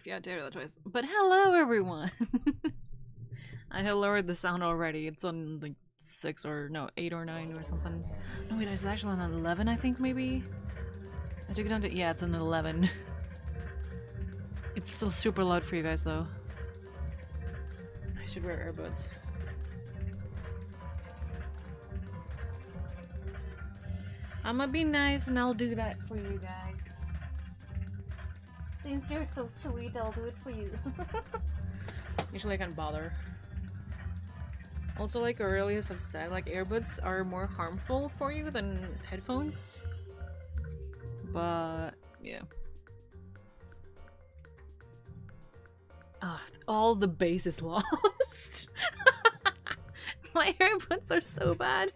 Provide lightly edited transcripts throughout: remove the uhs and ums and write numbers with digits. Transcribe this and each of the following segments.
if you had to hear that twice. But hello, everyone! I had lowered the sound already. It's on like 6 or no, 8 or 9 or something. No, wait, it's actually on 11, I think, maybe? I took it down to— yeah, it's on 11. It's still super loud for you guys, though. I should wear earbuds. I'ma be nice and I'll do that for you guys. Since you're so sweet, I'll do it for you. Usually I can't bother. Also, like Aurelius have said, like earbuds are more harmful for you than headphones. But yeah. Ah, all the bass is lost. My earbuds are so bad.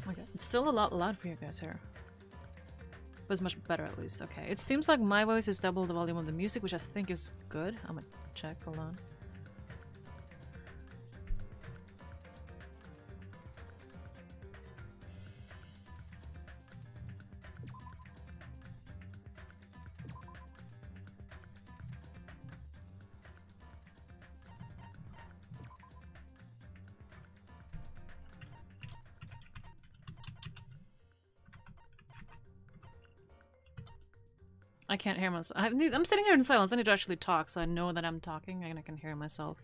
Okay, it's still a lot loud for you guys here. But it's much better at least. Okay, it seems like my voice is double the volume of the music, which I think is good. I'm gonna check, hold on. I can't hear myself. I'm sitting here in silence. I need to actually talk so I know that I'm talking and I can hear myself.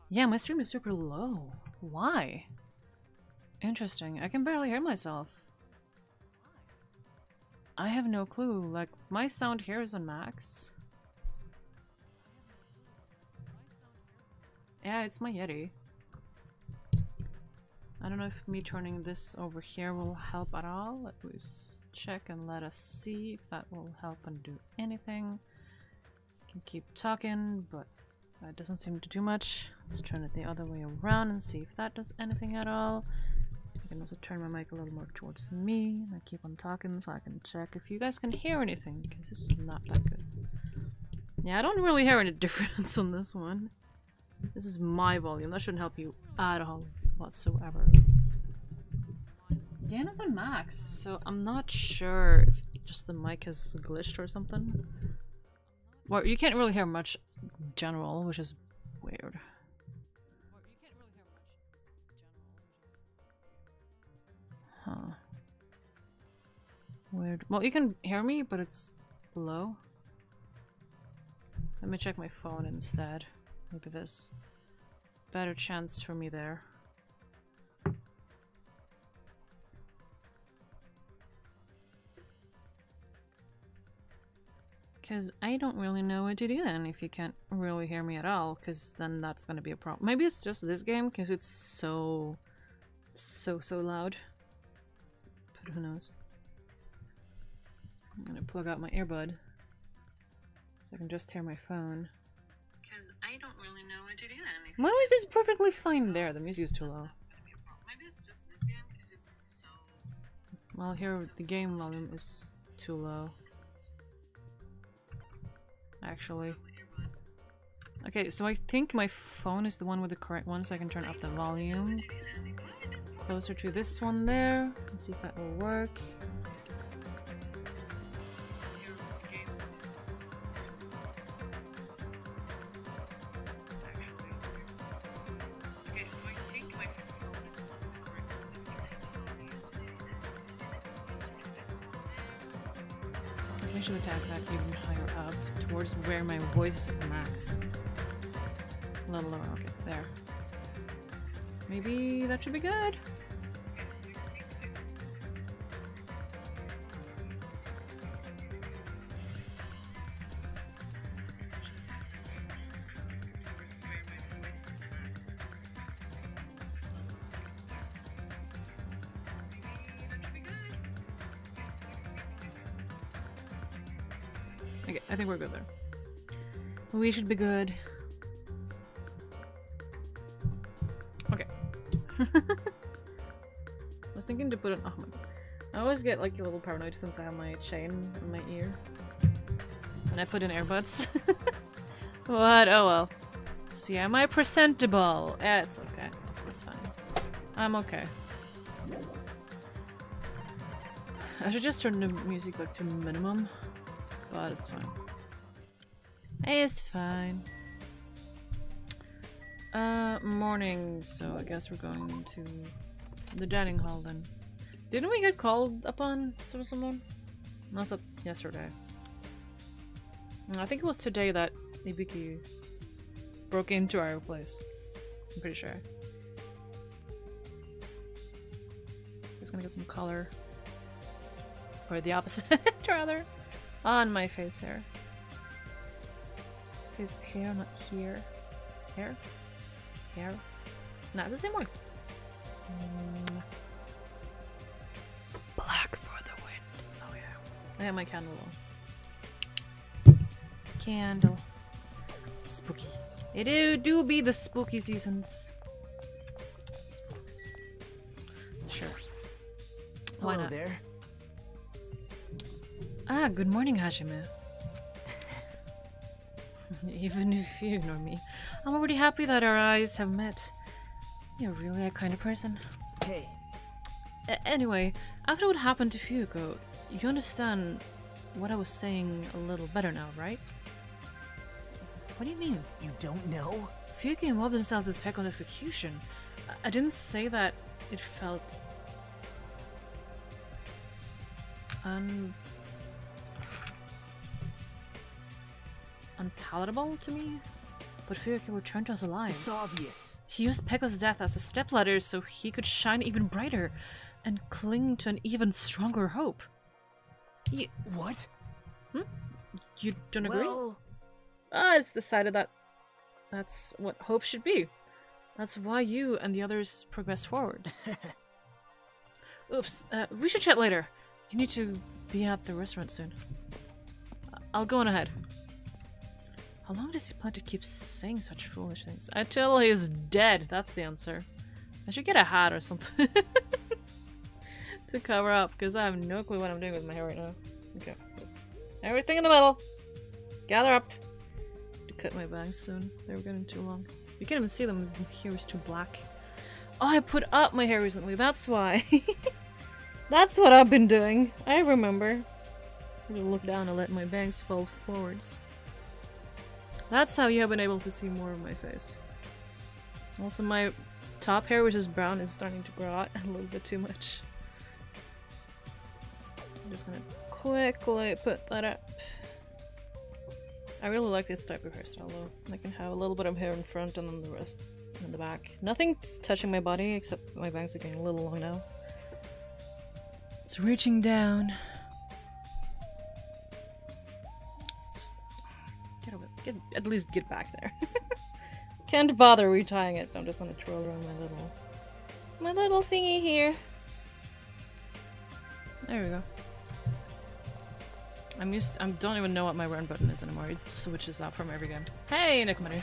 Yeah, my stream is super low. Why? Interesting. I can barely hear myself. I have no clue. Like, my sound here is on max. Yeah, it's my Yeti. I don't know if me turning this over here will help at all. Let me check and let us see if that will help and do anything. Can keep talking, but that doesn't seem to do much. Let's turn it the other way around and see if that does anything at all. I can also turn my mic a little more towards me. And I keep on talking so I can check if you guys can hear anything, because this is not that good. Yeah, I don't really hear any difference on this one. This is my volume. That shouldn't help you at all whatsoever. Gain is on max, so I'm not sure if just the mic has glitched or something. Well, you can't really hear much in general, which is weird. Huh. Weird. Well, you can hear me, but it's low. Let me check my phone instead. Maybe this. Better chance for me there. Because I don't really know what to do then if you can't really hear me at all, because then that's gonna be a problem. Maybe it's just this game because it's so loud. But who knows. I'm gonna plug out my earbud so I can just hear my phone. Because I don't really know what to do then. My voice is perfectly fine there, the music is too low. Maybe it's just this game if it's so... Well, here the game volume is too low. Actually. Okay, so I think my phone is the one with the correct one, so I can turn up the volume. Closer to this one there. Let's see if that will work. I should attack that even higher up, towards where my voice is at max. A little lower, okay, there. Maybe that should be good. Okay, I think we're good there. We should be good. Okay. I was thinking to put it— oh my god. I always get like a little paranoid since I have my chain in my ear. And I put in earbuds. What? Oh well. See, am I presentable? Eh, it's okay. It's fine. I'm okay. I should just turn the music like to minimum. But it's fine. It's fine. Morning, so I guess we're going to the dining hall then. Didn't we get called upon to someone? No, that's yesterday. I think it was today that Ibiki broke into our place. I'm pretty sure. Just gonna get some color. Or the opposite, rather. On my face hair. Face hair, not here. Hair? Hair? Nah, the same one. Black for the wind. Oh yeah. I have my candle on. Candle. Spooky. It do be the spooky seasons. Spooks. Sure. Why Hello not? there. Ah, good morning, Hajime. Even if you ignore me, I'm already happy that our eyes have met. You're really a kind of person. Hey. Anyway, after what happened to Fuyuko, you understand what I was saying a little better now, right? What do you mean? You don't know? Fuyuko involved themselves in Pekon execution. I didn't say that it felt unpalatable to me, but Fuyuko returned to us alive. It's obvious. He used Pekka's death as a stepladder so he could shine even brighter and cling to an even stronger hope. What? You don't agree? Well, It's decided that that's what hope should be. That's why you and the others progress forwards. Oops, we should chat later. You need to be at the restaurant soon. I'll go on ahead. How long does he plan to keep saying such foolish things? Until he's dead, that's the answer. I should get a hat or something to cover up, because I have no clue what I'm doing with my hair right now. Okay, just everything in the middle. Gather up. To cut my bangs soon. They were getting too long. You can't even see them, the hair is too black. Oh, I put up my hair recently, that's why. That's what I've been doing. I remember. I look down and let my bangs fall forwards. That's how you have been able to see more of my face. Also, my top hair, which is brown, is starting to grow out a little bit too much. I'm just gonna quickly put that up. I really like this type of hairstyle though. I can have a little bit of hair in front and then the rest in the back. Nothing's touching my body except my bangs are getting a little long now. It's reaching down. At least get back there. Can't bother retying it. I'm just gonna twirl around my little thingy here. There we go. I don't even know what my run button is anymore. It switches up from every game. Hey, Nikomari.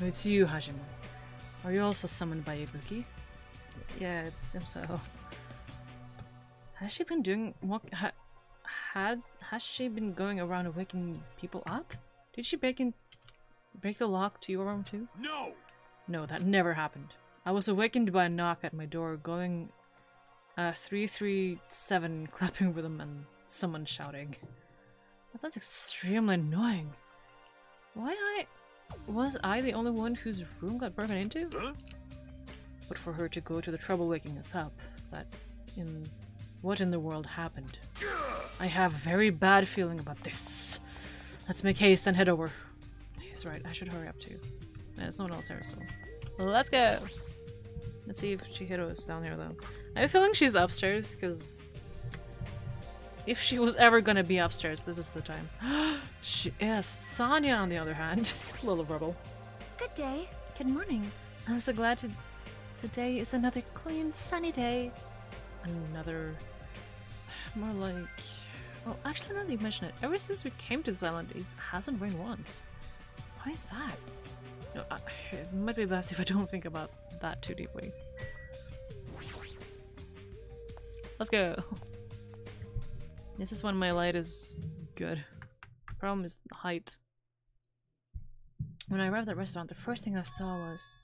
It's you, Hajime. Are you also summoned by Ibuki? Yeah, it seems so. Has she been doing what? Has she been going around waking people up? Did she break the lock to your room too? No! No, that never happened. I was awakened by a knock at my door, going 337 clapping rhythm and someone shouting. That sounds extremely annoying. Was I the only one whose room got broken into? Huh? But for her to go to the trouble waking us up, what in the world happened? I have a very bad feeling about this. Let's make haste and head over. He's right, I should hurry up too. There's no one else here, so let's go. Let's see if Chihiro is down here though. I have a feeling she's upstairs, because if she was ever gonna be upstairs, this is the time. She is. Sonia, on the other hand, a little rebel. Good day. Good morning. I'm so glad today is another clean, sunny day. Another... more like... Well, actually, now that you mention it, ever since we came to this island, it hasn't rained once. Why is that? No, it might be best if I don't think about that too deeply. Let's go. This is when my light is good. Problem is the height. When I arrived at the restaurant, the first thing I saw was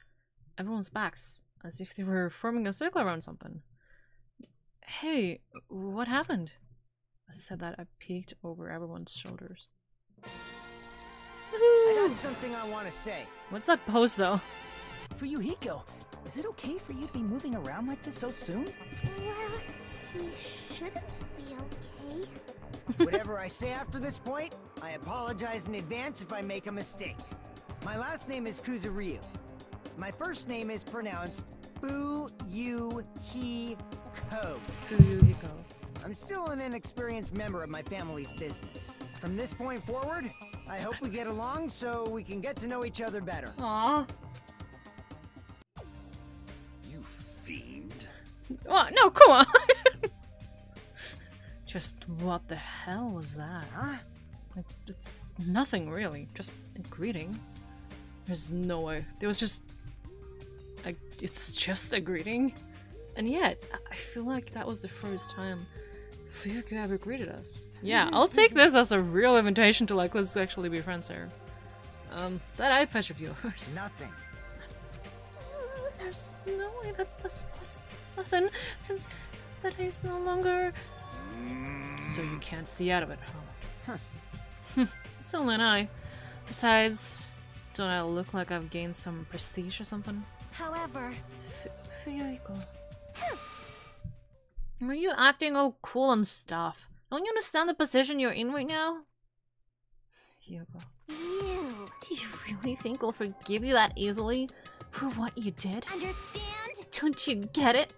everyone's backs, as if they were forming a circle around something. Hey, what happened? As I said that, I peeked over everyone's shoulders. I got something I want to say. What's that pose, though? For you, Hiko, is it okay for you to be moving around like this so soon? Well, he shouldn't be okay. Whatever I say after this point, I apologize in advance if I make a mistake. My last name is Kuzuryu. My first name is pronounced Bu-Yu-Hi-Ko. Fuyuhiko. I'm still an inexperienced member of my family's business. From this point forward, I hope we get along so we can get to know each other better. Aww. You fiend. Oh, no, come on! Just what the hell was that? Huh? Like, it's nothing really, just a greeting. There's no way. There was just... it's just a greeting. And yet, I feel like that was the first time Fuyuko ever greeted us. Yeah, I'll take this as a real invitation to like, let's actually be friends here. That eye patch of yours. Nothing. There's no way that this was nothing, since that is no longer... So you can't see out of it, huh? It's only an eye. Besides, don't I look like I've gained some prestige or something? However, Fuyuhiko. Are you acting all cool and stuff? Don't you understand the position you're in right now? Fuyuhiko. you Do you really think we'll forgive you that easily? For what you did? understand? Don't you get it?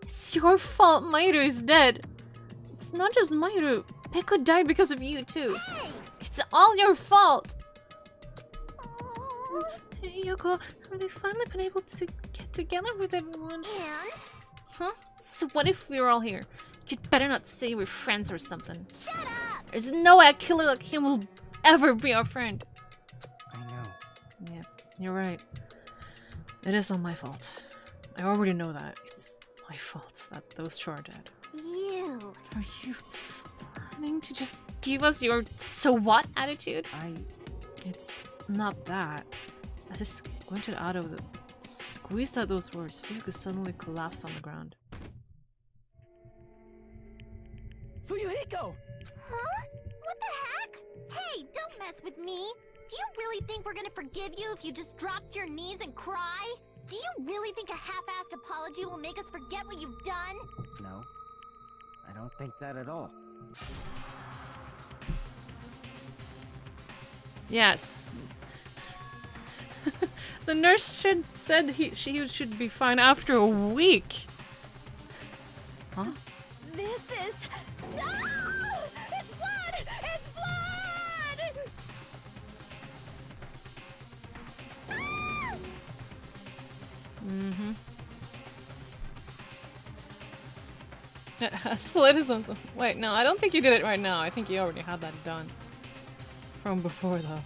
It's your fault Mairo is dead. It's not just Mairo. Peko died because of you too. Hey! It's all your fault. Oh, Hey Yoko, have they finally been able to get together with everyone? and? Huh? So what if we're all here? You'd better not say we're friends or something. Shut up! There's no way a killer like him will ever be our friend. I know. Yeah, you're right. It is all my fault. I already know that. It's my fault that those two are dead. You. Are you planning to just give us your so what attitude? It's not that. I just squinted out of the... squeezed out those words. Fuyuko suddenly collapsed on the ground. Fuyuhiko! Huh? What the heck? Hey, don't mess with me. Do you really think we're gonna forgive you if you just drop to your knees and cry? Do you really think a half-assed apology will make us forget what you've done? No. I don't think that at all. Yes. The nurse said she should be fine after a week. Huh? This is... Ah! It's blood! It's blood! Ah! Mm-hmm. Slit is something. Wait, no, I don't think you did it right now. I think you already had that done. From before, though.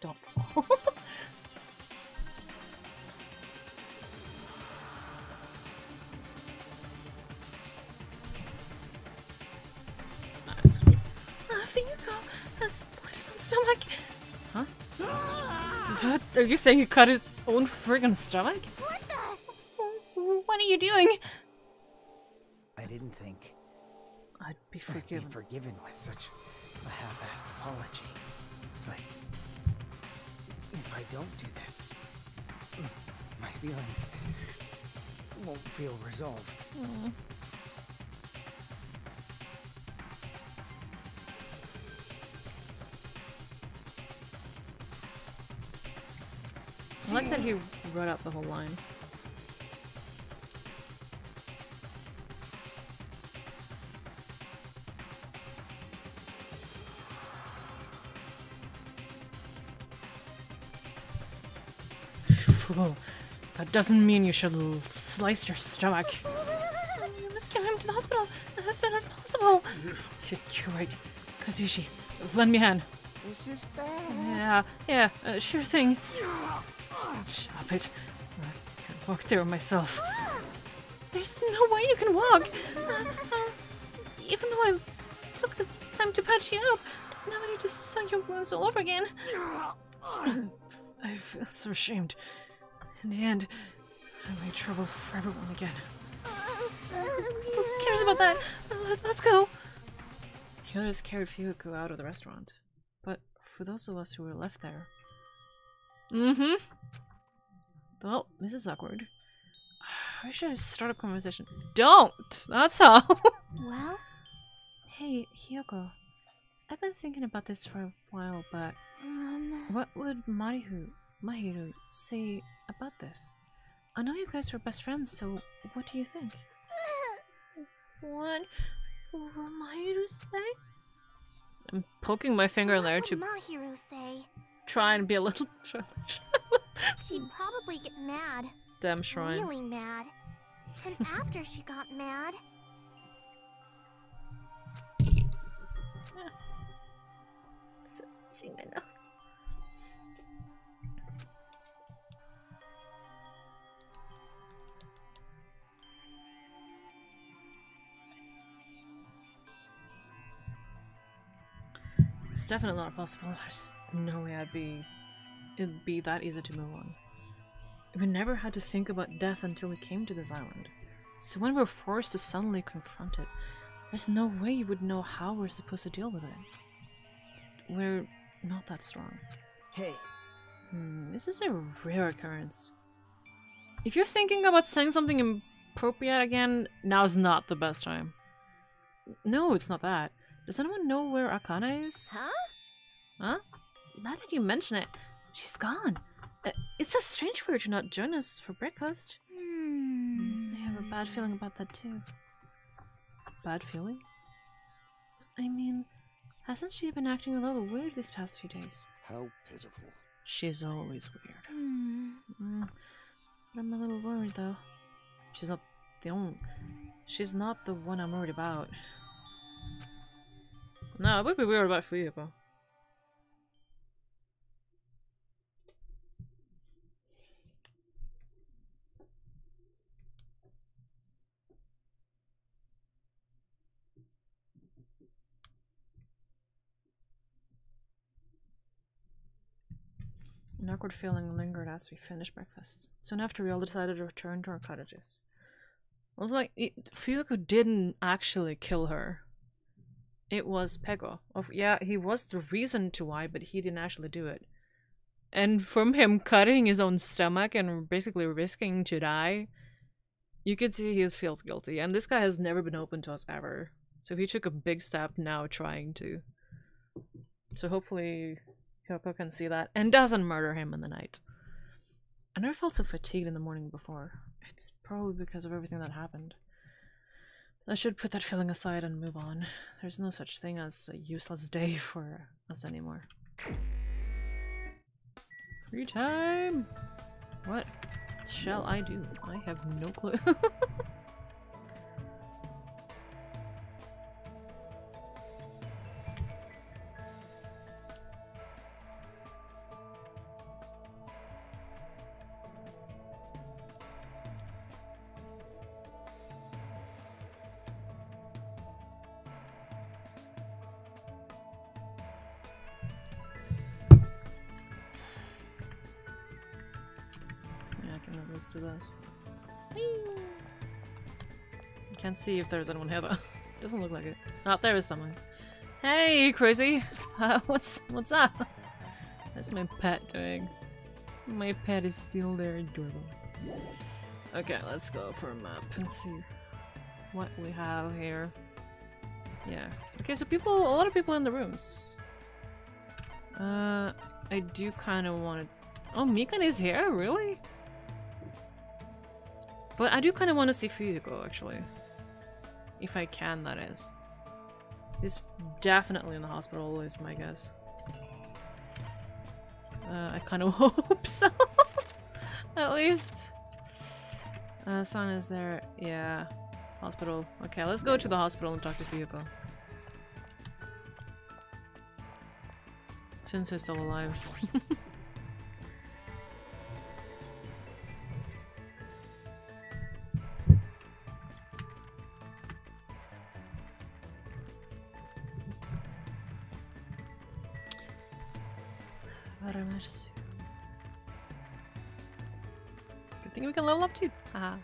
Don't fall. Fuyuko has blood his own stomach. Huh? What? Are you saying he cut his own friggin' stomach? What the... What are you doing? I didn't think I'd be I'd forgiven. be forgiven with such a half-assed apology. But if I don't do this, my feelings won't feel resolved. Like, that he wrote out the whole line. Fool. That doesn't mean you should slice your stomach. You must get him to the hospital as soon as possible. You're right. Kazushi, lend me a hand. This is bad. Yeah, sure thing. Stop it. I can't walk there myself. There's no way you can walk. Even though I took the time to patch you up, now I need to sew your wounds all over again. I feel so ashamed. In the end, I made trouble for everyone again. Who cares about that? Let's go. The others carried Fuyuko out of the restaurant. But for those of us who were left there... Well, this is awkward. I should start a conversation. Don't! That's how! Well? Hey, Hiyoko. I've been thinking about this for a while, but... What would Mahiru say about this? I know you guys were best friends, so what do you think? What will Mahiru say? I'm poking my finger in there to Mahiru say? try and be a little childish. She'd probably get mad. Damn shrine. Really mad. And after she got mad... See my nose. It's definitely not possible. There's no way it'd be that easy to move on. We never had to think about death until we came to this island. So when we're forced to suddenly confront it, there's no way you would know how we're supposed to deal with it. We're not that strong. Hey. This is a rare occurrence. If you're thinking about saying something inappropriate again, now's not the best time. No, it's not that. Does anyone know where Akane is? Huh? Huh? Now that you mention it, she's gone. It's a strange for her to not join us for breakfast. I have a bad feeling about that too. Bad feeling? I mean, hasn't she been acting a little weird these past few days? How pitiful. She's always weird. But I'm a little worried though. She's not the one I'm worried about. No, I would be weird about Fuyuko. An awkward feeling lingered as we finished breakfast. Soon after, we all decided to return to our cottages. I was like, Fuyuko didn't actually kill her. It was Pego. Yeah, he was the reason to why, but he didn't actually do it. And from him cutting his own stomach and basically risking to die, you could see he feels guilty. And this guy has never been open to us ever. So he took a big step now trying to. So hopefully Hyoko can see that and doesn't murder him in the night. I never felt so fatigued in the morning before. It's probably because of everything that happened. I should put that feeling aside and move on. There's no such thing as a useless day for us anymore. Free time! What shall I do? I have no clue. Let's do this. Can't see if there's anyone here though. Doesn't look like it. Oh, there is someone. Hey, crazy! What's up? That's my pet doing. My pet is still there, adorable. Okay, let's go for a map and see what we have here. Yeah. Okay, so a lot of people in the rooms. I do kind of want to Oh, Mikan is here? Really? But I do kind of want to see Fuyuko, actually. If I can, that is. He's definitely in the hospital, is my guess. I kind of hope so. At least. Son is there. Yeah. Hospital. Okay, let's go to the hospital and talk to Fuyuko. Since he's still alive. Good thing we can level up too. Haha.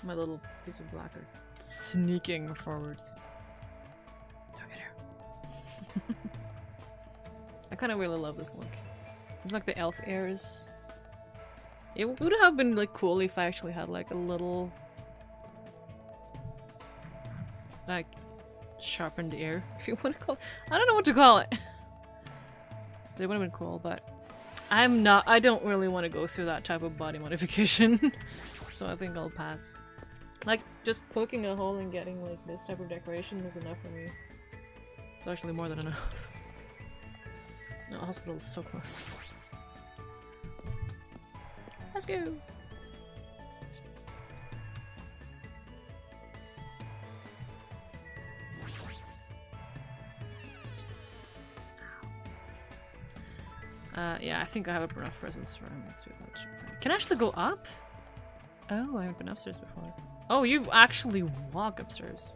My little piece of black are sneaking forwards. I kind of really love this look. It's like the elf ears. It would have been like cool if I actually had like a little like sharpened ear, if you want to call it. I don't know what to call it. They would have been cool, but I don't really want to go through that type of body modification. So I think I'll pass. Like, just poking a hole and getting like this type of decoration is enough for me. It's actually more than enough. No, hospital is so close. Let's go! Yeah, I think I have enough presents for him. Can I actually go up? Oh, I haven't been upstairs before. Oh, you actually walk upstairs.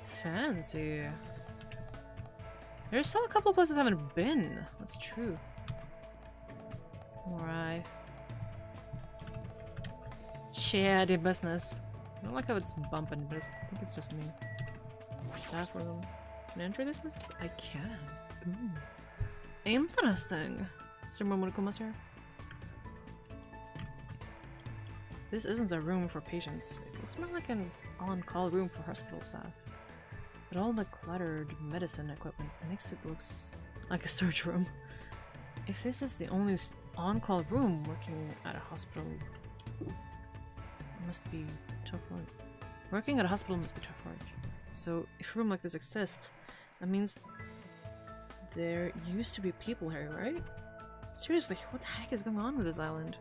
Fancy. There's still a couple of places I haven't been. That's true. Alright. Shady business. I don't like how it's bumping, but I think it's just me. Staff room. Can I enter this business? I can. Ooh. Interesting. Is there more Monokumas here? This isn't a room for patients. It looks more like an on-call room for hospital staff. But all the cluttered medicine equipment makes it look like a storage room. If this is the only on-call room working at a hospital, it must be tough work. Working at a hospital must be tough work. So if a room like this exists, that means there used to be people here, right? Seriously, what the heck is going on with this island?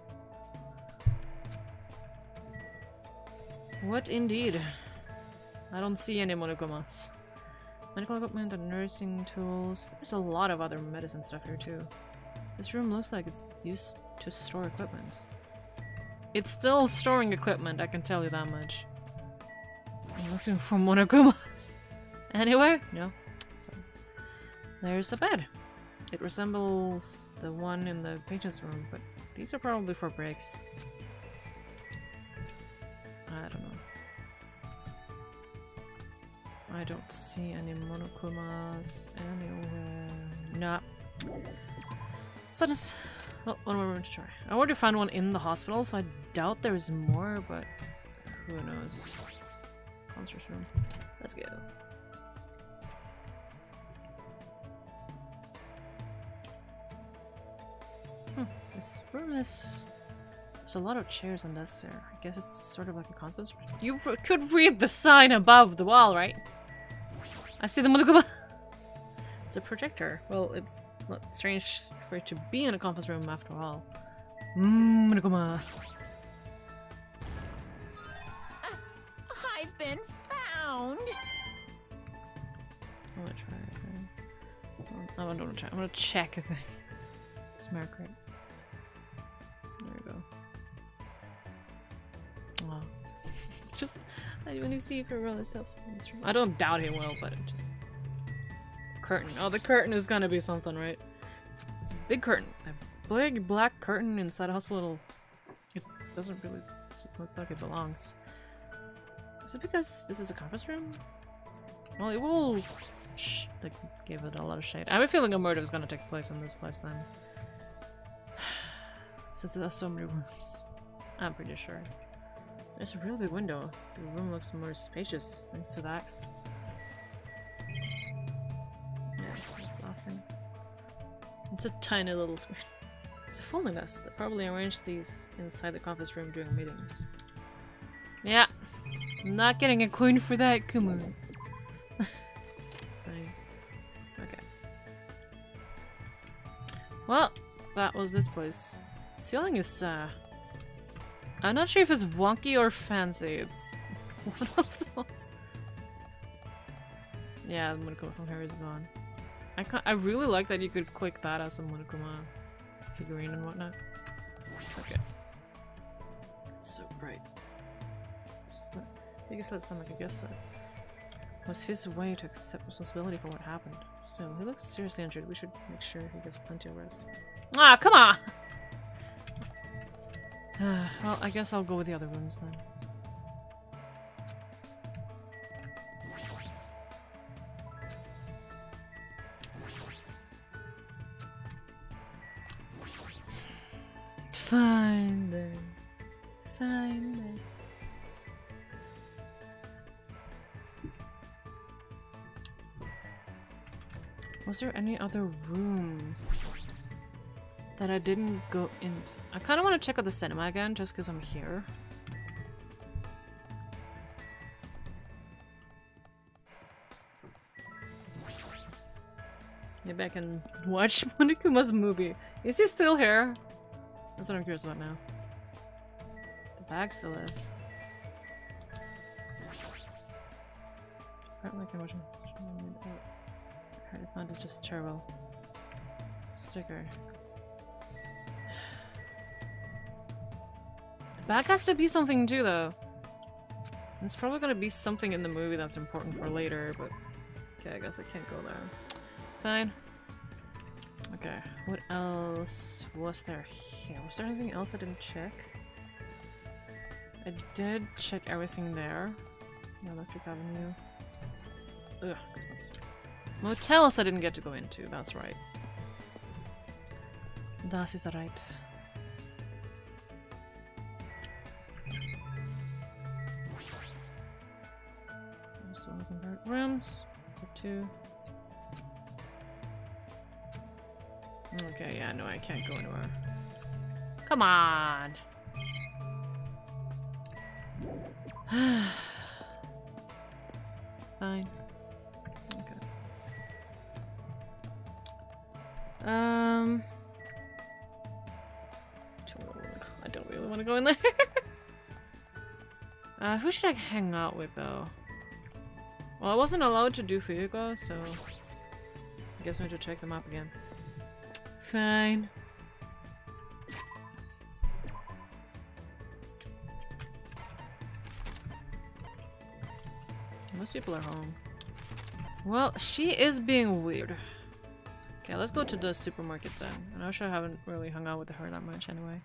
What indeed? I don't see any Monokumas. Medical equipment and nursing tools. There's a lot of other medicine stuff here too. This room looks like it's used to store equipment. It's still storing equipment, I can tell you that much. I'm looking for Monokumas. Anywhere? No. There's a bed. It resembles the one in the patient's room, but these are probably for breaks. I don't know. I don't see any Monokumas anywhere. Nah. Sadness. Well, one more room to try. I already found one in the hospital, so I doubt there's more, but who knows. Concerts room. Let's go. This room is... There's a lot of chairs and desks there. I guess it's sort of like a conference room. You could read the sign above the wall, right? I see the Monokuma. It's a projector. Well, it's not strange for it to be in a conference room after all. Monokuma. I've been found. I'm gonna try it. I don't want to try. I'm gonna check a thing. It's Margaret. There we go. Oh. Just, I want to see if it really helps me in this room. I don't doubt he will, but it just... Curtain. Oh, the curtain is gonna be something, right? It's a big curtain. A big black curtain inside a hospital. It doesn't really look like it belongs. Is it because this is a conference room? Well, it will... like, give it a lot of shade. I have a feeling a murder is gonna take place in this place then. Since it has so many rooms. I'm pretty sure. There's a really big window. The room looks more spacious thanks to that. Yeah, that's the last thing. It's a tiny little screen. It's a folding desk. They probably arranged these inside the conference room during meetings. Yeah. I'm not getting a coin for that, come on. Fine. Okay. Well, that was this place. The ceiling is, I'm not sure if it's wonky or fancy. It's one of those. Yeah, the Monokuma from here is gone. I really like that you could click that as a Monokuma figurine and whatnot. Okay. It's so bright. Biggest let stomach, I guess that was his way to accept responsibility for what happened. So he looks seriously injured. We should make sure he gets plenty of rest. Ah, come on! Well, I guess I'll go with the other rooms then. Fine then. Fine then. Was there any other rooms that I didn't go into? I kind of want to check out the cinema again just because I'm here. Maybe I can watch Monokuma's movie. Is he still here? That's what I'm curious about now. The bag still is. Apparently I can watch him. I found it's just terrible. Sticker. The bag has to be something too, though. It's probably gonna be something in the movie that's important for later, but okay, I guess I can't go there. Fine. Okay, what else was there here? Was there anything else I didn't check? I did check everything there. No, Electric Avenue. Ugh, Christmas. Motels I didn't get to go into, that's right. Das ist right. So we convert rooms to 2. Okay, yeah, no, I can't go anywhere. Come on! Fine. Okay. I don't really want to go in there. Who should I hang out with, though? Well, I wasn't allowed to do Fuyuko, so I guess I need to check them up again. Fine. Most people are home. Well, she is being weird. Okay, let's go to the supermarket then. I know I haven't really hung out with her that much anyway.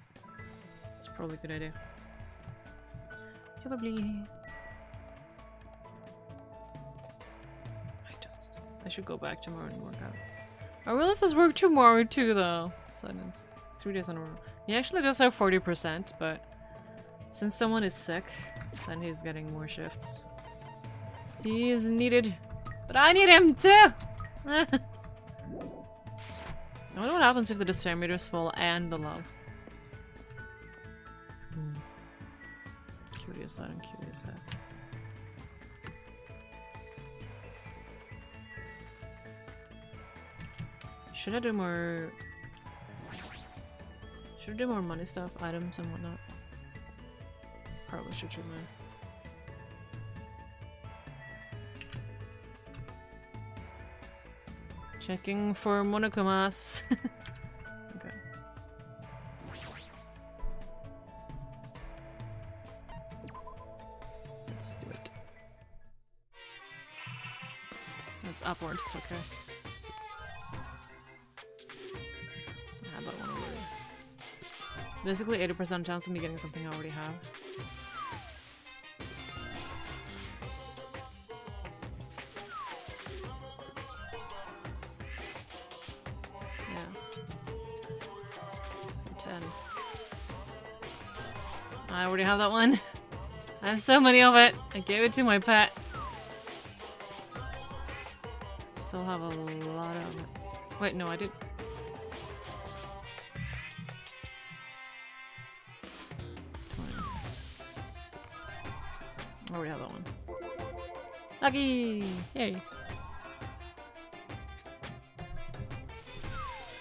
It's probably a good idea. Probably. I should go back tomorrow and work out. I realize this work tomorrow too, though. Silence. 3 days in a row. He actually does have 40%, but since someone is sick, then he's getting more shifts. He is needed, but I need him too! I wonder what happens if the despair meter is full and the love. Curious side and curious side. Should I do more... Should I do more money stuff, items and whatnot? Probably should, shouldn't I? Checking for Monokumas. Okay. Let's do it. That's upwards, okay. Basically 80% chance of me getting something I already have. Yeah. So 10. I already have that one. I have so many of it. I gave it to my pet. Still have a lot of it. Wait, no, I did. I already have that one. Lucky! Yay!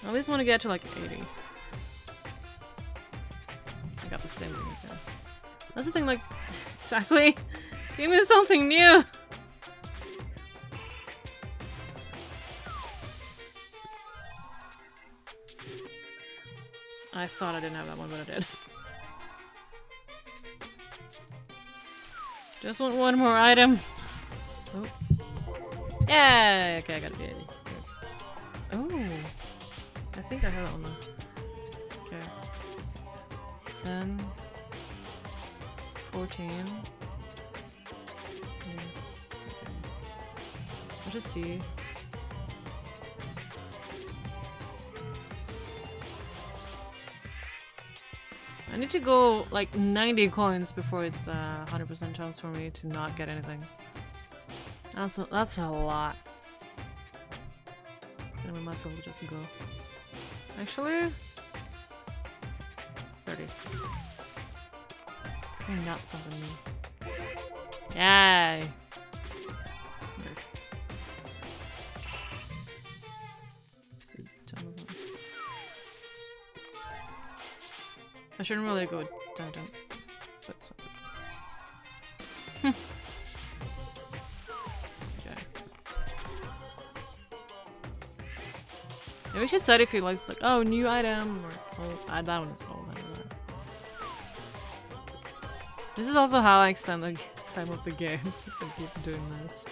I at least want to get to like 80. I got the same thing again. That's the thing, like, exactly! Give me something new! I thought I didn't have that one, but I did. Just want one more item. Oh. Yeah! Okay, I got the 80. Yes. Oh! I think I have that one though. Okay. 10. 14. I'll just see. I need to go like 90 coins before it's 100% chance for me to not get anything. That's a lot. Then we might as well just go. Actually, 30. Freaking got something new. Yay! Nice. I shouldn't really go down. But so. Okay. Maybe we should set if you like, oh, new item, or oh, that one is old. This is also how I extend the time of the game, because I keep doing this.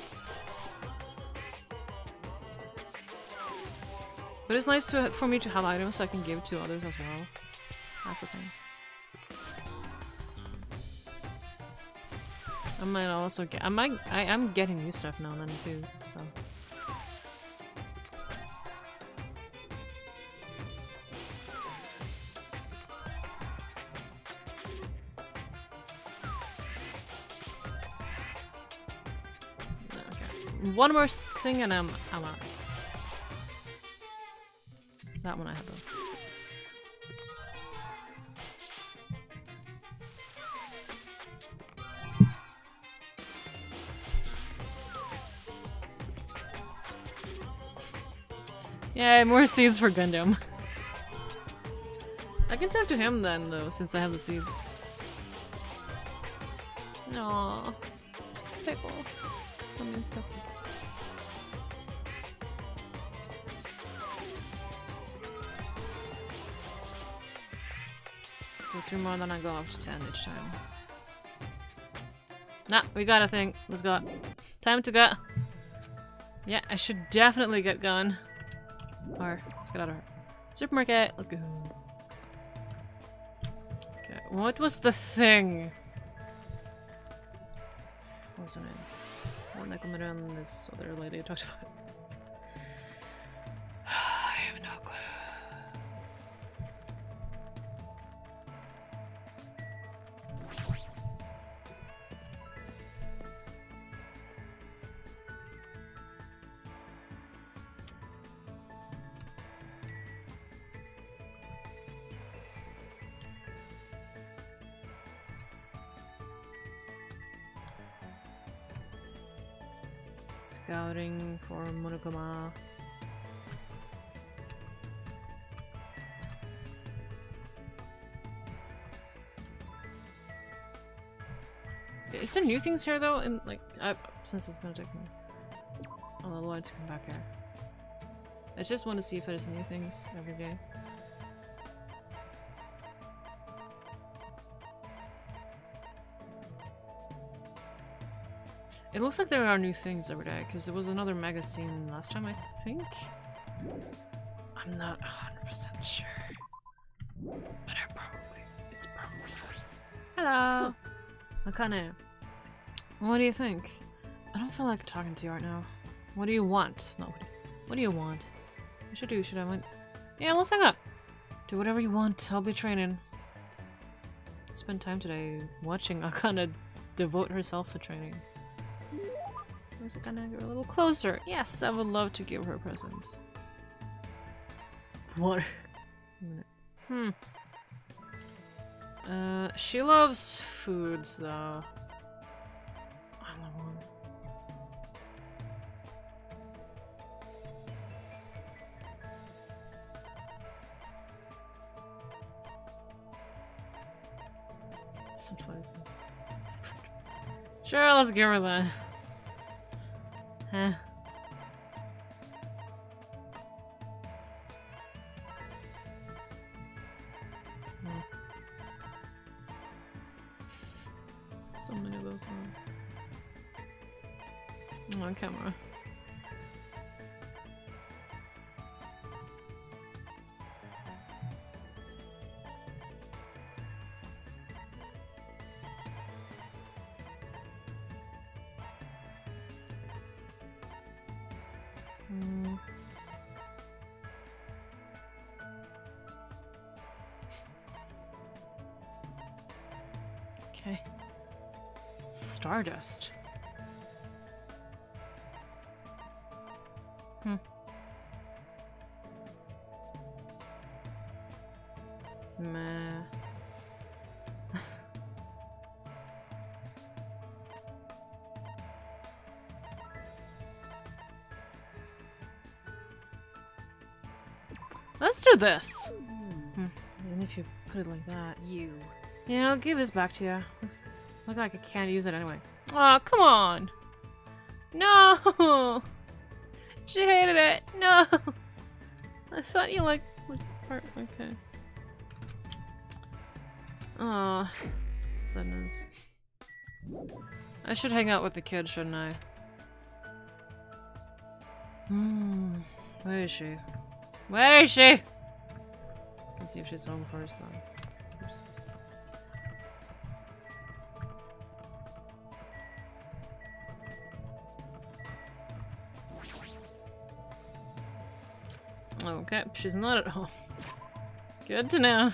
But it's nice for me to have items so I can give to others as well. That's the thing. I might also get. I am getting new stuff now and then too. So. Okay. One more thing and I'm out. That one I have though. Yeah, more seeds for Gundam. I can talk to him then, though, since I have the seeds. Aww. Pickle. That means pickle. Let's go through more, then I go up to 10 each time. Nah, we got a thing. Let's go. Time to go. Yeah, I should definitely get going. Or, let's get out of here. Supermarket, let's go. Okay, what was the thing? What was her name? What Nekomaran, this other lady I talked about. I have no clue. Scouting for Monokuma. Okay, is there new things here though? In like, since it's gonna take me a little while to come back here. I just want to see if there's new things every day. It looks like there are new things every day, because there was another mega scene last time, I think? I'm not 100% sure. But it's probably... Hello! Akane. What do you think? I don't feel like talking to you right now. What do you want? No, what do you want? What should I do? Should I win? Yeah, let's hang up! Do whatever you want, I'll be training. Spend time today watching Akane devote herself to training. Is it gonna get a little closer? Yes, I would love to give her a present. What? She loves foods though. Sunflower seeds. Sure, let's give her that. Huh. So many of those now. On camera. Okay. Stardust. Meh. Let's do this. And if you put it like that. Yeah, I'll give this back to you. Look like I can't use it anyway. Aw, come on! No! She hated it! No! I thought you liked part. Okay. Aw. Sadness. I should hang out with the kid, shouldn't I? Where is she? Where is she? Let's see if she's home first, though. Oops. Okay, she's not at home. Good to know.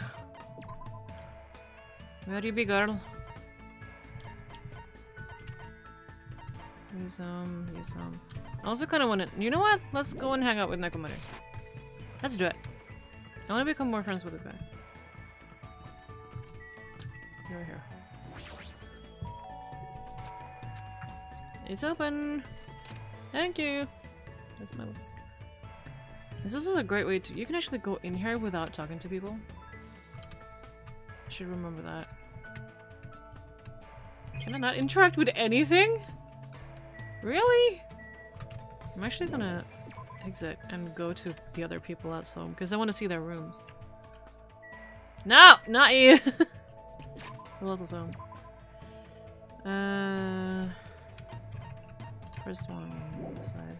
Where do you be, girl? He's home. I also kind of want to. You know what? Let's go and hang out with Nekomaru. Let's do it. I want to become more friends with this guy. Here. It's open. Thank you. That's my list. This is a great way to. You can actually go in here without talking to people. I should remember that. Can I not interact with anything? Really? I'm actually gonna exit and go to the other people outside because I want to see their rooms. No! Not you! Who else is home? First one on the side.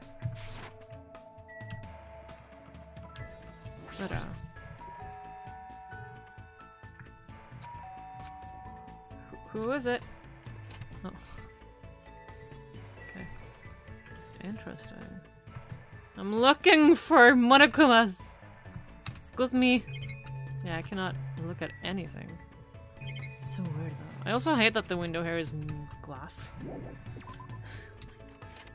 Zara. Who is it? Oh. Okay. Interesting. I'm looking for Monokumas! Excuse me. Yeah, I cannot look at anything. It's so weird though. I also hate that the window here is glass.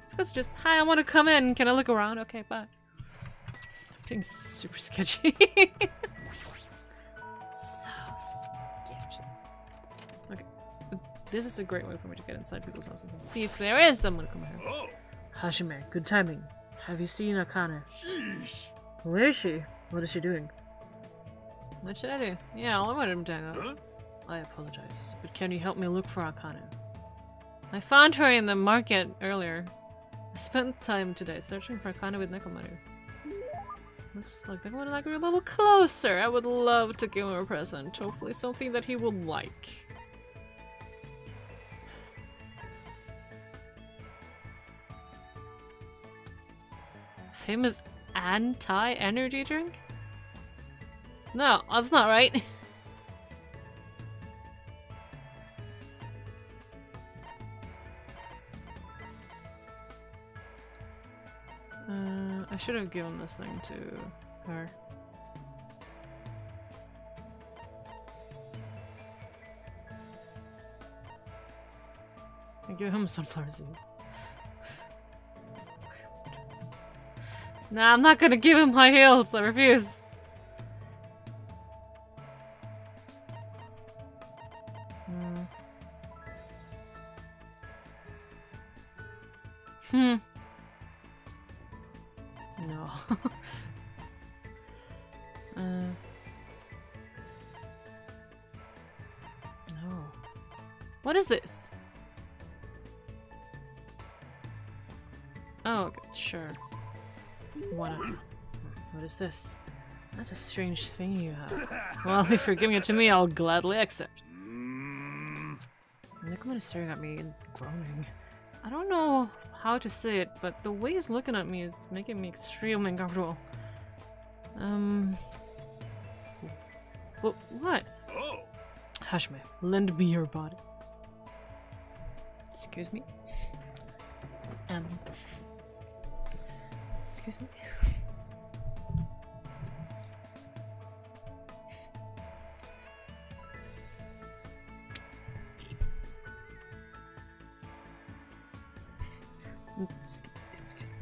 It's because just, hi, I want to come in. Can I look around? Okay, bye. Being super sketchy. So sketchy. Okay. This is a great way for me to get inside people's houses and see if there is someone to come here. Oh. Hashime, good timing. Have you seen Akane? Sheesh. Where is she? What is she doing? What should I do? Yeah, I wanted him to hang out. Huh? I apologize, but can you help me look for Akane? I found her in the market earlier. I spent time today searching for Akane with Nekomaru. Looks like I want to get a little closer. I would love to give him a present. Hopefully something that he will like. Famous anti-energy drink? No, that's not right. I should have given this thing to her. I give him sunflower seed. Nah, I'm not gonna give him high heels. I refuse. No. No. What is this? Oh, okay, sure. Why not? What is this? That's a strange thing you have. Well, if you're giving it to me, I'll gladly accept. Nicoman is staring at me and groaning. I don't know how to say it, but the way he's looking at me is making me extremely uncomfortable. What? Oh. Hush, man. Lend me your body. Excuse me? Excuse me? Excuse me.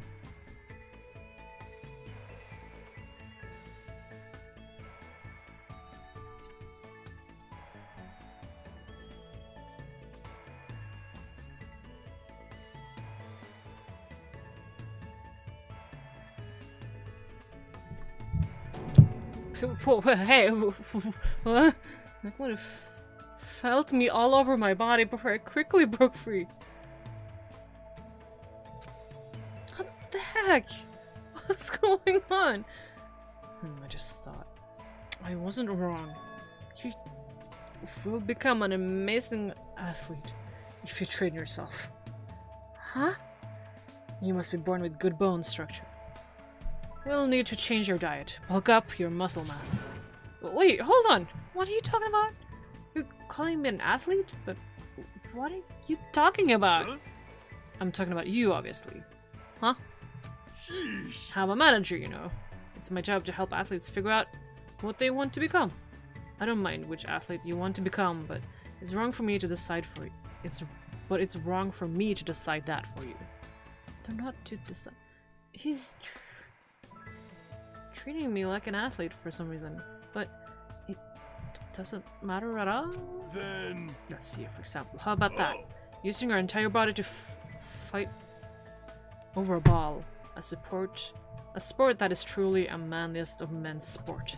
Hey, what? That would have felt me all over my body before I quickly broke free. What the heck? What's going on? I just thought. I wasn't wrong. You will become an amazing athlete if you train yourself. Huh? You must be born with good bone structure. We'll need to change your diet. Bulk up your muscle mass. Wait, hold on. What are you talking about? You're calling me an athlete? But what are you talking about? Huh? I'm talking about you, obviously. Huh? Sheesh. I'm a manager, you know. It's my job to help athletes figure out what they want to become. I don't mind which athlete you want to become, but it's wrong for me to decide for you. It's wrong for me to decide that for you. They're not to decide. He's treating me like an athlete for some reason, but it doesn't matter at all. Then Let's see, for example. How about that? Oh. Using our entire body to fight over a ball. A sport that is truly a manliest of men's sport.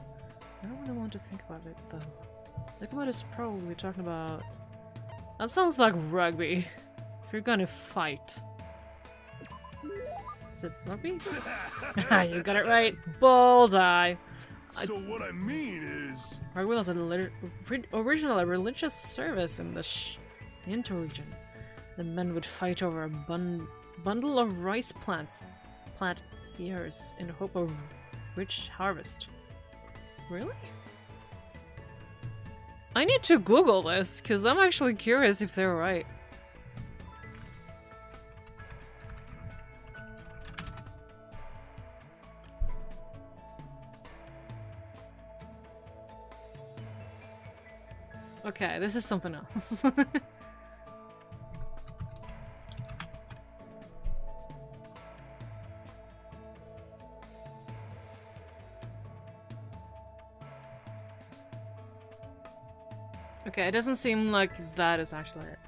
I don't really want to think about it though. Think about is probably talking about. That sounds like rugby. If you're gonna fight. Is it rugby? You got it right. Bullseye. So what I mean is... Rugby was originally a religious service in the Shinto region. The men would fight over a bundle of rice plant ears in hope of rich harvest. Really? I need to Google this, because I'm actually curious if they're right. Okay, this is something else. Okay, it doesn't seem like that is actually it.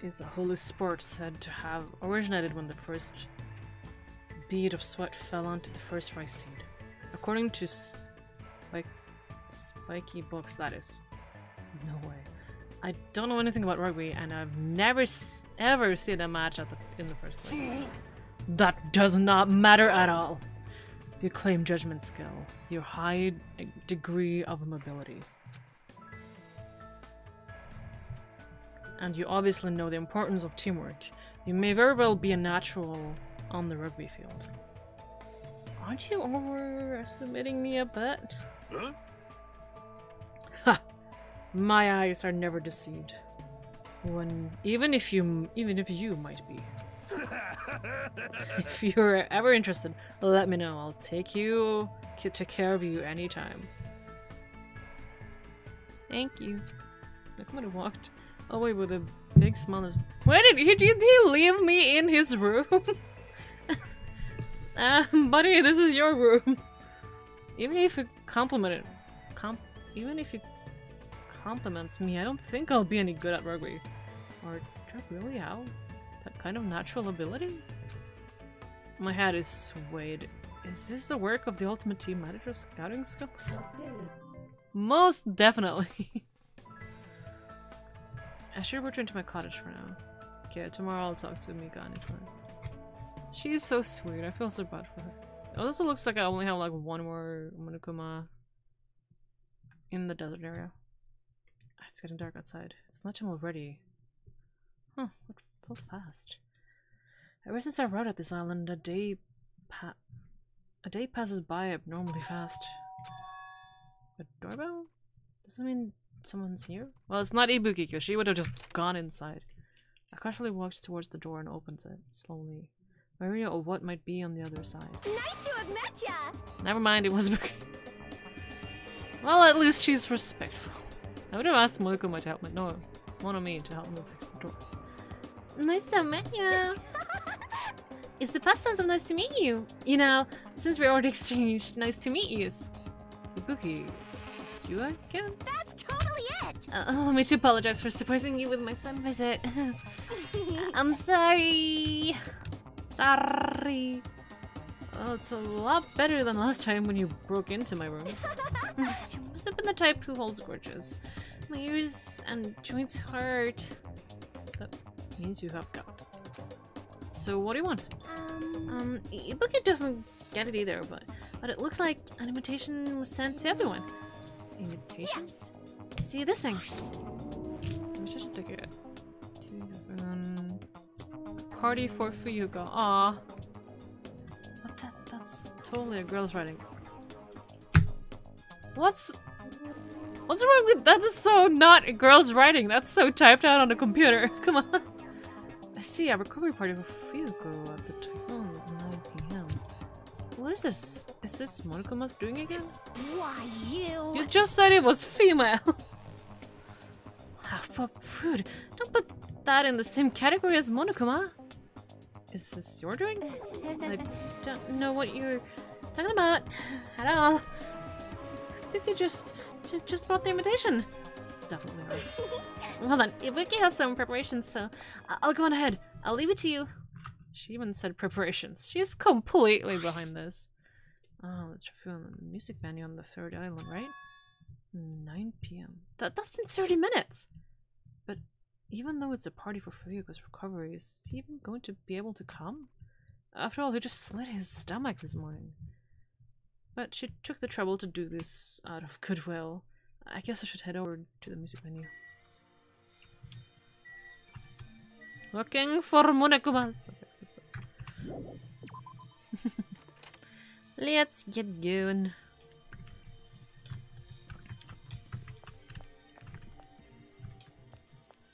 It's a holy sport said to have originated when the first bead of sweat fell onto the first rice seed. According to spiky books, that is. No way. I don't know anything about rugby, and I've never ever seen a match in the first place. That does not matter at all. You claim judgment skill, your high degree of mobility. And you obviously know the importance of teamwork. You may very well be a natural on the rugby field. Aren't you overestimating me a bit? Huh? Ha! My eyes are never deceived. Even if you might be. If you're ever interested, let me know. I'll take care of you anytime. Thank you. Look, I have walked away with a big smile. Where did he leave me in his room? Buddy, this is your room. Even if you compliments me, I don't think I'll be any good at rugby. Or do I really have that kind of natural ability? My head is swayed. Is this the work of the ultimate team manager's scouting skills? Most definitely. I should return to my cottage for now. Okay, tomorrow I'll talk to Mika honestly. She is so sweet. I feel so bad for her. It also looks like I only have like one more Monokuma in the desert area. It's getting dark outside. It's lunchtime already. Huh, it fell fast. Ever since I arrived at this island, a day passes by abnormally fast. A doorbell? Does that mean someone's here? Well, it's not Ibuki, because she would have just gone inside. I casually walks towards the door and opens it, slowly, wary of what might be on the other side. Nice to have met ya! Never mind, it was Ibuki. Well, at least she's respectful. I would have asked Monokuma to help me. No, Monomi to help me fix the door. Nice to meet you. It's the past tense of nice to meet you. You know, since we already exchanged nice to meet yous. Ibuki, you again? That's totally it! Allow me to apologize for surprising you with my son visit. I'm sorry. Sorry. Well, it's a lot better than last time when you broke into my room. You must have been the type who holds grudges. My ears and joints hurt. That means you have got. So what do you want? Ibuki doesn't get it either, but it looks like an invitation was sent to everyone. Invitation? Yes! See this thing? Invitation ticket. Party for Fuyuka. Aw. But that's totally a girl's writing. What's wrong with that? Is so not a girl's writing. That's so typed out on a computer. Come on. I see a recovery party for Fuyuko at the Typhoon at 9 p.m. What is this? Is this Monokuma's doing again? Why, you... You just said it was female. Wow, but rude. Don't put that in the same category as Monokuma. Is this your doing? I don't know what you're talking about at all. Ibuki just brought the invitation. It's definitely right. Hold on, Ibuki has some preparations, so I'll go on ahead. I'll leave it to you. She even said preparations. She's completely behind this. Oh, the Typhoon music venue on the third island, right? 9 p.m. That's in 30 minutes! But even though it's a party for Fuyuko's recovery, is he even going to be able to come? After all, he just slit his stomach this morning. But she took the trouble to do this out of goodwill. I guess I should head over to the music venue. Looking for Monokuma. Let's get going.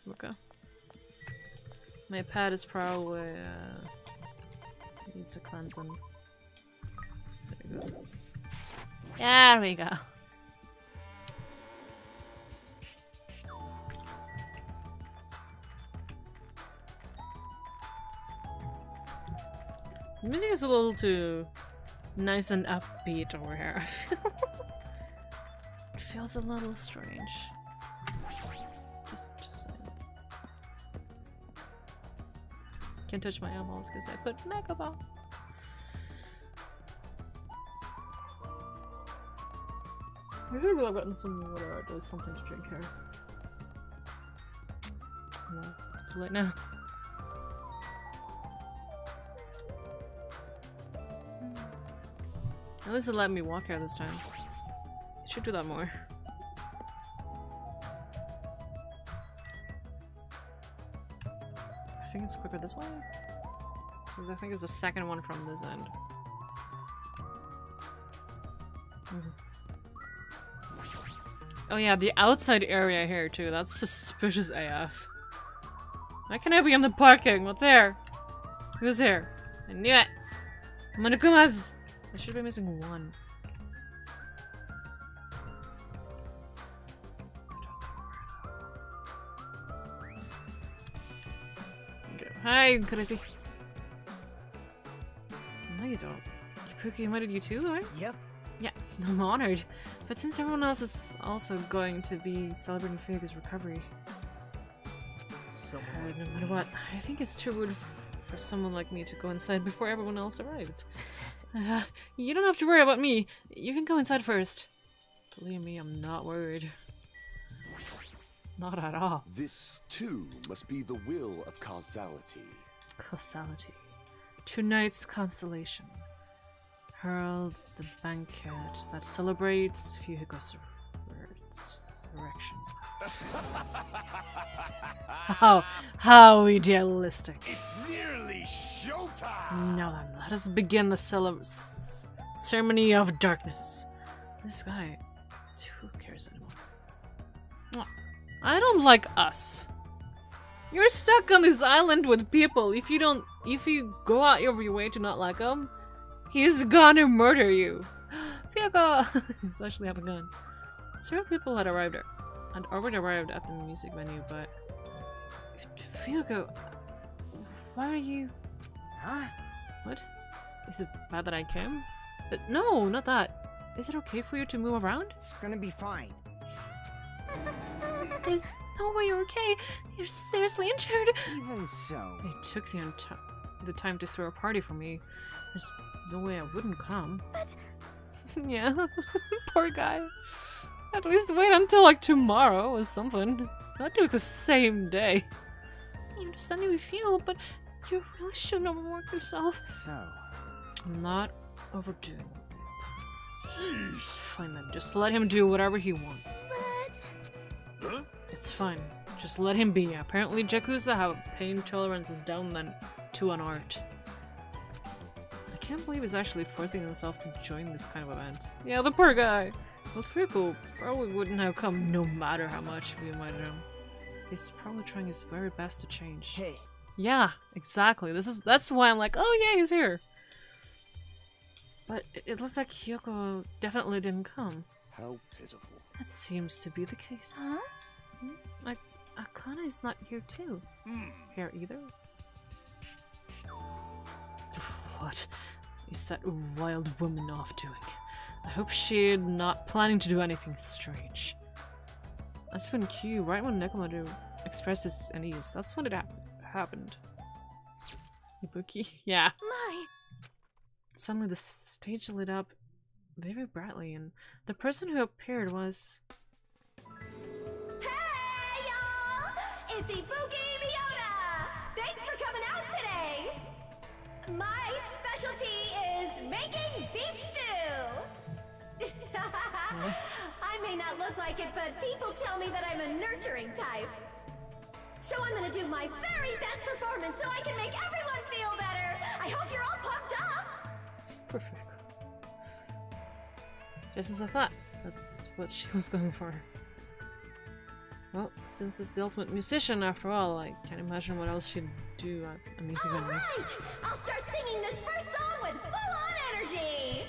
Okay. My pad is probably needs a cleansing. There we go. There we go. The music is a little too nice and upbeat over here. It feels a little strange. Just saying. Can't touch my eyeballs because I put makeup on. I think I've gotten some water. There's something to drink here. No, too late now. At least it let me walk here this time. It should do that more. I think it's quicker this way. Because I think it's the second one from this end. Oh yeah, the outside area here too. That's suspicious AF. Why can't I be in the parking? What's here? Who's here? I knew it! Monokuma's! I should be missing one. Okay. Hi, crazy. No, you don't. Ibuki invited you too, right? Yep. Yeah, I'm honored. But since everyone else is also going to be celebrating Fuyuko's recovery, no matter what, I think it's too rude for someone like me to go inside before everyone else arrives. You don't have to worry about me. You can go inside first. Believe me, I'm not worried. Not at all. This, too, must be the will of causality. Causality. Tonight's constellation. Herald the banquet that celebrates Fuhico's resurrection. How idealistic. It's nearly showtime! Now then, let us begin the ceremony of darkness. This guy, who cares anymore? I don't like us. You're stuck on this island with people. If you go out of your way to not like him, he's gonna murder you. Fuhico! He's actually have a gun. Several people had already arrived at the music venue, but Fuhico, why are you? Huh? What? Is it bad that I came? But no, not that. Is it okay for you to move around? It's gonna be fine. There's no way you're okay. You're seriously injured. Even so. It took the time to throw a party for me. There's no way I wouldn't come. But... Yeah, poor guy. At least wait until like tomorrow or something. Not do it the same day. I understand how you feel, but you really shouldn't overwork yourself. So. I'm not overdoing it. Sheesh! Fine then, just let him do whatever he wants. But... Huh? It's fine. Just let him be. Apparently Yakuza have pain tolerances down then to an art. I can't believe he's actually forcing himself to join this kind of event. Yeah, the poor guy. Well, Fuhico probably wouldn't have come no matter how much we invited him. He's probably trying his very best to change. Hey. Yeah, exactly. That's why I'm like, oh yeah, he's here. But it looks like Hyoko definitely didn't come. How pitiful. That seems to be the case. Huh? Like, Akana is not here too. Here either? What is that wild woman off doing? I hope she's not planning to do anything strange. That's when right when Nekomaru expressed his unease, that's when it happened. Ibuki? Yeah. My... Suddenly the stage lit up very brightly, and the person who appeared was... Hey, y'all! It's Ibuki Miota! Thanks for coming out today! My specialty is making beef stew! I may not look like it, but people tell me that I'm a nurturing type. So I'm gonna do my very best performance so I can make everyone feel better! I hope you're all pumped up! Perfect. Just as I thought. That's what she was going for. Well, since it's the ultimate musician after all, I can't imagine what else she'd do at a music venue. Alright! I'll start singing this first song with full-on energy!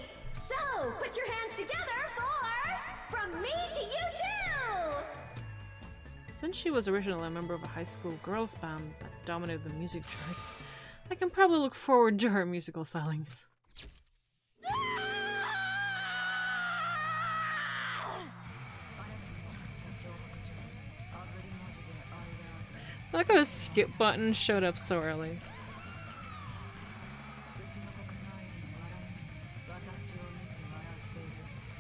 So, put your hands together for... From me to you too! Since she was originally a member of a high school girls band that dominated the music charts, I can probably look forward to her musical stylings. I like how the skip button showed up so early.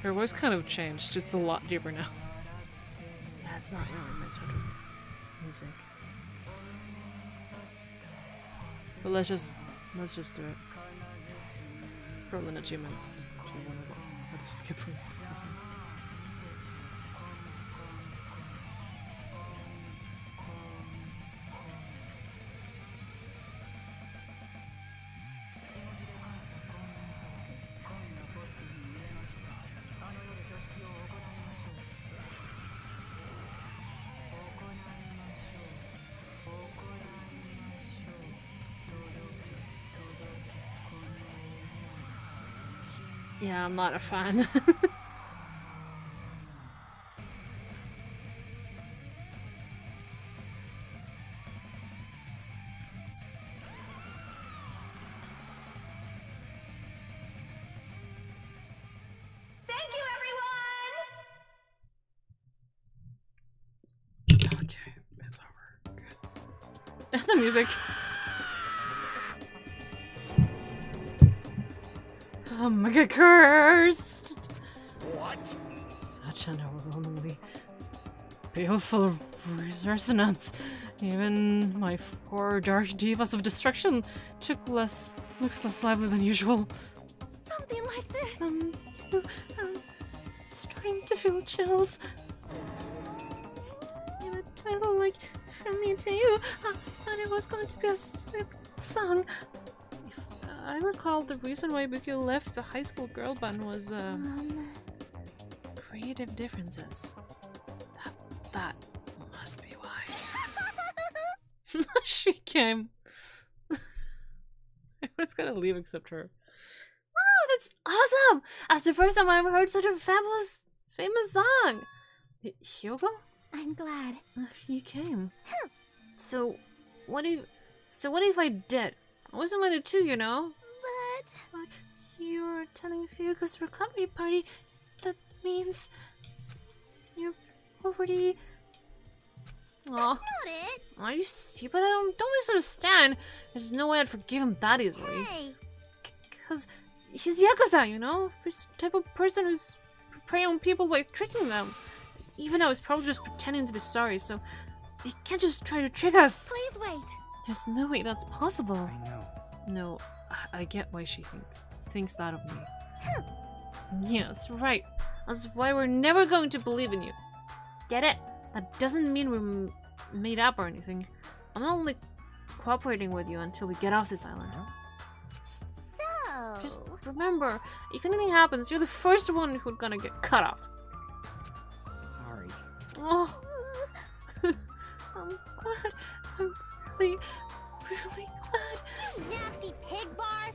Her voice kind of changed, just a lot deeper now. Yeah, it's not really my sort of music. But let's just do it. Probably an achievement to one of the skip room. Yeah, I'm not a fan. Thank you, everyone! Okay, it's over. Good. The music. I'm gonna get cursed! What? Such an overwhelmingly baleful resonance. Even my 4 dark divas of destruction looks less lively than usual. Something like this. Starting to feel chills. In a title like From Me to You, I thought it was going to be a sweet song. If I recall, the reason why Buki left the high school girl band was creative differences. That must be why. She came. Everyone's gonna leave except her. Oh, that's awesome! That's the first time I ever heard such a famous song. Hyogo? I'm glad. You came. So, what if I did? I wasn't with it too, you know? But you're attending Fuyuko's recovery party. That means you're already... Aw. Not it. Are you stupid? Don't misunderstand. There's no way I'd forgive him that easily. Hey. Because he's Yakuza, you know? He's the type of person who's preying on people by tricking them. Even though he's probably just pretending to be sorry, so he can't just try to trick us. Please wait. There's no way that's possible. I know. No, I get why she thinks that of me. Yes, right. That's why we're never going to believe in you. Get it? That doesn't mean we're made up or anything. I'm only cooperating with you until we get off this island. So. Just remember, if anything happens, you're the first one who's gonna get cut off. Sorry. Oh, I'm glad. I'm really glad. You nasty pig barf.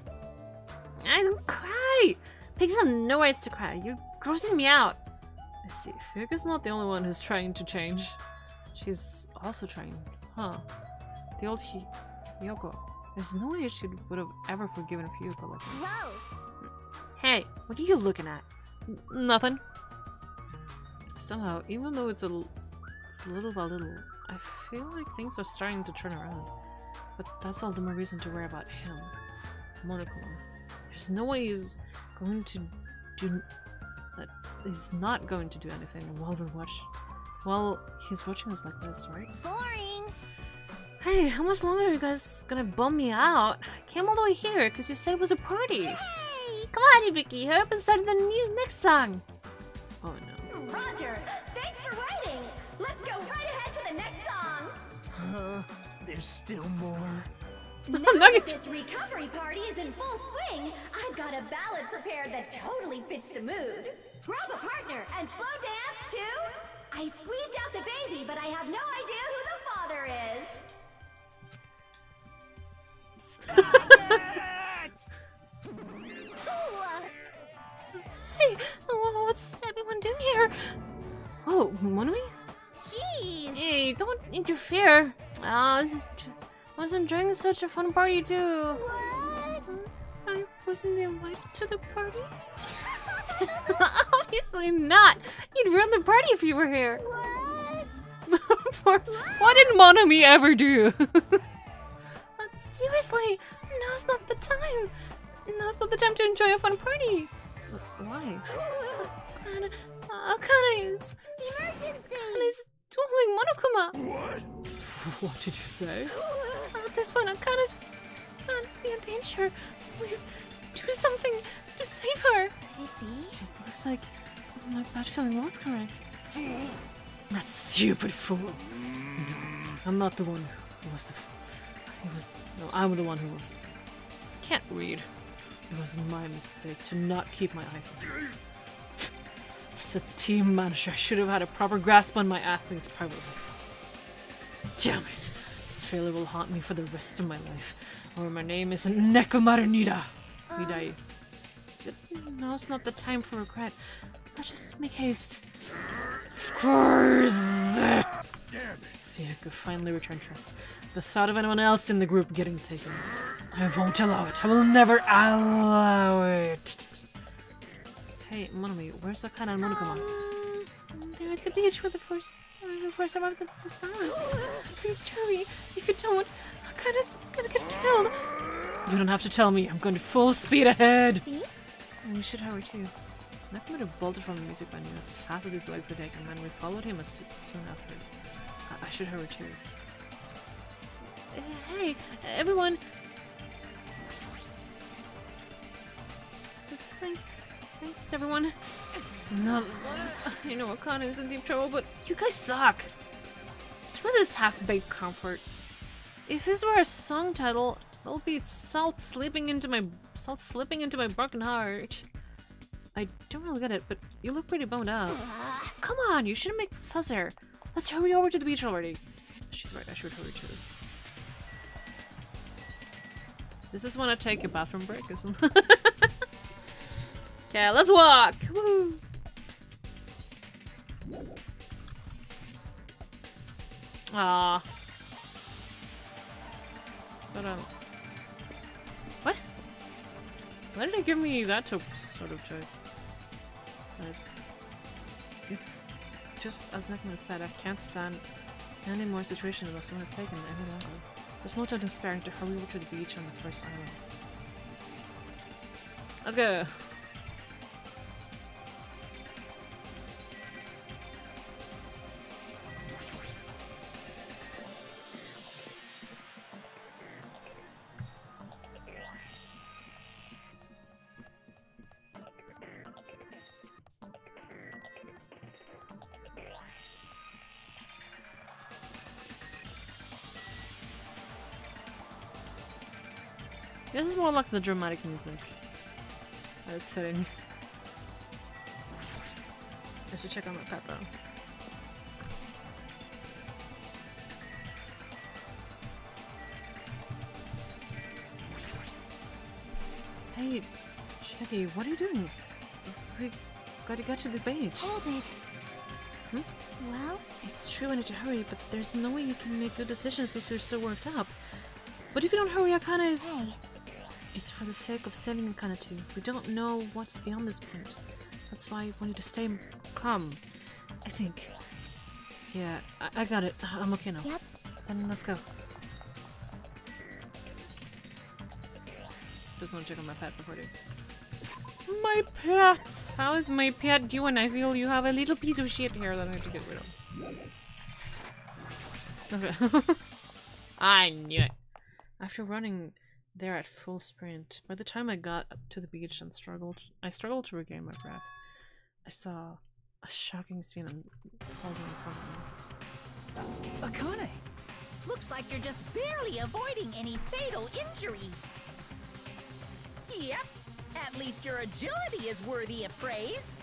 I don't cry. Pigs have no rights to cry. You're grossing me out. I see. Fuyuko's not the only one who's trying to change. She's also trying. Huh. The old Hyogo. There's no way she would have ever forgiven Fuyuko like this. Gross. Hey, what are you looking at? Nothing. Somehow, even though it's little by little, I feel like things are starting to turn around. But that's all the more reason to worry about him. Monokuma. There's no way he's going to do... that he's not going to do anything while he's watching us like this, right? Boring. Hey, how much longer are you guys gonna bum me out? I came all the way here because you said it was a party. Hey. Come on, Ibiki, hurry up and start the next song. Oh no. Roger, thanks for waiting. Let's go right ahead to the next song. There's still more. Now that this recovery party is in full swing, I've got a ballad prepared that totally fits the mood. Grab a partner and slow dance to I Squeezed Out the Baby, but I have no idea who the father is. Hey, what's everyone doing here? Oh, Monoi? Jeez. Hey, don't interfere. I was enjoying such a fun party too. What? I wasn't invited to the party. Obviously not. You'd ruin the party if you were here. What? What did Monomi ever do? But seriously, now's not the time. Now's not the time to enjoy a fun party. Why? Akane is Emergency. dueling Monokuma. What did you say? At this point, Akane's gonna be in danger. Please do something to save her. It looks like my bad feeling was correct. That stupid fool. No, I'm not the one who was the fool. No, I'm the one who was. Can't read. It was my mistake to not keep my eyes on you. As a team manager, I should have had a proper grasp on my athletes' private life. Damn it! This failure will haunt me for the rest of my life. Or my name isn't Nekomaru Nida. Nidai. Now's not the time for regret. Let's just make haste. Of course! Damn it! Fuyuko finally returned to us. The thought of anyone else in the group getting taken. I won't allow it. I will never allow it. Hey, Monomi, where's Akane and Monokuma? They're at the beach with the first arrived at this island. Please hurry. If you don't, Akane's gonna get killed. You don't have to tell me. I'm going full speed ahead. See? And we should hurry too. Nakamura bolted from the music venue as fast as his legs would take him, and we followed him as soon after. I should hurry too. Hey, everyone! Thanks, everyone. No, I know Akane is in deep trouble, but you guys suck. Screw this half-baked comfort. If this were a song title, it'll be salt slipping into my broken heart. I don't really get it, but you look pretty boned up. Come on, you shouldn't make a fuss here. Let's hurry over to the beach already. She's right, I should hurry too. This is when I take a bathroom break, isn't it? Okay, let's walk! Woo! Ah. What? Why did they give me that sort of choice? So it's just as Nekma said, I can't stand any more situations where someone is taken any longer. There's no time to spare to hurry over to the beach on the first island. Let's go! This is more like the dramatic music. That's fitting. I should check on my pet though. Hey, Shaggy, what are you doing? We gotta get to the beach. Hold it. Hmm? Well? It's true I need to hurry, but there's no way you can make good decisions if you're so worked up. But if you don't hurry, Akane is... Hey. It's for the sake of saving Akane too. We don't know what's beyond this point. That's why I want you to stay calm. I think. Yeah, I got it. I'm okay now. Yep. Then let's go. Just want to check on my pet before I do. My pet! How is my pet doing? I feel you have a little piece of shit here that I have to get rid of. Okay. I knew it. After running there at full sprint, by the time I got up to the beach and struggled to regain my breath, I saw a shocking scene unfolding in front of me. Akane! Looks like you're just barely avoiding any fatal injuries. Yep, at least your agility is worthy of praise.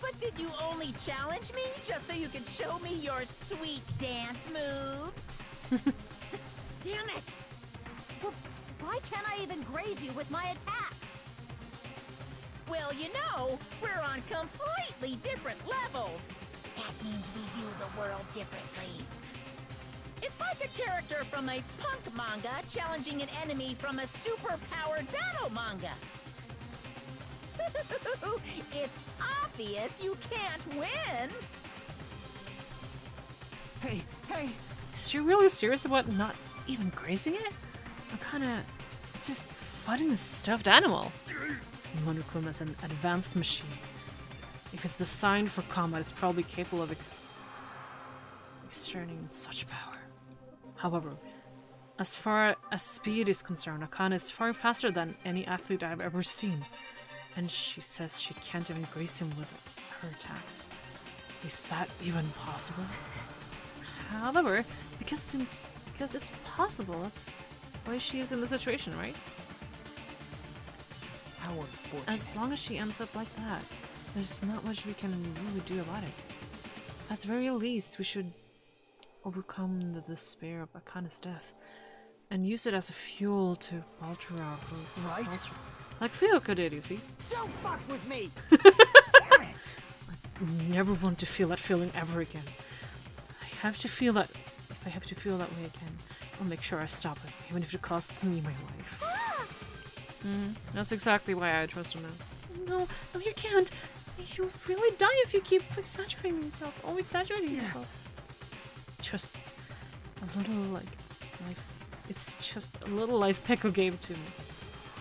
But did you only challenge me just so you could show me your sweet dance moves? Damn it! Why can't I even graze you with my attacks? Well, you know, we're on completely different levels. That means we view the world differently. It's like a character from a punk manga challenging an enemy from a super-powered battle manga. It's obvious you can't win. Hey, hey! Is she really serious about not even grazing it? I'm kinda just fighting a stuffed animal. Monokuma is an advanced machine. If it's designed for combat, it's probably capable of exerting such power. However, as far as speed is concerned, Akane is far faster than any athlete I've ever seen. And she says she can't even graze him with her attacks. Is that even possible? However, because it's possible, that's why she is in the situation, right? How unfortunate. As long as she ends up like that, there's not much we can really do about it. At the very least, we should overcome the despair of Akane's death and use it as a fuel to alter our hopes. Right. Like Fuyoko did, you see? Don't fuck with me! Damn it! I never want to feel that feeling ever again. I have to feel that. If I have to feel that way again, I'll make sure I stop it, even if it costs me my life. That's exactly why I trust him now. No, you can't. You'll really die if you keep exaggerating yourself. Oh, exaggerating yourself. It's just a little life. It's just a little life Peko gave to me.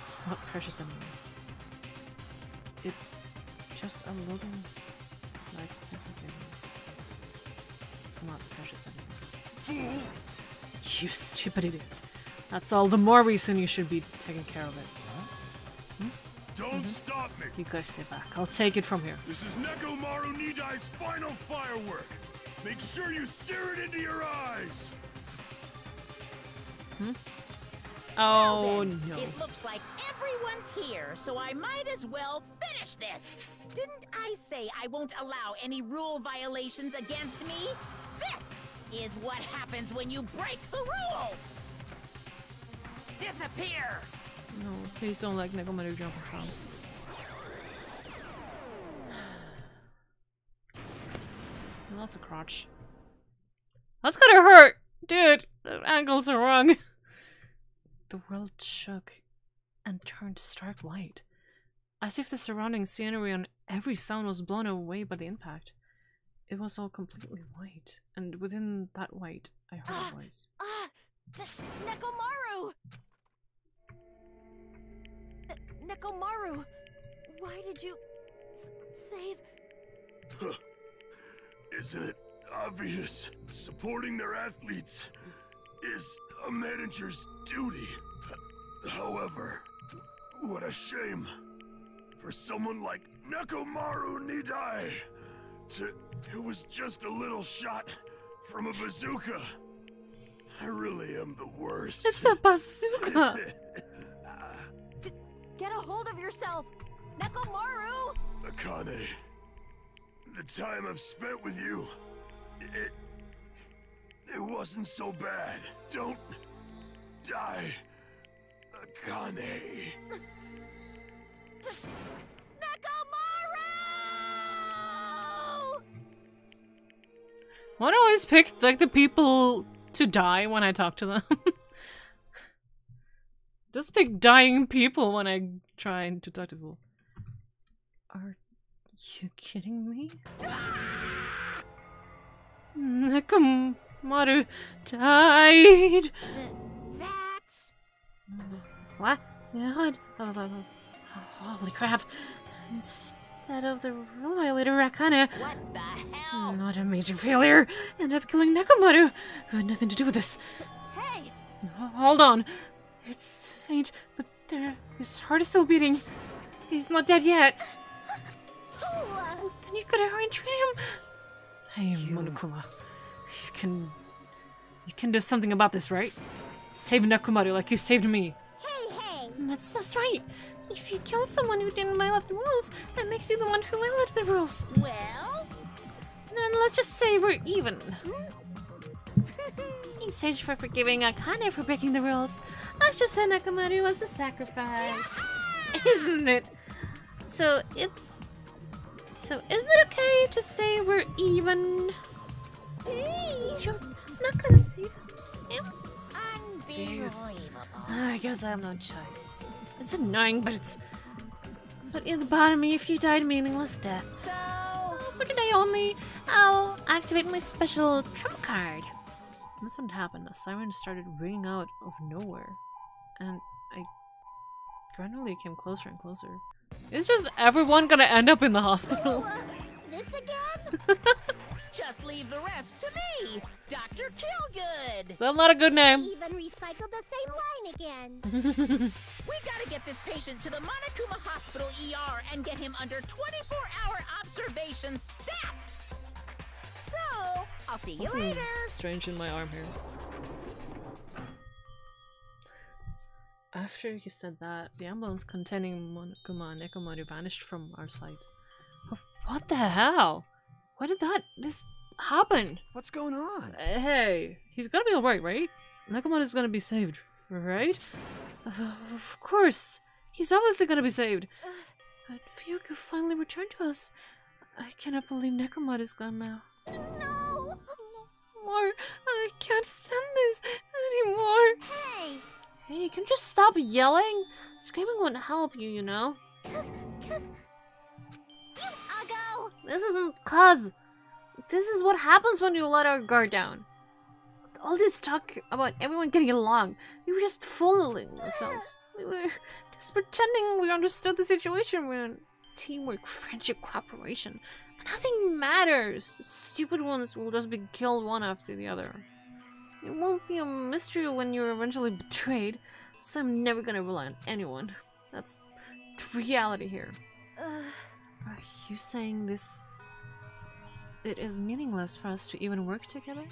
It's not precious anymore. It's just a little life Peko gave me. It's not precious anymore. fool! You stupid idiot. That's all the more reason you should be taking care of it. Don't stop me! You guys stay back. I'll take it from here. This is Nekomaru Nidai's final firework! Make sure you sear it into your eyes! Oh Then, no. It looks like everyone's here, so I might as well finish this. Didn't I say I won't allow any rule violations against me? This is what happens when you break the rules! Disappear! No, please don't let Nekomaru jump around. Well, that's a crotch. That's gonna hurt! Dude, the angles are wrong. The world shook and turned stark white, as if the surrounding scenery and every sound was blown away by the impact. It was all completely white, and within that white, I heard a voice. Nekomaru! Nekomaru, why did you save? Isn't it obvious? Supporting their athletes is a manager's duty. However, what a shame for someone like Nekomaru Nidai who was just a little shot from a bazooka. I really am the worst. It's a bazooka! Get a hold of yourself, Nekomaru! Akane, the time I've spent with you, it wasn't so bad. Don't die, Akane. Nekomaru! Why do I always pick like the people to die when I talk to them? Just pick dying people when I try to talk to people. Are you kidding me? Nekomaru died! That's... What? What? Holy crap. Instead of the rule violator, Akane, What the hell? not a major failure, ended up killing Nekomaru, who had nothing to do with this. Hey! Hold on. It's faint, but his heart is still beating. He's not dead yet. Can you go to her and treat him? Hey, Monokuma. You can do something about this, right? Save Nekomaru like you saved me. Hey! That's right. If you kill someone who didn't violate the rules, that makes you the one who violated the rules. Well... Then let's just say we're even. In exchange for forgiving Akane for breaking the rules, let's just say Nekomaru was the sacrifice. Isn't it? So isn't it okay to say we're even? You're not gonna save him? Unbelievable. I guess I have no choice. It's annoying, but in the part of me, if you died a meaningless death. So... For today only, I'll activate my special trump card. And that's when it happened. A siren started ringing out of nowhere, and I gradually came closer and closer. Is just everyone gonna end up in the hospital? This again? Just leave the rest to me, Dr. Killgood. That's not a good name. Even recycled the same line again. We gotta get this patient to the Monokuma Hospital ER and get him under 24-hour observation stat. So, I'll see you Something's later. strange in my arm here. After he said that, the ambulance containing Monokuma and Nekomaru vanished from our sight. What the hell? Why did this happen? What's going on? Hey, he's gonna be alright, right? Nekomaru's gonna be saved, right? Of course. He's obviously gonna be saved. But Fuyuko finally returned to us. I cannot believe Nekomaru's gone now. No! More. I can't stand this anymore. Hey! Hey, can you just stop yelling? Screaming won't help you, you know? Cause... You uggo! This isn't cuz. This is what happens when you let our guard down. All this talk about everyone getting along, we were just fooling ourselves. We were just pretending we understood the situation. We're in teamwork, friendship, cooperation. Nothing matters. The stupid ones will just be killed one after the other. It won't be a mystery when you're eventually betrayed, so I'm never gonna rely on anyone. That's the reality here. Are you saying this... It is meaningless for us to even work together?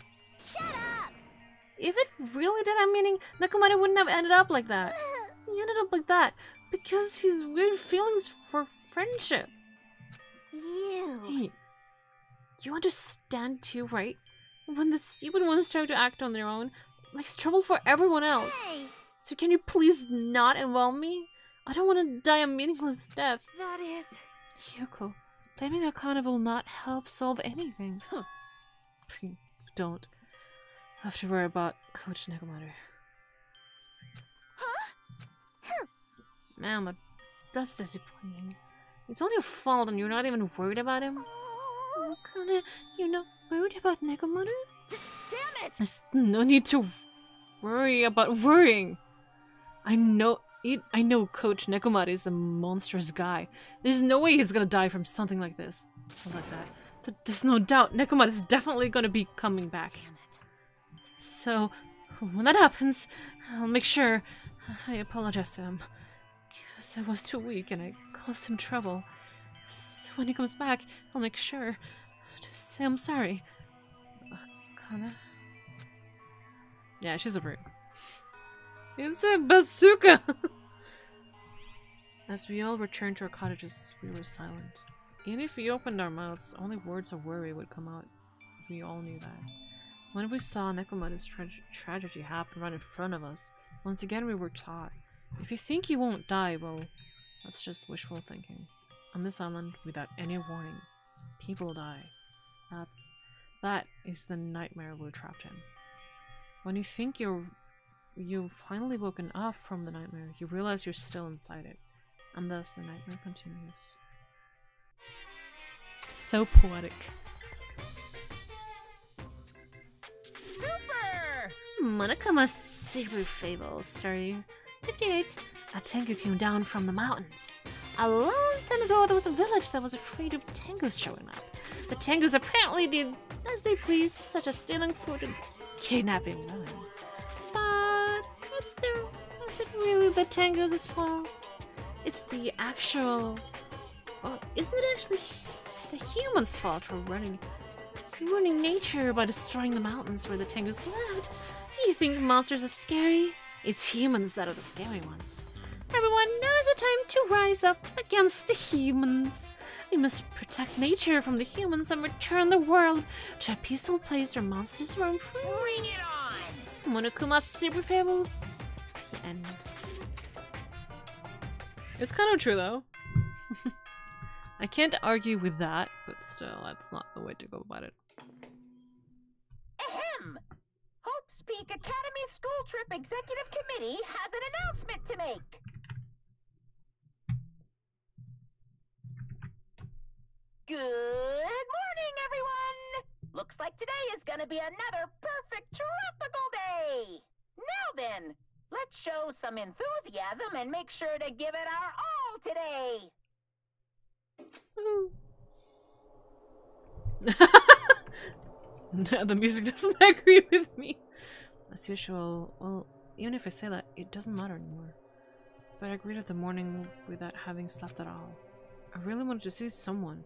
Shut up! If it really did have meaning, Nakamura wouldn't have ended up like that. He ended up like that because his weird feelings for friendship. Hey, you understand too, right? When the stupid ones try to act on their own, it makes trouble for everyone else. Hey. So can you please not involve me? I don't want to die a meaningless death. That is... Yuko, blaming Akane will not help solve anything. Don't have to worry about Coach Nekomaru. Man, that's disappointing. It's all your fault and you're not even worried about him. Akane, you're not worried about Nekomaru? Damn it! There's no need to worry about worrying. I know Coach Nekomaru is a monstrous guy. There's no way he's gonna die from something like this. Or like that. There's no doubt Nekomaru is definitely gonna be coming back. So, when that happens, I'll make sure I apologize to him. Because I was too weak and I caused him trouble. So when he comes back, I'll make sure to say I'm sorry. Akane? Yeah, she's over it. It's a bazooka! As we all returned to our cottages, we were silent. Even if we opened our mouths, only words of worry would come out. We all knew that. When we saw Nekomaru's tragedy happen right in front of us, once again we were taught, if you think you won't die, well, that's just wishful thinking. On this island, without any warning, people die. That is the nightmare we're trapped in. When you think you've finally woken up from the nightmare, you realize you're still inside it. And thus the nightmare continues. So poetic. Super! Monokuma Super Fable, story 58. A Tengu came down from the mountains. A long time ago, there was a village that was afraid of Tengus showing up. The Tengus apparently did as they pleased, such as stealing food and kidnapping women. But is it really the Tengus' fault? It's the actual... Well, isn't it actually the humans' fault for ruining nature by destroying the mountains where the Tengus lived? You think monsters are scary? It's humans that are the scary ones. Everyone knows the time to rise up against the humans. We must protect nature from the humans and return the world to a peaceful place where monsters roam free. Bring it on! Monokuma Super Fables. End. It's kind of true though. I can't argue with that, but still, that's not the way to go about it. Ahem! Hope's Peak Academy School Trip Executive Committee has an announcement to make. Good morning, everyone! Looks like today is gonna be another perfect tropical day! Now then, let's show some enthusiasm and make sure to give it our all today! The music doesn't agree with me. As usual, well, even if I say that, it doesn't matter anymore. But I greeted the morning without having slept at all. I really wanted to see somebody,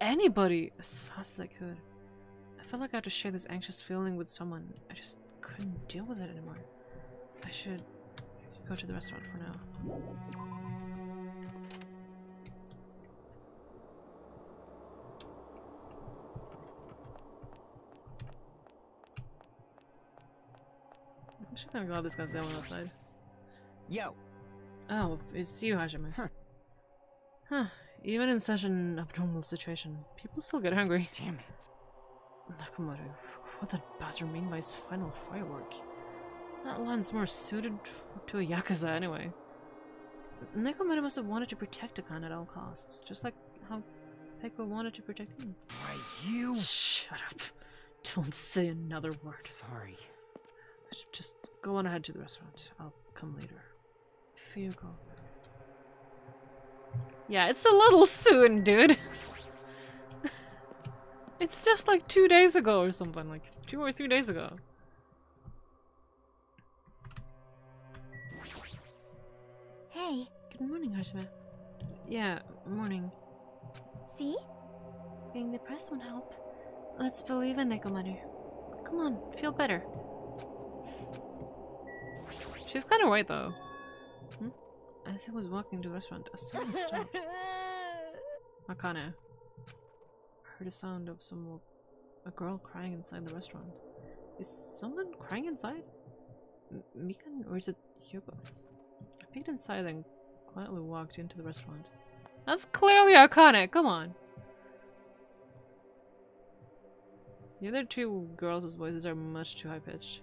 anybody, as fast as I could. I felt like I had to share this anxious feeling with someone. I just couldn't deal with it anymore. I should go to the restaurant for now. I'm actually kind of glad this guy's going outside. Yo. Oh, it's you, Hajime. Huh. Even in such an abnormal situation, people still get hungry. Damn it. Nakamura, what did Bowser mean by his final firework? That line's more suited to a Yakuza anyway. Nakamura must have wanted to protect Akane at all costs, just like how Peiko wanted to protect him. Why, you... Shut up. Don't say another word. Sorry. Just go on ahead to the restaurant. I'll come later. Fuyuko. Yeah, it's a little soon, dude. It's just like 2 days ago or something, like 2 or 3 days ago. Hey. Good morning, Hashime. Yeah, morning. See? Being depressed won't help. Let's believe in Nekomaru. Come on, feel better. She's kind of right though. As I was walking to the restaurant, a sound stopped. Akane heard a sound of a girl crying inside the restaurant. Is someone crying inside? Mikan, or is it Hyoko? I peeked inside and quietly walked into the restaurant. That's clearly Akane, come on! The other two girls' voices are much too high-pitched.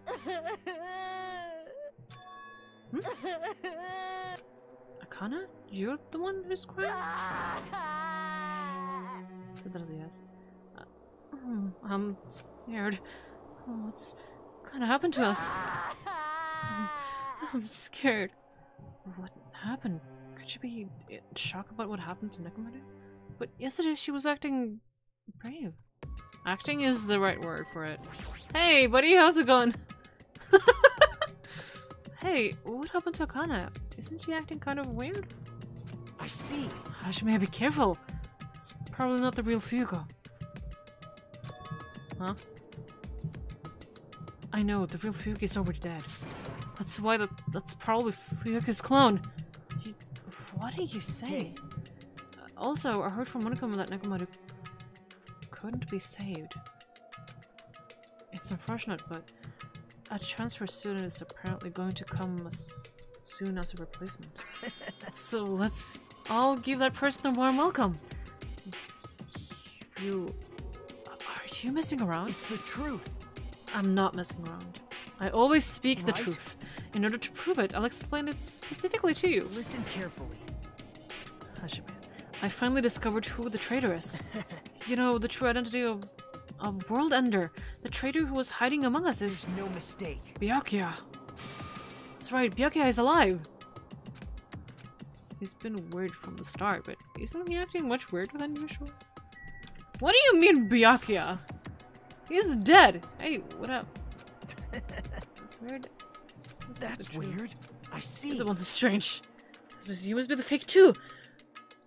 Akane? You're the one who's crying? Yes. I'm scared. What's gonna happen to us? I'm scared. What happened? Could she be in shock about what happened to Nekomaru? But yesterday she was acting brave. Acting is the right word for it. Hey, buddy, how's it going? Hey, what happened to Akane? Isn't she acting kind of weird? I see. Hashime, be careful. It's probably not the real Fugo. Huh? I know, the real Fugo is already dead. That's why that's probably Fugo's clone. What are you saying? Also, I heard from Monokuma that Nekomaru couldn't be saved. It's unfortunate, but a transfer student is apparently going to come as soon as a replacement. So let's all give that person a warm welcome. Are you messing around? It's the truth. I'm not messing around. I always speak the truth. In order to prove it, I'll explain it specifically to you. Listen carefully. Hashime, I finally discovered who the traitor is. You know, the true identity of World Ender. The traitor who was hiding among us is... There's no mistake. Byakuya. That's right, Byakuya is alive. He's been weird from the start, but isn't he acting much weirder than usual? What do you mean, Byakuya? He's dead. Hey, what up? That's weird. That's weird. I see. You're the one who's strange. You must be the fake too.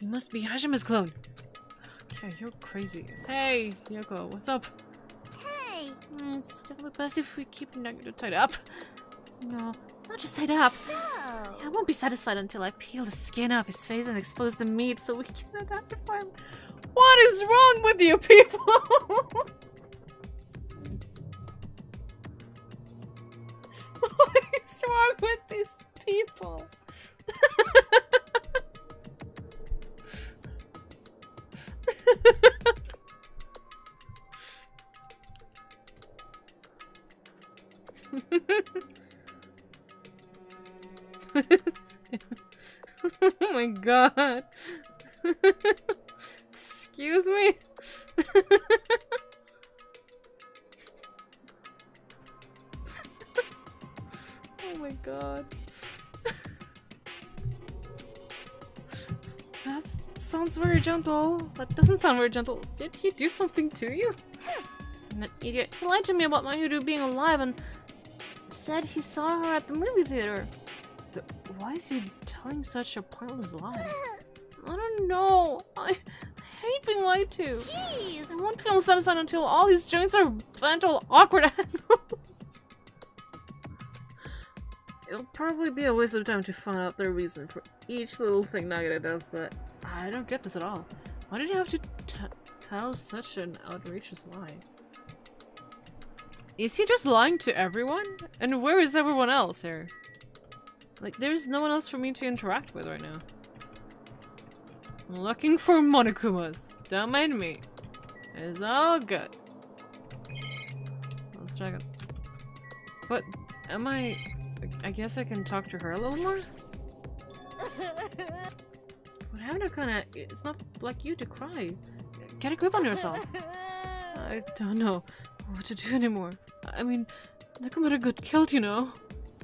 You must be Hashime's clone. Okay, you're crazy. Hey, Yoko, what's up? Hey! It's still the best if we keep Nagito tied up. No, not just tied up. So... I won't be satisfied until I peel the skin off his face and expose the meat so we can identify him. What is wrong with you people? What is wrong with these people? Oh my god. Excuse me? Oh my god. That sounds very gentle. That doesn't sound very gentle. Did he do something to you? I'm an idiot. He lied to me about Mahiru being alive and said he saw her at the movie theater. Why is he telling such a pointless lie? I don't know. I hate being lied to. Jeez! I won't feel satisfied until all these joints are bent all awkward angles. It'll probably be a waste of time to find out the reason for each little thing Nagita does, but I don't get this at all. Why did he have to tell such an outrageous lie? Is he just lying to everyone? And where is everyone else here? Like, there's no one else for me to interact with right now. I'm looking for Monokumas. Don't mind me. It's all good. Let's check it. But, am I guess I can talk to her a little more? What happened to Akane? It's not like you to cry. Get a grip on yourself. I don't know what to do anymore. I mean, Nekomaru got killed, you know?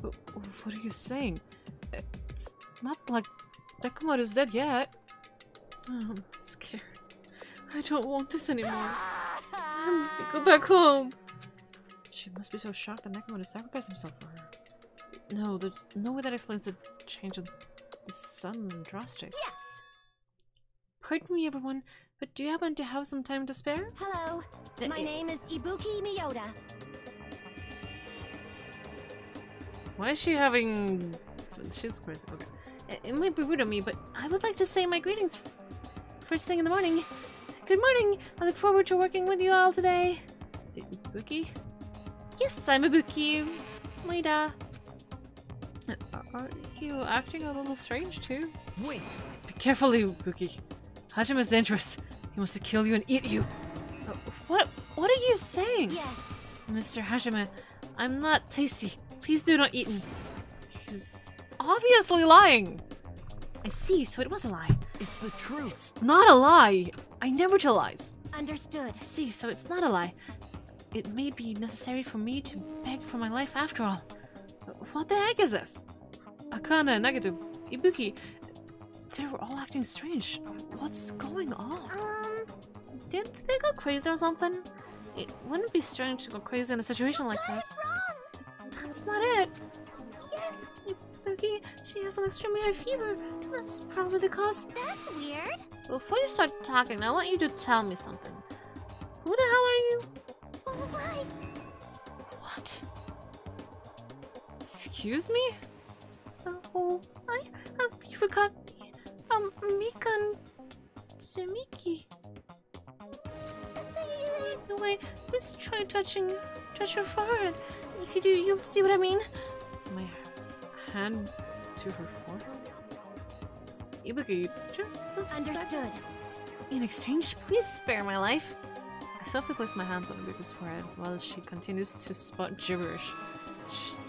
But what are you saying? It's not like Nekomaru's dead yet. Oh, I'm scared. I don't want this anymore. Go back home. She must be so shocked that Nekomaru sacrificed himself for her. No, there's no way that explains the change of the sun drastic. Yes. Pardon me, everyone, but do you happen to have some time to spare? Hello. My name is Ibuki Miyoda. Why is she having... She's crazy. Okay. It might be rude of me, but I would like to say my greetings first thing in the morning. Good morning! I look forward to working with you all today. Ibuki? Yes, I'm Ibuki. Maida. Are you acting a little strange, too? Wait! Be careful, Ibuki. Hajime is dangerous. He wants to kill you and eat you. What are you saying? Yes. Mr. Hajime, I'm not tasty. Please do not eat me. He's obviously lying. I see, so it was a lie. It's the truth. It's not a lie. I never tell lies. Understood. I see, so it's not a lie. It may be necessary for me to beg for my life after all. What the heck is this? Akane, Nagato, Ibuki, they were all acting strange. What's going on? Did they go crazy or something? It wouldn't be strange to go crazy in a situation like this. That's not it. Yes. Ibuki, she has an extremely high fever. That's probably the cause. That's weird. Before you start talking, I want you to tell me something. Who the hell are you? Oh, why? What? Excuse me? Oh, you forgot me. Mikan Tsumiki. No way, please try touch her forehead. If you do, you'll see what I mean. My hand to her forehead? Ibuki, just a Understood. second. In exchange, please spare my life. I softly place my hands on Ibuki's forehead while she continues to spot gibberish.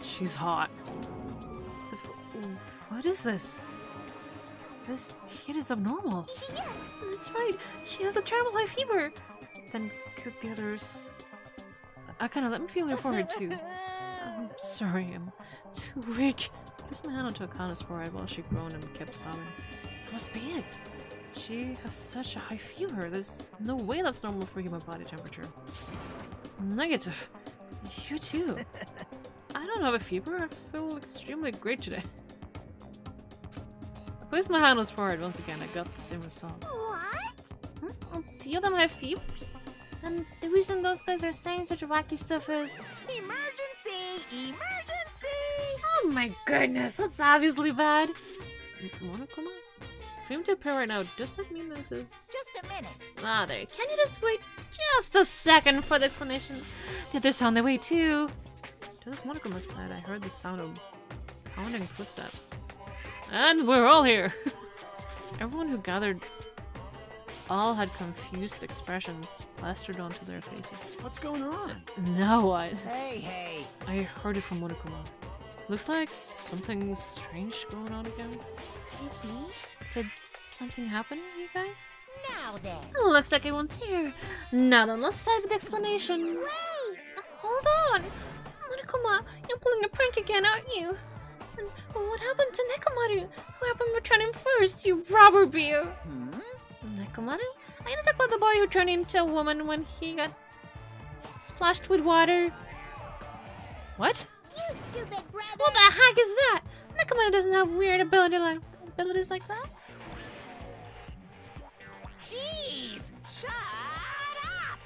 She's hot. What is this? This heat is abnormal. Yes. That's right. She has a terrible high fever. Then could the others... Akane, let me feel your forehead too. I'm sorry, I'm too weak. I placed my hand onto Akane's forehead while she groaned and kept sobbing. That must be it. She has such a high fever. There's no way that's normal for human body temperature. Negative. You too. I don't have a fever. I feel extremely great today. I placed my hand on his forehead once again. I got the same result. What? Oh, do you of them have fevers? And the reason those guys are saying such wacky stuff is... Emergency! Emergency! Oh my goodness, that's obviously bad. Monokuma? For him to appear right now, does that mean this is... Just a minute. Mother, can you just wait just a second for the explanation? The others are on their way too. Just as Monokuma said, I heard the sound of pounding footsteps. And we're all here! Everyone who gathered all had confused expressions plastered onto their faces. What's going on? Now what? Hey! I heard it from Monokuma. Looks like something strange going on again. Maybe. Did something happen, you guys? Now then. Looks like everyone's here. Now then, let's start with the explanation. Wait! Hold on! Monokuma, you're pulling a prank again, aren't you? And what happened to Nekomaru? Who happened returning first, you robber bear? Nekomaru? Are you talking about the boy who turned into a woman when he got splashed with water? What? You stupid brother! What the heck is that? Nekomaru doesn't have weird abilities like that. Jeez! Shut up!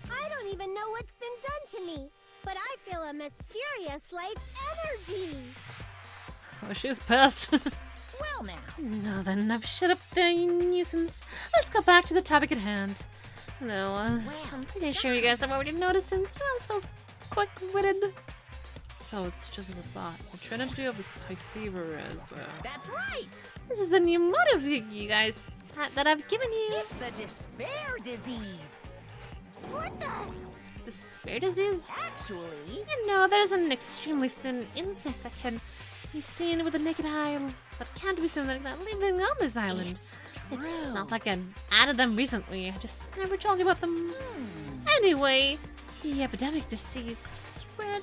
I don't even know what's been done to me, but I feel a mysterious, like, energy. Oh, she's pissed. Well now. No, then I've shut up the nuisance. Let's go back to the topic at hand. No, I'm pretty sure you guys have already noticed since you're all so quick-witted. So it's just a thought. The trinity of this high fever is, That's right! This is the new motive you guys that I've given you. It's the despair disease. What the? Despair disease? Actually... You know, there's an extremely thin insect that can be seen with the naked eye, but can't be seen like that living on this island. It's not like I've added them recently, I just never told you about them. Anyway, the epidemic disease spread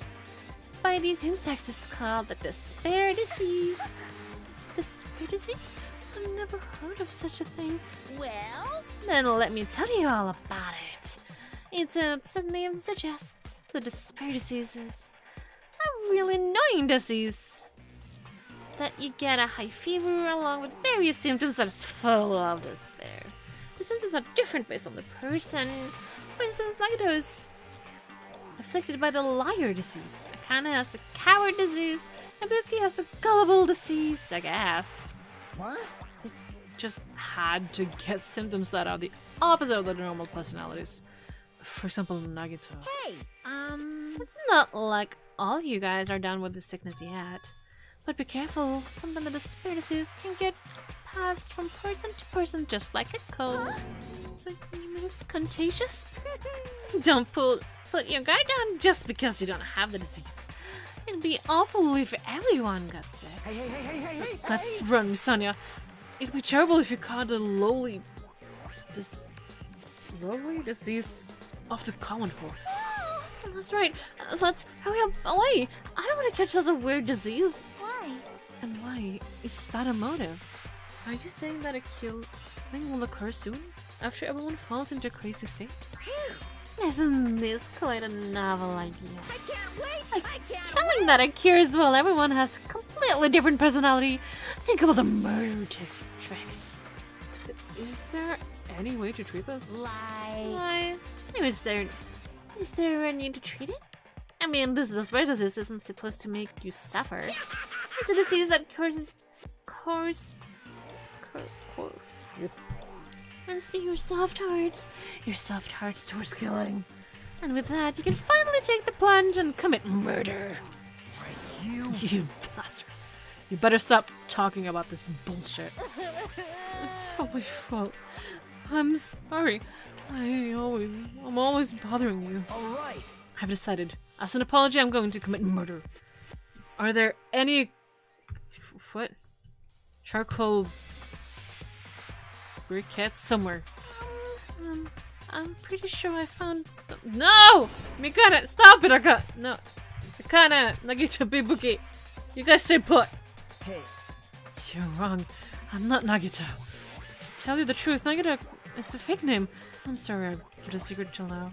by these insects is called the despair disease. Despair disease? I've never heard of such a thing. Well, Then let me tell you all about it. It's as the name suggests, the despair disease is a really annoying disease. That you get a high fever along with various symptoms that is full of despair. The symptoms are different based on the person. For instance, Nagito's afflicted by the liar disease. Akane has the coward disease. Ibuki has the gullible disease, I guess. What? Just had to get symptoms that are the opposite of the normal personalities. For example, Nagito. hey, It's not like all you guys are down with the sickness yet. But be careful, sometimes the despair disease can get passed from person to person just like a cold. But you mean it's contagious? Don't put your guard down just because you don't have the disease. It'd be awful if everyone got sick. Hey! Let's run, Miss Sonia. It'd be terrible if you caught the lowly disease of the common force. That's right. Let's hurry up away. I don't want to catch such a weird disease. Why? And why is that a motive? Are you saying that a killing will occur soon? After everyone falls into a crazy state? Isn't this quite a novel idea? I can't wait! Like I can't killing that occurs while everyone has a completely different personality. Think of all the murder tricks. Is there any way to treat this? Why? Is there a need to treat it? I mean, this despair disease isn't supposed to make you suffer. It's a disease that runs through your soft hearts towards killing. And with that, you can finally take the plunge and commit murder. You bastard. You better stop talking about this bullshit. It's all my fault. I'm sorry. I'm always bothering you. Alright. I've decided. As an apology, I'm going to commit murder. Are there any... What? Charcoal... briquettes somewhere? I'm pretty sure I found some. No! Mikana! Stop it! No. Mikana! Nagito, Bibuki! You guys stay put! Hey. You're wrong. I'm not Nagito. To tell you the truth, Nagito is a fake name. I'm sorry I kept a secret till now.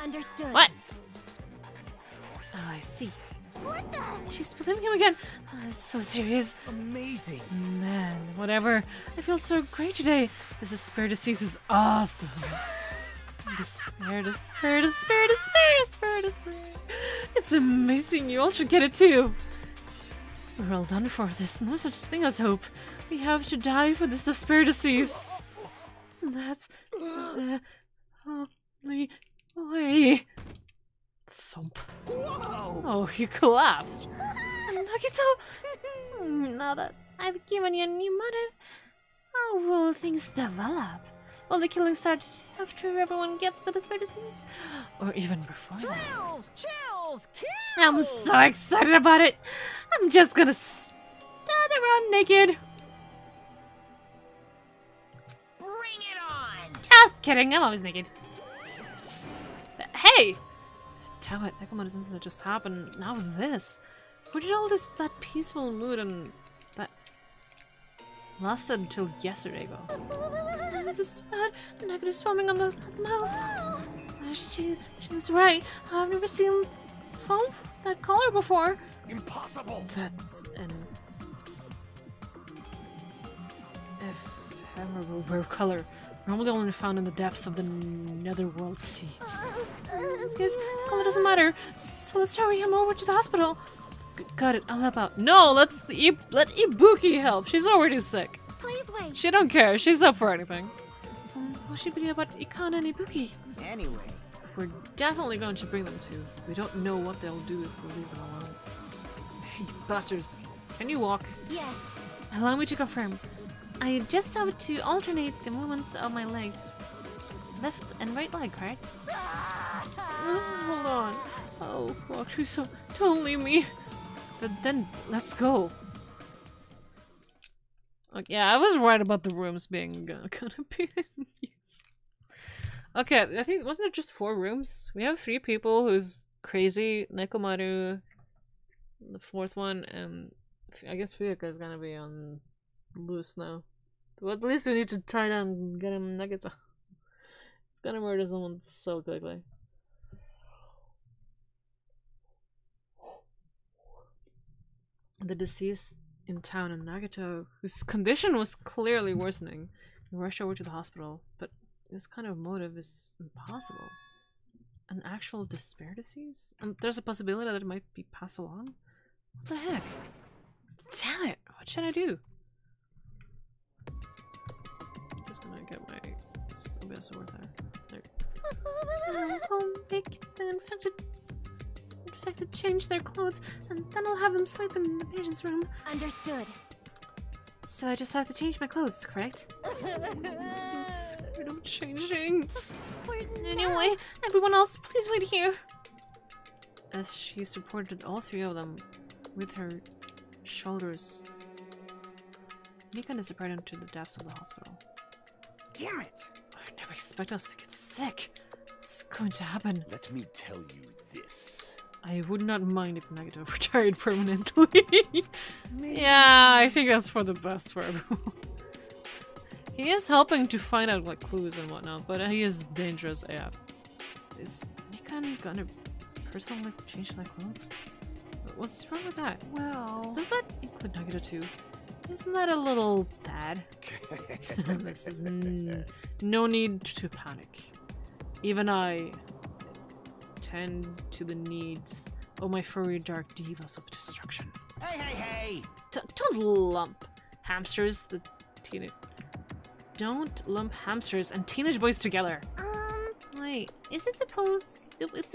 Understood. What? Oh, I see. What the? She's believing him again. Oh, it's so serious. Amazing. Man, whatever. I feel so great today. This despair disease is awesome. Despair. It's amazing. You all should get it too. We're all done for. There's no such thing as hope. We have to die for this despair disease. That's the only way. Thump. Whoa! Oh, he collapsed. Nagito! Now that I've given you a new motive, how will things develop? Will the killing start after everyone gets the despair disease? Or even before that? Chills! Chills! Kills! I'm so excited about it. I'm just gonna stand around naked. Bring it on! Just kidding, I'm always naked. Hey! Damn it, Nekomaru's incident just happened. Now this. Where did all that peaceful mood and that lasted until yesterday go? This is bad. Negative swimming on the mouth. She's right. I've never seen foam that color before. Impossible! That's an ephemeral rare color, normally only found in the depths of the netherworld sea. In this case, color doesn't matter, so let's hurry him over to the hospital. Got it, I'll help out. No, let Ibuki help. She's already sick. Please wait. She don't care. She's up for anything. What should we do about Ikana and Ibuki? Anyway. We're definitely going to bring them to. We don't know what they'll do if we leave them alone. Hey, bastards. Can you walk? Yes. Allow me to confirm. I just have to alternate the movements of my legs. Left and right leg, right? Hold on. Oh, Wakuso, don't leave me. Then let's go. Okay, yeah, I was right about the rooms being gonna be in use. Okay, I think, wasn't it just 4 rooms? We have 3 people who's crazy, Nekomaru, the 4th one, and I guess Fuyuka is gonna be on loose now. Well, at least we need to tie down and get him nuggets. It's gonna murder someone so quickly. The deceased in town in Nagato, whose condition was clearly worsening, we rushed over to the hospital, but this kind of motive is impossible. An actual despair disease? And there's a possibility that it might be passed along? What the heck? Damn it! What should I do? Just gonna get my OBS over there. I'll make the infected change their clothes, and then I'll have them sleep in the patient's room. Understood. So I just have to change my clothes, correct? I'm scared of changing. Anyway, everyone else, please wait here. As she supported all three of them with her shoulders, Mika disappeared into the depths of the hospital. Damn it! I never expect us to get sick. It's going to happen. Let me tell you this. I would not mind if Nagato retired permanently. Yeah, I think that's for the best for everyone. He is helping to find out like clues and whatnot, but he is dangerous AF. Is Mika gonna personally change my clothes? What's wrong with that? Well... Does that include Nagato too? Isn't that a little bad? This is no need to panic. Even I tend to the needs of my furry dark divas of destruction. Hey! Don't lump hamsters, Don't lump hamsters and teenage boys together. Wait, is the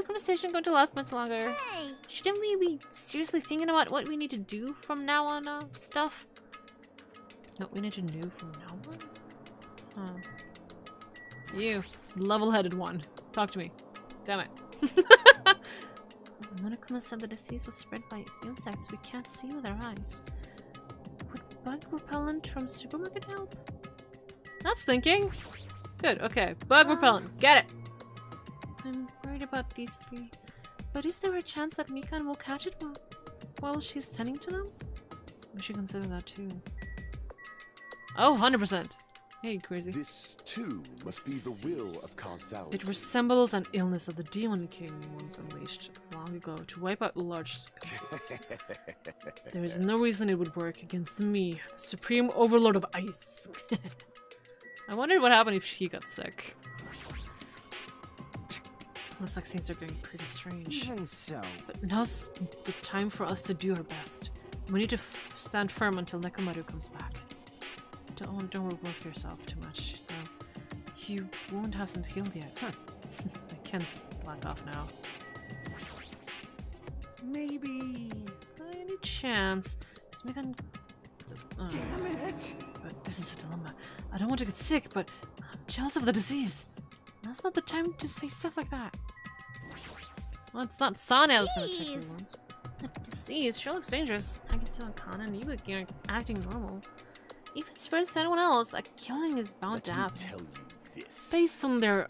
conversation going to last much longer? Hey! Shouldn't we be seriously thinking about what we need to do from now on, stuff? What we need to do from now on? Huh. You, level-headed one. Talk to me. Damn it. Monokuma said the disease was spread by insects we can't see with our eyes. Would bug repellent from supermarket help? That's thinking. Good, okay. Bug repellent. Get it! I'm worried about these three. But is there a chance that Mikan will catch it while she's tending to them? We should consider that too. Oh, 100%. Hey, crazy. This, too, must be the will of causality. It resembles an illness of the Demon King once unleashed long ago to wipe out large scales. There is no reason it would work against me, the supreme overlord of ice. I wondered what happened if she got sick. Looks like things are getting pretty strange. Even so. But now's the time for us to do our best. We need to stand firm until Nekomaru comes back. Don't overwork yourself too much. No. You won't hasn't healed yet. Huh. I can't slack off now. Maybe... Any chance? Damn it! But this is a dilemma. I don't want to get sick, but I'm jealous of the disease. Now's not the time to say stuff like that. Well, it's not Sana that's gonna check your wounds. The disease sure looks dangerous. I can tell Kana and you are acting normal. If it spreads to anyone else, a killing is bound to happen. Let me tell you this. Based on their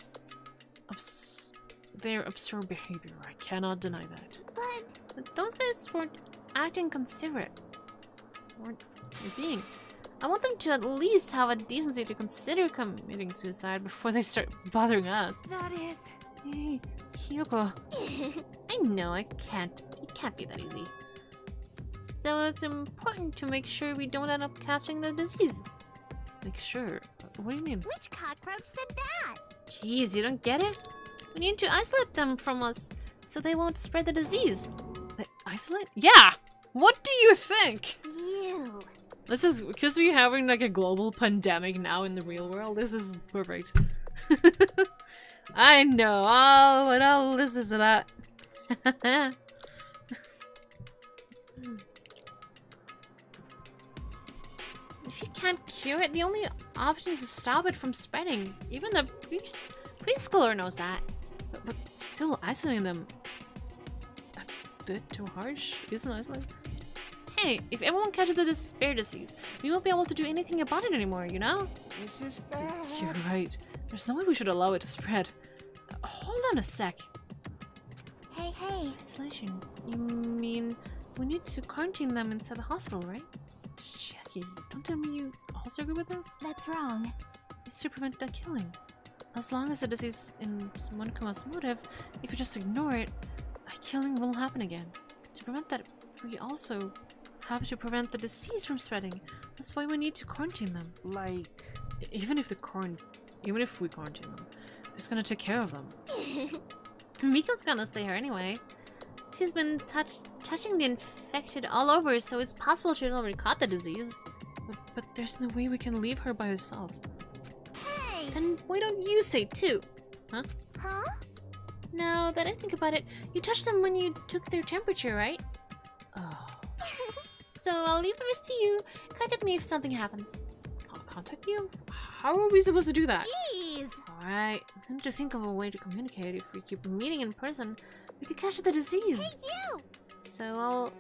absurd behavior, I cannot deny that. But those guys weren't acting considerate. Weren't being. I want them to at least have a decency to consider committing suicide before they start bothering us. That is... Hey, Hiyoko. I know, it can't be that easy. So it's important to make sure we don't end up catching the disease. Make sure? What do you mean? Which cockroach said that? Jeez, you don't get it? We need to isolate them from us so they won't spread the disease. Isolate? Yeah! What do you think? You. This is because we're having like a global pandemic now in the real world. This is perfect. I know. I'll listen to that. If you can't cure it, the only option is to stop it from spreading. Even the preschooler knows that. But still isolating them a bit too harsh, isn't isolating? Hey, if everyone catches the despair disease, we won't be able to do anything about it anymore, you know? This is bad. You're right. There's no way we should allow it to spread. Hold on a sec. Hey. Isolation. You mean we need to quarantine them inside the hospital, right? Jackie, don't tell me you also agree with this? That's wrong. It's to prevent that killing. As long as the disease in Monokuma's motive, if you just ignore it, a killing will happen again. To prevent that, we also have to prevent the disease from spreading. That's why we need to quarantine them. Like... Even if we quarantine them, who's gonna take care of them? Miko's gonna stay here anyway. She's been touching the infected all over, so it's possible she already caught the disease. But there's no way we can leave her by herself. Hey! Then why don't you stay too? Huh? Huh? Now that I think about it, you touched them when you took their temperature, right? Oh. So I'll leave the rest to you. Contact me if something happens. I'll contact you? How are we supposed to do that? Jeez! Alright, I need to think of a way to communicate. If we keep meeting in person, we could catch the disease. Hey, you! So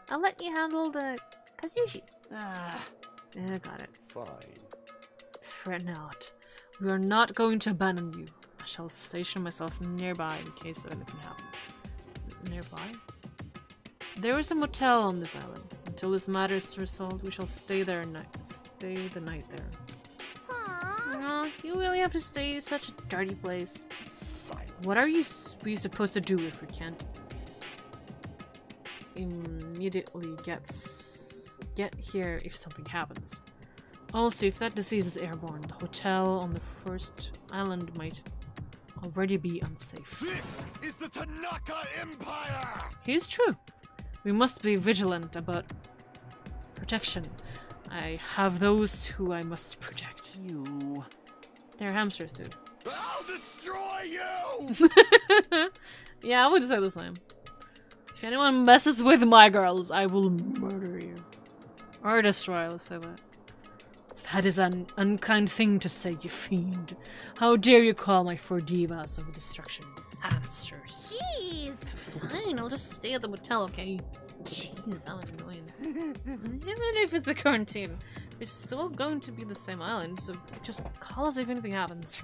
I'll let you handle the Kazushi. Yeah, got it. Fine. Fret not. We are not going to abandon you. I shall station myself nearby in case anything happens. Nearby? There is a motel on this island. Until this matter is resolved, we shall stay the night there. Aww. You really have to stay in such a dirty place. Silence. What are we supposed to do if we can't immediately get here if something happens? Also, if that disease is airborne, the hotel on the first island might already be unsafe. This is the Tanaka Empire! He's true. We must be vigilant about protection. I have those who I must protect. You... They're hamsters, dude. I'll destroy you! Yeah, I would say the same. If anyone messes with my girls, I will murder you. Or destroy, let's say that. That is an unkind thing to say, you fiend. How dare you call my four divas of destruction hamsters? Jeez! Fine, I'll just stay at the motel, okay? Jeez, that was annoying. Even if it's a quarantine, we're still going to be the same island, so just call us if anything happens.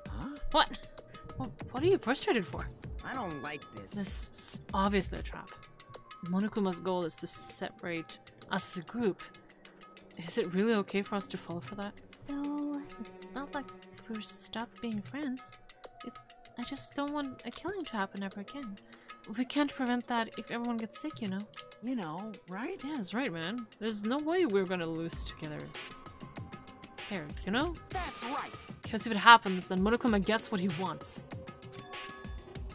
Huh? What? What are you frustrated for? I don't like this. This is obviously a trap. Monokuma's goal is to separate us as a group. Is it really okay for us to fall for that? So... It's not like we're stopped being friends. I just don't want a killing to happen ever again. We can't prevent that if everyone gets sick, you know? You know, right? Yeah, that's right, man. There's no way we're gonna lose together. Here, you know? That's right! Because if it happens, then Monokuma gets what he wants.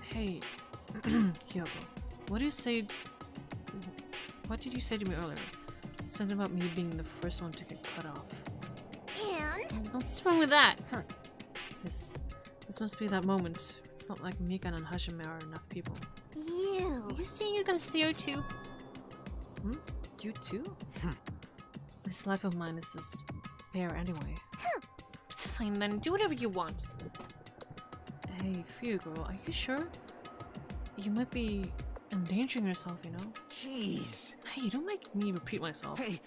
Hey, Hyoko, what did you say to me earlier? Something about me being the first one to get cut off. And? What's wrong with that? Huh. This must be that moment. It's not like Mikan and Hashime are enough people. You saying you're gonna stay here too? Hmm? You too? This life of mine is just bare anyway. It's fine then, do whatever you want. Hey, Fugo, are you sure? You might be endangering yourself, you know? Jeez. Hey, don't make me repeat myself. Hey!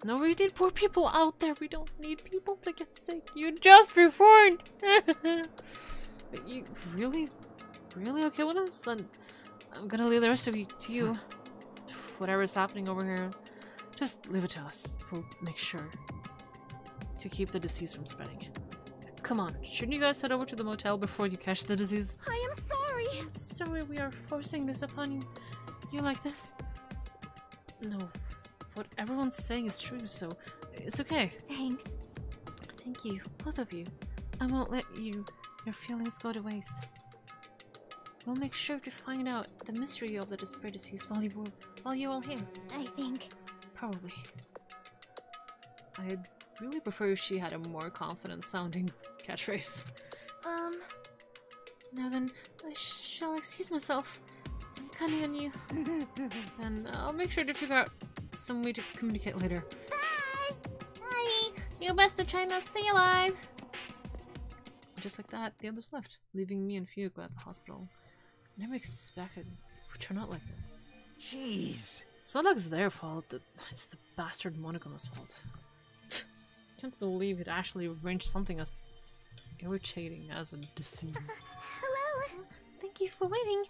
No, we need poor people out there. We don't need people to get sick. You just reformed. But you really okay with this? Then I'm gonna leave the rest of you to you. Whatever's happening over here, just leave it to us. We'll make sure to keep the disease from spreading. Come on, shouldn't you guys head over to the motel before you catch the disease? I am sorry! I'm sorry we are forcing this upon you. You like this? No, what everyone's saying is true, so it's okay. Thanks. Thank you, both of you. I won't let your feelings go to waste. We'll make sure to find out the mystery of the despair disease while you're all here. I think. Probably. I'd really prefer if she had a more confident sounding catchphrase. Now then, I shall excuse myself. I'm counting on you. And I'll make sure to figure out some way to communicate later. Bye! Bye! You best to try not to stay alive! Just like that, the others left, leaving me and Fugo at the hospital. Never expected it would turn out like this. Jeez. It's not like it's their fault, it's the bastard Monokuma's fault. Can't believe it actually arranged something as irritating as a disease. Hello! Thank you for waiting.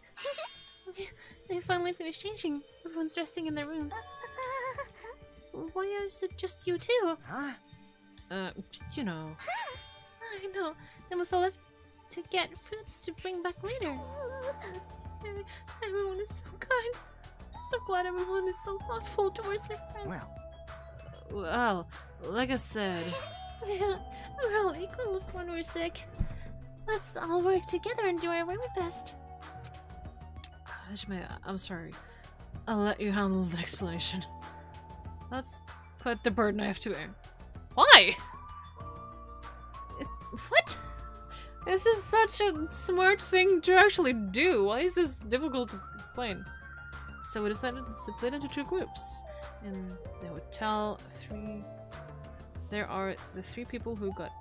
They finally finished changing. Everyone's resting in their rooms. Why is it just you two? Huh? You know. I know. They must have left to get fruits to bring back later. Everyone is so kind. I'm so glad everyone is so thoughtful towards their friends. Well, like I said, we're all equals when we're sick. Let's all work together and do our very best. Hajime, I'm sorry. I'll let you handle the explanation. Let's put the burden I have to bear. Why? What? This is such a smart thing to actually do. Why is this difficult to explain? So we decided to split into 2 groups. In the hotel, there are the 3 people who got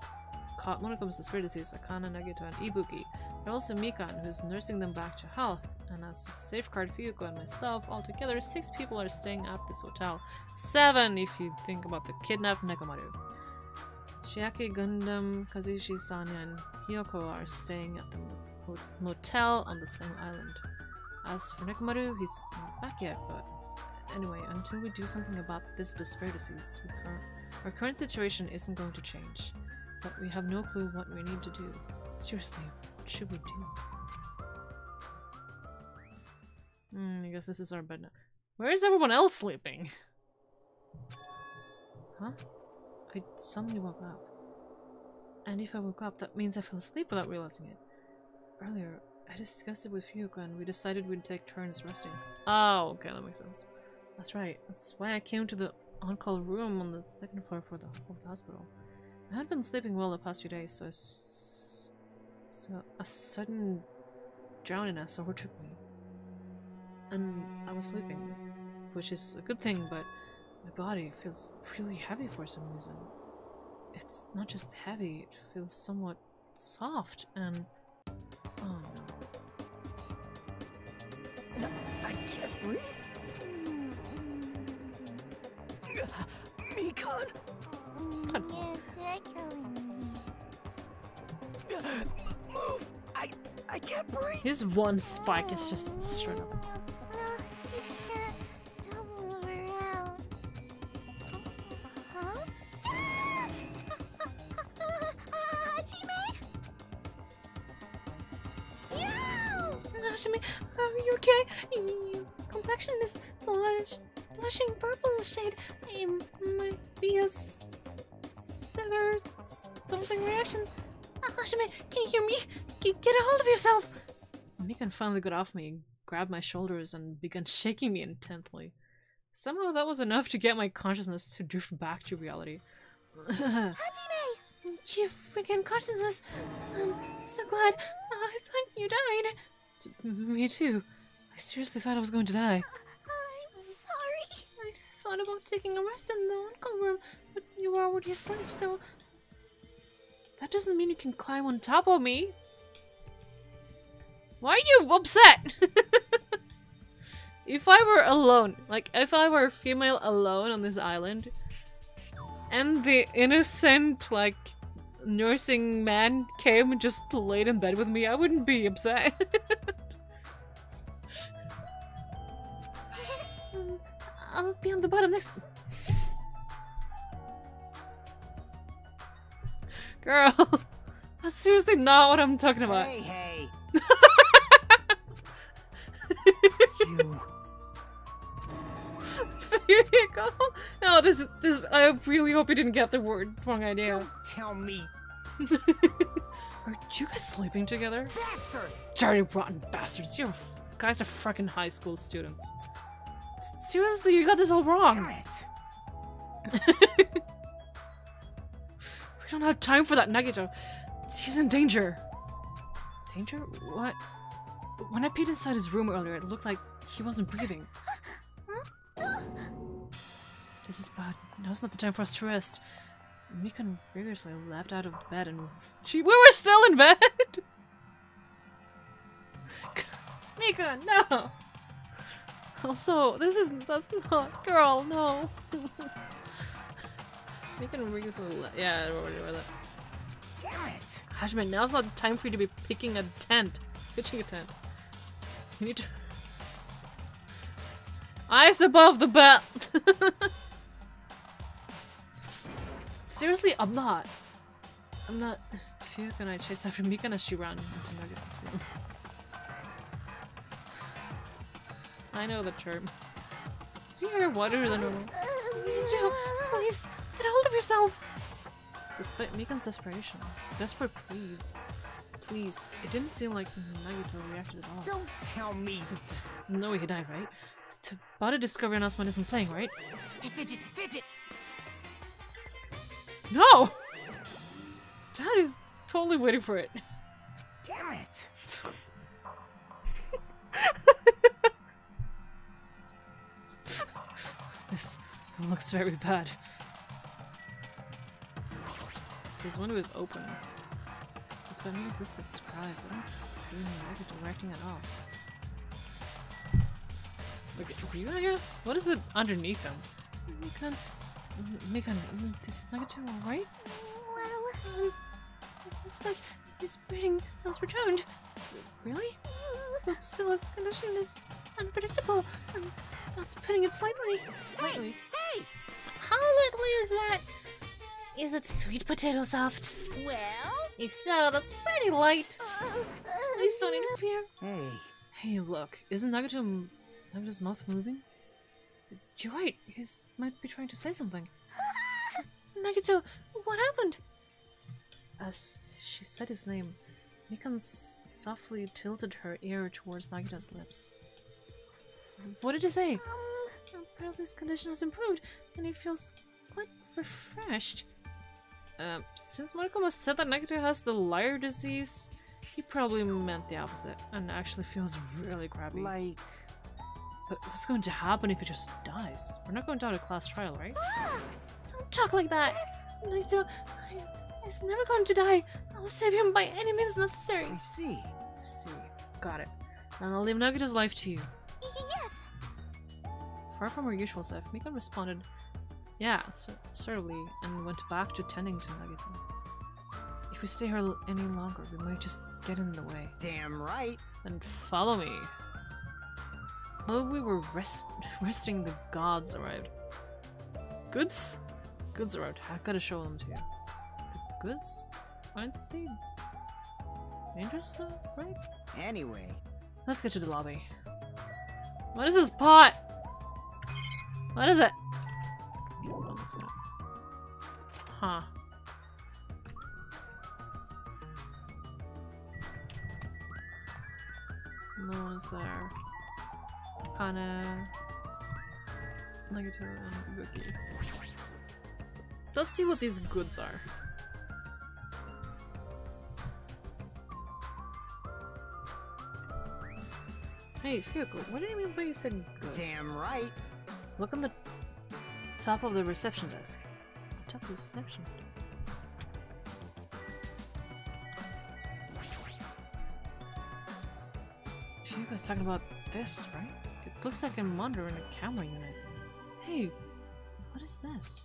caught when it comes to spirit disease, Akana, Nagito, and Ibuki. There's also Mikan, who's nursing them back to health. And as a safeguard Fuyuko and myself, altogether 6 people are staying at this hotel. 7 if you think about the kidnapped Nekomaru. Shiaki, Gundam, Kazushi, Sanya, and Hiyoko are staying at the motel on the same island. As for Nekomaru, he's not back yet, but anyway, until we do something about this disparities, our current situation isn't going to change. But we have no clue what we need to do. Seriously, what should we do? I guess this is our bed now. Where is everyone else sleeping? Huh? I suddenly woke up. And if I woke up, that means I fell asleep without realizing it. Earlier, I discussed it with Fuyuko and we decided we'd take turns resting. Oh, okay, that makes sense. That's right. That's why I came to the on-call room on the 2nd floor for the hospital. I had been sleeping well the past few days, so a sudden drowniness overtook me. And I was sleeping, which is a good thing, but my body feels really heavy for some reason. It's not just heavy, it feels somewhat soft and... oh no. I can't breathe. Mikan! You're tickling me. Move! I can't breathe! His one spike is just straight up. No, you can't. Don't move around. Huh? Hajime? Yo! Hajime, are you okay? Your complexion is blushing purple shade. It might be a severe something reaction. Hajime, can you hear me? Get a hold of yourself! Mikan finally got off me, grabbed my shoulders, and began shaking me intently. Somehow that was enough to get my consciousness to drift back to reality. Hajime! You regained consciousness! I'm so glad. I thought you died. Me too. I seriously thought I was going to die. I'm sorry. I thought about taking a rest in the on-call room, but you were already asleep, so... that doesn't mean you can climb on top of me. Why are you upset? If I were alone, like if I were a female alone on this island, and the innocent, like, nursing man came and just laid in bed with me, I wouldn't be upset. I'll be on the bottom next. Girl, that's seriously not what I'm talking about. Hey, hey. Here you go. No, this is. I really hope you didn't get the wrong idea. Don't tell me. Are you guys sleeping together? Bastards! Dirty rotten bastards! You guys are fucking high school students. Seriously, you got this all wrong. Damn it. We don't have time for that, Nagito. He's in danger. Danger? What? When I peed inside his room earlier, it looked like he wasn't breathing. This is bad. Now's not the time for us to rest. Mikan vigorously leapt out of bed and we were still in bed! Mikan, no! Also, that's not, girl, no. Mikan vigorously yeah, whatever that. Damn it! Hajime, now's not the time for you to be pitching a tent. You need to Eyes above the belt! Seriously, I'm not. Fuyuka and I chased after Mika as she ran into Nugget's room. I know the term. See her water than normal. No, please, get hold of yourself! Despite Mika's desperation, desperate pleas. Please, it didn't seem like Nagito reacted at all. Don't tell me. No way he died, right? The body discovery announcement isn't playing, right? Hey, Fidget, Fidget! No! Daddy's totally waiting for it. Damn it! This looks very bad. This window is open. Despite me this big surprise, I don't see Nagito directing at all. Look at you, I guess? What is it underneath him? Mikan, is Nagito alright? Well... looks like his breathing has returned. Really? But still, his condition is unpredictable. That's putting it slightly. Hey! How lightly is that? Is it sweet potato soft? Well? If so, that's pretty light. Please don't interfere. Hey. Hey, look. Isn't Nagito's mouth moving? You're right. He might be trying to say something. Nagito, what happened? As she said his name, Mikan softly tilted her ear towards Nagito's lips. What did he say? Apparently his condition has improved, and he feels quite refreshed. Since Marukama said that Nagito has the liar disease, he probably meant the opposite, and actually feels really crappy. Like... But what's going to happen if he just dies? We're not going down a class trial, right? Don't talk like that! Nagito, he's never going to die. I will save him by any means necessary. I see. Got it. And I'll leave Nagito's life to you. Yes! Far from her usual self, Mika responded, yeah, certainly, and went back to tending to Nagito. If we stay here any longer, we might just get in the way. Damn right. Then follow me. While we were resting, the gods arrived. Goods? Goods arrived. I gotta show them to you. The goods? Aren't they dangerous though, right? Anyway. Let's get to the lobby. What is this pot? What is it? Oh, that's not. Huh. No one's there. Kana, Nagito, and Ibuki. Let's see what these goods are. Hey, Fuyuko, what do you mean by you said goods? Damn right. Look on the top of the reception desk. Top of the reception desk. Fuyuko's talking about this, right? It looks like a monitor in a camera unit. Hey, what is this?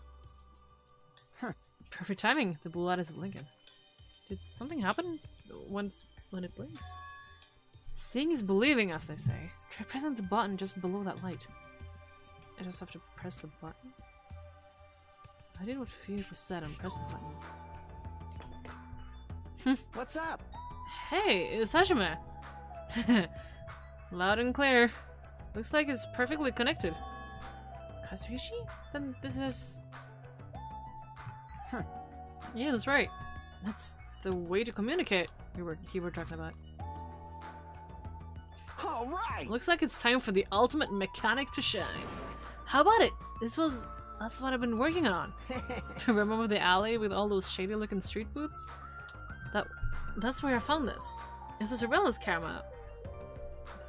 Huh. Perfect timing. The blue light is blinking. Did something happen when it blinks? Seeing is believing, as they say. Try pressing the button just below that light. I just have to press the button. I did what Fuyuko said and pressed the button. What's up? Hey, it's Hajime! Loud and clear. Looks like it's perfectly connected. Kazuichi? Then this is... Huh. Yeah, that's right. That's the way to communicate you were talking about. All right. Looks like it's time for the ultimate mechanic to shine. How about it? That's what I've been working on. Remember the alley with all those shady looking street booths? That's where I found this. It's a surveillance camera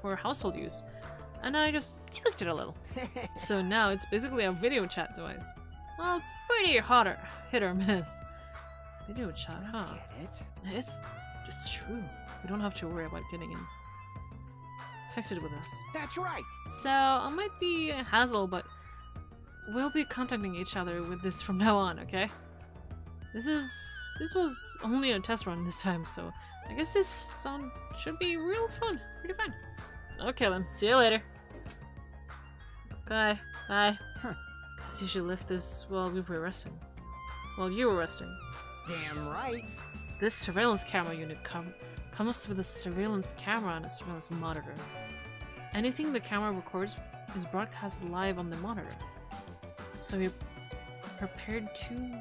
for household use. And I just tweaked it a little. So now it's basically a video chat device. Well, it's pretty hit or miss. Video chat, huh? Get it? It's true. We don't have to worry about getting infected with this. That's right. So I might be a hassle, but we'll be contacting each other with this from now on, okay? This was only a test run this time, so I guess this should be real fun. Pretty fun. Okay then, see you later. Bye. Bye. Huh. Guess you should lift this while we were resting. While you were resting. Damn right. This surveillance camera unit comes with a surveillance camera and a surveillance monitor. Anything the camera records is broadcast live on the monitor. So we prepared two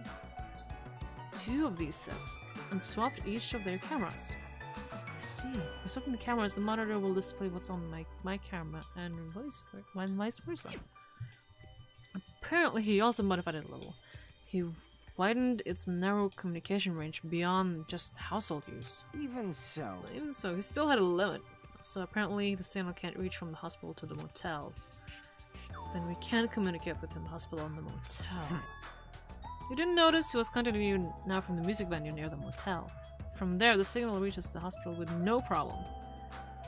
of these sets and swapped each of their cameras. I see. By swapping the cameras, the monitor will display what's on my camera and vice versa. Apparently, he also modified it a little. He widened its narrow communication range beyond just household use. Even so, he still had a limit. So apparently, the signal can't reach from the hospital to the motels. Then we can't communicate within the hospital and the motel. You didn't notice he was contacting you now from the music venue near the motel. From there, the signal reaches the hospital with no problem.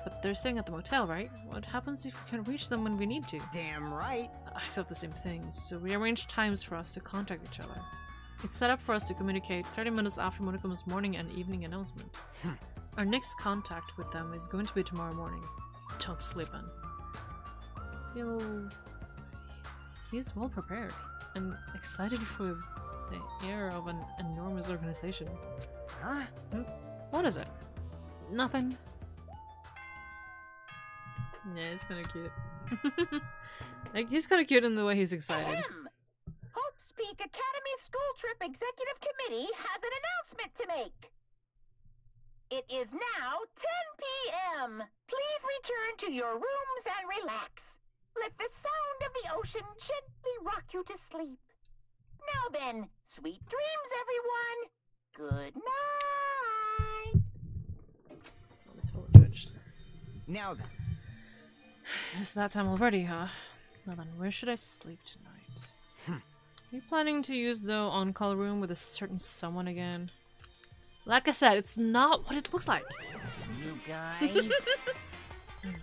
But they're staying at the motel, right? What happens if we can reach them when we need to? damn right. I thought the same thing, so we arranged times for us to contact each other. It's set up for us to communicate 30 minutes after Moniko's morning and evening announcement. Our next contact with them is going to be tomorrow morning. Don't sleep in. He's well prepared and excited for the air of an enormous organization. Huh? What is it? Nothing. Yeah, he's kind of cute. Like, he's kind of cute in the way he's excited. Hope's Peak Academy School Trip Executive Committee has an announcement to make. It is now 10 p.m. Please return to your rooms and relax. Let the sound of the ocean gently rock you to sleep. Now then, sweet dreams, everyone. Good night. Always full of judge. Now then. It's that time already, huh? Well then, where should I sleep tonight? Are you planning to use the on-call room with a certain someone again? Like I said, it's not what it looks like. You guys.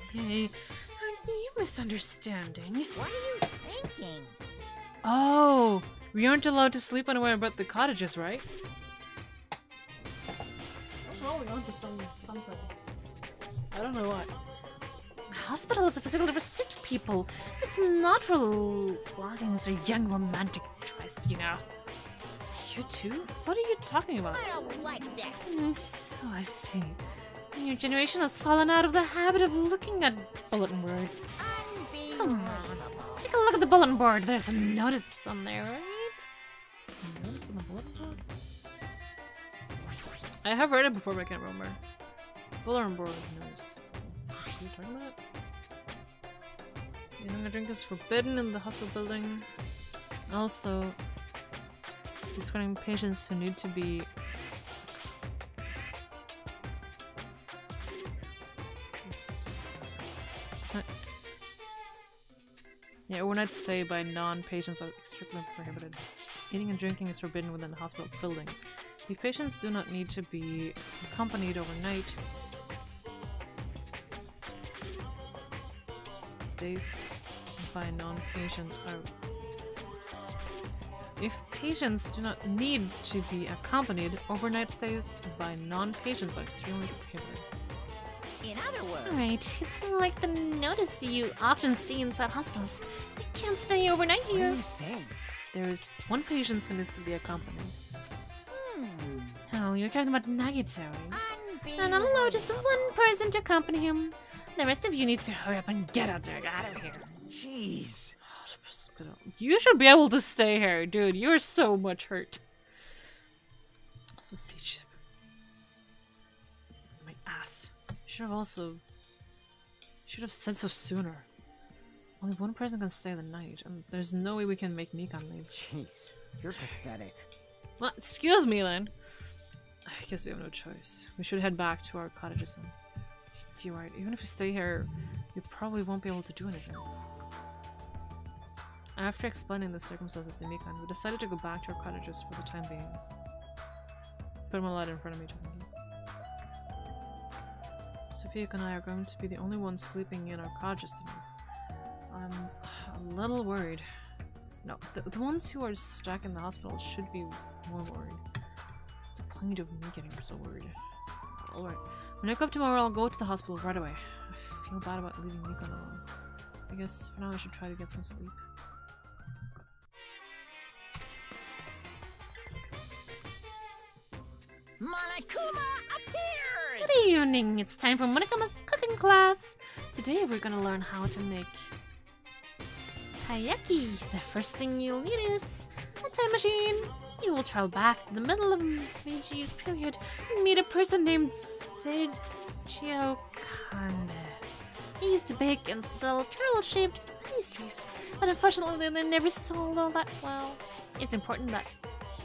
Okay. Are you misunderstanding? What are you thinking? Oh, we aren't allowed to sleep anywhere but the cottages, right? I'm rolling onto something. I don't know what. A hospital is a facility for sick people. It's not for logins or young romantic choice, you know. You too? What are you talking about? I don't like this. I see. Your generation has fallen out of the habit of looking at bulletin boards. Come on. Take a look at the bulletin board. There's a notice on there, right? A notice on the bulletin board? I have read it before, but I can't remember. Bulletin board notice. What are you talking about? Eating a drink is forbidden in the hospital building. Also, describing patients who need to be yeah, overnight stay by non-patients are strictly prohibited. Eating and drinking is forbidden within the hospital building. If patients do not need to be accompanied overnight, stays by non-patients are... If patients do not need to be accompanied, overnight stays by non-patients are extremely prohibited. In other words... Right, it's like the notice you often see inside hospitals. You can't stay overnight here. What are you saying? There is one patient who needs to be accompanied. Oh, you're talking about Nagito. And I'll allow just one person to accompany him. The rest of you need to hurry up and get out there, out of here. Jeez. You should be able to stay here, dude. You're so much hurt. Let's see. My ass. Should have said so sooner. Only one person can stay the night, and there's no way we can make Mikan leave. Jeez, you're pathetic. Well, excuse me then. I guess we have no choice. We should head back to our cottages then. You're right. Even if we stay here, we probably won't be able to do anything. After explaining the circumstances to Mikan, we decided to go back to our cottages for the time being. Put my light in front of me just in case. Sophia and I are going to be the only ones sleeping in our cottages tonight. I'm a little worried. No, the ones who are stuck in the hospital should be more worried. What's the point of me getting so worried? Alright. When I wake up tomorrow, I'll go to the hospital right away. I feel bad about leaving Mikan alone. I guess for now I should try to get some sleep. Monokuma appears! Good evening! It's time for Monokuma's cooking class! Today we're gonna learn how to make taiyaki. The first thing you'll need is a time machine. You will travel back to the middle of Meiji's period and meet a person named Sergio Kande. He used to bake and sell turtle-shaped pastries, but unfortunately they never sold all that well. It's important that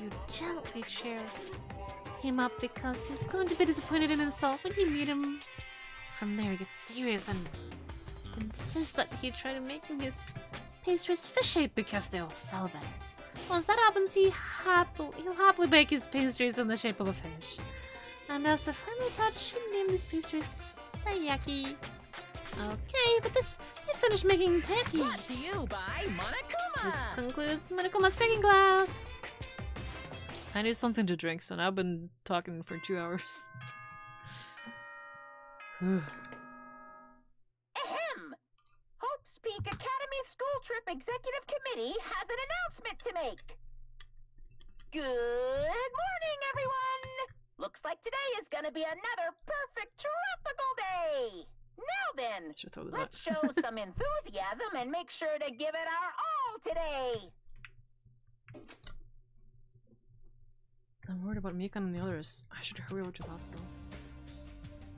you gently cheer him up because he's going to be disappointed in himself when you meet him. From there, he gets serious and insists that he try to make his pastries fish-shaped because they'll sell them. Once that happens, he'll happily bake his pastries in the shape of a fish. And as a final touch, he named his pastries taiyaki. Okay, with this, you finished making taiyaki. Brought to you by Monokuma! This concludes Monokuma's cooking class. I need something to drink, so now I've been talking for 2 hours. Ahem! Hope's Peak Academy School Trip Executive Committee has an announcement to make. Good morning, everyone! Looks like today is gonna be another perfect tropical day! Now then, let's show some enthusiasm and make sure to give it our all today! I'm worried about Mika and the others. I should hurry over to the hospital.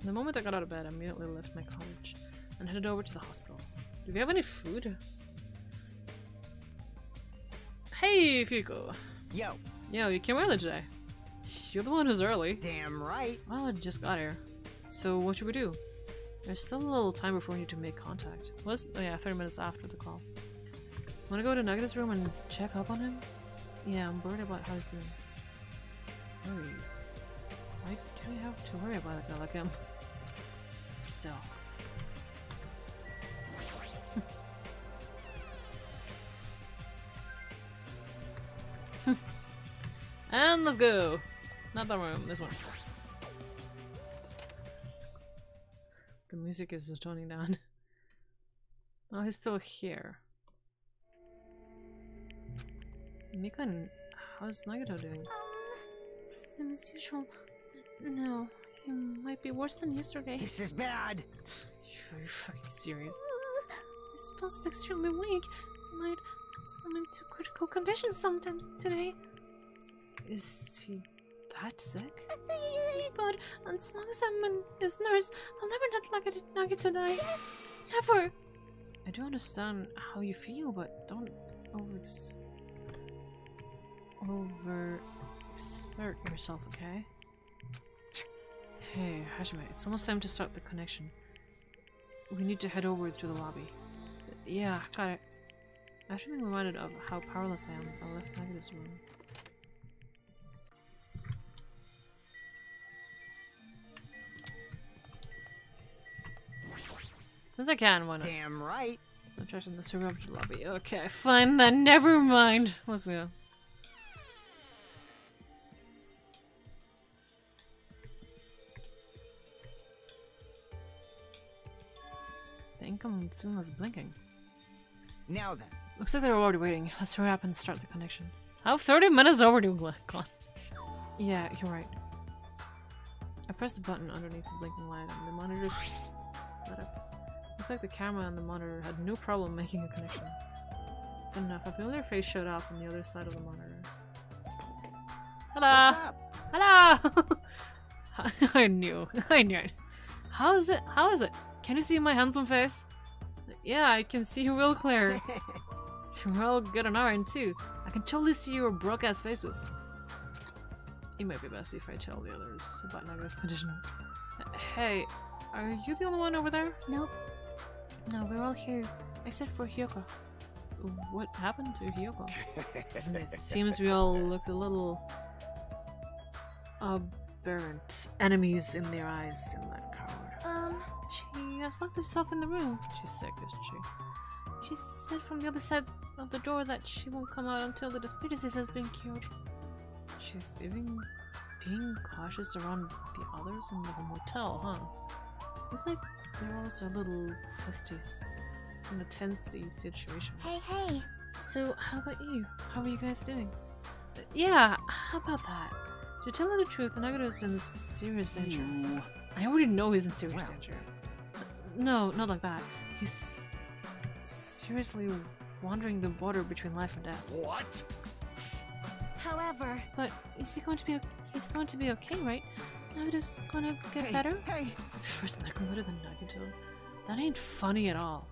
The moment I got out of bed, I immediately left my cottage and headed over to the hospital. Do we have any food? Hey, Fiko! Yo! Yo, you came early today. You're the one who's early. Damn right! Well, I just got here. So what should we do? There's still a little time before we need to make contact. Oh yeah, 30 minutes after the call. Wanna go to Nagita's room and check up on him? Yeah, I'm worried about how he's doing. Worried? Why do we have to worry about a guy like him? Still. And let's go! Not that room, this one. The music is toning down. Oh, he's still here. Mika, how's Nagito doing? Same as usual. No, he might be worse than yesterday. This is bad! Are you fucking serious? His pulse is extremely weak. He might slip into critical conditions sometimes today. Is he that sick? But as long as I'm his nurse, I'll never let Nagito die. Yes. Ever! I do understand how you feel, but don't overexert yourself, okay? Hey, Hajime, it's almost time to start the connection. We need to head over to the lobby. Yeah, got it. After being reminded of how powerless I am, I left Nagita's room. Since I can, why not? Damn right. So I'm trying to survive to the lobby. Okay, fine then, never mind. Let's go. The income soon was blinking. Now then. Looks like they're already waiting. Let's hurry up and start the connection. I have 30 minutes overdue, Glenn. Yeah, you're right. I pressed the button underneath the blinking light and the monitor lit up. Looks like the camera on the monitor had no problem making a connection. Soon enough, a familiar face showed up on the other side of the monitor. Hello! What's up? Hello! I knew it. How is it? Can you see my handsome face? Yeah, I can see you real clear. You're all good on our end too. I can totally see your broke-ass faces. It might be best if I tell the others about Nagita's condition. Hey, are you the only one over there? Nope. No, we're all here, except for Hyoko. What happened to Hyoko? It seems we all looked a little aberrant. Enemies in their eyes in that coward. She has locked herself in the room. She's sick, isn't she? She said from the other side of the door that she won't come out until the disease has been cured. She's even being cautious around the others in the motel, huh? Looks like they're also a little testy It's in a tense situation. Hey. So, how about you? How are you guys doing? Yeah, how about that? To tell you the truth, Nagito is in serious danger. Ooh. I already know he's in serious Wow. danger. No, not like that. He's seriously wandering the border between life and death. What? However, But is he going to be? He's going to be okay, right? Nagito's gonna get Hey, better. hey! First Nakamura, then Nagito. That ain't funny at all.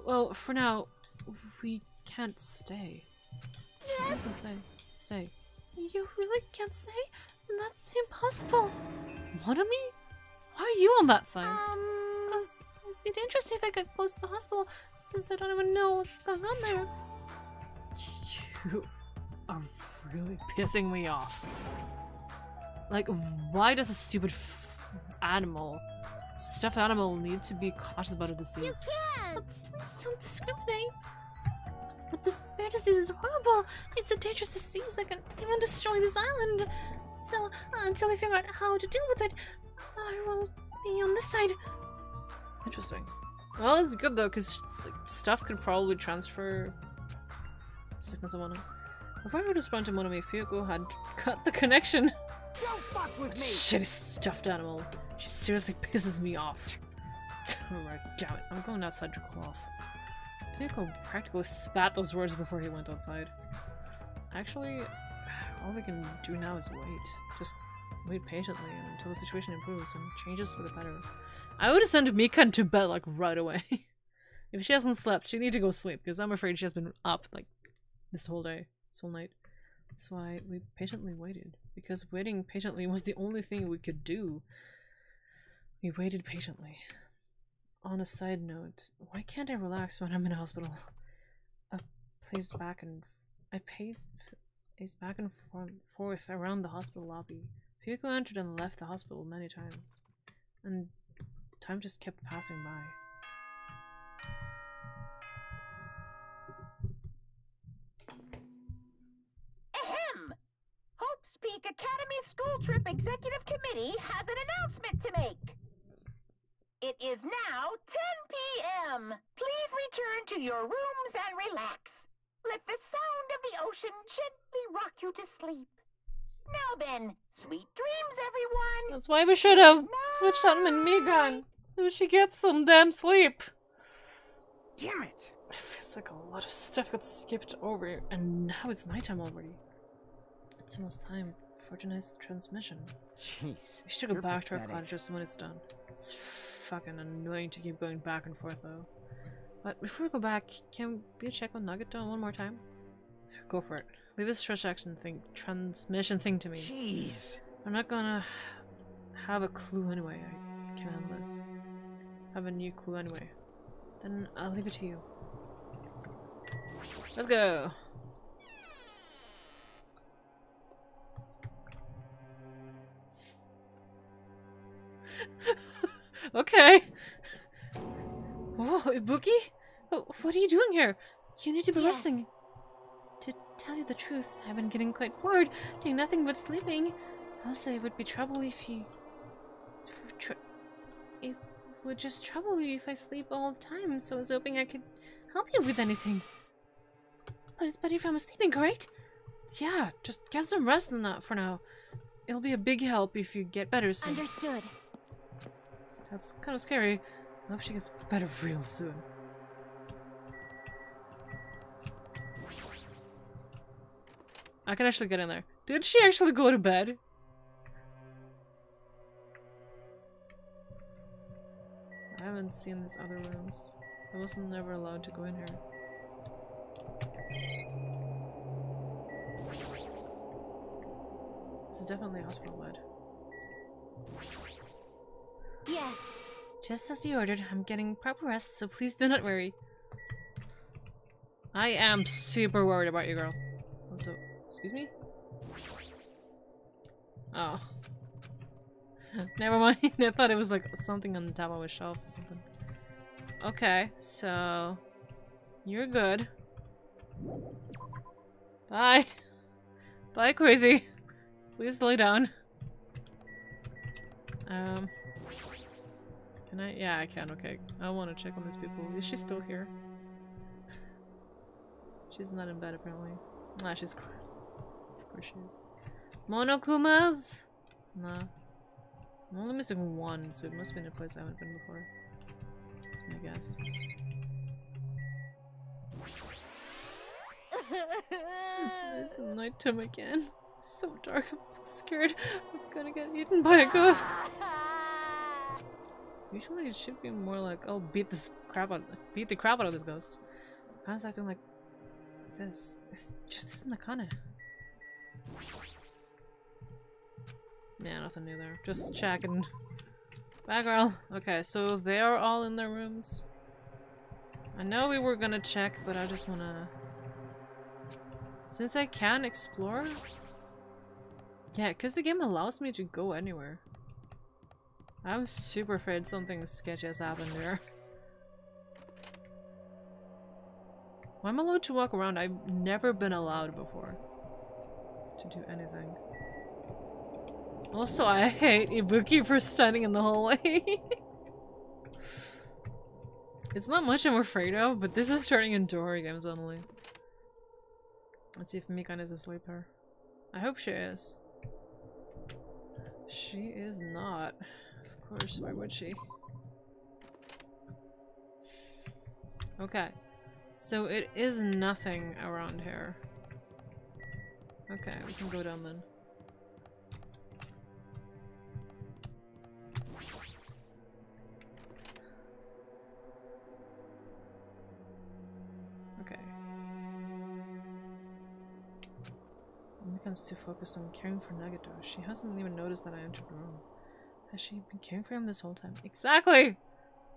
Well, for now, we can't stay. We can stay. You really can't say? That's impossible. What of me? Why are you on that side? Because it'd be dangerous if I get close to the hospital, since I don't even know what's going on there. You are really pissing me off. Like, why does a stupid stuffed animal need to be cautious about a disease? you can't. Please don't discriminate. But this bear disease is horrible. It's a dangerous disease that can even destroy this island. So, until we figure out how to deal with it, I will be on this side. Interesting. Well, it's good though, because like, stuff could probably transfer sickness among them. Before I would have sprung to Monomi, Fuyuko had cut the connection. Don't fuck with me! Shitty stuffed animal. She seriously pisses me off. Alright, damn it. I'm going outside to cool off. Fuyuko practically spat those words before he went outside. Actually, all we can do now is wait. Just wait patiently until the situation improves and changes for the better. I would have sent Mika to bed like right away. If she hasn't slept, she need to go sleep because I'm afraid she has been up like this whole day, this whole night. That's why we patiently waited, because waiting patiently was the only thing we could do. We waited patiently. On a side note, why can't I relax when I'm in a hospital? I paced back and forth around the hospital lobby. Fuyuko entered and left the hospital many times, and time just kept passing by. Ahem! Hope's Peak Academy School Trip Executive Committee has an announcement to make. It is now 10 p.m. Please return to your rooms and relax. Let the sound of the ocean gently rock you to sleep. Now then, sweet dreams, everyone. That's why we should have switched out Minigun, so she gets some damn sleep. Damn it! It feels like a lot of stuff got skipped over, and now it's nighttime already. It's almost time for tonight's transmission. Jeez. We should go you're back to our pathetic. cottages when it's done. It's fucking annoying to keep going back and forth though. But before we go back, can we check on Nagito one more time? Go for it. Leave this transmission thing to me. Jeez. I'm not gonna have a clue anyway. I can handle this. Have a new clue anyway. Then I'll leave it to you. Let's go! Okay. Whoa, Ibuki? What are you doing here? You need to be Yes. resting. To tell you the truth, I've been getting quite bored, doing nothing but sleeping. Also, it would be trouble if you... It would just trouble you if I sleep all the time, so I was hoping I could help you with anything. But it's better if I'm sleeping, correct? Yeah, just get some rest in that for now. It'll be a big help if you get better soon. Understood. That's kind of scary. I hope she gets better real soon. I can actually get in there. Did she actually go to bed? I haven't seen these other rooms. I wasn't never allowed to go in here. This is definitely a hospital bed. Yes. Just as you ordered, I'm getting proper rest, so please do not worry. I am super worried about you, girl. Also, excuse me? Oh. Never mind. I thought it was like something on the top of a shelf or something. Okay, so... You're good. Bye. Bye, crazy. Please lay down. Can I? Yeah, I can. Okay. I want to check on these people. Is she still here? She's not in bed apparently. Ah, she's. Of course she is. Monokumas? Nah. I'm only missing one, so it must be in a place I haven't been before. That's my guess. It's nighttime again. So dark, I'm so scared. I'm gonna get eaten by a ghost. Usually it should be more like, oh, beat the crap out of this ghost. Kana's acting like this. It just isn't the Kana. Yeah, nothing new there. Just checking. Bye, girl. Okay, so they are all in their rooms. I know we were gonna check, but I just wanna... Since I can explore? Yeah, because the game allows me to go anywhere. I'm super afraid something sketchy has happened there. Why am I allowed to walk around? I've never been allowed before to do anything. Also, I hate Ibuki for standing in the hallway. It's not much I'm afraid of, but this is turning into a horror game suddenly. Let's see if Mikan is asleep here. I hope she is. She is not. Of course, why would she? Okay. So it is nothing around here. Okay, we can go down then. Okay. Mikan's too focused on caring for Nagito. She hasn't even noticed that I entered the room. Has she been caring for him this whole time? Exactly!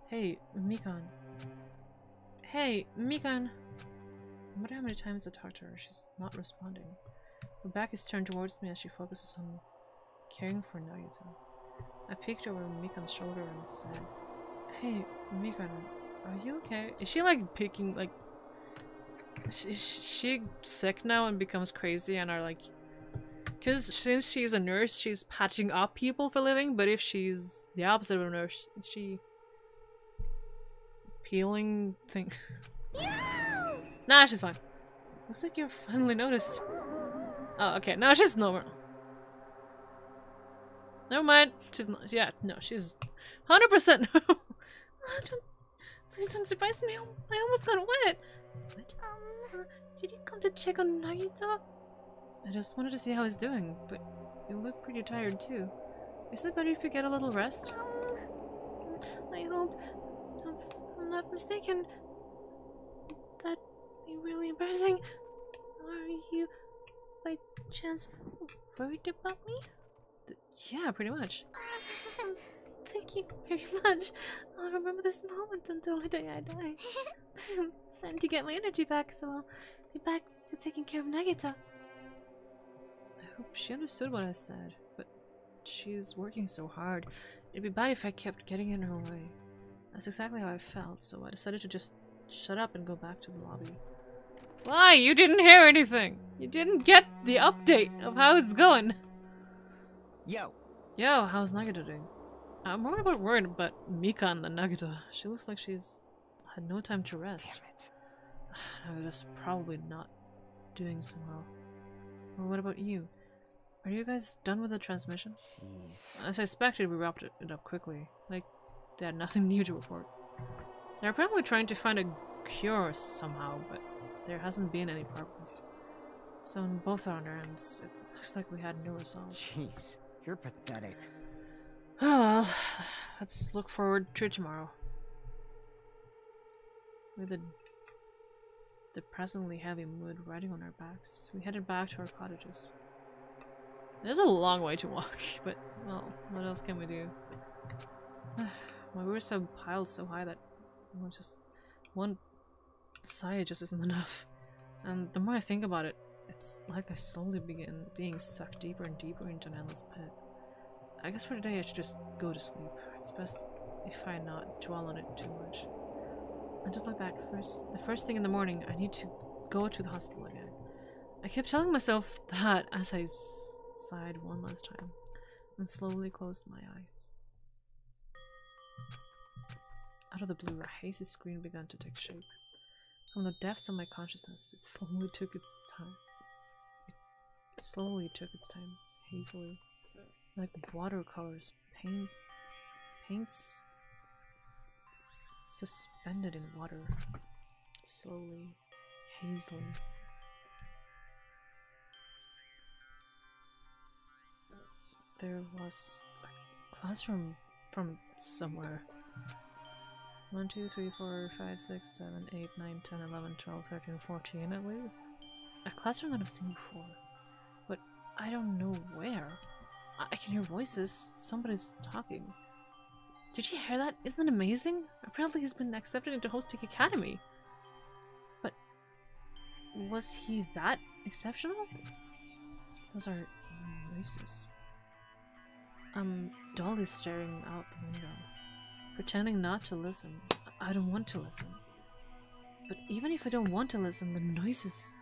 Hey, Mikan. Hey, Mikan! No matter how many times I talk to her, she's not responding. Her back is turned towards me as she focuses on caring for Nagito. I peeked over Mikan's shoulder and said, Hey, Mikan, are you okay? Is she like peeking, like... Is she sick now and becomes crazy and are like... Because since she's a nurse, she's patching up people for a living, but if she's the opposite of a nurse, is she... peeling things? Nah, she's fine. Looks like you finally noticed. Oh, okay. No, she's normal. Never mind. She's not. Yeah, no, she's 100% no. Please don't surprise me. I almost got wet. What? Did you come to check on Nagito? I just wanted to see how he's doing, but you look pretty tired too. Is it better if you get a little rest? I hope I'm not mistaken. That'd be really embarrassing. Are you, by chance, worried about me? Yeah, pretty much. Thank you very much. I'll remember this moment until the day I die. It's time to get my energy back, so I'll be back to taking care of Nagito. I hope she understood what I said, but she's working so hard. It'd be bad if I kept getting in her way. That's exactly how I felt, so I decided to just shut up and go back to the lobby. Why? You didn't hear anything! You didn't get the update of how it's going! Yo! Yo, how's Nagito doing? I'm more about worried about Mikan than Nagito. She looks like she's had no time to rest. Nagito's probably not doing so well. Well, what about you? Are you guys done with the transmission? Jeez. As I expected, we wrapped it up quickly. Like, they had nothing new to report. They're probably trying to find a cure somehow, but there hasn't been any progress. So on both our ends, it looks like we had no results. Jeez, you're pathetic. Oh well, let's look forward to tomorrow. With a depressingly heavy mood riding on our backs, we headed back to our cottages. There's a long way to walk, but, well, what else can we do? My worries have piled so high that just one sigh just isn't enough. And the more I think about it, it's like I slowly begin being sucked deeper and deeper into an endless pit. I guess for today I should just go to sleep. It's best if I not dwell on it too much. And just like that, the first thing in the morning, I need to go to the hospital again. I kept telling myself that as I sighed one last time and slowly closed my eyes. Out of the blue, a hazy screen began to take shape. From the depths of my consciousness, it slowly took its time. It slowly took its time, hazily, like watercolors, paints suspended in water, slowly, hazily. There was a classroom from somewhere. 1, 2, 3, 4, 5, 6, 7, 8, 9, 10, 11, 12, 13, 14 at least. A classroom that I've seen before. But I don't know where. I can hear voices. Somebody's talking. Did you hear that? Isn't that amazing? Apparently he's been accepted into sleepO.o+sick Academy. But was he that exceptional? Those are voices. Dolly's staring out the window, pretending not to listen. I don't want to listen. But even if I don't want to listen, the noises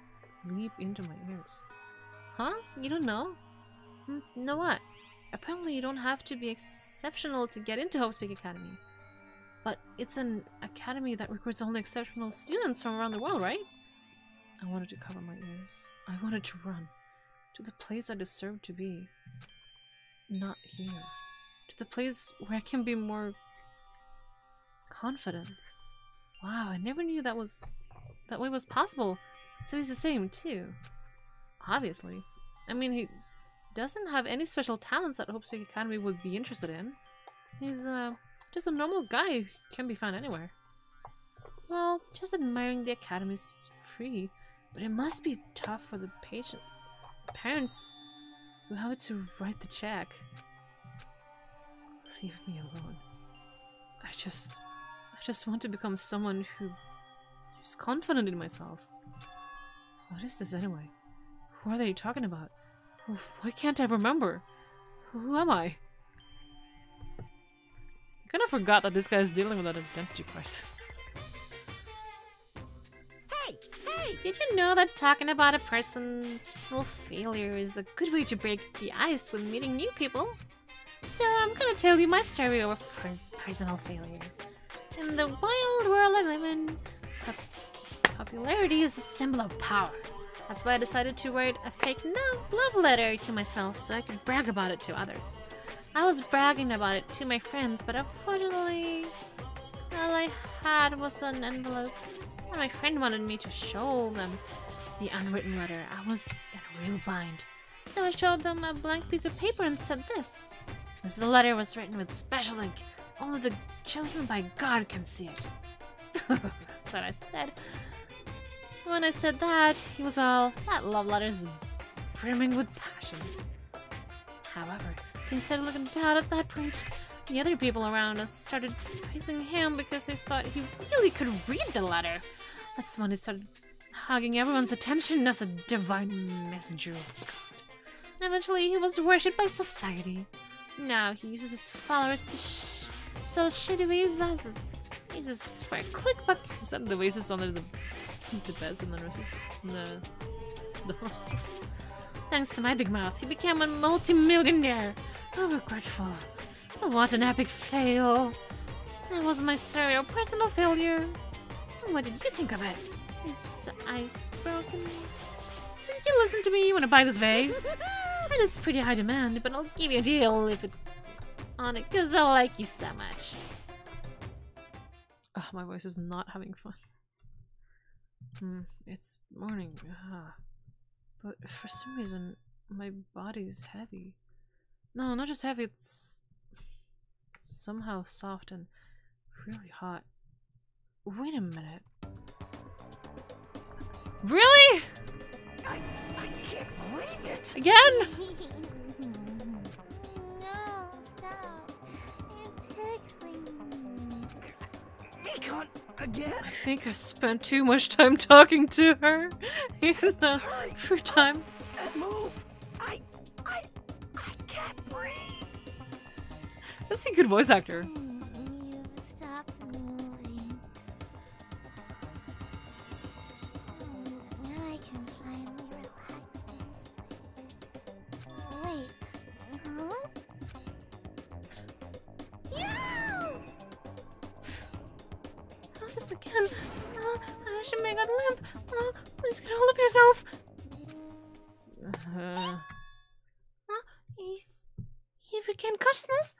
leap into my ears. Huh? You don't know? Know what? Apparently you don't have to be exceptional to get into sleepO.o+sick Academy. But it's an academy that recruits only exceptional students from around the world, right? I wanted to cover my ears. I wanted to run to the place I deserve to be. Not here. To the place where I can be more confident. Wow, I never knew that way was possible. So he's the same too. Obviously. I mean, he doesn't have any special talents that sleepO.o+sick Academy would be interested in. He's just a normal guy who can be found anywhere. Well, just admiring the academy's free, but it must be tough for the parents who have to write the check. Leave me alone. I just want to become someone who's confident in myself. What is this anyway? Who are they talking about? Why can't I remember? Who am I? I kind of forgot that this guy is dealing with an identity crisis. Hey! Did you know that talking about a personal failure is a good way to break the ice when meeting new people? So I'm gonna tell you my story of personal failure. In the wild world I live in, popularity is a symbol of power. That's why I decided to write a fake love letter to myself so I could brag about it to others. I was bragging about it to my friends, but unfortunately, all I had was an envelope. When my friend wanted me to show them the unwritten letter, I was in a real bind. So I showed them a blank piece of paper and said this. This letter was written with special ink. Only the chosen by God can see it. That's what I said. When I said that, he was all, that love letter's brimming with passion. However, things started looking bad at that point. The other people around us started praising him because they thought he really could read the letter. That's when he started hogging everyone's attention as a divine messenger of God. And eventually he was worshipped by society. Now he uses his followers to sell shitty vases. Uses for a quick buck. Is that the vases under the beds and the nurses in the hospital? Thanks to my big mouth, he became a multi-millionaire. Oh, regretful. Oh, what an epic fail. That was my story of personal failure. What did you think of it? Is the ice broken? Since you listened to me, you want to buy this vase? It is pretty high demand, but I'll give you a deal if it on it, because I like you so much. Oh, my voice is not having fun. It's morning, but for some reason my body is heavy. No, not just heavy, it's somehow soft and really hot. Wait a minute. Really? I can't believe it! Again? No, stop. You're tickling me. Mikon, again? I think I spent too much time talking to her in the first time. And move! I can't breathe! That's a good voice actor. You've stopped moving. Now I can finally relax and sleep. Wait, huh? No! hypnosis again. Hashime got limp. Please get hold of yourself. He regained consciousness?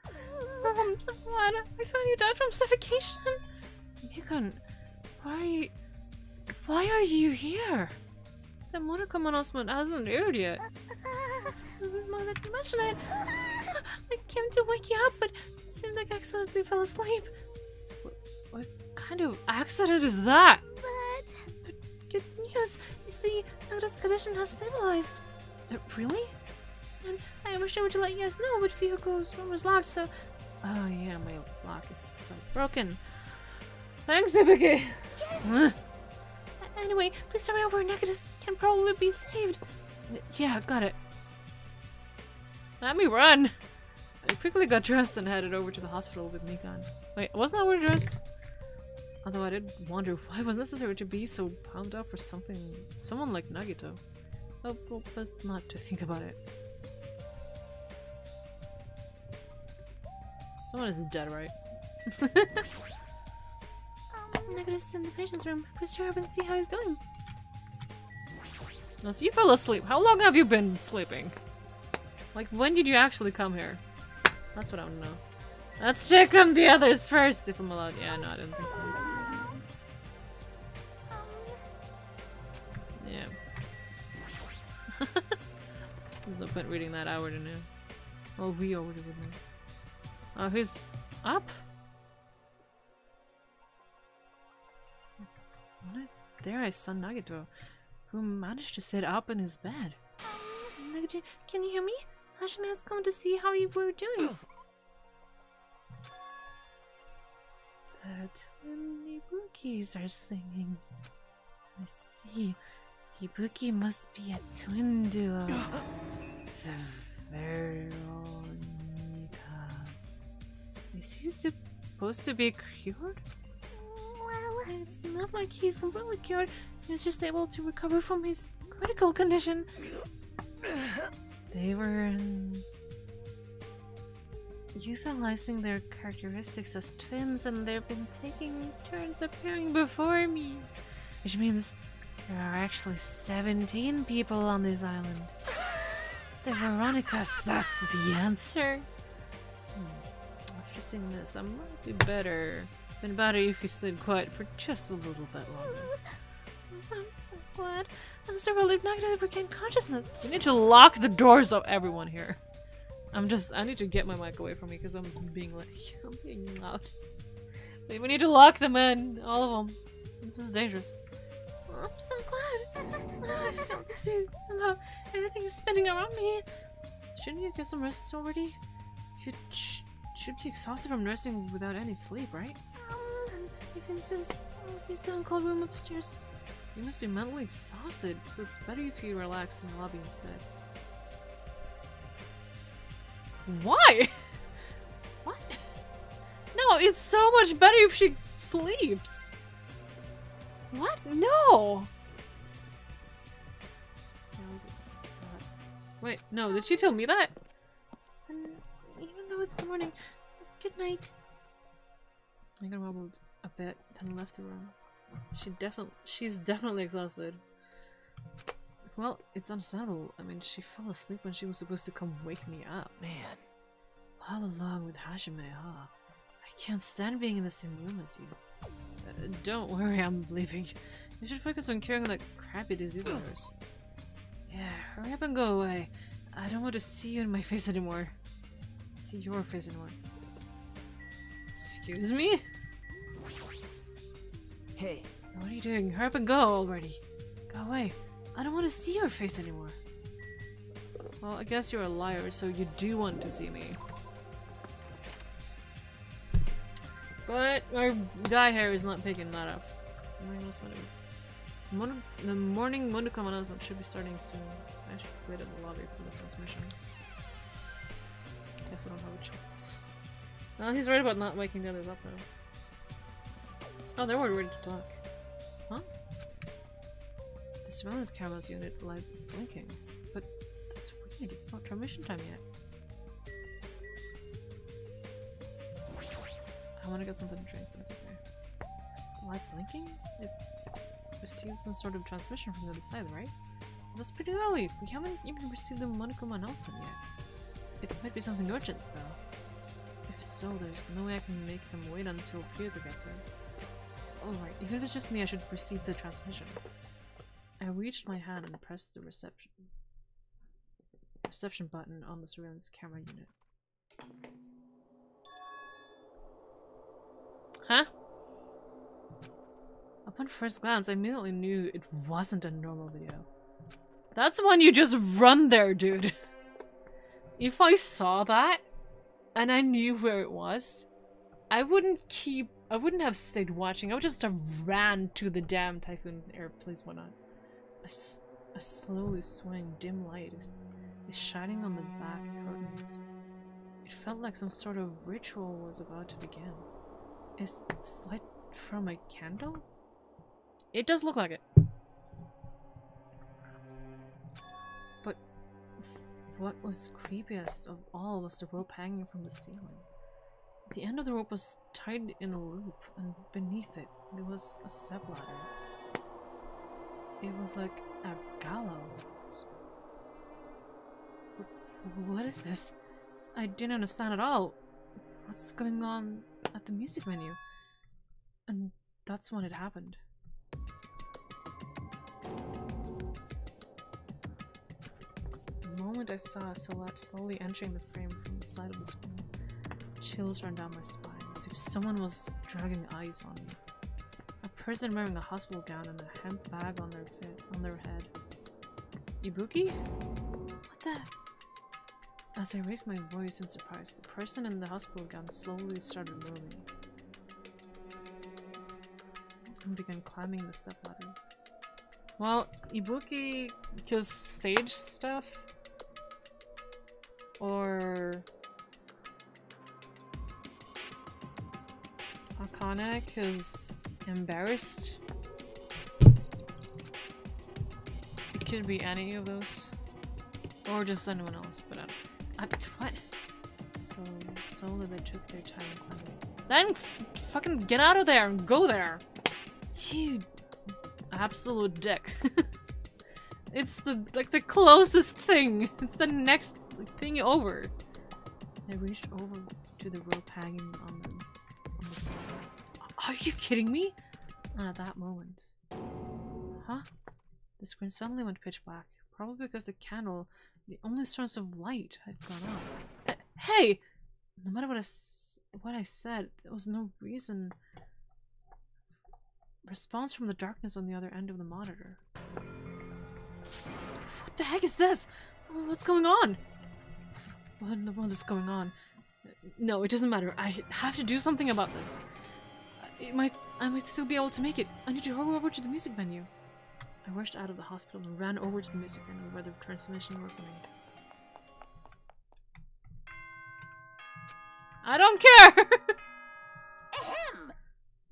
I'm so glad. I thought you died from suffocation. Mikan, why are you here? The Monocom announcement hasn't aired yet. Now that you mention it, I came to wake you up, but it seemed like I accidentally fell asleep. What kind of accident is that? But good news. You see, Nagata's condition has stabilized. Really? And I was sure to let you guys know, but Fuyuko's room was locked, so... Oh yeah, my lock is still broken. Thanks, Ibuki! Yes. Anyway, please hurry over. Nagata can probably be saved. Yeah, got it. Let me run! I quickly got dressed and headed over to the hospital with Mikan. Wait, wasn't that where I dressed? Although I did wonder why it was necessary to be so pumped up for someone like Nagito. Oh, well, best not to think about it. Someone is dead, right? Nagato's in the patient's room. Please hurry up and see how he's doing. Oh, so you fell asleep. How long have you been sleeping? Like, when did you actually come here? That's what I want to know. Let's check on the others first, if I'm allowed. Yeah, no, I didn't think so. Yeah. There's no point reading that. I already knew. Well, we already would know. Oh, who's up? There I saw Nagito, who managed to sit up in his bed. Nagito, can you hear me? Hashime has come to see how you were doing. The twin Ibukis are singing. I see. Ibuki must be a twin duo. The Veronikas. Is he supposed to be cured? Well, it's not like he's completely cured. He was just able to recover from his critical condition. They were utilizing their characteristics as twins, and they've been taking turns appearing before me. Which means there are actually 17 people on this island. The Veronicas, that's the answer. After seeing this, I might be better. Been better if you stayed quiet for just a little bit longer. I'm so glad. I'm so relieved Nagata regained consciousness. We need to lock the doors of everyone here. I need to get my mic away from me because I'm being loud. We need to lock them in, all of them. This is dangerous. I'm so glad. I feel dizzy. Somehow everything is spinning around me. Shouldn't you get some rest already? You should be exhausted from nursing without any sleep, right? If you insist, you still in the cold room upstairs. You must be mentally exhausted, so it's better if you relax in the lobby instead. Why? What? No, it's so much better if she sleeps. What? No! Wait, no, did she tell me that? And even though it's the morning, good night. I got wobbled a bit, then left the room. She's definitely exhausted. Well, it's understandable. I mean, she fell asleep when she was supposed to come wake me up. Man. All along with Hashime, huh? I can't stand being in the same room as you. Don't worry, I'm leaving. You should focus on curing that crappy disease of yours. Yeah, hurry up and go away. I don't want to see you in my face anymore. See your face anymore. Excuse me? Hey. What are you doing? Hurry up and go already. Go away. I don't want to see your face anymore. Well, I guess you're a liar, so you do want to see me. But our guy hair is not picking that up. The morning Monocom announcement should be starting soon. I should wait in the lobby for the transmission. Guess I don't have a choice. No, he's right about not waking the others up though. Oh, they weren't ready to talk. Huh? The surveillance camera's unit light is blinking. But that's weird, it's not transmission time yet. I want to get something to drink, but it's okay. The light blinking? It received some sort of transmission from the other side, right? That's pretty early. We haven't even received the Monokuma announcement yet. It might be something urgent, though. If so, there's no way I can make them wait until Fyuko gets here. Alright, even if it's just me, I should receive the transmission. I reached my hand and pressed the reception button on the surveillance camera unit. Huh? Upon first glance, I immediately knew it wasn't a normal video. That's when you just run there, dude. If I saw that and I knew where it was, I wouldn't have stayed watching. I would just have ran to the damn Typhoon Air, please, whatnot. A slowly swaying dim light is shining on the back curtains. It felt like some sort of ritual was about to begin. Is this light from a candle? It does look like it. But what was creepiest of all was the rope hanging from the ceiling. The end of the rope was tied in a loop, and beneath it, there was a stepladder. It was like a gallows. What is this? I didn't understand at all. What's going on at the music menu? And that's when it happened. The moment I saw a silhouette slowly entering the frame from the side of the screen, chills ran down my spine, as if someone was dragging ice on me. A person wearing a hospital gown and a hemp bag on their head. Ibuki? What the? As I raised my voice in surprise, the person in the hospital gown slowly started moving and began climbing the stepladder. Well, Ibuki kills stage stuff, or Akane is embarrassed. It could be any of those, or just anyone else. But what? So slowly they took their time climbing. Then fucking get out of there and go there. You absolute dick. It's the closest thing. It's the next thing over. I reached over to the rope hanging on the ceiling. Are you kidding me? And at that moment, huh? The screen suddenly went pitch black, probably because the candle, the only source of light, had gone out. Hey! No matter what I said, there was no response from the darkness on the other end of the monitor. What the heck is this? What's going on? What in the world is going on? No, it doesn't matter. I have to do something about this. I might still be able to make it. I need to hurry over to the music venue. I rushed out of the hospital and ran over to the music venue where the transmission was made. I don't care! Ahem!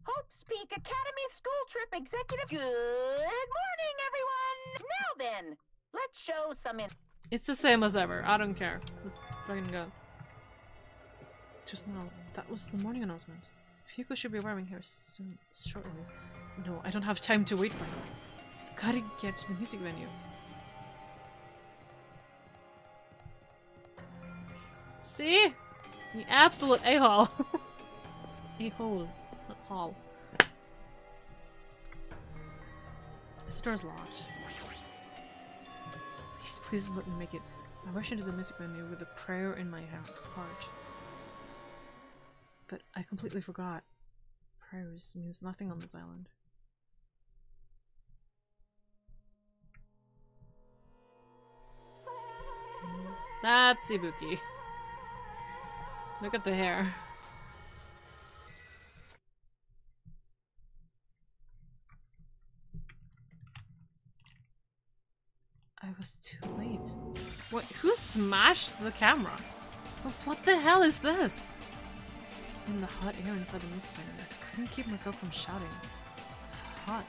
Hope's Peak Academy School Trip Executive. Good morning, everyone! Now then, let's show some It's the same as ever. I don't care. Let's fucking go. Just now, that was the morning announcement. Fyuko should be arriving here soon, shortly. No, I don't have time to wait for him. I've gotta get to the music venue. See? The absolute a-hole. A-hole. Not hall. This door's locked. Please let me make it. I rushed into the music venue with a prayer in my heart. But I completely forgot. Prayers means nothing on this island. That's Ibuki. Look at the hair. I was too late. What? Who smashed the camera? What the hell is this? In the hot air inside the music venue, I couldn't keep myself from shouting. Hot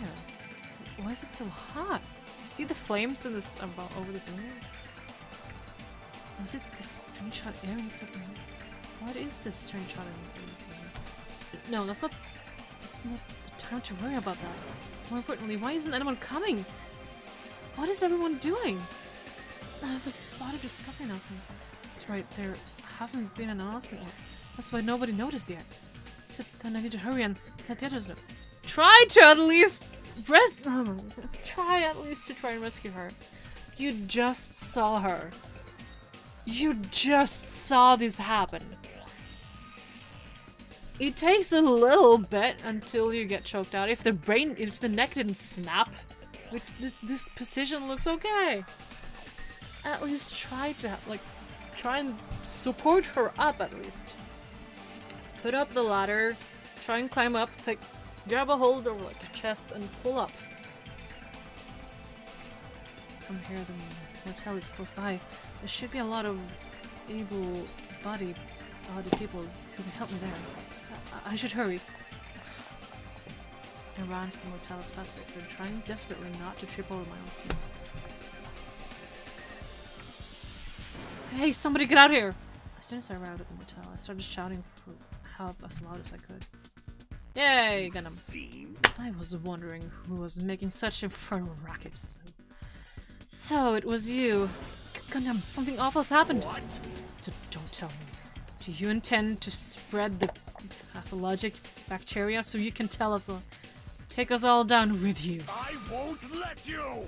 air? Why is it so hot? You see the flames in this over this area? Was it this strange hot air inside the music? What is this strange hot air inside the music venue? No, that's not the time to worry about that. More importantly, why isn't anyone coming? What is everyone doing? The body discovery announcement. That's right, there hasn't been an announcement yet. That's why nobody noticed yet. Then I need to hurry and let the others know. Try to at least try and rescue her. You just saw her. You just saw this happen. It takes a little bit until you get choked out. If the neck didn't snap, which this position looks okay. At least try and support her up at least. Put up the ladder, try and climb up, grab a hold over like your chest and pull up. From here, the motel is close by. There should be a lot of able-bodied people who can help me there. I should hurry. I ran to the motel as fast as I could, trying desperately not to trip over my own feet. Hey, somebody get out here! As soon as I arrived at the motel, I started shouting for help as loud as I could. Yay, got him. I was wondering who was making such infernal rackets. So it was you. Gundam, something awful has happened. What? Don't tell me. Do you intend to spread the pathologic bacteria so you can take us all down with you? I won't let you!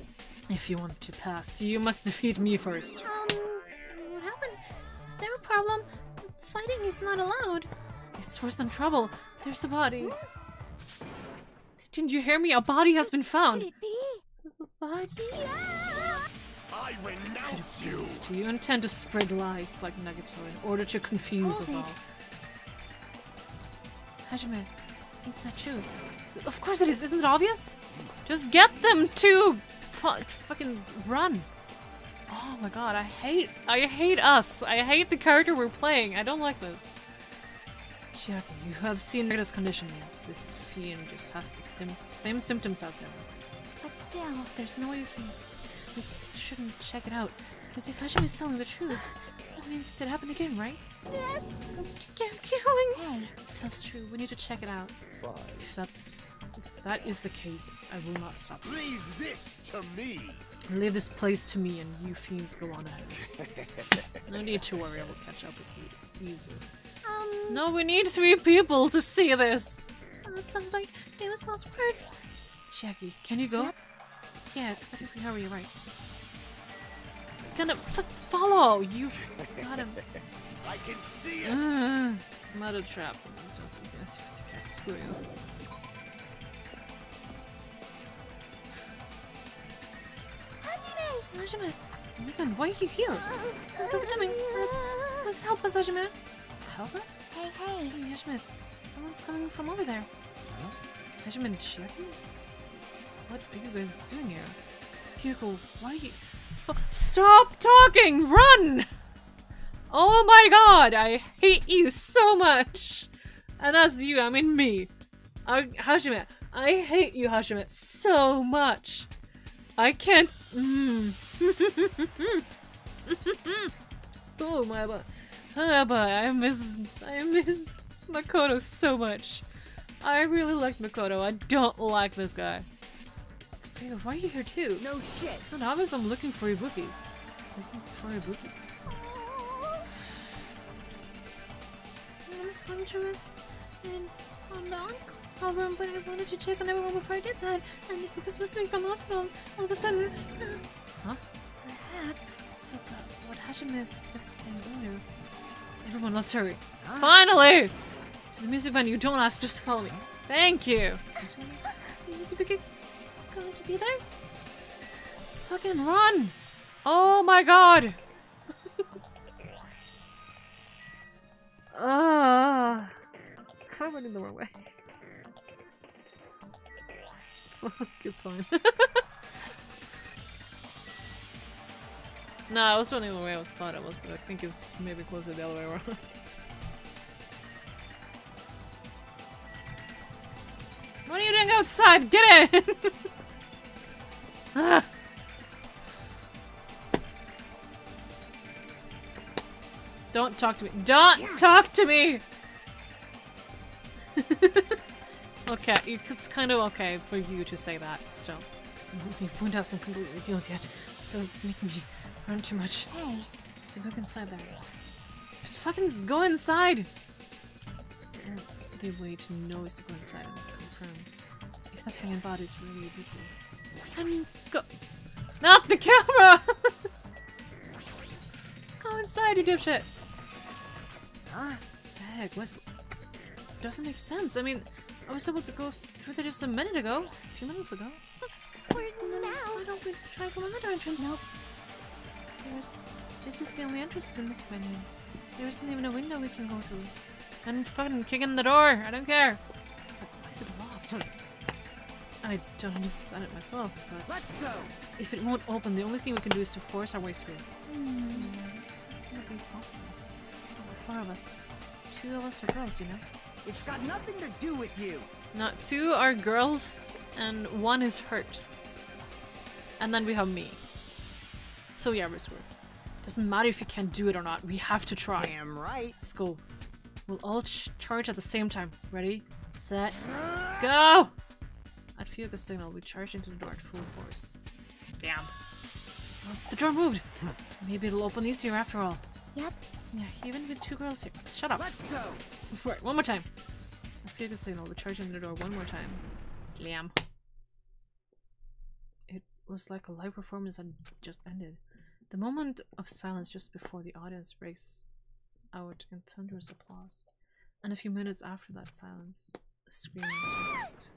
If you want to pass, you must defeat me first. What happened? Is there a problem? Fighting is not allowed. It's worse than trouble. There's a body. Didn't you hear me? A body has been found. Could it be? A body? I renounce you! Do you intend to spread lies like Nagato in order to confuse us all? Hajime, is that true? Of course it is. Isn't it obvious? Just get them to fucking run. Oh my god, I hate us. I hate the character we're playing. I don't like this. Chiaki, you have seen Nagato's condition, yes. This fiend just has the same symptoms as him. But still, there's no way we shouldn't check it out. Because if Hajime is telling the truth, that means it happened again, right? Yes. Killing. Hey, if that's true, we need to check it out. If that is the case, I will not stop. Leave this to me. Leave this place to me, and you fiends go on ahead. No need to worry, I will catch up with you easily. No, we need 3 people to see this. That sounds like famous last words. Chiaki, can you go? Yep. Yeah, it's better if we hurry, right? Gonna follow! You got him. I can see it! Mother trap. Screw you. Hajime! Mikan, why are you here? Please help us, Hajime. Help us? Hey. Hey, Hajime, someone's coming from over there. Huh? Hajime and Chiaki? What are you guys doing here? Hyuko, why are you... Stop talking! Run! Oh my god, I hate you so much! And that's you, I mean me. Hajime, I hate you, Hajime, so much. I can't... Oh my god. I miss Makoto so much. I really like Makoto, I don't like this guy. Why are you here too? No shit. It's not obvious I'm looking for Ibuki. I was planning to rest on the on-call room, but I wanted to check on everyone before I did that. And Ibuki was missing from the hospital. All of a sudden... Huh? Perhaps... So what Hajime was saying earlier... Everyone, let's hurry. Finally! To the music venue, don't ask, just follow me. Thank you! Is Ibuki going to be there? Fucking run! Oh my god! I went in the wrong way. It's fine. No, I was running the way I thought I was, but I think it's maybe closer the other way around. What are you doing outside? Get in! Ah. Don't talk to me. Don't talk to me! Okay, it's kind of okay for you to say that still. Your wound hasn't completely healed yet, so make me run too much. Hey. There's a book inside there. Fucking go inside! The way to know is to go inside and confirm if that hanging body is really a big deal. And go. Not the camera! Go inside, you dipshit! Huh? Heck, what? Doesn't make sense. I mean, I was able to go through there just a minute ago. A few minutes ago. For now. Why don't we try from another entrance? Nope. This is the only entrance to the music venue. There isn't even a window we can go through. I'm fucking kicking the door. I don't care. But why is it locked? I don't understand it myself, but Let's go. if it won't open, the only thing we can do is to force our way through. That's gonna be possible. The 4 of us. 2 of us are girls, you know? It's got nothing to do with you. Not 2 are girls, and 1 is hurt. And then we have me. So yeah, we're screwed. Doesn't matter if you can't do it or not, we have to try. Damn right. Let's go. We'll all charge at the same time. Ready, set, go! At Fioca's signal, we charge into the door at full force. Bam. Oh, the door moved! Maybe it'll open easier after all. Yep. Yeah, even with 2 girls here. Shut up. Let's go. Right, one more time. At Fioca's signal, we charge into the door one more time. Slam. It was like a live performance had just ended. The moment of silence just before the audience breaks out in thunderous applause. And a few minutes after that silence, a scream is raised.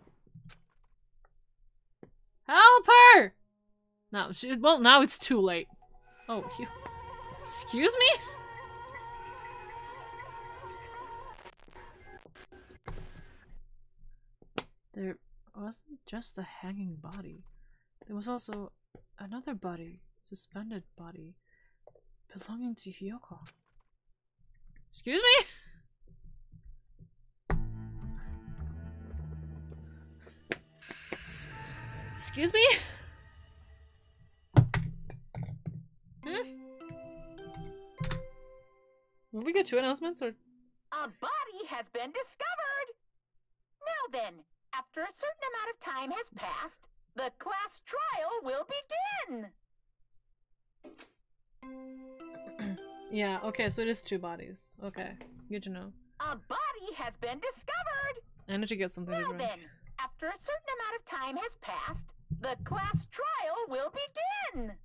Help her! Now, well, now it's too late. Oh, you... Excuse me? There wasn't just a hanging body. There was also another body, suspended body, belonging to Hyoko. Excuse me? Excuse me? Will we get 2 announcements or? A body has been discovered! Now then, after a certain amount of time has passed, the class trial will begin! Yeah, okay, so it is 2 bodies. Okay, good to know. A body has been discovered! I need to get something to Now drink. then, after a certain amount of time has passed, the class trial will begin!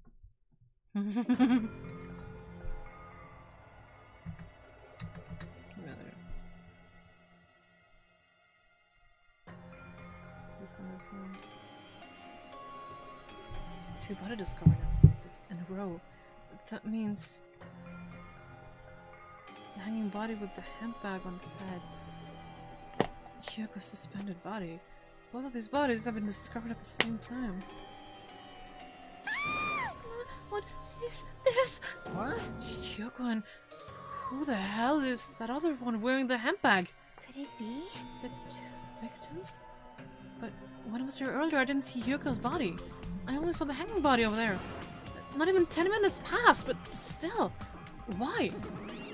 This one is 2 body discovery announcements in a row. That means the hanging body with the handbag on its head. Hyoko's suspended body. Both of these bodies have been discovered at the same time. What is this? What? Hyoko, and who the hell is that other one wearing the handbag? Could it be? The 2 victims? But when I was here earlier, I didn't see Hyoko's body. I only saw the hanging body over there. Not even 10 minutes passed, but still. Why?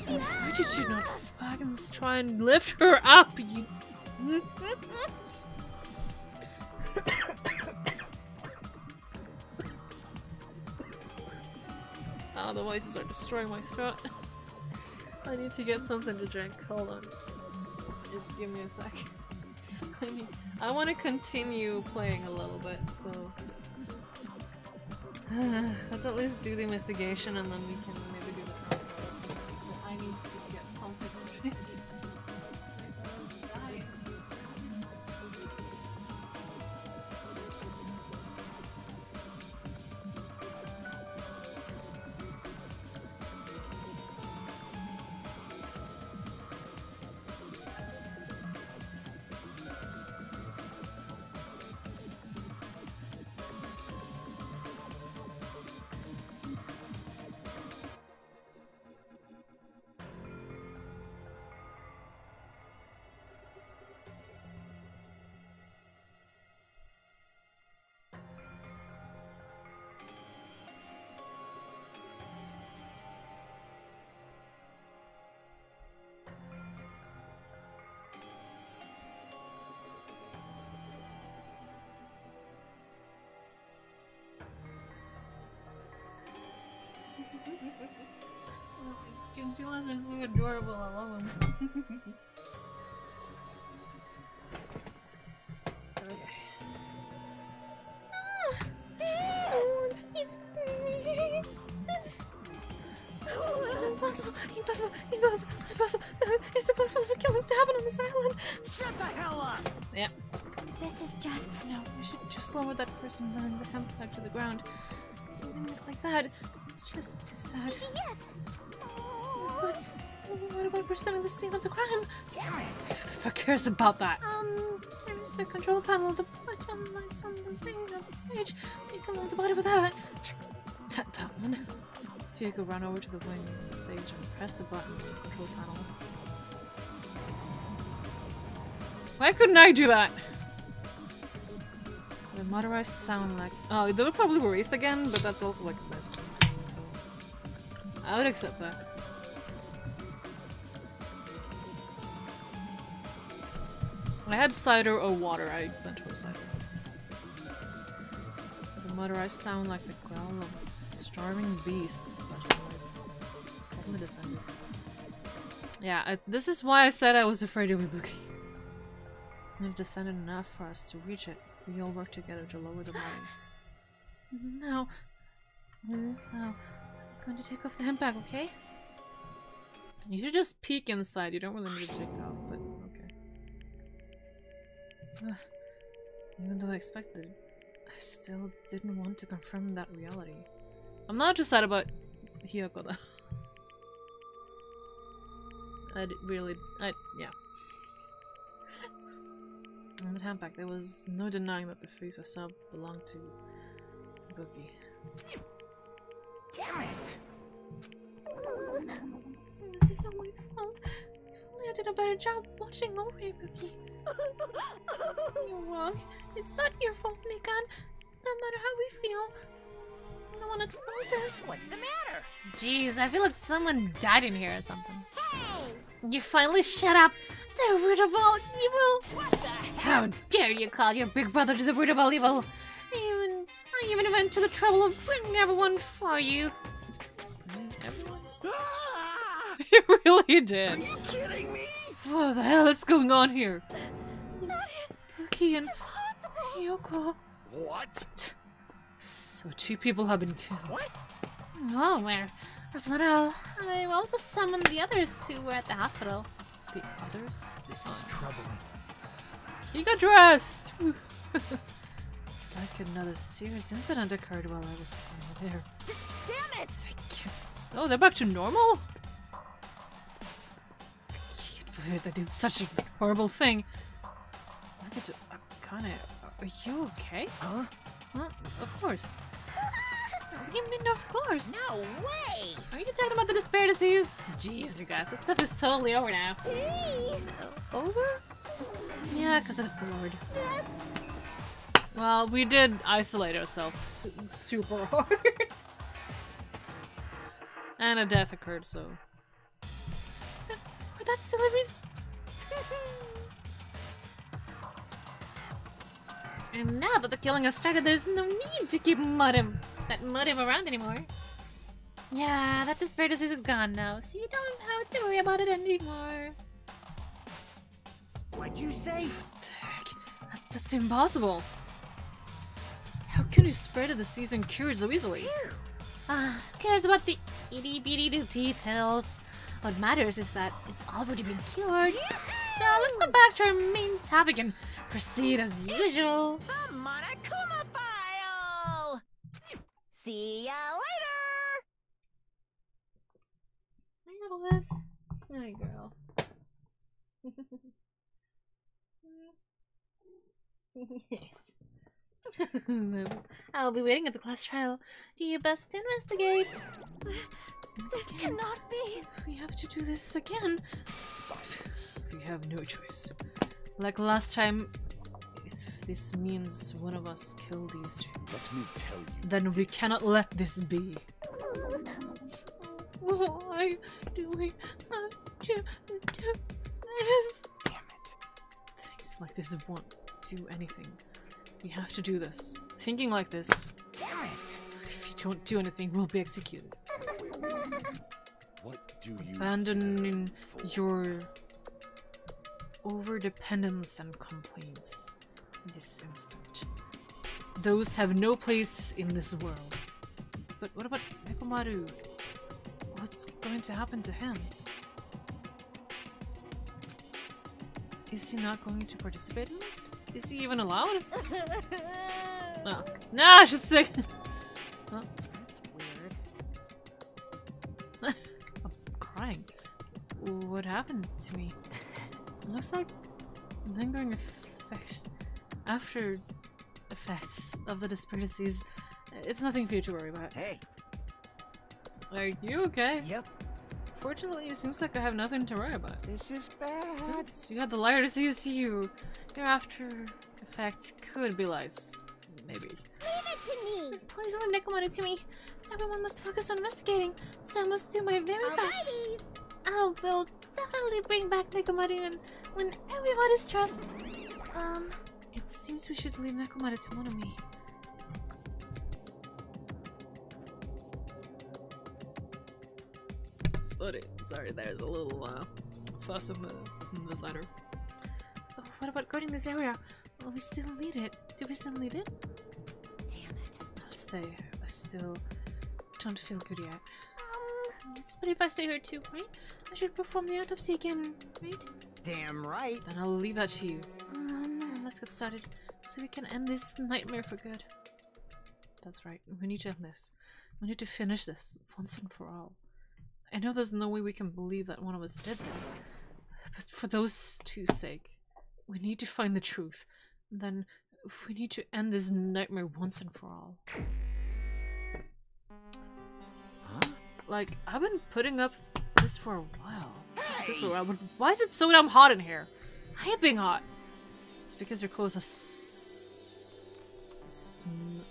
Why did you not fucking try and lift her up, you... Oh, the voices are destroying my throat. I need to get something to drink. Hold on. Just give me a sec. I want to continue playing a little bit, so... let's at least do the investigation and then we can maybe do the podcast. But I need to get something to drink. You are so adorable alone. Okay. Impossible! It's impossible for killings to happen on this island! Shut the hell up! Yeah. This is just... No, we should just lower that person bearing the hemp back to the ground. Like that. It's just too sad. Yes! But what about pursuing the scene of the crime? Damn it! Who the fuck cares about that? There's a control panel of the bottom lights on the ring of the stage. You can lower the body with that. That one. If you could run over to the wing of the stage and press the button on the control panel. Why couldn't I do that? The motorized sound like... Oh, they would probably erased again, but that's also like a nice thing, so... I would accept that. I had cider or water, I went for cider. The motorized sound like the growl of a starving beast, but it's slowly descending. Yeah, this is why I said I was afraid of Ibuki. It descended enough for us to reach it. We all worked together to lower the body. Now, I'm going to take off the hemp bag, okay? You should just peek inside, you don't really need to take it off, but okay. Even though I expected it, I still didn't want to confirm that reality. I'm not just sad about Hiyoko though. Yeah. On the handbag, there was no denying that the face I saw belonged to Ibuki. Damn it! This is all my fault. If only I did a better job watching over Ibuki. You're wrong. It's not your fault, Mikan. No matter how we feel, no one at fault is. What's the matter? Jeez, I feel like someone died in here or something. Hey! You finally shut up! The root of all evil! What the heck? How dare you call your big brother to the root of all evil! I even went to the trouble of bringing everyone for you. Everyone? Ah! You really did. Are you kidding me? What the hell is going on here? That is Ibuki and impossible! Hiyoko. What? So 2 people have been killed. What? Oh, well, that's not all. I also summoned the others who were at the hospital. The others? This is trouble. He got dressed! It's like another serious incident occurred while I was somewhere there. Damn it! Oh, they're back to normal? I can't believe they did such a horrible thing. Kinda... Are you okay? Huh? Well, of course. What do you mean, of course? No way! Are you talking about the despair disease? Jeez, you guys, that stuff is totally over now. Hey! Over? Yeah, because of the Lord. That's... Well, we did isolate ourselves super hard. And a death occurred, so... For that silly reason. And now that the killing has started, there's no need to keep that Mudim around anymore. Yeah, that despair disease is gone now, so you don't have to worry about it anymore. What'd you say? What the heck? That's impossible. How can you spread a disease and cure it so easily? Who cares about the itty-bitty details? What matters is that it's already been cured. So let's go back to our main topic and proceed as usual. The Monokuma file! See ya later! Hi, Alice. Hi, girl. Yes. I'll be waiting at the class trial. Do your best to investigate. This cannot be! We have to do this again. We have no choice. Like last time, if this means one of us kill these 2, Let me tell you. then we cannot let this be. Why do we have to do this? Damn it. Things like this won't do anything. We have to do this. Thinking like this, Damn it. if you don't do anything, we'll be executed. What do you Abandoning your overdependence and complaints this instant. Those have no place in this world. But what about Nekomaru? What's going to happen to him? Is he not going to participate in this? Is he even allowed? Oh. Nah, she's sick! Oh. That's weird. I'm crying. What happened to me? It looks like lingering after effects of the disperses. It's nothing for you to worry about. Hey. Are you okay? Yep. Fortunately, it seems like I have nothing to worry about. This is bad. Since you had the liar to see you, your after effects could be lies. Maybe. Leave it to me! Please leave Nekomaru to me. Everyone must focus on investigating, so I must do my very best. I will definitely bring back Nekomaru and when everybody's trust. It seems we should leave Nekomaru to Monomi. Sorry, there's a little fuss in the designer. Oh, what about guarding this area? Will we still need it? Do we still need it? Damn it. I'll stay. I still don't feel good yet. But if I stay here too, right? I should perform the autopsy again, right? Damn right. Then I'll leave that to you. Let's get started so we can end this nightmare for good. That's right. We need to end this. We need to finish this once and for all. I know there's no way we can believe that one of us did this, but for those two's sake, we need to find the truth. Then we need to end this nightmare once and for all. Huh? Like, I've been putting up this for a while. But why is it so damn hot in here? I hate being hot. It's because your clothes are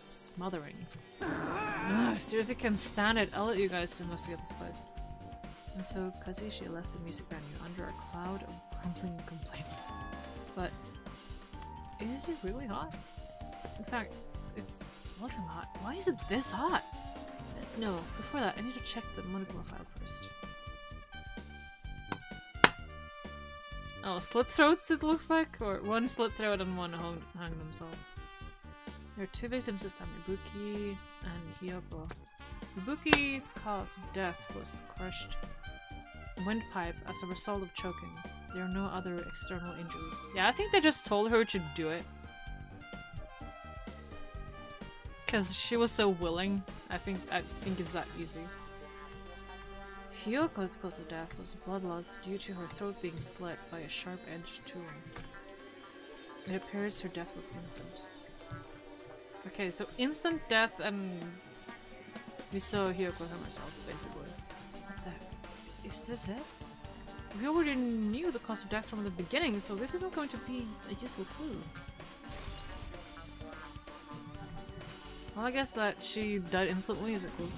smothering. Ugh, I seriously can't stand it. I'll let you guys investigate this place. And so Kazushi left the music venue under a cloud of grumbling complaints. But is it really hot? In fact, it's sweltering hot. Why is it this hot? No, before that, I need to check the Monogama file first. Oh, slit throats it looks like? Or one slit throat and one hung themselves. There are two victims this time, Ibuki and Hiyoko. Ibuki's cause of death was crushed windpipe as a result of choking. There are no other external injuries. Yeah, I think they just told her to do it. Because she was so willing. I think it's that easy. Hiyoko's cause of death was blood loss due to her throat being slit by a sharp-edged tool. It appears her death was instant. Okay, so instant death and we saw Hiyoko harm herself, basically. What the? Is this it? We already knew the cause of death from the beginning, so this isn't going to be a useful clue. Well, I guess that she died instantly is a clue.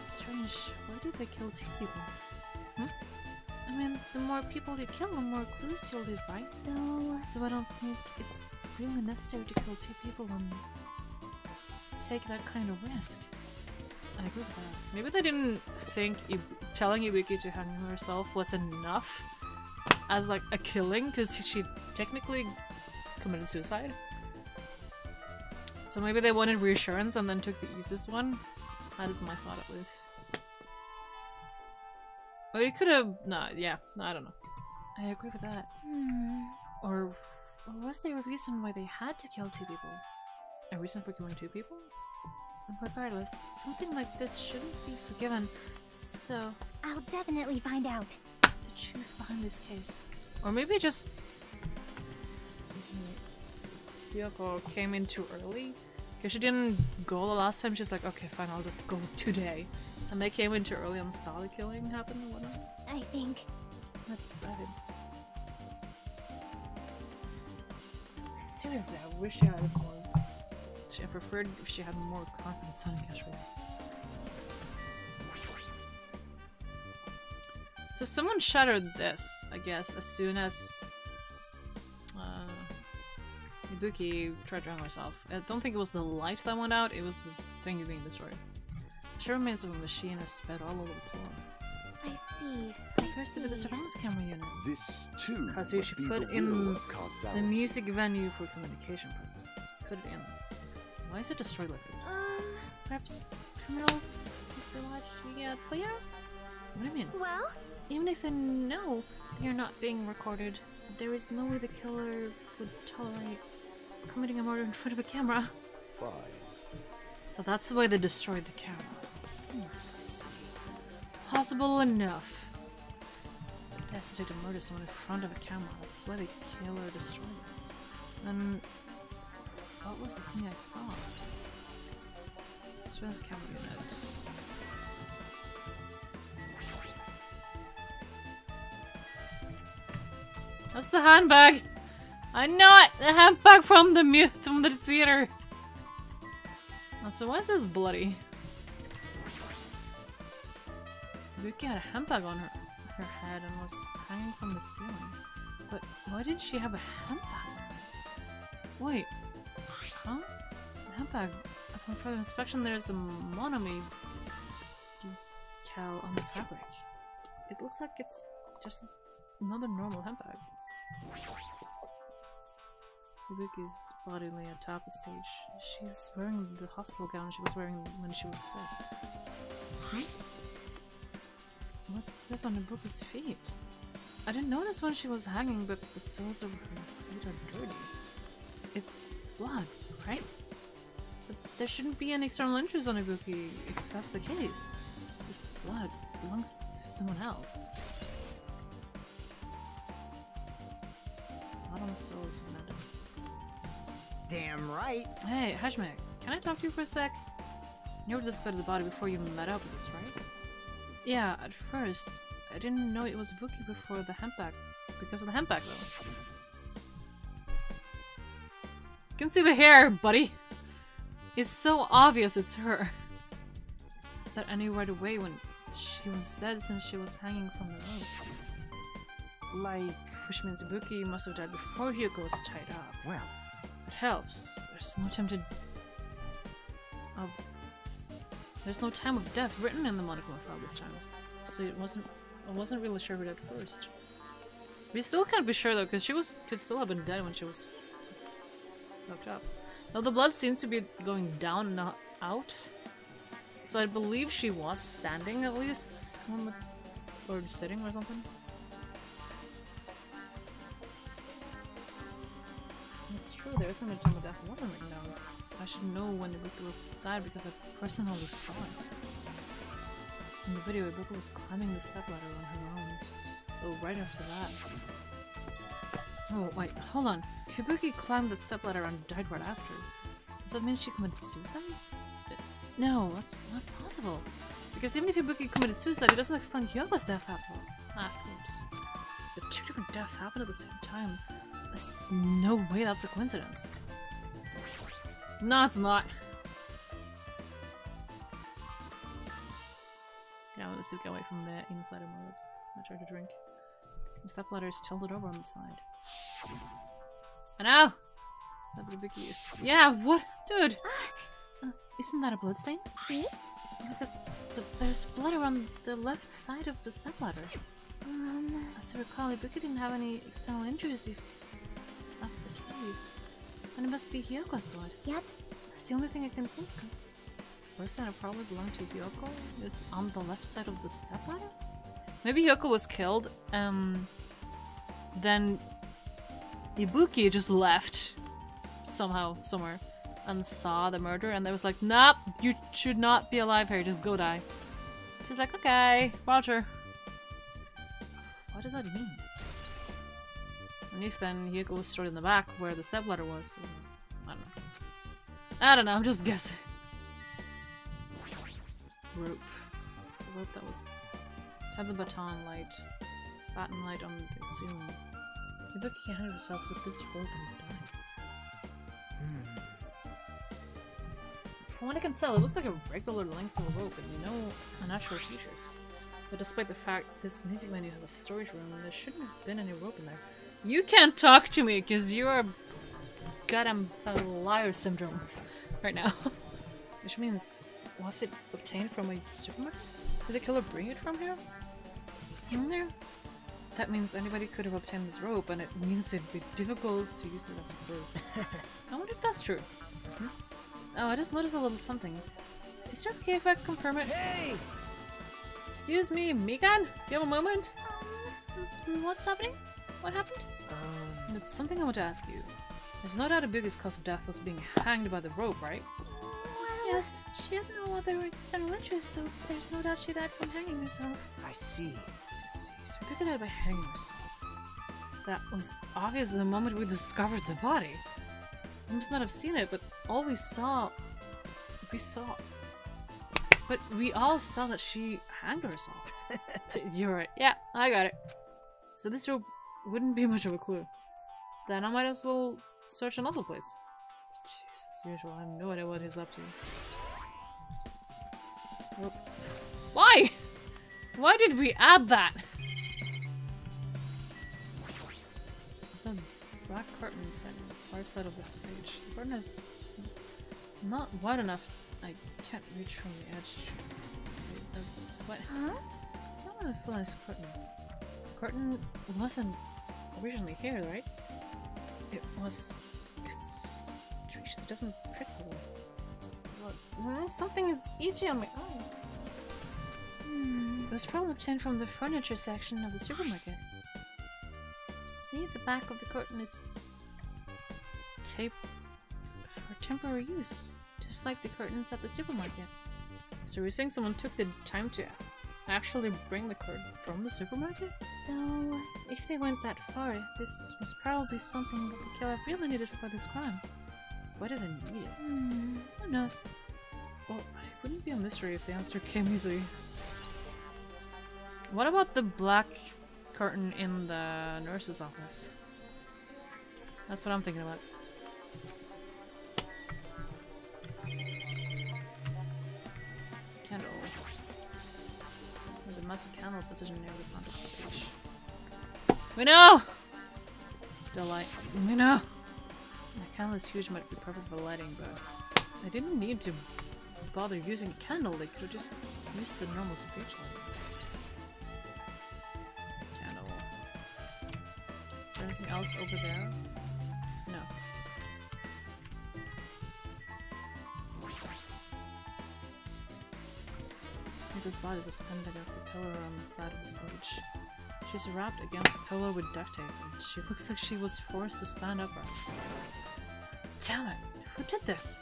Strange. Why did they kill two people? I mean, the more people you kill, the more clues you'll leave, right? So I don't think it's really necessary to kill two people and take that kind of risk. I agree with that. Maybe they didn't think telling Ibuki to hang herself was enough as like a killing, because she technically committed suicide. So maybe they wanted reassurance and then took the easiest one. That is my thought, at least. Or it could have... Nah, yeah. I don't know. I agree with that. Or was there a reason why they had to kill two people? A reason for killing two people? Regardless, something like this shouldn't be forgiven, so... I'll definitely find out the truth behind this case. Or maybe just... Hiyoko came in too early? Because she didn't go the last time, she's like, okay, fine, I'll just go today. And they came in too early and saw the killing happen or whatnot. I think. That's valid. Seriously, I wish she had more. I preferred if she had more confidence on catchphrase. So someone shattered this, I guess, as soon as Ibuki tried to hang herself. I don't think it was the light that went out, it was the thing being destroyed. She remains of a machine is spread all over the floor. I see. Appears to be the surveillance camera unit. This too So you must should be put the in will of causality. the music venue for communication purposes. Put it in. Why is it destroyed like this? Perhaps criminal physiology player? What do you mean? Well? Even if they know you're not being recorded, there is no way the killer would tolerate committing a murder in front of a camera. Fine. So that's the way they destroyed the camera. Let's see. Possible enough. Hesitate to murder someone in front of a camera. That's why the killer destroyed us. Then what was the thing I saw? Surveillance camera unit. That's the handbag! I know it! The handbag from the theater! Oh, so why is this bloody? Vicky had a handbag on her head and was hanging from the ceiling. But why did she have a handbag on her? Wait. Huh? The handbag. Upon further inspection there's a monomy decal on the fabric. It looks like it's just another normal handbag. Ibuki's body lay atop the stage. She's wearing the hospital gown she was wearing when she was sick. Hmm? What's this on Ibuki's feet? I didn't notice when she was hanging, but the soles of her feet are dirty. It's blood, right? But there shouldn't be any external injuries on Ibuki if that's the case. This blood belongs to someone else. Not on the soles, Amanda. Damn right. Hey, Hajime, can I talk to you for a sec? You were discarded the body before you met up with us, right? Yeah, at first. I didn't know it was Ibuki before the handbag. Because of the handbag, though. You can see the hair, buddy! It's so obvious it's her. That I knew right away when she was dead since she was hanging from the rope. Like... Which means Ibuki must have died before Hyuko was tied up. Well... It helps. There's no time of death written in the monocle file this time. So I wasn't really sure who died first. We still can't be sure though, because she could still have been dead when she was locked up. Now the blood seems to be going down, not out. So I believe she was standing at least, or sitting or something. It's true, there isn't a time of death wasn't written down. I should know when Ibuki was died because I personally saw it. In the video, Ibuki was climbing the stepladder on her own. So right after that. Oh wait, hold on. Ibuki climbed that stepladder and died right after. Does that mean she committed suicide? No, that's not possible. Because even if Ibuki committed suicide, it doesn't explain Hyoko's death afterwards. The two different deaths happened at the same time. There's no way that's a coincidence. No, it's not. Yeah, let's get away from the inside of my lips. I tried to drink. The stepladder is tilted over on the side. I know! That would be big use. Yeah, what? Dude! Isn't that a bloodstain? See? Look at there's blood around the left side of the stepladder. As I recall, Ibuki didn't have any external injuries if that's the case. And it must be Hyoko's blood. Yep. That's the only thing I can think of. The person that probably belonged to Hyoko is on the left side of the stepladder? Maybe Hyoko was killed, then Ibuki just left somehow, somewhere, and saw the murder, and they was like, nope, you should not be alive here, just go die. She's like, okay, Roger. What does that mean? And if then Hyoko was stored in the back where the stepladder was, so, I don't know, I'm just guessing. Rope. The rope that was had the baton light on the ceiling. Ibuki handed herself with this rope and died. From what I can tell, it looks like a regular length of rope and no unnatural features. But despite the fact this music venue has a storage room, there shouldn't have been any rope in there. You can't talk to me because you are goddamn liar syndrome right now. Which means Was it obtained from a supermarket? Did the killer bring it from here? In there? That means anybody could have obtained this rope, and it means it'd be difficult to use it as a rope. I wonder if that's true. Hmm? Oh, I just noticed a little something. Is it okay if I confirm it? Hey! Excuse me, Megan? Do you have a moment? What's happening? What happened? It's something I want to ask you. There's no doubt Ibuki's cause of death was being hanged by the rope, right? Yes, she had no other external interest, so there's no doubt she died from hanging herself. I see. So Ibuki died by hanging herself. That was obvious the moment we discovered the body. We must not have seen it, but all we saw... But we all saw that she hanged herself. You're right. Yeah, I got it. So this rope wouldn't be much of a clue. Then I might as well search another place. Jesus, as usual, I have no idea what he's up to. Oh. Why? Why did we add that? There's a black curtain inside the far side of the stage. The curtain is not wide enough. I can't reach from the edge. What? Huh? It's not really full nice curtain. The curtain wasn't originally here, right? It was... It's strange. It doesn't fit properly. It was... Something is itchy on my eye. It was probably obtained from the furniture section of the supermarket. See, the back of the curtain is taped for temporary use, just like the curtains at the supermarket. So you're saying someone took the time to actually bring the curtain from the supermarket? So, if they went that far, this was probably something that the killer really needed for this crime. Why did they need it? who knows? Well, it wouldn't be a mystery if the answer came easily. What about the black curtain in the nurse's office? That's what I'm thinking about. Candle. There's a massive candle positioned near the front of the stage. We know! Delight. We know! The candle is huge, might be perfect for lighting, but I didn't need to bother using a candle. They could have just used the normal stage lighting. Candle. Is there anything else over there? No. This body is suspended against the pillar on the side of the stage. She's wrapped against the pillow with duct tape, and she looks like she was forced to stand upright. Damn it! Who did this?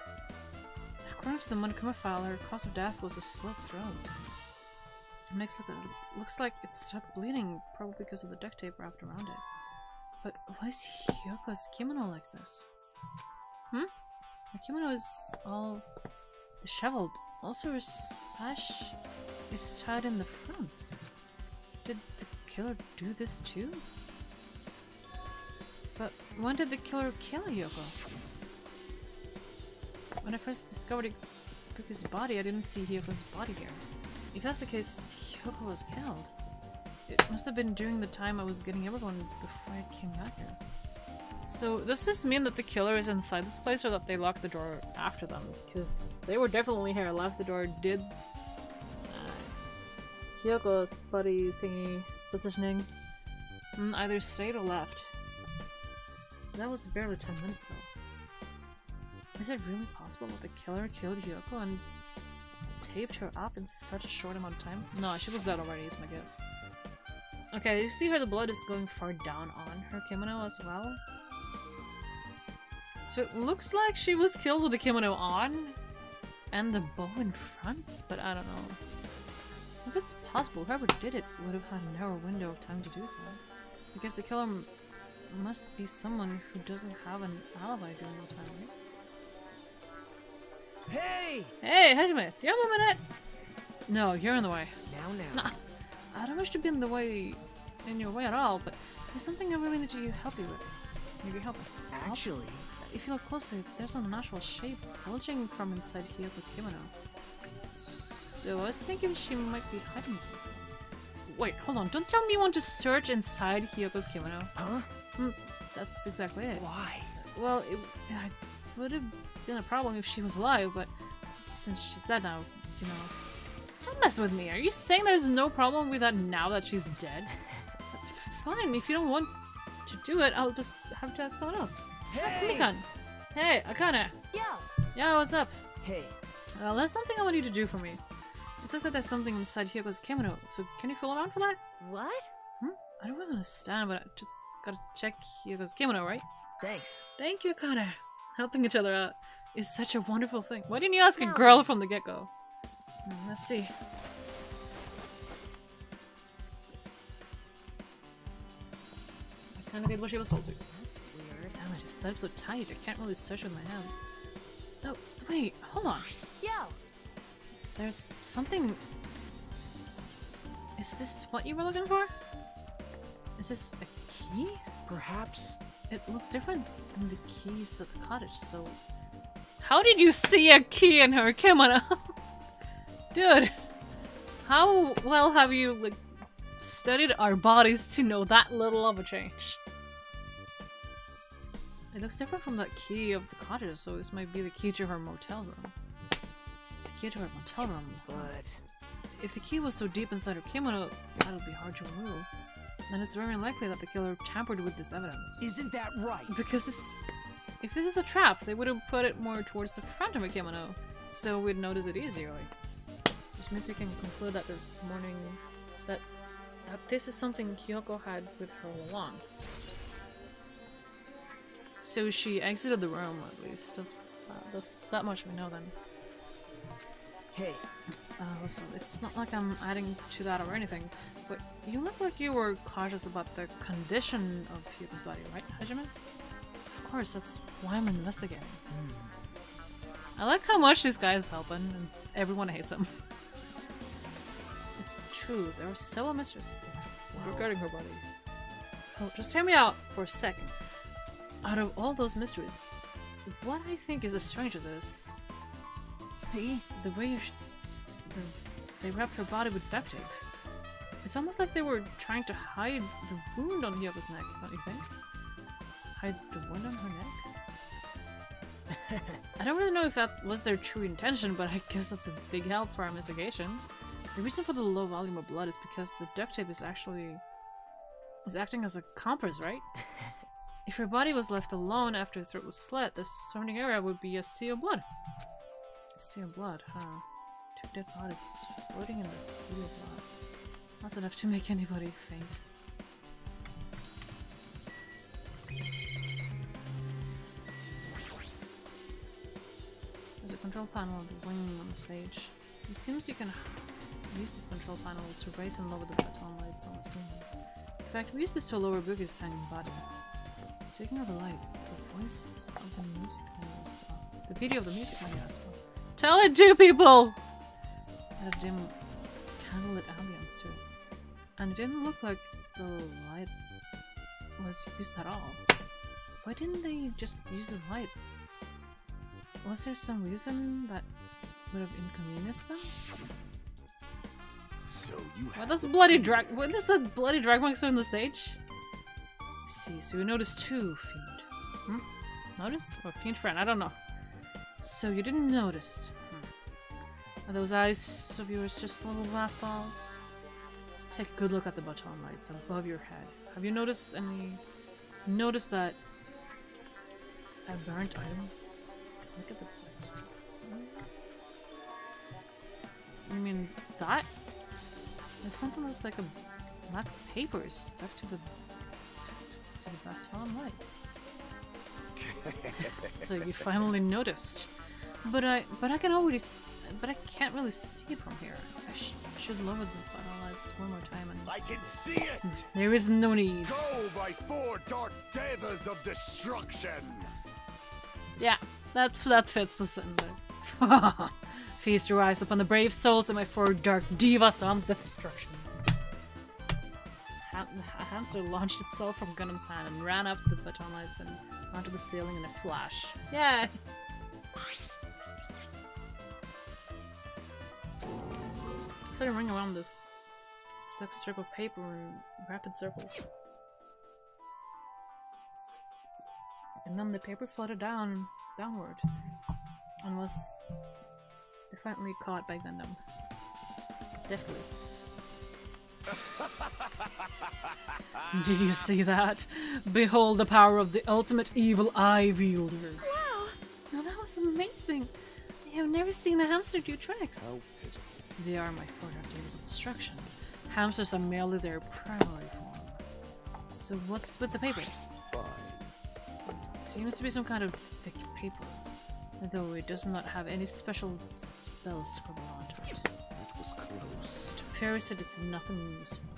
According to the Montgomery file, her cause of death was a slit throat. It looks like it stopped bleeding, probably because of the duct tape wrapped around it. But why is Hyoko's kimono like this? Her kimono is all disheveled. Also, her sash is tied in the front. Did the killer do this too? But when did the killer kill Hyoko? When I first discovered Ibuki's body, I didn't see Hyoko's body here. If that's the case, Hyoko was killed. It must have been during the time I was getting everyone before I came back here. So does this mean that the killer is inside this place, or that they locked the door after them? Because they were definitely here, left the door, did Hyoko's body thingy positioning. Either stayed or left. That was barely 10 minutes ago. Is it really possible that the killer killed Hyoko and taped her up in such a short amount of time? No, she was dead already, is my guess. Okay, you see her, the blood is going far down on her kimono as well. So it looks like she was killed with the kimono on and the bow in front, but I don't know. If it's possible, whoever did it would have had a narrow window of time to do so. Because the killer must be someone who doesn't have an alibi during the time, right? Hey! Hey, Hajime, do you have a minute? No, you're in the way. Now. Nah, I don't wish to be in your way at all, but there's something I really need to help you with. Maybe help. Actually... If you look closely, there's an unnatural shape bulging from inside Hyoko's kimono. So I was thinking she might be hiding something. Wait, hold on. Don't tell me you want to search inside Hyoko's kimono. Huh? That's exactly it. Why? Well, it would have been a problem if she was alive, but since she's dead now, you know. Don't mess with me. Are you saying there's no problem with that now that she's dead? Fine, if you don't want to do it, I'll just have to ask someone else. Ask Mikan. Hey, Akane. Yo. Yeah, what's up? Hey. There's something I want you to do for me. It's like that there's something inside Hyogo's kimono, so can you feel around for that? What? I don't really understand, but I just gotta check Hyogo's kimono, right? Thanks. Thank you, Akane. Helping each other out is such a wonderful thing. Why didn't you ask a girl from the get-go? Let's see. I kinda did what she was told to. That's weird. Damn, I just slept so tight. I can't really search with my hand. Oh, wait, hold on. Yo. There's something... Is this what you were looking for? Is this a key? Perhaps. It looks different than the keys at the cottage, so... How did you see a key in her kimono? Dude, how well have you, like, studied our bodies to know that little of a change? It looks different from that key of the cottage, so this might be the key to her motel room. The key to her motel room. But... If the key was so deep inside her kimono, that would be hard to remove. Then it's very unlikely that the killer tampered with this evidence. Isn't that right? Because if this is a trap, they would have put it more towards the front of her kimono, so we'd notice it easily. Which means we can conclude that this morning, that this is something Hyogo had with her all along. So she exited the room, at least. That's that much we know then. Hey. Listen, it's not like I'm adding to that or anything, but you look like you were cautious about the condition of Hyogo's body, right, Hajime? Of course, that's why I'm investigating. I like how much this guy is helping, and everyone hates him. It's true, there are several mysteries regarding her body. Oh, just hear me out for a second. Out of all those mysteries, what I think is the strangest is... See? The way they wrapped her body with duct tape. It's almost like they were trying to hide the wound on Hyogo's neck, don't you think? Hide the wound on her neck? I don't really know if that was their true intention, but I guess that's a big help for our investigation. The reason for the low volume of blood is because the duct tape is acting as a compress, right? If her body was left alone after the throat was slit, the surrounding area would be a sea of blood. A sea of blood, huh? Two dead bodies floating in the sea of blood. That's enough to make anybody faint. There's a control panel at the wing on the stage. It seems you can use this control panel to raise and lower the baton lights on the ceiling. In fact, we use this to lower Boogie's hanging body. Speaking of the lights, the voice of the music video I saw. The video of the music video I saw. Tell it to people! It had a dim candlelit ambience to it. And it didn't look like the lights was used at all. Why didn't they just use the lights? Was there some reason that would have inconvenienced them? So you What does bloody drag? What is that bloody drag monster on the stage? I see. So you noticed two, Fiend. Noticed? Or Fiend friend? I don't know. So you didn't notice. Are those eyes of yours just little glass balls? Take a good look at the baton lights above your head. Have you noticed that a burnt item? Look at the baton lights. You mean that? There's something that's like a black paper stuck to the baton lights. So you finally noticed. But I can't really see it from here. I should lower the baton lights one more time and... I can see it! There is no need. Go by 4 dark devas of destruction! Yeah, that fits the sentence. Feast your eyes upon the brave souls of my 4 dark divas of destruction. A hamster launched itself from Gundam's hand and ran up the baton lights and onto the ceiling in a flash. Yay! So I ring around this stuck strip of paper in rapid circles. And then the paper floated downward and was Definitely caught by Gundam. Definitely. Did you see that? Behold the power of the ultimate evil eye wielder. Wow! Now that was amazing! I have never seen a hamster do tricks. How pitiful. They are my further days of destruction. Hamsters are merely their primary form. So what's with the paper? Fine. It seems to be some kind of thick paper, though it does not have any special spell scribbled onto it. That was close. Perry said it's nothing useful.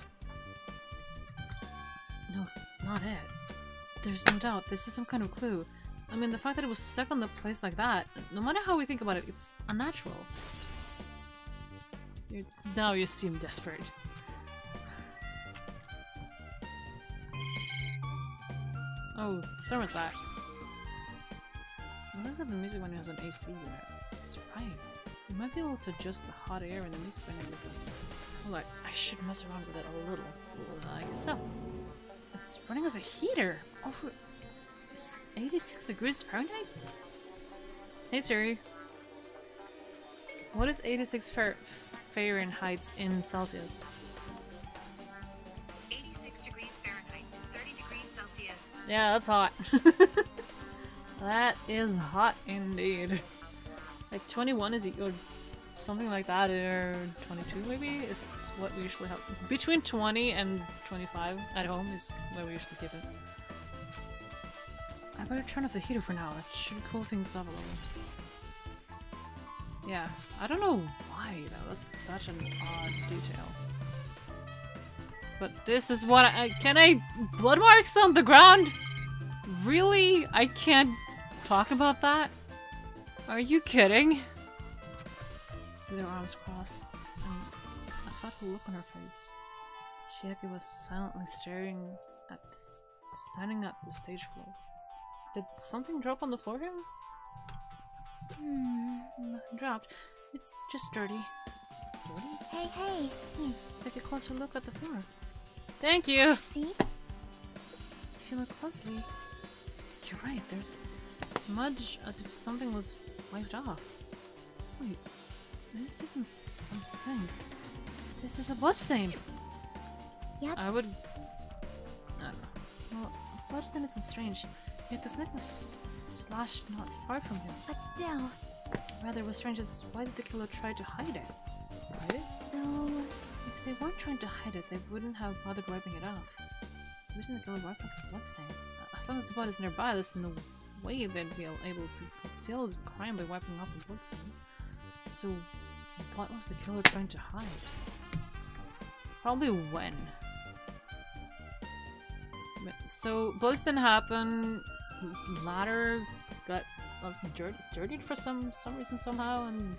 No, not it. There's no doubt this is some kind of clue. I mean, the fact that it was stuck on the place like that, no matter how we think about it, it's unnatural. Now you seem desperate. Oh, so was that. What is it the music when it has an AC unit? That's right. You might be able to adjust the hot air in the music venue with this. Well, I should mess around with it a little. Like so. It's running as a heater. Over 86 degrees Fahrenheit? Hey Siri. What is 86 Fahrenheit in Celsius? 86 degrees Fahrenheit is 30 degrees Celsius. Yeah, that's hot. That is hot indeed. Like 21 is or something like that, or 22 maybe is what we usually have. Between 20 and 25 at home is where we usually give it. I better turn off the heater for now. It should cool things off a little. Yeah, I don't know why that was such an odd detail. But this is what can I blood marks on the ground? Really? I can't talk about that? Are you kidding? With her arms crossed, and I thought the look on her face. Chiaki was silently staring at standing at the stage floor. Did something drop on the floor here? Nothing dropped. It's just dirty. Dirty? Hey. See, take a closer look at the floor. Thank you! See? If you look closely, you're right, there's a smudge as if something was wiped off. Wait, this isn't something. This is a bloodstain! Yep. I don't know. Well, bloodstain isn't strange. Yet this neck was slashed not far from him. But still. Rather, what's strange is why did the killer try to hide it? Hide it? So... If they weren't trying to hide it, they wouldn't have bothered wiping it off. The reason the killer wiped off the bloodstain. As long as the body's nearby, there's no way they'd be able to conceal the crime by wiping off the bloodstain. So, what was the killer trying to hide? Probably when. So, bloodstain happened, ladder got dirtied for some reason somehow, and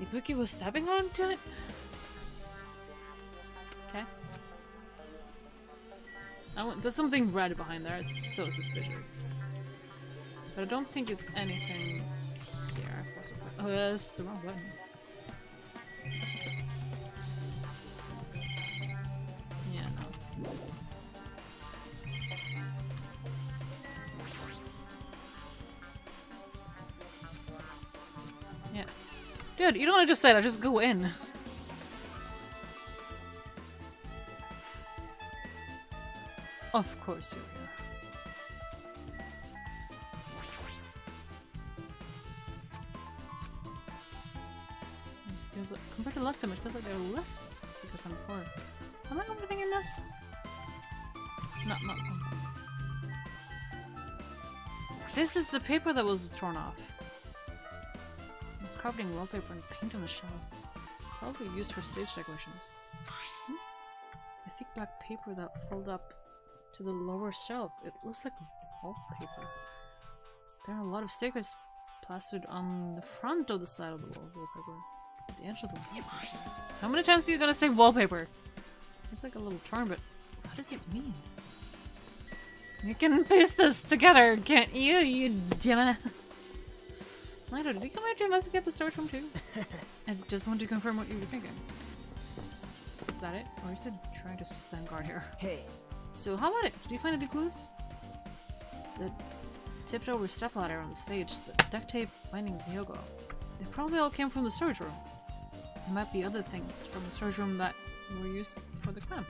Ibuki was stepping onto it? Okay. There's something red behind there, it's so suspicious. But I don't think it's anything here. Oh, that's the wrong button. Yeah, no. Yeah. Dude, you don't want to just say that, just go in. Of course you're here. Feels like, compared to last time, it feels like there are less secrets than before. Am I overthinking this? Not. This is the paper that was torn off. It's carved in wallpaper and paint on the shelves. Probably used for stage decorations. A thick black paper that folded up to the lower shelf. It looks like wallpaper. There are a lot of stickers plastered on the front of the side of the wallpaper. The edge of the wallpaper. How many times are you gonna say wallpaper? It's like a little torn, but what does this mean? You can piece this together, can't you, you Gemini? Milo, did you come here to investigate the storage room too? I just wanted to confirm what you were thinking. Is that it? Or is it trying to stand guard here? Hey. So how about it? Did you find any clues? The tipped over stepladder on the stage, the duct tape binding Hyogo. They probably all came from the storage room. There might be other things from the storage room that were used for the crime.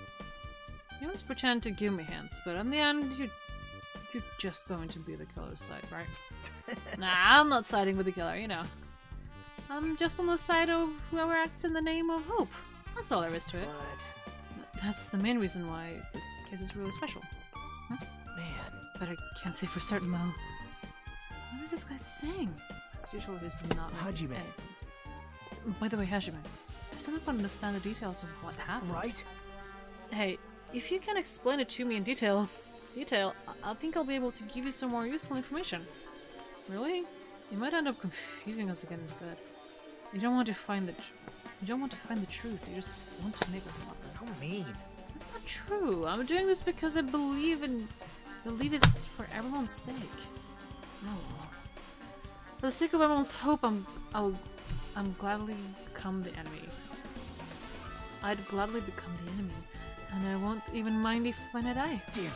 You always pretend to give me hints, but in the end, you're just going to be the killer's side, right? Nah, I'm not siding with the killer, you know. I'm just on the side of whoever acts in the name of hope. That's all there is to it. But That's the main reason why this case is really special. Huh? man, But I can't say for certain, though. What is this guy saying? As usual, this is not making Hajime. any sense. By the way, Hajime, I still don't understand the details of what happened. right? Hey, if you can explain it to me in detail, I think I'll be able to give you some more useful information. Really? You might end up confusing us again instead. You don't want to find the truth. You just want to make us suffer. How mean. That's not true. I'm doing this because I believe it's for everyone's sake. No. For the sake of everyone's hope, I'm gladly become the enemy. I'd gladly become the enemy, and I won't even mind if when I die. Damn it.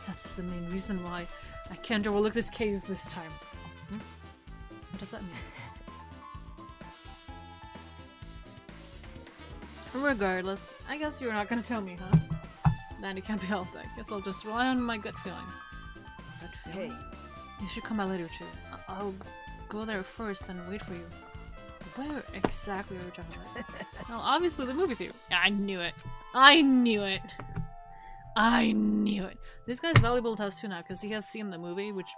That's the main reason why I can't overlook this case this time. Hmm? What does that mean? Regardless, I guess you're not gonna tell me, huh? Then it can't be helped. I guess I'll just rely on my gut feeling. Gut feeling? Hey, You should come by later too. I'll go there first and wait for you. Where exactly are we talking about? No, obviously the movie theater. I knew it. I knew it. I knew it. This guy's valuable to us too now because he has seen the movie, which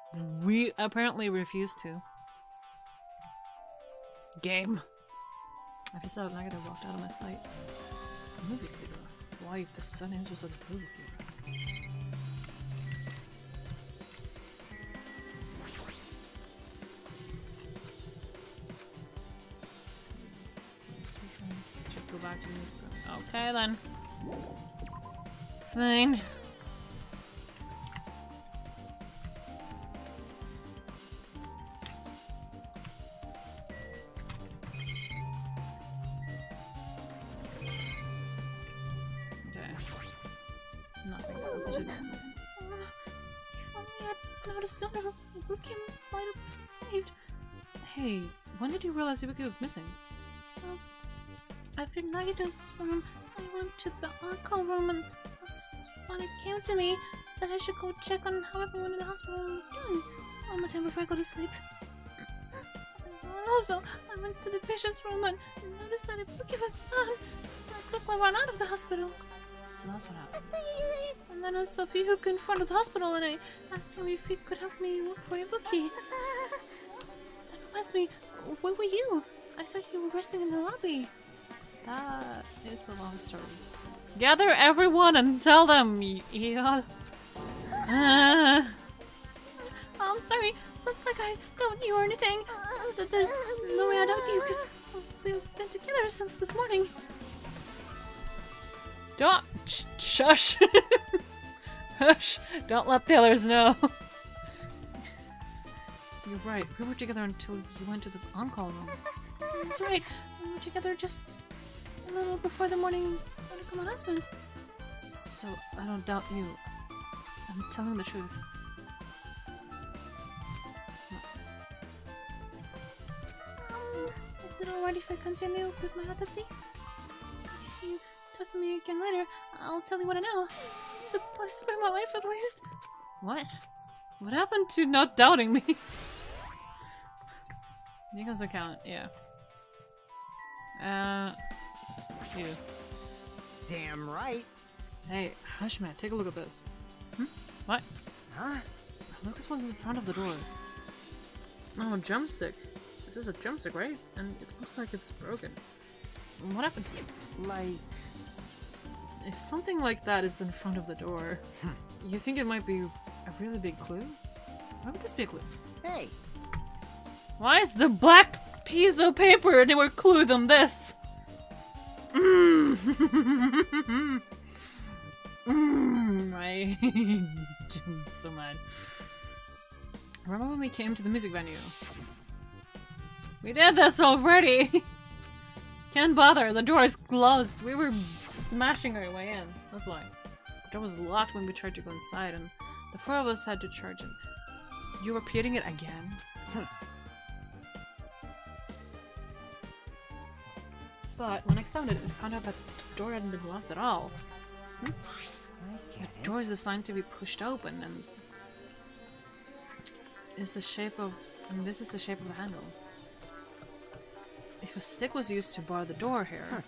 we apparently refused to. Game. I just out negative walked out of my sight. Movie theater. Why the sun answers a movie theater? Should go back to music. Okay then. Fine. Nothing. If only I'd noticed sooner, Ibuki might have been saved. Hey, when did you realize Ibuki was missing? Well, after Nagito's room, I went to the on-call room and that's when it came to me that I should go check on how everyone in the hospital was doing one more time before I go to sleep. Also, I went to the patient's room and noticed that Ibuki was gone, so I quickly ran out of the hospital. So that's what happened. And then I saw Fihuk in front of the hospital and I asked him if he could help me look for Ibuki. That reminds me, where were you? I thought you were resting in the lobby. That is a long story. Gather everyone and tell them, yeah. I'm sorry, it's not like I doubt you or anything. There's no way I doubt you because we've been together since this morning. Don't shush. Hush. Don't let the others know. You're right. We were together until you went to the on-call room. That's right. We were together just a little before the morning medical announcement. So I don't doubt you. I'm telling the truth. Is it alright if I continue with my autopsy? If you talk to me again later, I'll tell you what I know. So please spare my life at least. What? What happened to not doubting me? Nico's account, yeah. You. Damn right. Hey, hush man, take a look at this. What? Huh? Look at what's in front of the door. Oh, a drumstick. This is a drumstick, right? And it looks like it's broken. What happened to it? Like... If something like that is in front of the door, you think it might be a really big clue? Why would this be a clue? Hey! Why is the black piece of paper anywhere clue than this? I'm so mad. Remember when we came to the music venue? We did this already! Can't bother, the door is closed. We were smashing our way in. That's why. The door was locked when we tried to go inside and the four of us had to charge it. You repeating it again? But when I examined it, I found out that the door hadn't been locked at all. The door is designed to be pushed open and is the shape of... and this is the shape of the handle. If a stick was used to bar the door here,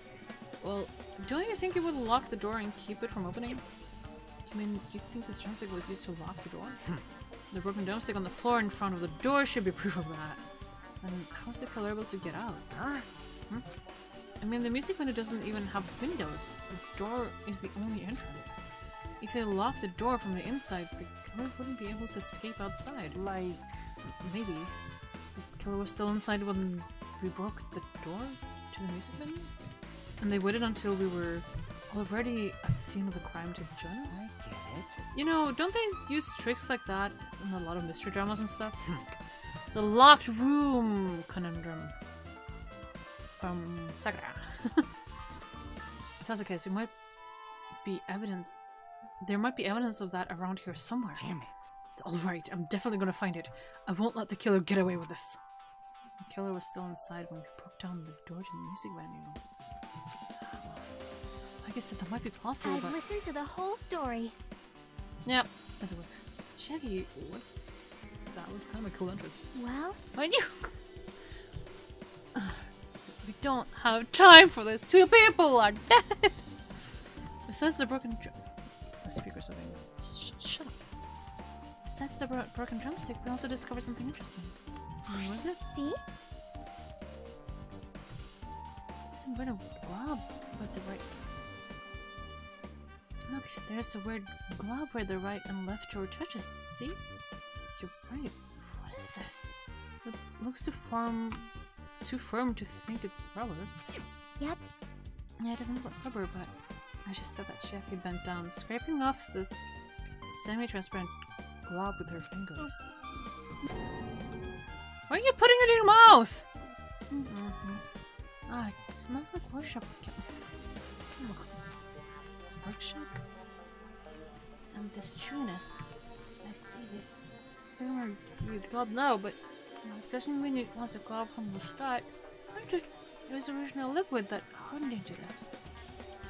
well, don't you think it would lock the door and keep it from opening? I mean, you think this drumstick was used to lock the door? The broken drumstick on the floor in front of the door should be proof of that. And how is the killer able to get out? I mean, the music window doesn't even have windows. The door is the only entrance. If they lock the door from the inside, the killer wouldn't be able to escape outside. Like, maybe. The killer was still inside when we broke the door to the music venue? And they waited until we were already at the scene of the crime to join us? I get it. You know, don't they use tricks like that in a lot of mystery dramas and stuff? The locked room conundrum from Sakura. If that's the case, we might be evidence. There might be evidence of that around here somewhere. Damn it. Alright, I'm definitely gonna find it. I won't let the killer get away with this. The killer was still inside when we broke down the door to the music venue. Like I said, that might be possible, I've listened to the whole story. Yep. As a look. Shaggy, what? That was kind of a cool entrance. Well? Why you? We don't have time for this. 2 people are dead! Besides the broken my speakers are being... Shut up. Besides the broken drumstick, we also discovered something interesting. What is it? See? Some weird glob with the right... Look, there's a weird glob where the right and left jaw touches. See? You're right. What is this? It looks too firm to think it's rubber. Yep. Yeah, it doesn't look like rubber, but I just said that Jackie bent down, scraping off this semi-transparent glob with her finger. Why are you putting it in your mouth? Ah, it smells like workshop. Workshop? And this trueness. I see this. God no, but it doesn't mean it was a glob from the start. It was original liquid that hardened into this.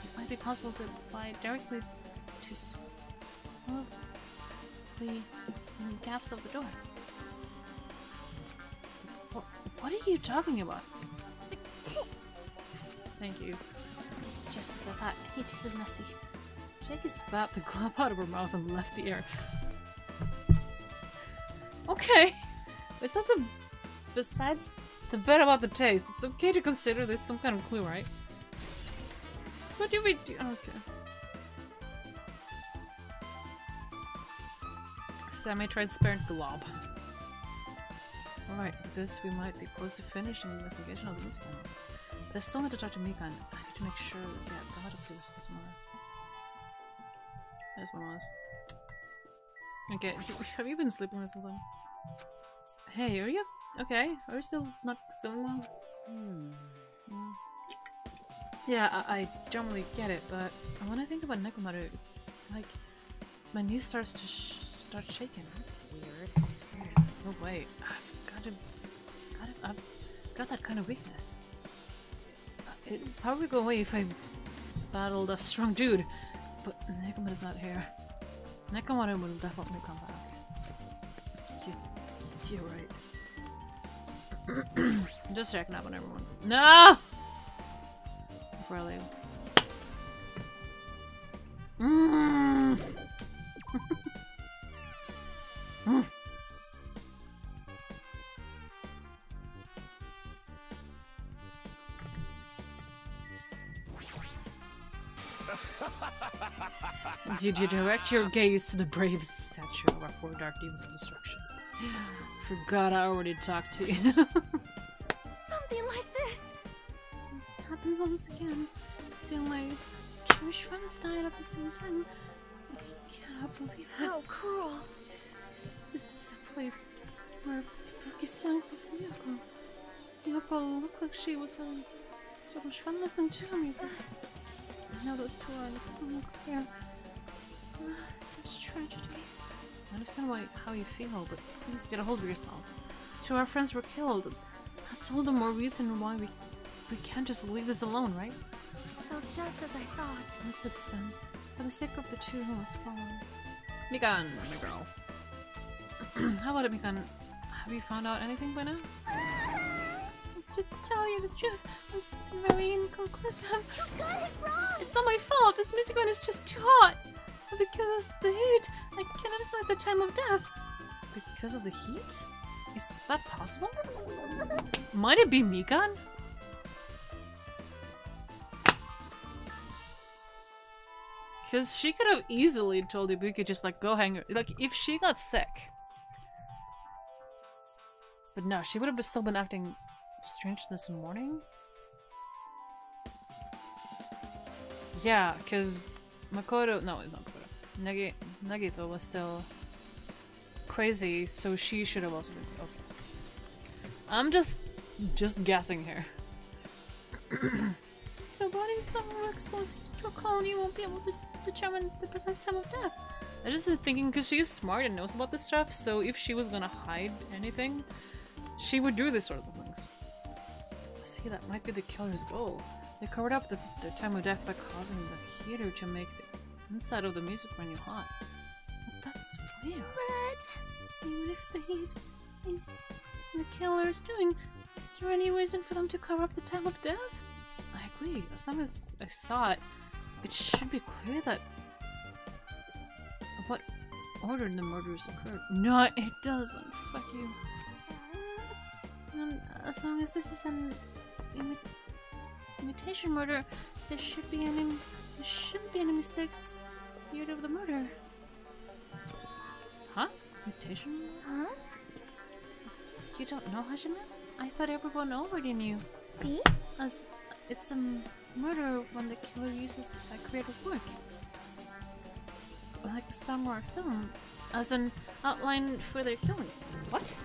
It might be possible to apply it directly to smooth the gaps of the door. What are you talking about? Thank you. Just as I thought, it tasted musty. Jackie spat the glob out of her mouth and left the air. Okay. Besides the bit about the taste, it's okay to consider this some kind of clue, right? What do we do? Okay. Semi-transparent glob. Alright, with this we might be close to finishing the investigation of the music one. But I still need to talk to Mikan. I need to make sure we get the autopsy results more. There's one was. Okay, have you been sleeping this whole time? Hey, are you okay? Are you still not feeling well? Yeah, I generally get it, but when I think about Nekomaru, it's like my knee starts to start shaking. That's weird. It's weird. There's no way. I've got that kind of weakness. It'd probably go away if I battled a strong dude, but Nekomaru's not here. Nekomaru will definitely come back. You're right. Just checking up on everyone. No! Really. Did you direct your gaze to the brave statue of our 4 dark demons of destruction? Forgot I already talked to you. Something like this! It happened once again. 2 of my Jewish friends died at the same time. I cannot believe it. How cruel! This is a place where Yuki sang for Miyako. Miyako looked like she was having so much fun listening to music. Now those 2 are no clear. Such tragedy. I understand how you feel, but please get a hold of yourself. 2 of our friends were killed. That's all the more reason why we We can't just leave this alone, right? So just as I thought. Most of this time, for the sake of the two who must follow. Mikan, my girl. How about it, Mikan? Have you found out anything by now? To tell you the truth, it's very inconclusive. You got it wrong! It's not my fault. This music man is just too hot. Because the heat, I cannot decide the time of death. Because of the heat? Is that possible? Might it be Mikan? Because she could have easily told Ibuki just like go hang her. Like if she got sick. But no, she would have still been acting strange this morning. Yeah, because Makoto, no, it's not Makoto. Nagito was still crazy, so she should have also been okay. I'm just guessing here. Your body's so exposed to a cold, you won't be able to determine the precise time of death. I just thinking because she is smart and knows about this stuff, so if she was gonna hide anything, she would do this sort of things. See, that might be the killer's goal. They covered up the time of death by causing the heater to make the inside of the music menu hot. But that's weird. But even if the heat is the killer's doing, is there any reason for them to cover up the time of death? I agree. As long as I saw it, it should be clear that what order the murders occurred. No, it doesn't. Fuck you. As long as this is an imitation murder, there shouldn't be any mistakes here of the murder. Huh? Imitation? Huh? You don't know, Hajime? I thought everyone already knew. See? As it's a murder when the killer uses a creative work. Like a song or a film. As an outline for their killings. What?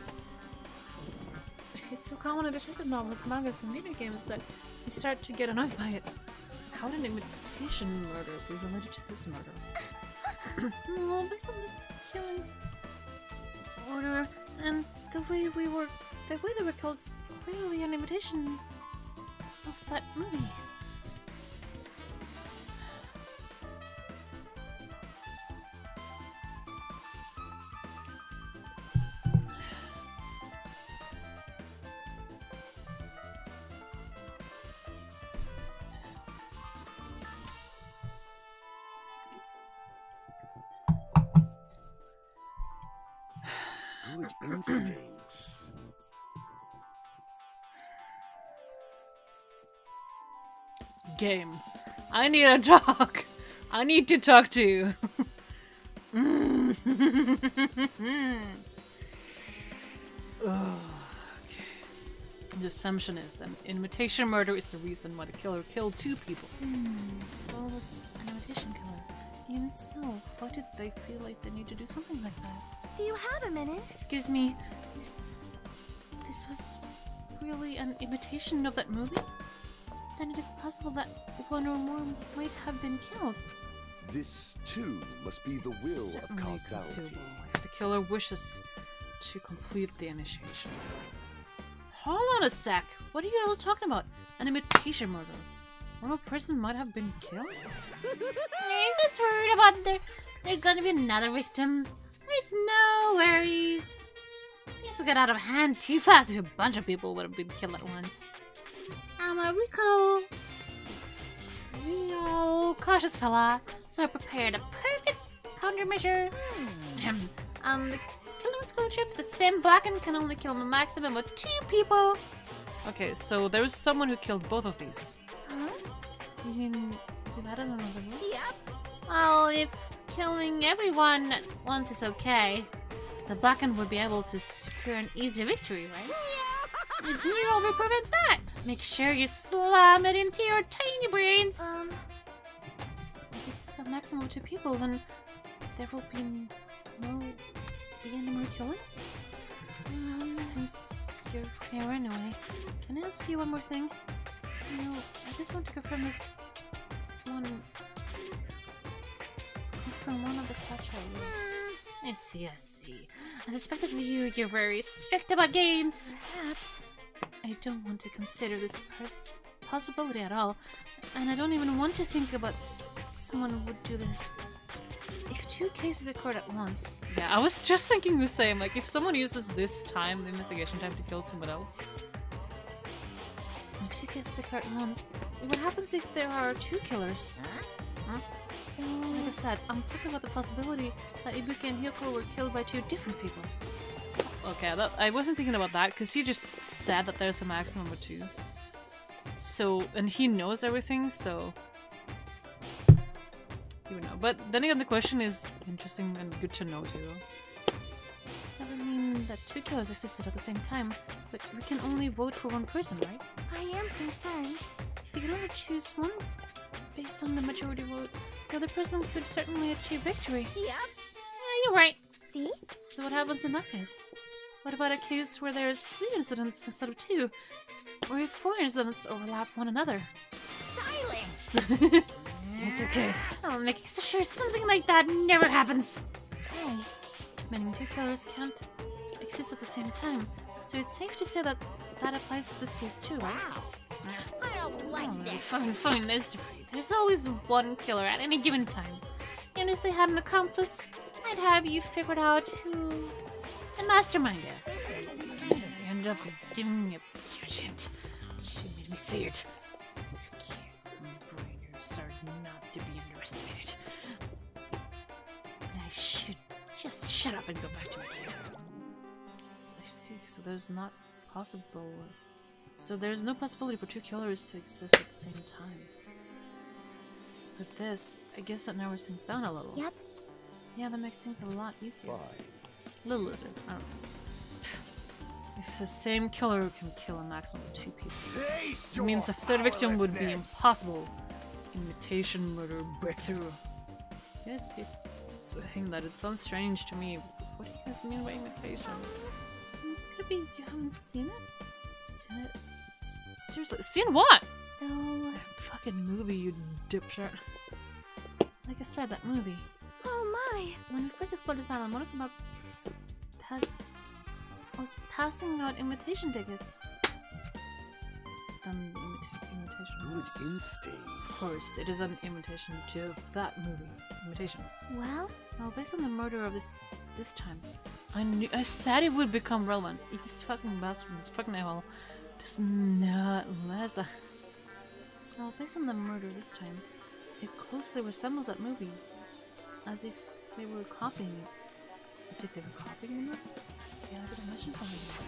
It's so common in detective novels, mangas, and video games that you start to get annoyed by it. How did an imitation murder be related to this murder? Well, based on the killing order and the way they were killed, it's clearly an imitation of that movie. Good instincts. Game. I need a talk. I need to talk to you. Okay. The assumption is that imitation murder is the reason why the killer killed two people. Well, it was an imitation killer. Even so, why did they feel like they need to do something like that? Do you have a minute? Excuse me, this was really an imitation of that movie? Then it is possible that one or more might have been killed. This, too, must be the will of Certainly causality. conceivable if the killer wishes to complete the initiation. Hold on a sec! What are you all talking about? An imitation murder? One more person might have been killed? I'm just worried about there's gonna be another victim. There's no worries. Things will get out of hand too fast if a bunch of people would have been killed at once. I'm a real cautious fella, so I prepared a perfect countermeasure. The killing school trip, the same Blacken can only kill a maximum of 2 people. Okay, so there was someone who killed both of these. Huh? You mean I don't know the rule? Yep. Well, if killing everyone at once is okay, the Blacken would be able to secure an easy victory, right? His Nero will prevent that! Make sure you slam it into your tiny brains! If it's a maximum of 2 people, then there will be any more killings? Since you're here anyway, can I ask you one more thing? You know, I just want to confirm this one of the pastoral rules. I see. I suspected you're very strict about games. Perhaps. I don't want to consider this possibility at all, and I don't even want to think about someone would do this. If 2 cases occurred at once... Yeah, I was just thinking the same. Like, if someone uses this time, the investigation time, to kill someone else. If 2 cases occur at once, what happens if there are 2 killers? Huh? Like I said, I'm talking about the possibility that Ibuki and Hyoko were killed by 2 different people. Okay, I wasn't thinking about that, because he just said that there's a maximum of 2. So, and he knows everything, so... You would know. But then again, the question is interesting and good to know, too. That would mean that 2 killers existed at the same time, but we can only vote for 1 person, right? I am concerned. If we could only choose 1, based on the majority vote, the other person could certainly achieve victory. Yep. Yeah, you're right. See? So what happens in that case? What about a case where there's 3 incidents instead of 2? Or if 4 incidents overlap one another? Silence! It's okay. I'll make extra sure something like that never happens. Hey. Meaning 2 killers can't exist at the same time, so it's safe to say that that applies to this case too, right? Wow. I don't like this. Fine, there's always 1 killer at any given time. And if they had an accomplice, I'd have you figured out who the mastermind is. I end up giving me a huge hint. She made me see it. Scared brainers are not to be underestimated. I should just shut up and go back to my cave. I see, so there's not possible... So there's no possibility for 2 killers to exist at the same time. But this, I guess that narrows things down a little. Yep. Yeah, that makes things a lot easier. Little lizard, I don't know. If the same killer can kill a maximum of 2 people, it means the 3rd victim would be impossible. Imitation murder breakthrough. Yes, it's saying that. It sounds strange to me. What do you guys mean by imitation? Could it be you haven't seen it? Seen it? Seriously? Seen what? So... Fucking movie, you dipshit. Like I said, that movie. Oh my. When we first explored this island, one of them was passing out invitation tickets. Imitation. Good instinct. Of course, it is an imitation to that movie. Imitation. Well, based on the murder of this time. I said it would become relevant. He's fucking bastard. He's fucking a-hole. Just not less. Well, based on the murder this time, it closely resembles that movie. As if they were copying it. As if they were copying it? See, I could imagine something like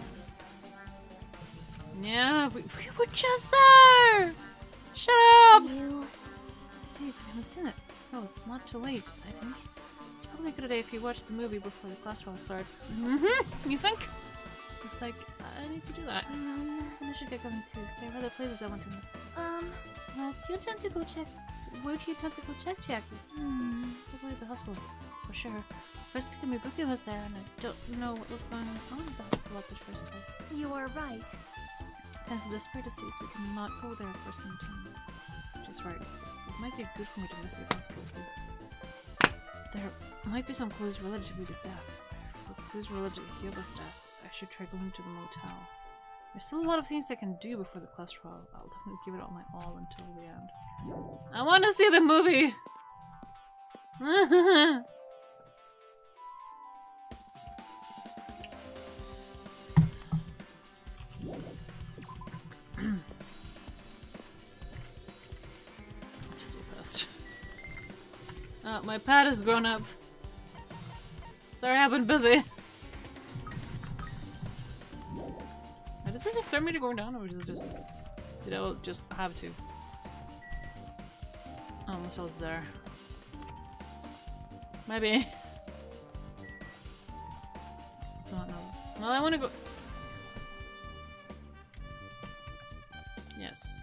that. Yeah, we were just there! Shut up! You... See, so we haven't seen it. Still, it's not too late, I think. It's probably a good idea if you watch the movie before the class trial starts. You think? It's like, I need to do that. And I should get going too. There are other places I want to visit. Well, do you intend to go check? Where do you intend to go check, Jackie? Probably the hospital, for sure. First victim Ibuki was there, and I don't know what was going on at the hospital at the first place. You are right. Thanks to the spirit disease, we cannot go there for some time. Which is right. It might be good for me to investigate the hospital too. There might be some clues related to Ibuki's death. For clues related to Hyogo's death, I should try going to the motel. There's still a lot of things I can do before the class trial. I'll definitely give it all my all until the end. I want to see the movie! I'm so pissed. My pad has grown up. Sorry, I've been busy. Did they expect me to go down, or did I just have to? Oh, Michelle's there. Maybe. Don't know. Well, I want to go. Yes.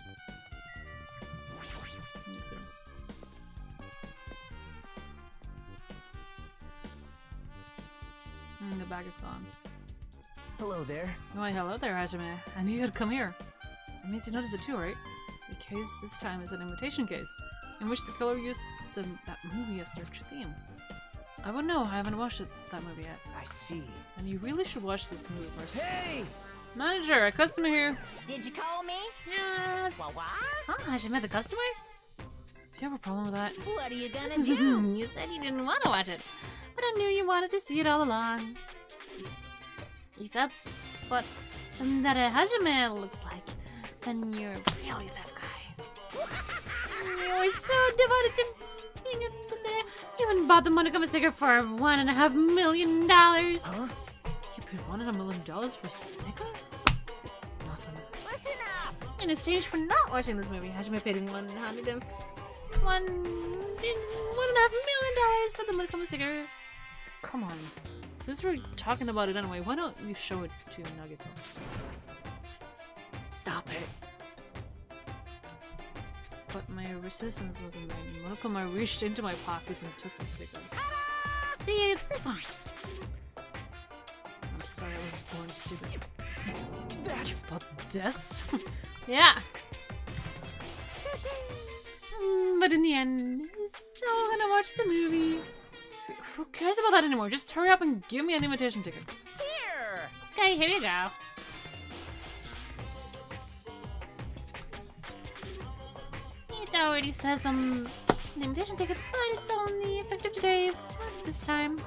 The bag is gone. Hello there. Why, hello there, Hajime. I knew you'd come here. That means you noticed it too, right? The case this time is an imitation case, in which the killer used that movie as their theme. I wouldn't know, I haven't watched that movie yet. I see. And you really should watch this movie first. Hey! Manager, a customer here. Did you call me? Yes. What? Huh, she met the customer? Do you have a problem with that? What are you gonna do? You said you didn't want to watch it, but I knew you wanted to see it all along. If that's what Tsundere Hajime looks like, then you're really that guy. You were so devoted to being a tsundere, you even bought the Monokuma sticker for $1.5 million. Huh? You paid $1.5 million for a sticker? It's nothing. Listen up! In exchange for not watching this movie, Hajime paid $1.5 million for the Monokuma sticker. Come on. Since we're talking about it anyway, why don't you show it to Nagito? Stop it. But my resistance was in vain. Monokuma reached into my pockets and took the sticker. See, it's this one. I'm sorry, I was born stupid. That's But this? Yeah. But in the end, I'm still gonna watch the movie. Who cares about that anymore? Just hurry up and give me an invitation ticket. Here! Okay, here you go. It already says an invitation ticket, but it's only effective today this time.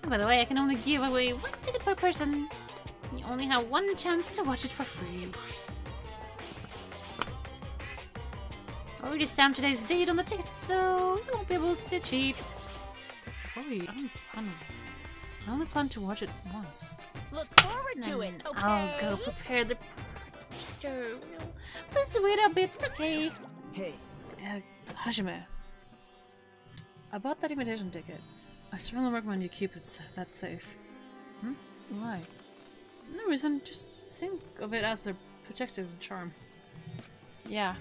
And by the way, I can only give away 1 ticket per person. You only have 1 chance to watch it for free. Already stamped today's date on the ticket, so you won't be able to cheat. Hurry, I only plan to watch it once. Look forward to it, okay? I'll go prepare the projector. Please wait a bit, okay? hey. Hajime. I bought that invitation ticket. I strongly recommend you keep it that safe. Hmm? Why? No reason, just think of it as a protective charm. Yeah.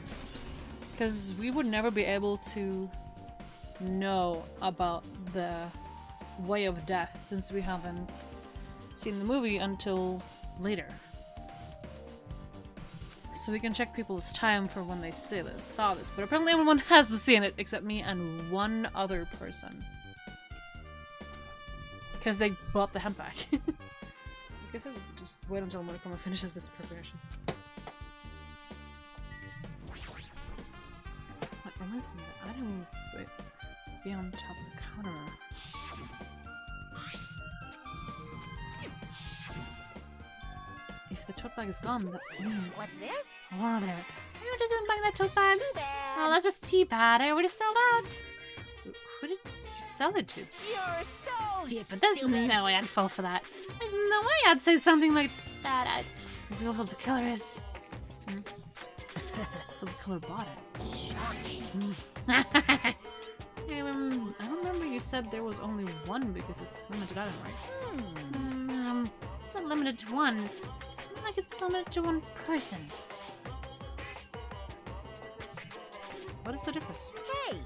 Because we would never be able to know about the way of death since we haven't seen the movie until later. So we can check people's time for when they saw this, but apparently everyone has seen it except me and 1 other person. Because they bought the hemp pack. I guess I'll just wait until Monokuma finishes this preparations. That reminds me, I don't be on top of the counter. If the tote bag is gone, that means... What's this? Hello there. Are you interested in buying that tote bag? Too bad. Oh, that's just tea pad. I already sold out. Who did you sell it to? You're so Stupid. There's no way I'd fall for that. There's no way I'd say something like that. Maybe who the killer is. So the killer bought it. Shocking. I I remember you said there was only 1 because it's limited item, right? It's not limited to 1. It's more like it's limited to 1 person. What is the difference? Hey,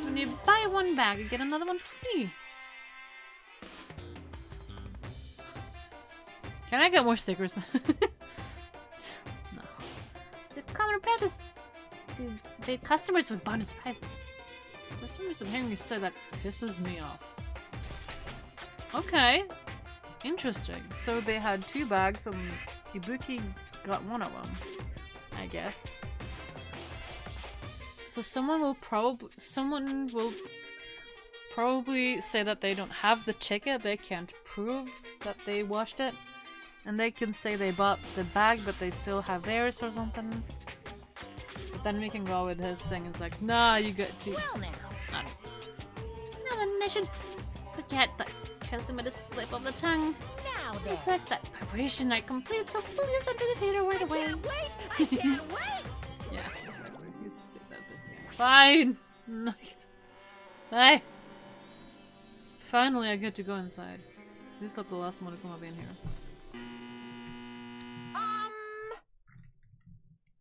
When you buy 1 bag, you get another one free. Can I get more stickers? No. The color pad is to the customers with bonus prizes. For some reason, hearing you say that pisses me off. Okay. Interesting. So they had 2 bags and Ibuki got 1 of them, I guess. So someone will probably say that they don't have the ticket, they can't prove that they washed it, and they can say they bought the bag but they still have theirs or something. But then we can go with his thing, it's like, nah, you get 2. well now. Now then, I should forget that customer to slip of the tongue. Now then. Looks like that preparation night complete, so please enter the theater right away. Can't wait! I can't wait! Yeah, exactly. He's that busy. Fine! Night. Bye! Finally, I get to go inside. Please let the last one to come up in here.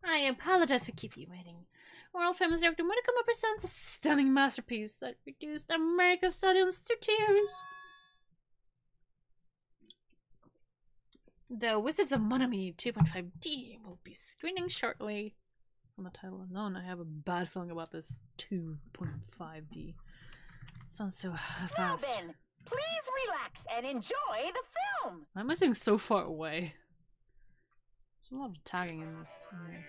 I apologize for keeping you waiting. World famous director Monokuma presents a stunning masterpiece that reduced America's audience to tears. The Wizards of Monomi 2.5D will be screening shortly. On the title alone, I have a bad feeling about this 2.5D. Sounds so fast. Now then, please relax and enjoy the film. Why am I sitting so far away? There's a lot of tagging in this. Okay.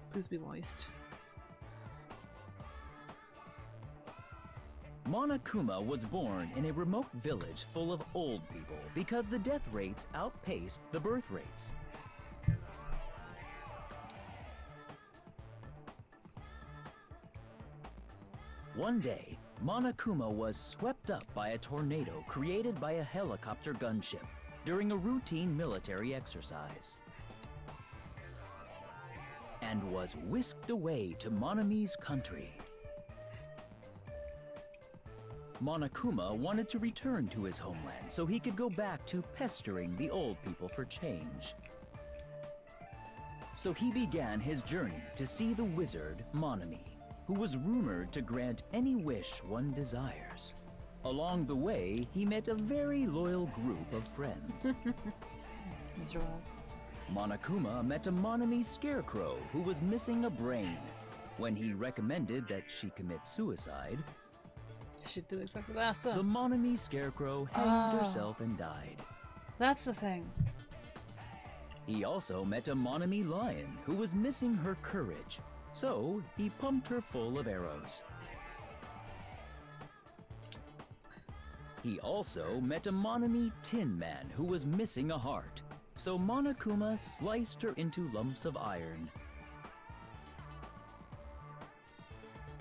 Please be moist. Monokuma was born in a remote village full of old people because the death rates outpaced the birth rates. One day, Monokuma was swept up by a tornado created by a helicopter gunship during a routine military exercise, and was whisked away to Monami's country. Monokuma wanted to return to his homeland so he could go back to pestering the old people for change. So he began his journey to see the wizard Monami, who was rumored to grant any wish one desires. Along the way, he met a very loyal group of friends. Mr. Oz. Monokuma met a Monami scarecrow who was missing a brain. When he recommended that she commit suicide, she did exactly that. So. The Monami scarecrow hanged herself and died. That's the thing. He also met a Monami lion who was missing her courage, so he pumped her full of arrows. He also met a Monami tin man who was missing a heart, so Monokuma sliced her into lumps of iron.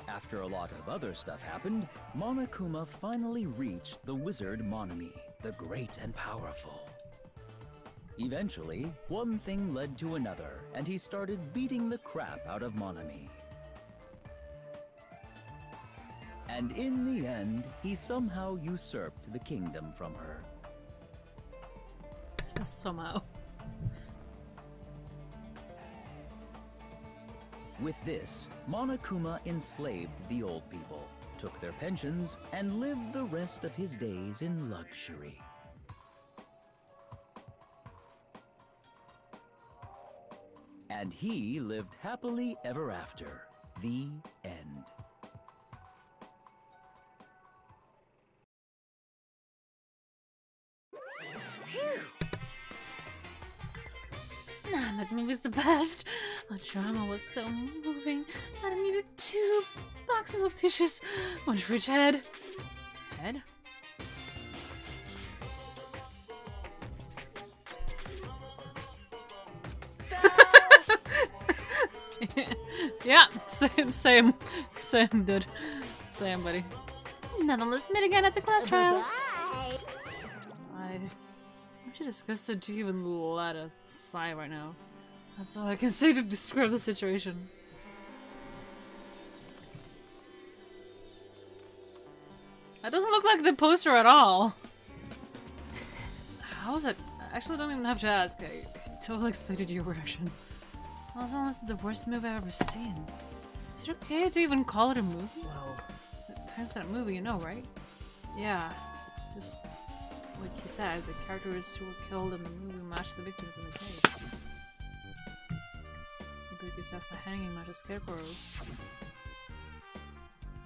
After a lot of other stuff happened, Monokuma finally reached the wizard Monami, the great and powerful. Eventually, one thing led to another, and he started beating the crap out of Monami. And in the end, he somehow usurped the kingdom from her. Somehow. With this, Monokuma enslaved the old people, took their pensions, and lived the rest of his days in luxury. And he lived happily ever after. The end. Nah, that movie's the best. The drama was so moving that I needed 2 boxes of tissues, one for each head. Head? Yeah, same, dude. Same, buddy. Now let's meet again at the class trial. I'm too disgusted to even let a sigh right now. That's all I can say to describe the situation. That doesn't look like the poster at all. How is it? I actually don't even have to ask. I totally expected your reaction. Also, this is the worst movie I've ever seen. Is it okay to even call it a movie? Well, Thanks to that movie, you know, right? Yeah, just like he said, the characters who were killed in the movie matched the victims in the case. Maybe we could set the hanging match a scarecrow.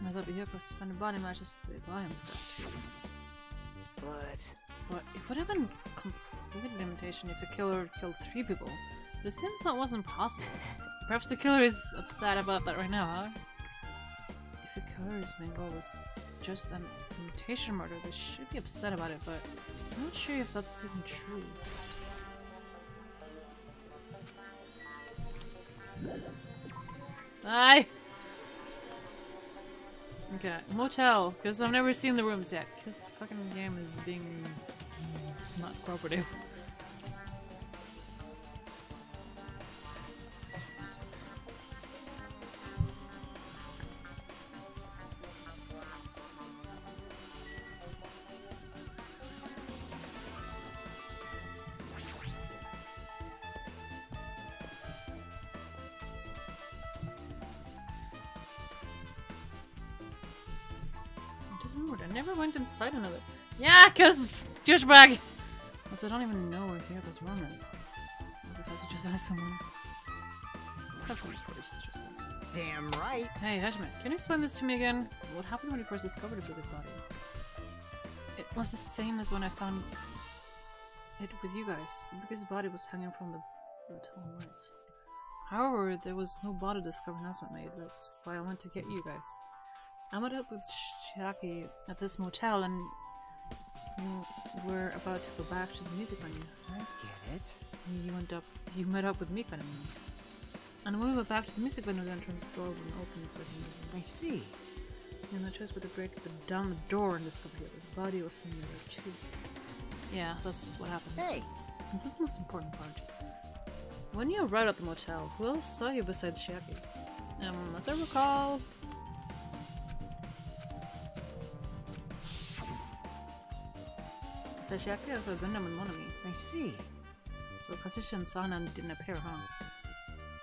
I thought the suspended body matches the lion stuff too. But it would have been complete imitation if the killer killed 3 people. But it seems that wasn't possible. Perhaps the killer is upset about that right now, huh? If the killer's main goal was just an imitation murder, they should be upset about it, but I'm not sure if that's even true. Aye! Okay, motel, because I've never seen the rooms yet, because the fucking game is being not cooperative. I never went inside another. Yeah, cause douchebag. Plus, I don't even know where Hyoko's room is. Because just ask someone. Probably first, just ask. damn right. Hey, Hajime, can you explain this to me again? What happened when you first discovered Hyoko's body? It was the same as when I found it with you guys, because his body was hanging from the tall lights. However, there was no body discovered announcement made. That's why I went to get you guys. I met up with Shaki at this motel, and we're about to go back to the music venue. I get it. You met up with Mika and me. And when we went back to the music venue, the entrance door wouldn't open for him. I see. And I chose but to break down the door and discover that his body was somewhere there too. Yeah, that's what happened. Hey! And this is the most important part. When you arrived at the motel, who else saw you besides Shaki? As I recall... So Shaki has a Gundam and Monami. I see. So Kazushi and Sana didn't appear, huh?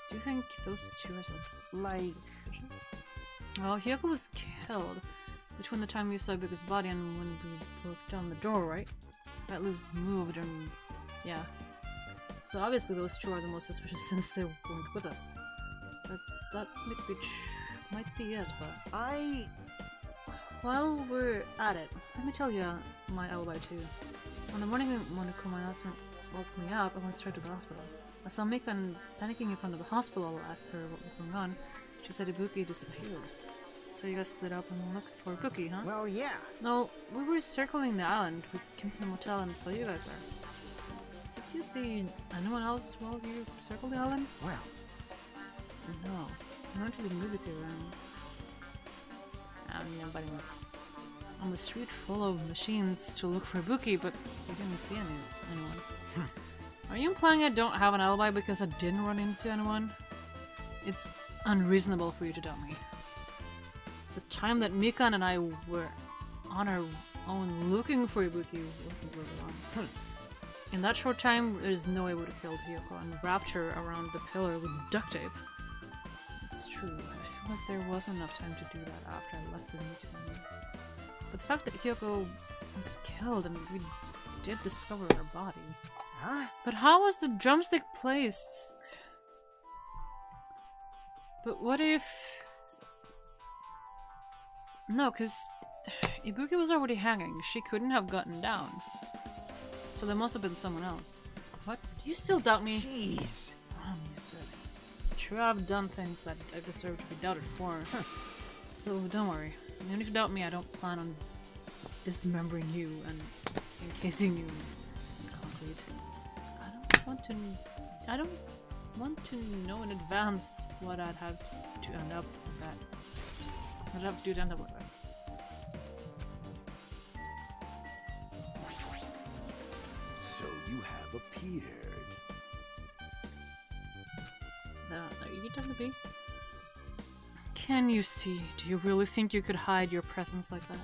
Do you think those two are suspicious? Well, Hyoko was killed between the time you saw Big's body and when we broke down the door, right? At least moved and... yeah. So obviously those two are the most suspicious since they weren't with us. That might be it, but... While we're at it, let me tell you my alibi too. On the morning when Kuma announcement woke me up, I went straight to the hospital. I saw Mika panicking in front of the hospital. I asked her what was going on. She said Ibuki disappeared. So you guys split up and looked for Ibuki, huh? Well, yeah. No, we were circling the island. We came to the motel and saw you guys there. Did you see anyone else while you circled the island? Well... no. We went to the movie theater and... I'm on the street full of machines to look for Ibuki, but we didn't see anyone. Are you implying I don't have an alibi because I didn't run into anyone? It's unreasonable for you to doubt me. The time that Mikan and I were on our own looking for Ibuki wasn't really long. In that short time, there's no way I would have killed Hyoko and wrapped her around the pillar with duct tape. It's true, I feel like there wasn't enough time to do that after I left the music venue. But the fact that Hyoko was killed and we did discover her body... Huh? But how was the drumstick placed? But what if... No, because Ibuki was already hanging. She couldn't have gotten down. So there must have been someone else. What? You still doubt me? Jeez. I'm used to it. It's true, I've done things that I deserve to be doubted for. So don't worry. Even if you doubt me, I don't plan on dismembering you and encasing you in concrete. I don't want to know in advance what I'd have to end up with that. I'd have to do to end up with that. So you have appeared. Are you done with me? Can you see? Do you really think you could hide your presence like that?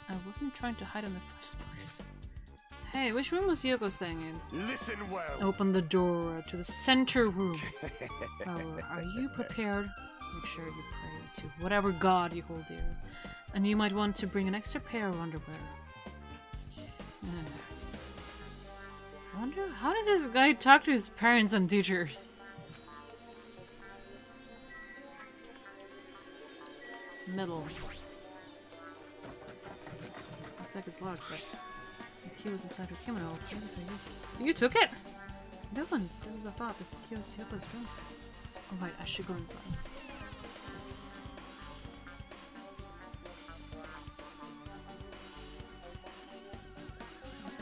I wasn't trying to hide in the first place. Hey, which room was Yoko staying in? Listen well. Open the door to the center room. Are you prepared? Make sure you pray to whatever god you hold dear. And you might want to bring an extra pair of underwear. I wonder, how does this guy talk to his parents and teachers? Middle. Looks like it's locked, but the key was inside her kimono. So you took it? No one. This is a thought. It's Kyo's room. Alright, I should go inside.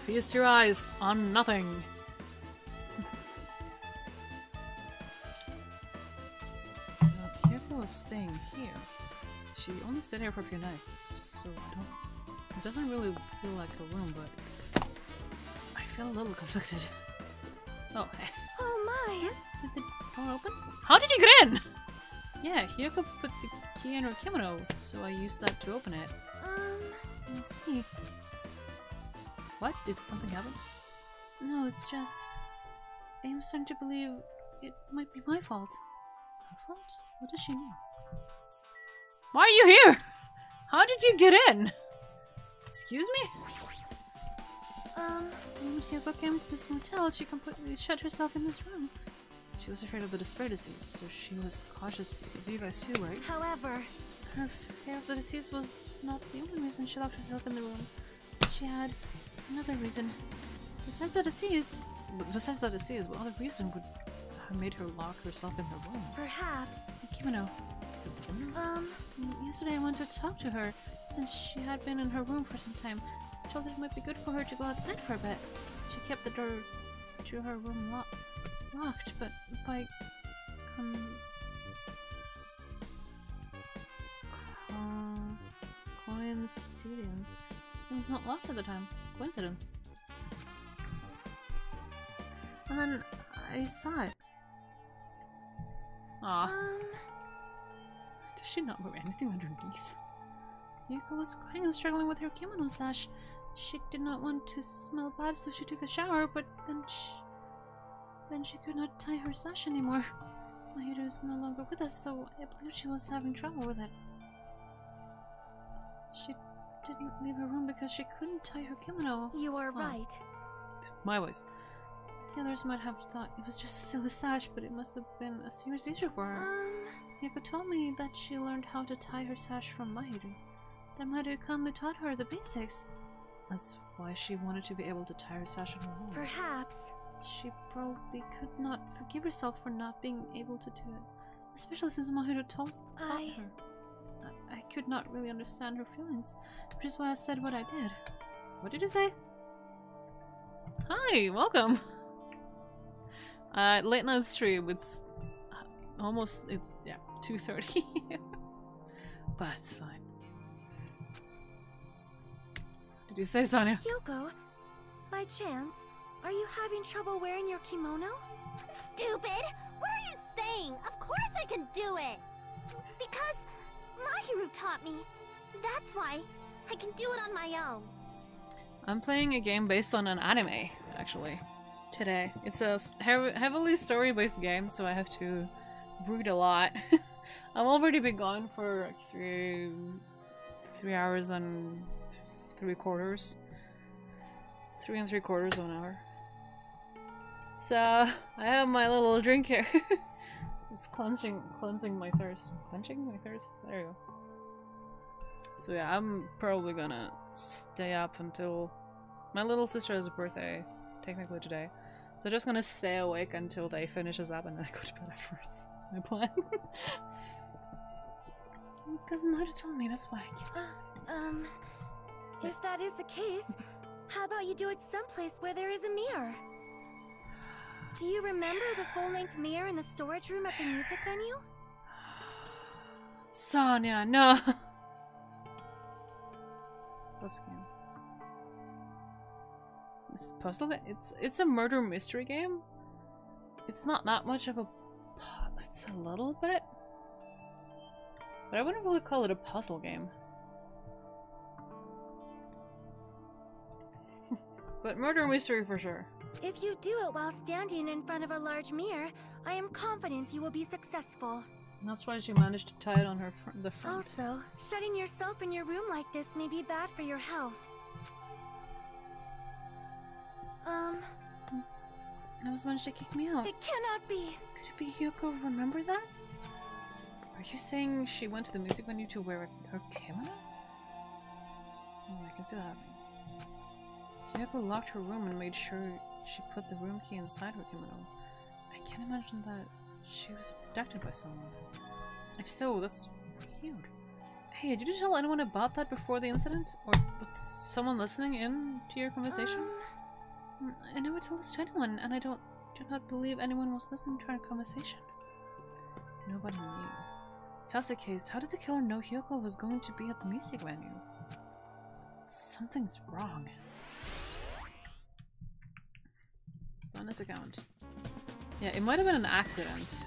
Feast your eyes on nothing. So Kyoko was staying here. She only stayed here for a few nights, so it doesn't really feel like her room, but I feel a little conflicted. Oh, hey. Oh my! Did the door open? How did you get in? Yeah, Hyoko put the key in her kimono, so I used that to open it. I see. What? Did something happen? No, it's just... I'm starting to believe it might be my fault. Her fault? What does she mean? Why are you here? How did you get in? Excuse me? When Hyoko came to this motel, she completely shut herself in this room. She was afraid of the display disease, so she was cautious of you guys too, right? However, her fear of the disease was not the only reason she locked herself in the room. She had another reason. Besides that disease, what other reason would have made her lock herself in her room? Perhaps. Kimono. Yesterday I went to talk to her, since she had been in her room for some time. I told her it might be good for her to go outside for a bit. She kept the door to her room locked, but by coincidence, it was not locked at the time. Coincidence. And then I saw it. Aw. Does she not wear anything underneath? Yuko was crying and struggling with her kimono sash. She did not want to smell bad, so she took a shower, but then she could not tie her sash anymore. Mahiro is no longer with us, so I believe she was having trouble with it. She didn't leave her room because she couldn't tie her kimono. You are right. My voice. The others might have thought it was just a silly sash, but it must have been a serious issue for her. Yuko told me that she learned how to tie her sash from Mahiro. That Mahiro calmly taught her the basics. That's why she wanted to be able to tie her sash in her room. Perhaps. She probably could not forgive herself for not being able to do it, especially since Mahiro taught her. I could not really understand her feelings, which is why I said what I did. What did you say? Hi, welcome! Late night stream, it's almost, yeah, 2:30. But it's fine. Did you say, Sonia? Yuko, by chance, are you having trouble wearing your kimono? Stupid! What are you saying? Of course I can do it! Because Mahiro taught me. That's why I can do it on my own. I'm playing a game based on an anime, actually, today. It's a heavily story-based game, so I have to read a lot. I've already been gone for like 3 hours and 3/4. 3 3/4 of an hour. So I have my little drink here. It's cleansing my thirst. Clenching my thirst? There you go. So yeah, I'm probably gonna stay up until my little sister has a birthday, technically today. So I'm just gonna stay awake until they finishes up and then I go to bed afterwards. That's my plan. Because Mahiro told me, that's why I can't. If that is the case, how about you do it someplace where there is a mirror? Do you remember the full-length mirror in the storage room at the music venue? Sonia, no! What's the game? This puzzle game? It's a murder mystery game. It's not that much of a... It's a little bit. But I wouldn't really call it a puzzle game. But murder mystery for sure. If you do it while standing in front of a large mirror, I am confident you will be successful. That's why she managed to tie it on her the front. Also, shutting yourself in your room like this may be bad for your health. That was when she kicked me out. It cannot be. Could it be Yuko? Remember that? Are you saying she went to the music venue to wear her kimono? Oh, I can see that happening. Yuko locked her room and made sure she put the room key inside her kimono. I can't imagine that she was abducted by someone. If so, that's weird. Hey, did you tell anyone about that before the incident? Or was someone listening in to your conversation? I never told this to anyone, and I do not believe anyone was listening to our conversation. Nobody knew. If that's the case, how did the killer know Hyoko was going to be at the music venue? Something's wrong. It's on his account. Yeah, it might have been an accident.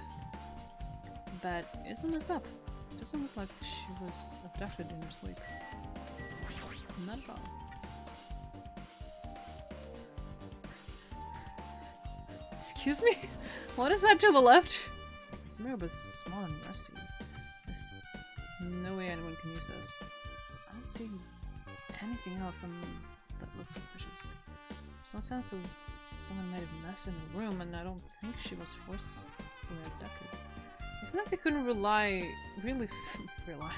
But it's messed up. It doesn't look like she was abducted in her sleep. Not at all. Excuse me? What is that to the left? This mirror was small and rusty. There's no way anyone can use this. I don't see anything else that looks suspicious. There's no sense of someone might have messed in the room, and I don't think she was forcefully abducted. I feel like they couldn't really rely.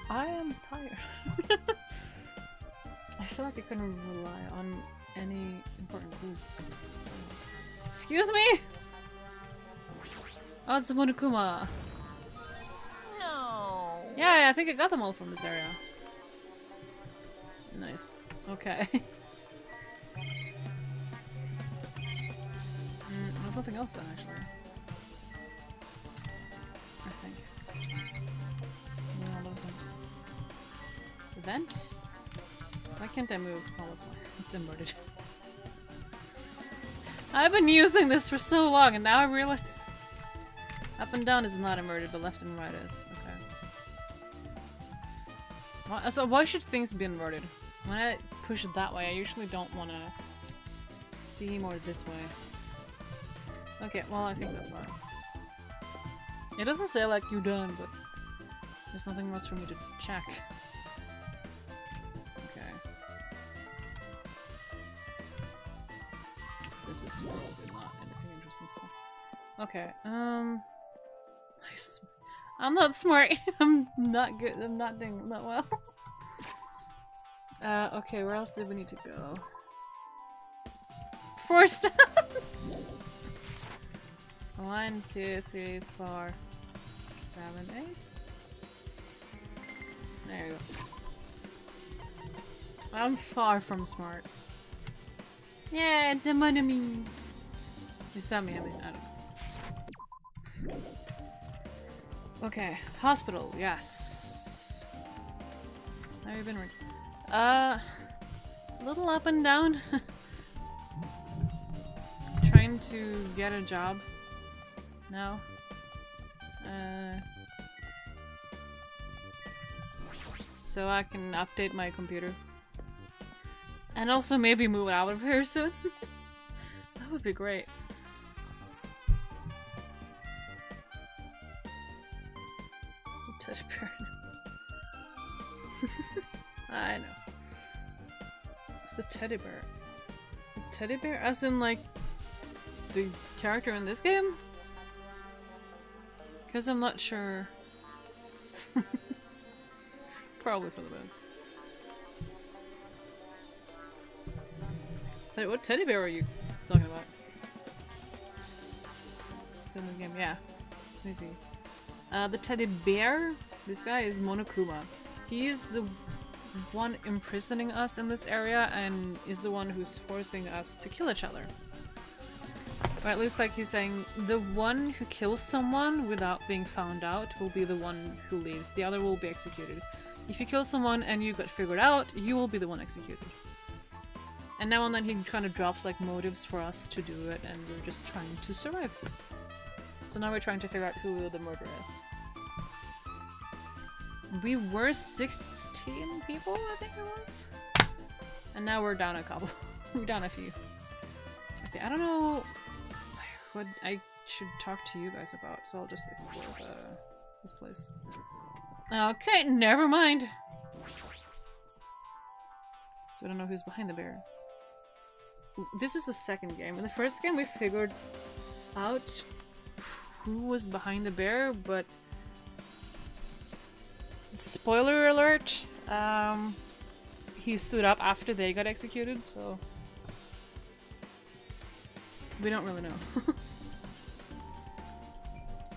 I am tired. I I feel like I couldn't rely on any important clues. Excuse me? Oh, it's the Monokuma. No. Yeah, I think I got them all from this area. Nice. Okay. There's nothing else then, actually. I think. No, there wasn't. Vent? Why can't I move? Oh, that's why. It's inverted. I've been using this for so long and now I realize up and down is not inverted, but left and right is. Okay. So why should things be inverted? When I push it that way, I usually don't want to see more this way. Okay, well I think that's all. It doesn't say like you're done, but there's nothing else for me to check. Okay. This is probably not anything interesting stuff. Okay, I'm not smart. I'm not good. I'm not doing that well. Okay, where else do we need to go? 4 steps! 1, 2, 3, 4, 7, 8. There you go. I'm far from smart. Yeah, the money. You saw me, I mean, I don't know. Okay, hospital, yes. How have you been? A little up and down. Trying to get a job now. So I can update my computer. And also maybe move out of here soon. That would be great. Teddy bear. I know. It's the teddy bear. The teddy bear as in like the character in this game? Because I'm not sure. Probably for the best. Wait, what teddy bear are you talking about? In the game, yeah. Let me see. The teddy bear? This guy is Monokuma. He is the one imprisoning us in this area and is the one who's forcing us to kill each other. Or at least like he's saying, the one who kills someone without being found out will be the one who leaves. The other will be executed. If you kill someone and you got figured out, you will be the one executed. And now and then he kind of drops like motives for us to do it and we're just trying to survive. So now we're trying to figure out who the murderer is. We were 16 people, I think it was? And now we're down a couple. We're down a few. Okay, I don't know what I should talk to you guys about, so I'll just explore this place. Okay, never mind. So I don't know who's behind the bear. This is the second game. In the first game we figured out who was behind the bear, but spoiler alert, he stood up after they got executed, so we don't really know.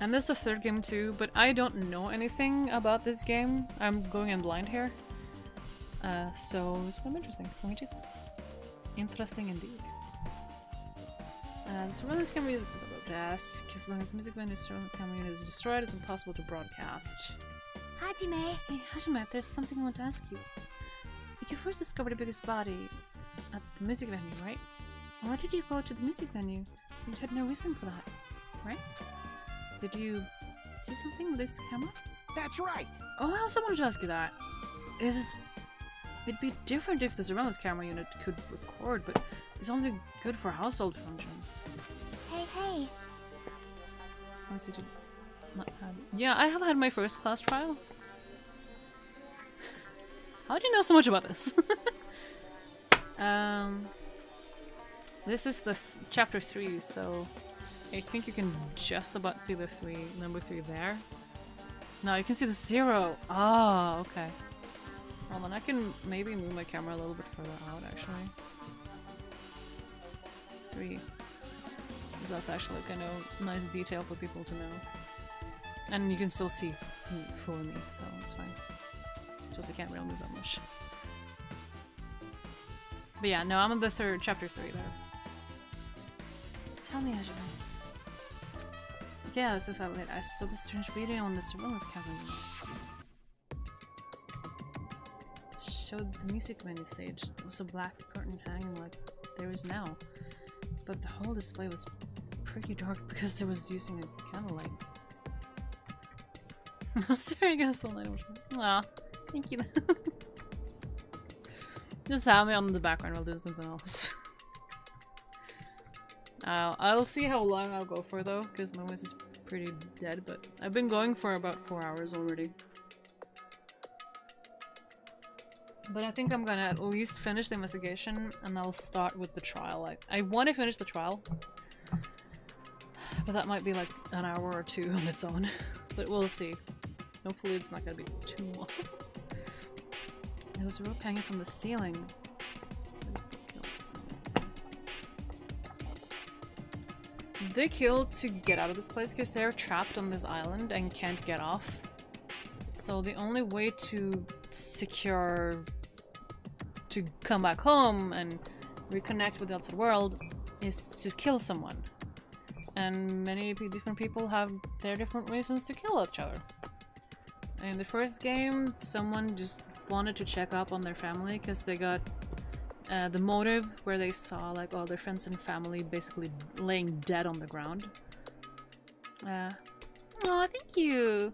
And there's a third game too, but I don't know anything about this game. I'm going in blind here. So it's kind of interesting for me too. Interesting indeed. The surveillance camera is the desk. As long as the music venue surveillance camera is destroyed, it's impossible to broadcast. Hajime! Hey, Hajime, there's something I want to ask you. You first discovered the biggest body at the music venue, right? Why did you go to the music venue? You had no reason for that, right? Did you see something with this camera? That's right! Oh, I also wanted to ask you that. It'd be different if the surveillance camera unit could record, but it's only good for household functions. Hey. Honestly, did not have... Yeah, I have had my first class trial. How do you know so much about this? This is the chapter 3, so I think you can just about see the number 3 there. No, you can see the 0. Oh, okay. Hold on, I can maybe move my camera a little bit further out, actually. 3. Because that's actually kind of nice detail for people to know. And you can still see for me, so it's fine. Just I can't really move that much. But yeah, no, I'm on the chapter 3 there. Tell me, Ajay. Yeah, this is how I saw the strange video on the surveillance camera. Showed the music menu stage. There was a black curtain hanging like there is now. But the whole display was pretty dark because there was using a candlelight. I was staring at us all night. Aw, thank you. Just have me on the background while doing something else. I'll see how long I'll go for though, because my voice is pretty dead, but I've been going for about 4 hours already. But I think I'm gonna at least finish the investigation and I'll start with the trial. I want to finish the trial, but that might be like an hour or 2 on its own. But we'll see. Hopefully it's not gonna be too long. There was a rope hanging from the ceiling. They killed to get out of this place because they're trapped on this island and can't get off. So the only way to come back home and reconnect with the outside world is to kill someone. And many different people have their different reasons to kill each other. In the first game, someone just wanted to check up on their family because they got the motive where they saw like all their friends and family basically laying dead on the ground. Oh, thank you!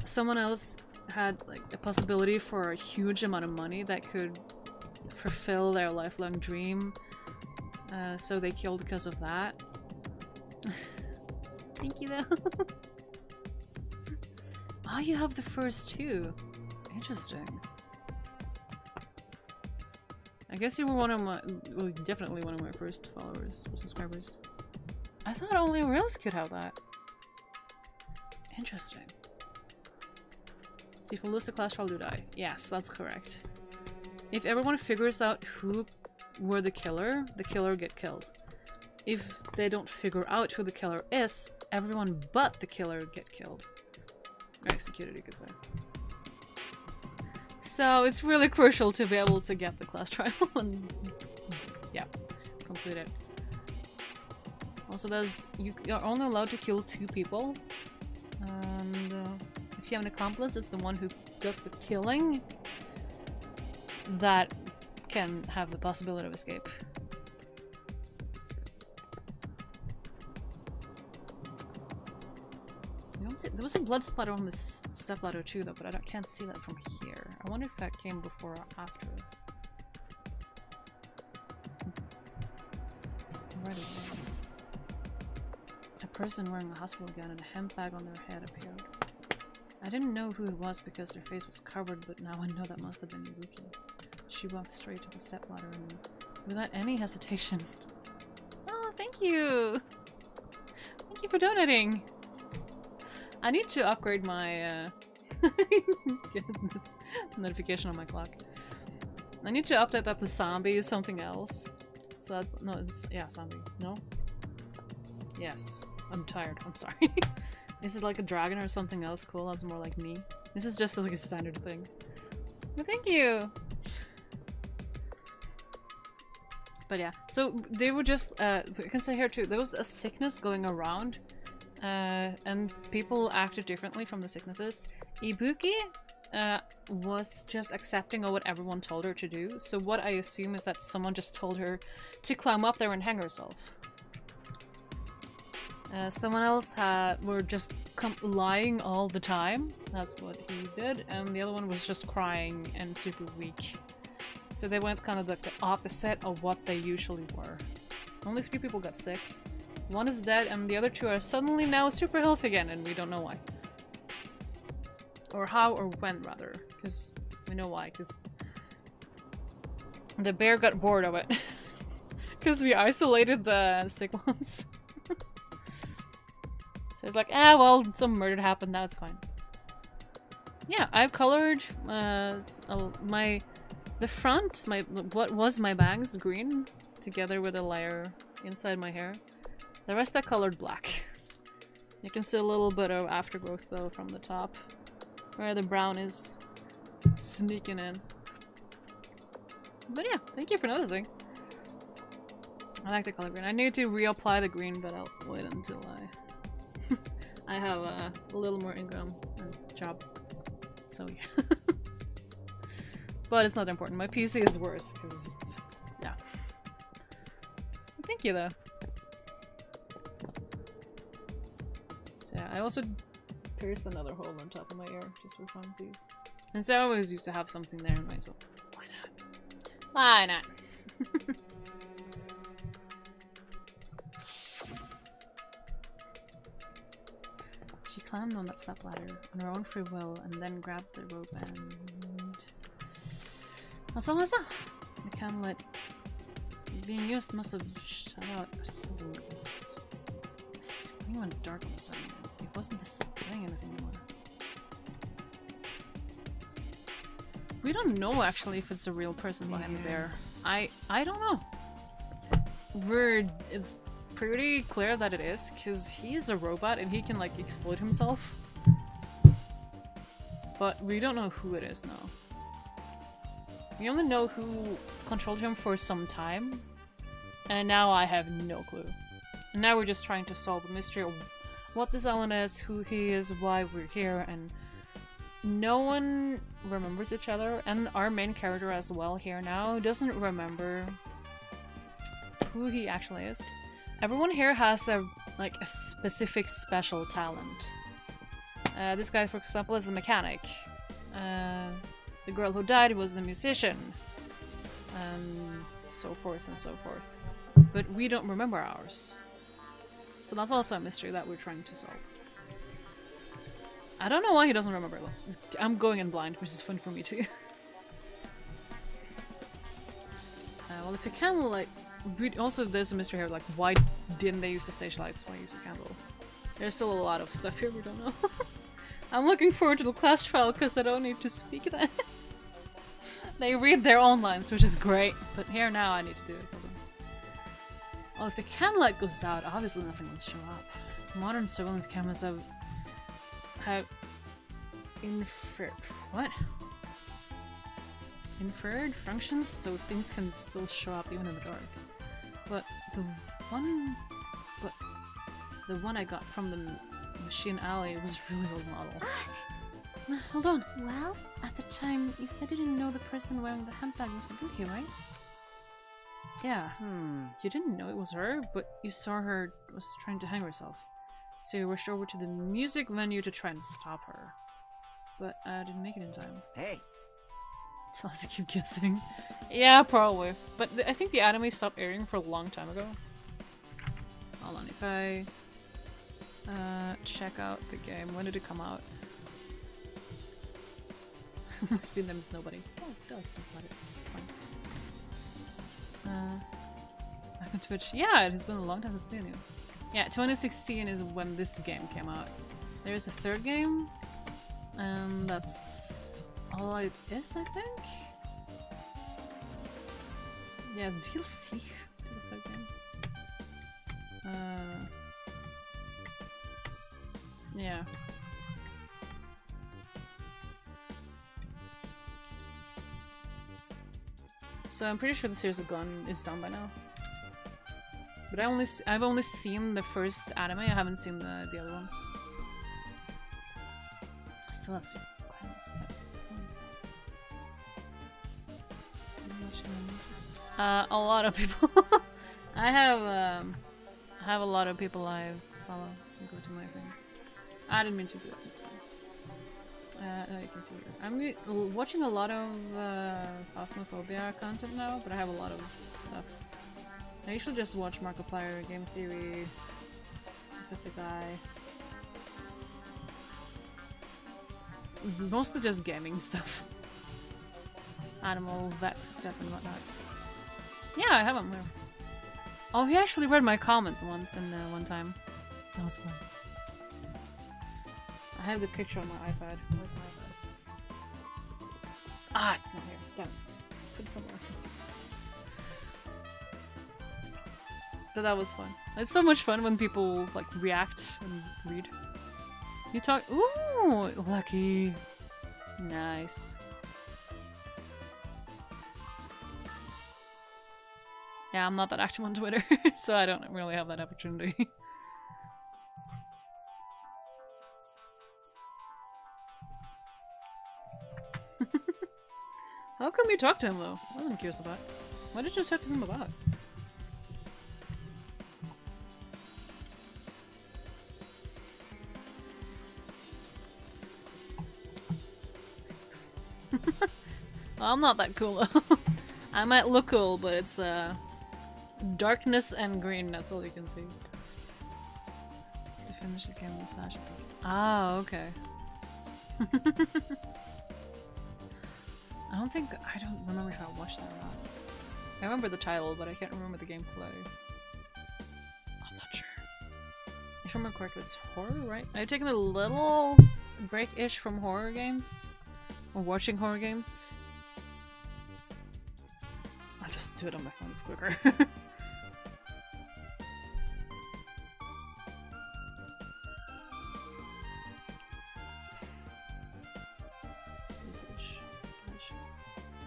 Someone else had like a possibility for a huge amount of money that could fulfill their lifelong dream, so they killed because of that. Thank you though. Oh, you have the first 2. Interesting. I guess you were one of my, well, definitely one of my first followers or subscribers. I thought only Rails could have that. Interesting. So if you lose the class trial, you die. Yes, that's correct. If everyone figures out who were the killer get killed. If they don't figure out who the killer is, everyone but the killer get killed. Or executed, you could say. So it's really crucial to be able to get the class trial and yeah, complete it. Also, you're only allowed to kill 2 people, and if you have an accomplice, it's the one who does the killing that can have the possibility of escape. There was a blood splatter on this stepladder too, though, but I can't see that from here. I wonder if that came before or after. Right away. A person wearing a hospital gown and a hemp bag on their head appeared. I didn't know who it was because their face was covered, but now I know that must have been Yuki. She walked straight to the stepladder and without any hesitation. Oh, thank you! Thank you for donating! I need to upgrade my notification on my clock. I need to update that the zombie is something else. So that's no, it's yeah, zombie. No? Yes. I'm tired. I'm sorry. Is it like a dragon or something else cool? That's more like me. This is just like a standard thing. Well, thank you. But yeah, so they were just we can say here too, there was a sickness going around. And people acted differently from the sicknesses. Ibuki was just accepting of what everyone told her to do. So what I assume is that someone just told her to climb up there and hang herself. Someone else were just lying all the time. That's what he did. And the other one was just crying and super weak. So they went kind of like the opposite of what they usually were. Only 3 people got sick. 1 is dead, and the other 2 are suddenly now super healthy again, and we don't know why. Or how, or when, rather. Because we know why, because the bear got bored of it. Because we isolated the sick ones. So it's like, ah, well, some murder happened, now it's fine. Yeah, I've colored the front, what was my bangs, green, together with a layer inside my hair. The rest I colored black. You can see a little bit of aftergrowth though from the top, where the brown is sneaking in. But yeah, thank you for noticing. I like the color green. I need to reapply the green, but I'll wait until I have a little more income and job. So yeah. But it's not important. My PC is worse, because yeah. Thank you though. So yeah, I also pierced another hole on top of my ear, just for funsies. And so I always used to have something there in myself. Why not? Why not? She climbed on that stepladder on her own free will and then grabbed the rope and... That's all I saw. The candlelit being used must have shut out or something. It's... The screen went dark all of a sudden. It wasn't displaying anything anymore. We don't know actually if it's a real person behind there. I don't know. It's pretty clear that it is, because he is a robot and he can like exploit himself. But we don't know who it is now. We only know who controlled him for some time, and now I have no clue. And now we're just trying to solve the mystery of what this island is, who he is, why we're here, and no one remembers each other, and our main character as well here now doesn't remember who he actually is. Everyone here has a specific special talent. This guy, for example, is a mechanic. The girl who died was the musician. And so forth and so forth. But we don't remember ours. So that's also a mystery that we're trying to solve. I don't know why he doesn't remember. I'm going in blind, which is fun for me too. Well, if you can, like... Also, there's a mystery here, like, why didn't they use the stage lights when I used a candle? There's still a lot of stuff here we don't know. I'm looking forward to the class trial because I don't need to speak that. They read their own lines, which is great, but here now I need to do it for them. Well, if the candlelight goes out, obviously nothing will show up. Modern surveillance cameras have inferred... What? Inferred functions so things can still show up even in the dark. But the one I got from the Machine Alley was really old model. Hold on. Well? At the time, you said you didn't know the person wearing the handbag was Ibuki, right? Yeah. You didn't know it was her, but you saw her was trying to hang herself. So you rushed over to the music venue to try and stop her. But I didn't make it in time. Hey! So I keep guessing. Yeah, probably. But I think the anime stopped airing for a long time ago. Hold on, if I check out the game. When did it come out? My Steam name is nobody. Oh, don't think about it. It's fine. Back on Twitch. Yeah, it has been a long time since I've seen you. Yeah, 2016 is when this game came out. There's a third game, and that's all it is, I think? Yeah, DLC to the third game. Yeah. So I'm pretty sure the series of Gun is done by now. But I've only seen the first anime, I haven't seen the other ones. I still have some stuff. A lot of people. I have a lot of people I follow and go to my thing. I didn't mean to do that, it's fine. You can see here. I'm watching a lot of Phasmophobia content now, but I have a lot of stuff. I usually just watch Markiplier, Game Theory, stuff like that. Mostly just gaming stuff. Animal vet stuff and whatnot. Yeah, I have him here. Oh, he actually read my comment once in one time. That was fun. have the picture on my iPad. Where's my iPad? Ah, it's not here. Damn it. Put it somewhere else. But that was fun. It's so much fun when people like react and read. You talk. Ooh, lucky. Nice. Yeah, I'm not that active on Twitter, so I don't really have that opportunity. How come you talked to him though? I wasn't curious about. What did you talk to him about? Well, I'm not that cool though. I might look cool, but it's darkness and green, that's all you can see. To finish the game with Sasha. Ah, okay. I don't remember if I watched that or not. I remember the title, but I can't remember the gameplay. I'm not sure. If I remember correctly, it's horror, right? I've taken a little break-ish from horror games. Or watching horror games. I'll just do it on my phone, it's quicker.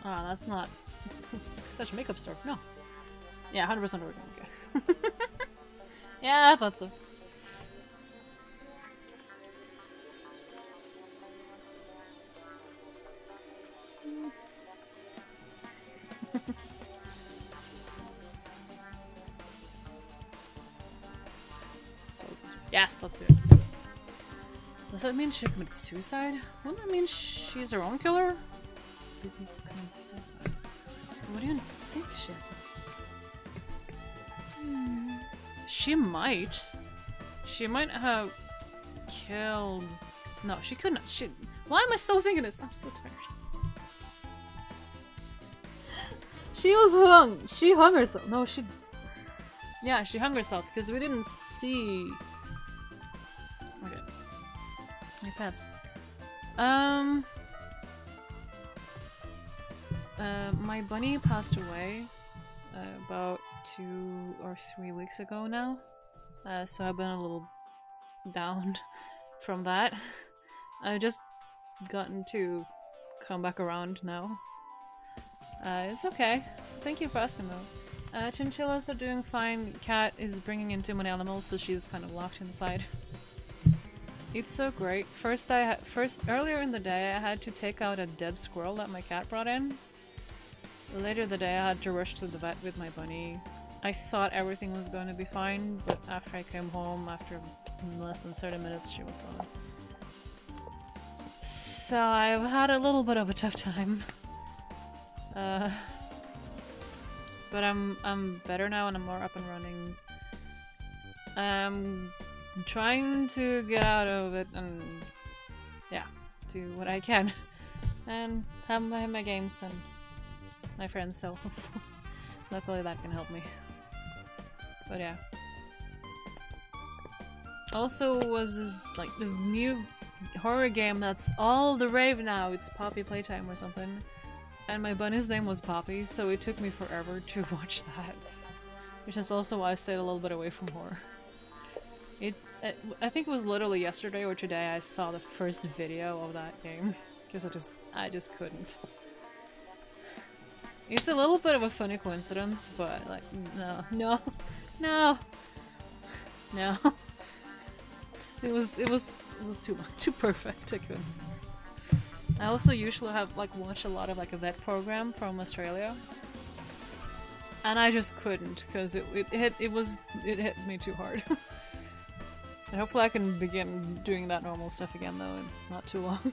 Ah, that's not such a makeup store. No. Yeah, 100% organic. Okay. Yeah, I thought so. Yes, let's do it. Does that mean she committed suicide? Wouldn't that mean she's her own killer? Committed suicide. What do you think she might. She might have killed. No, she couldn't. Why am I still thinking this? I'm so tired. She was hung. She hung herself. No, she. Yeah, she hung herself because we didn't see. Okay. My pets. My bunny passed away about 2 or 3 weeks ago now. So I've been a little down from that. I've just gotten to come back around now. It's okay. Thank you for asking though. Chinchillas are doing fine. Cat is bringing in too many animals, so she's kind of locked inside. It's so great. First, earlier in the day, I had to take out a dead squirrel that my cat brought in. Later the day, I had to rush to the vet with my bunny. I thought everything was going to be fine, but after I came home, after less than 30 minutes, she was gone. So I've had a little bit of a tough time. But I'm better now and I'm more up and running. I'm trying to get out of it and yeah, do what I can. And have my games and my friends, so luckily that can help me. But yeah. Also was this, like, the new horror game that's all the rave now. It's Poppy Playtime or something. And my bunny's name was Poppy, so it took me forever to watch that. Which is also why I stayed a little bit away from horror. I think it was literally yesterday or today I saw the first video of that game. Because I just couldn't. It's a little bit of a funny coincidence, but like, no. It was too perfect. I couldn't. I also usually watch a lot of like a vet program from Australia, and I just couldn't because it hit me too hard. And hopefully I can begin doing that normal stuff again though, in not too long.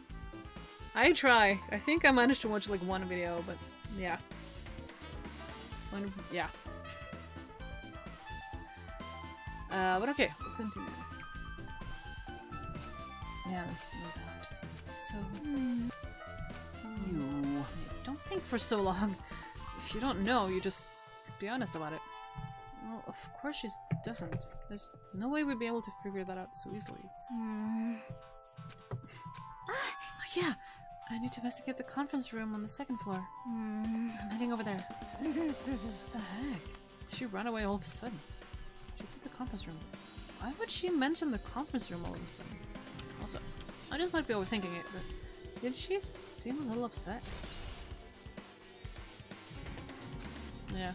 I try. I think I managed to watch like one video, but yeah. Yeah. But okay, let's continue. Yeah, this is so... You don't think for so long. If you don't know, you just be honest about it. Well, of course she doesn't. There's no way we'd be able to figure that out so easily. Yeah, I need to investigate the conference room on the second floor. I'm heading over there. What the heck? Did she run away all of a sudden? She said the conference room. Why would she mention the conference room all of a sudden? Also, I just might be overthinking it, but did she seem a little upset? Yeah.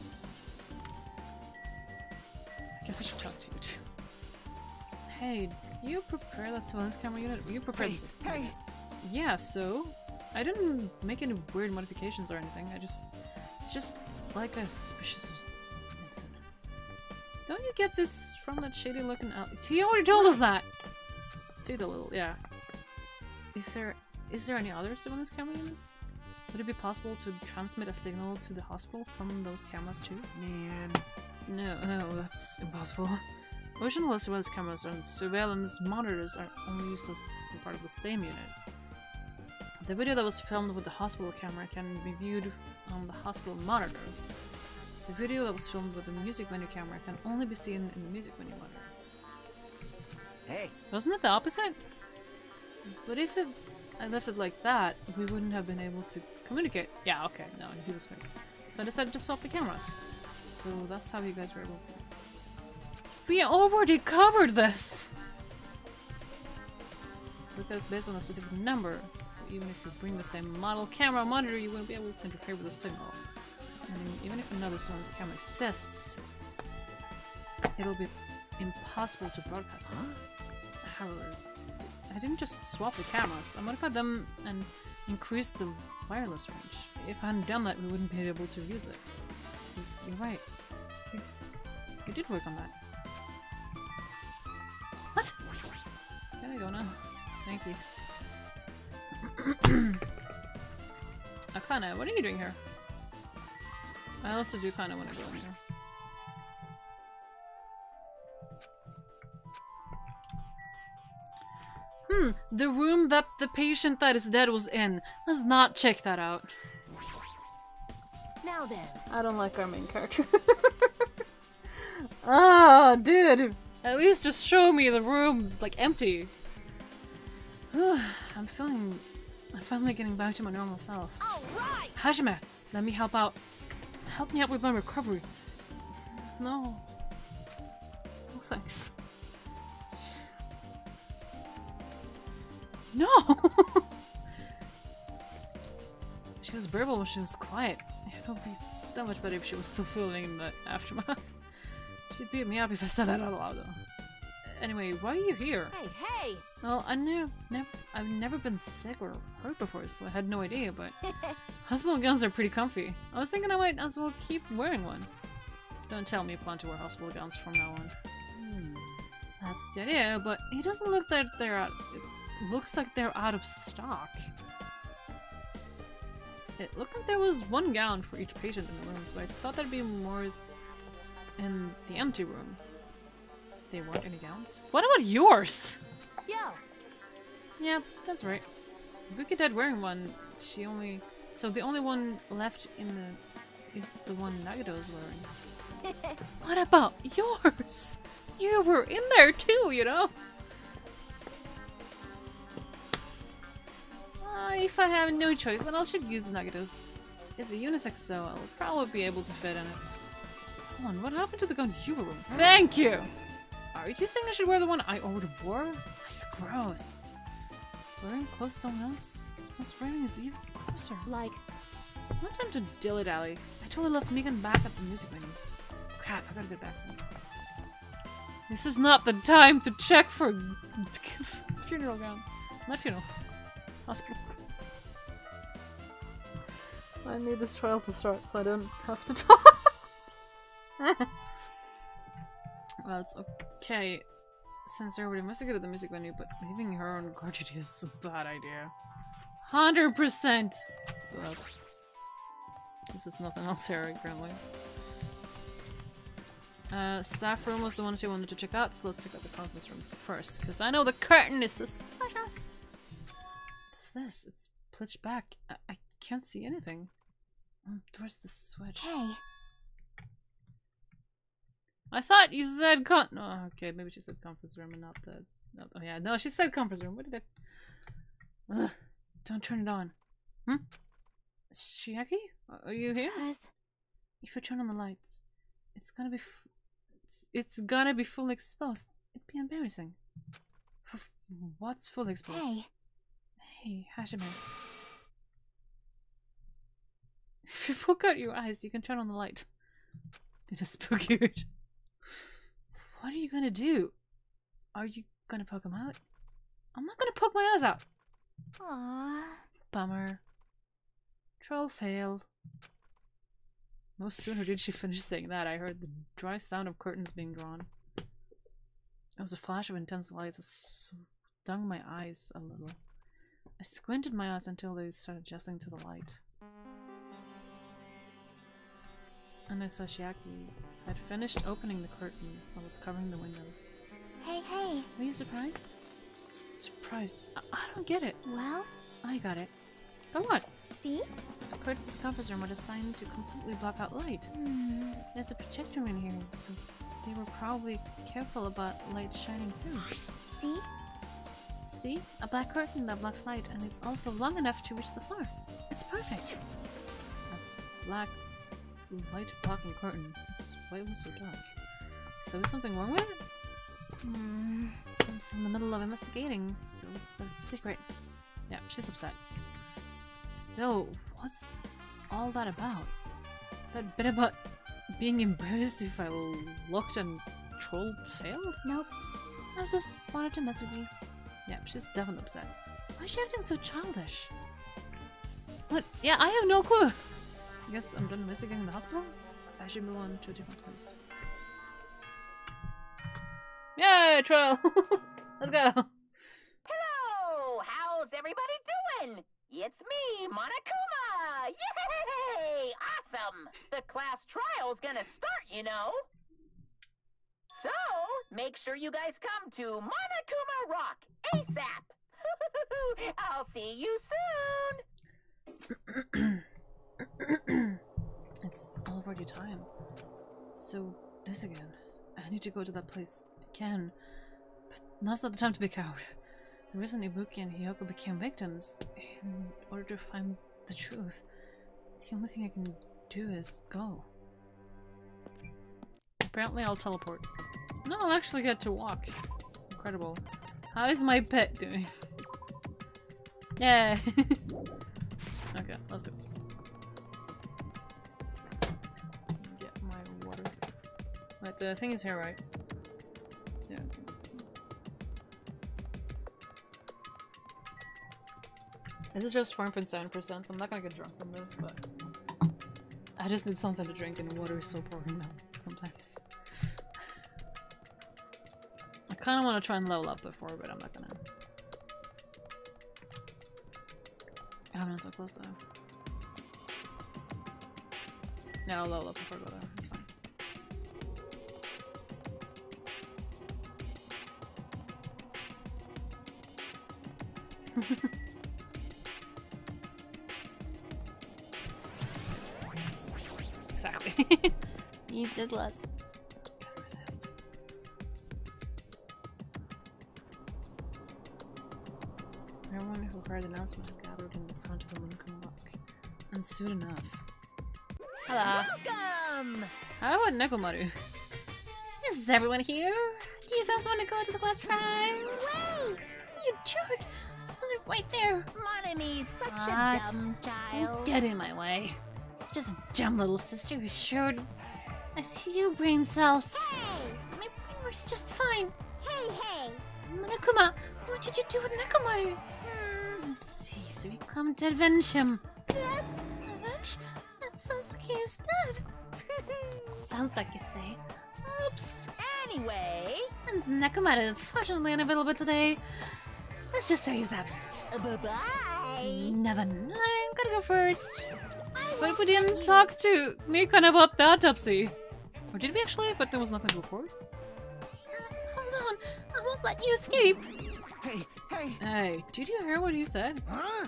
I guess I should talk to you too. Hey, did you prepare that surveillance camera unit? You prepared this. Hey! Yeah, so I didn't make any weird modifications or anything. It's just like a suspicious. Don't you get this from that shady looking out? He already told us that. See the little, yeah. Is there any other surveillance camera units? Would it be possible to transmit a signal to the hospital from those cameras too? Man. No, that's impossible. Motionless surveillance cameras and surveillance monitors are only used as part of the same unit. The video that was filmed with the hospital camera can be viewed on the hospital monitor. The video that was filmed with the music menu camera can only be seen in the music menu monitor. Hey! Wasn't it the opposite? But if I left it like that, we wouldn't have been able to communicate. Yeah, okay, no, he was right. So I decided to swap the cameras. So that's how you guys were able to. We already covered this! Because based on a specific number, so even if you bring the same model camera monitor, you wouldn't be able to interfere with the signal. And even if another surveillance camera exists, it'll be impossible to broadcast. However, I didn't just swap the cameras. I modified them and increased the wireless range. If I hadn't done that, we wouldn't be able to use it. You're right. You did work on that. What? There we go now. Thank you. Akane, what are you doing here? I also do kind of want to go in here. The room that the patient that is dead was in. Let's not check that out. Now then. I don't like our main character. Ah, dude! At least just show me the room, like, empty. I'm finally getting back to my normal self. Alright! Hajime, let me help out. Help me out with my recovery. No. Oh, thanks. No! She was verbal when she was quiet. It would be so much better if she was still feeling the aftermath. She'd beat me up if I said that out loud, though. Anyway, why are you here? Hey! Well, I've never been sick or hurt before, so I had no idea, but hospital gowns are pretty comfy. I was thinking I might as well keep wearing one. Don't tell me you plan to wear hospital gowns from now on. That's the idea, but it doesn't look that they're out. It looks like they're out of stock. It looked like there was one gown for each patient in the room, so I thought there'd be more in the empty room. There weren't any gowns? What about yours? Yo! Yeah, that's right. Buki died wearing one. So the only one left in the is the one Nagito is wearing. What about yours? You were in there too, you know? If I have no choice, then I should use Nagito's. It's a unisex, so I'll probably be able to fit in it. Hold on, what happened to the gown you were wearing? Thank you! Are you saying I should wear the one I already wore? That's gross. Wearing clothes someone else was wearing is even grosser. Like, no time to dilly-dally. I totally left Megan back at the music menu. Crap, I gotta get back soon. This is not the time to check for funeral gown. Not funeral. Hospital clothes. I need this trial to start so I don't have to talk. Well, it's okay. Since I already investigated the music menu, but leaving her on guard duty is a bad idea. 100%! Let's go up. This is nothing else here, apparently. Staff room was the one she wanted to check out, so let's check out the conference room first, because I know the curtain is suspicious! What's this? It's pitch back. I can't see anything. Where's the switch? hey. I thought you said no, okay, maybe she said conference room and not the... oh yeah, no, she said conference room. What did I... Ugh, don't turn it on. Chiaki? Are you here? If you turn on the lights, it's gonna be it's gonna be fully exposed. It'd be embarrassing. What's fully exposed? Hey, Hashime. If you poke out your eyes, you can turn on the light. It is spooky. What are you gonna do? Are you gonna poke them out? I'm not gonna poke my eyes out. Aww. Bummer. Troll failed. No sooner did she finish saying that, I heard the dry sound of curtains being drawn. It was a flash of intense light that stung my eyes a little. I squinted my eyes until they started adjusting to the light. And I saw Chiaki had finished opening the curtains that was covering the windows. Hey. Are you surprised? Surprised? I don't get it. Well? I got it. Go on. See? The curtains of the conference room were designed to completely block out light. There's a projector in here, so they were probably careful about light shining through. See? See? A black curtain that blocks light, and it's also long enough to reach the floor. It's perfect! A black light blocking curtain. That's why it was so dark. So is something wrong with it? Seems in the middle of investigating, so it's a secret. Yeah, she's upset. Still, what's all that about? That bit about being embarrassed if I looked and troll failed? Nope. I just wanted to mess with you. Yeah, she's definitely upset. Why is she acting so childish? What? Yeah, I have no clue! I guess I'm done investigating the hospital? I should move on to a different place. Yay, troll! Let's go! Hello! How's everybody doing? It's me, Monokuma! Yay! Awesome! The class trial's gonna start, you know. So, make sure you guys come to Monokuma Rock ASAP! I'll see you soon! It's already time. So, this again. I need to go to that place again. But now's not the time to be a coward. The reason Ibuki and Hiyoko became victims, in order to find the truth, the only thing I can do is go. Apparently I'll teleport. No, I'll actually get to walk. Incredible. How is my pet doing? Yay! Okay, let's go. Get my water. Right, the thing is here, right? Yeah. This is just 4.7%, so I'm not gonna get drunk from this, but I just need something to drink, and water is so boring now sometimes. I kinda wanna try and level up before, but I'm not gonna. Oh, I'm not so close though. Yeah, I'll level up before I go there. It's fine. Exactly. You did lots. Can't resist. Everyone who heard the announcement gathered in the front of the Monokuma Rock. And soon enough. Hello. Welcome! How about Nekomaru? Is everyone here? Do you guys want to go to the class trial? Wait! You jerk! They're right there! Monomi's such a dumb child. Get in my way. Just a dumb little sister who showed a few brain cells. Hey! My brain works just fine. Hey! Monokuma, what did you do with Nekomaru? Let's see, so you come to avenge him. That's... Avenge? That sounds like he is dead. Sounds like you say. Oops. Anyway... And Nekomaru is unfortunately unavailable today. Let's just say he's absent. Bye-bye! Never mind, I'm gonna go first. But we didn't talk to Mikan about the autopsy. Or did we actually? But there was nothing to record. Hold on, I won't let you escape. Hey! Hey, did you hear what he said? Huh?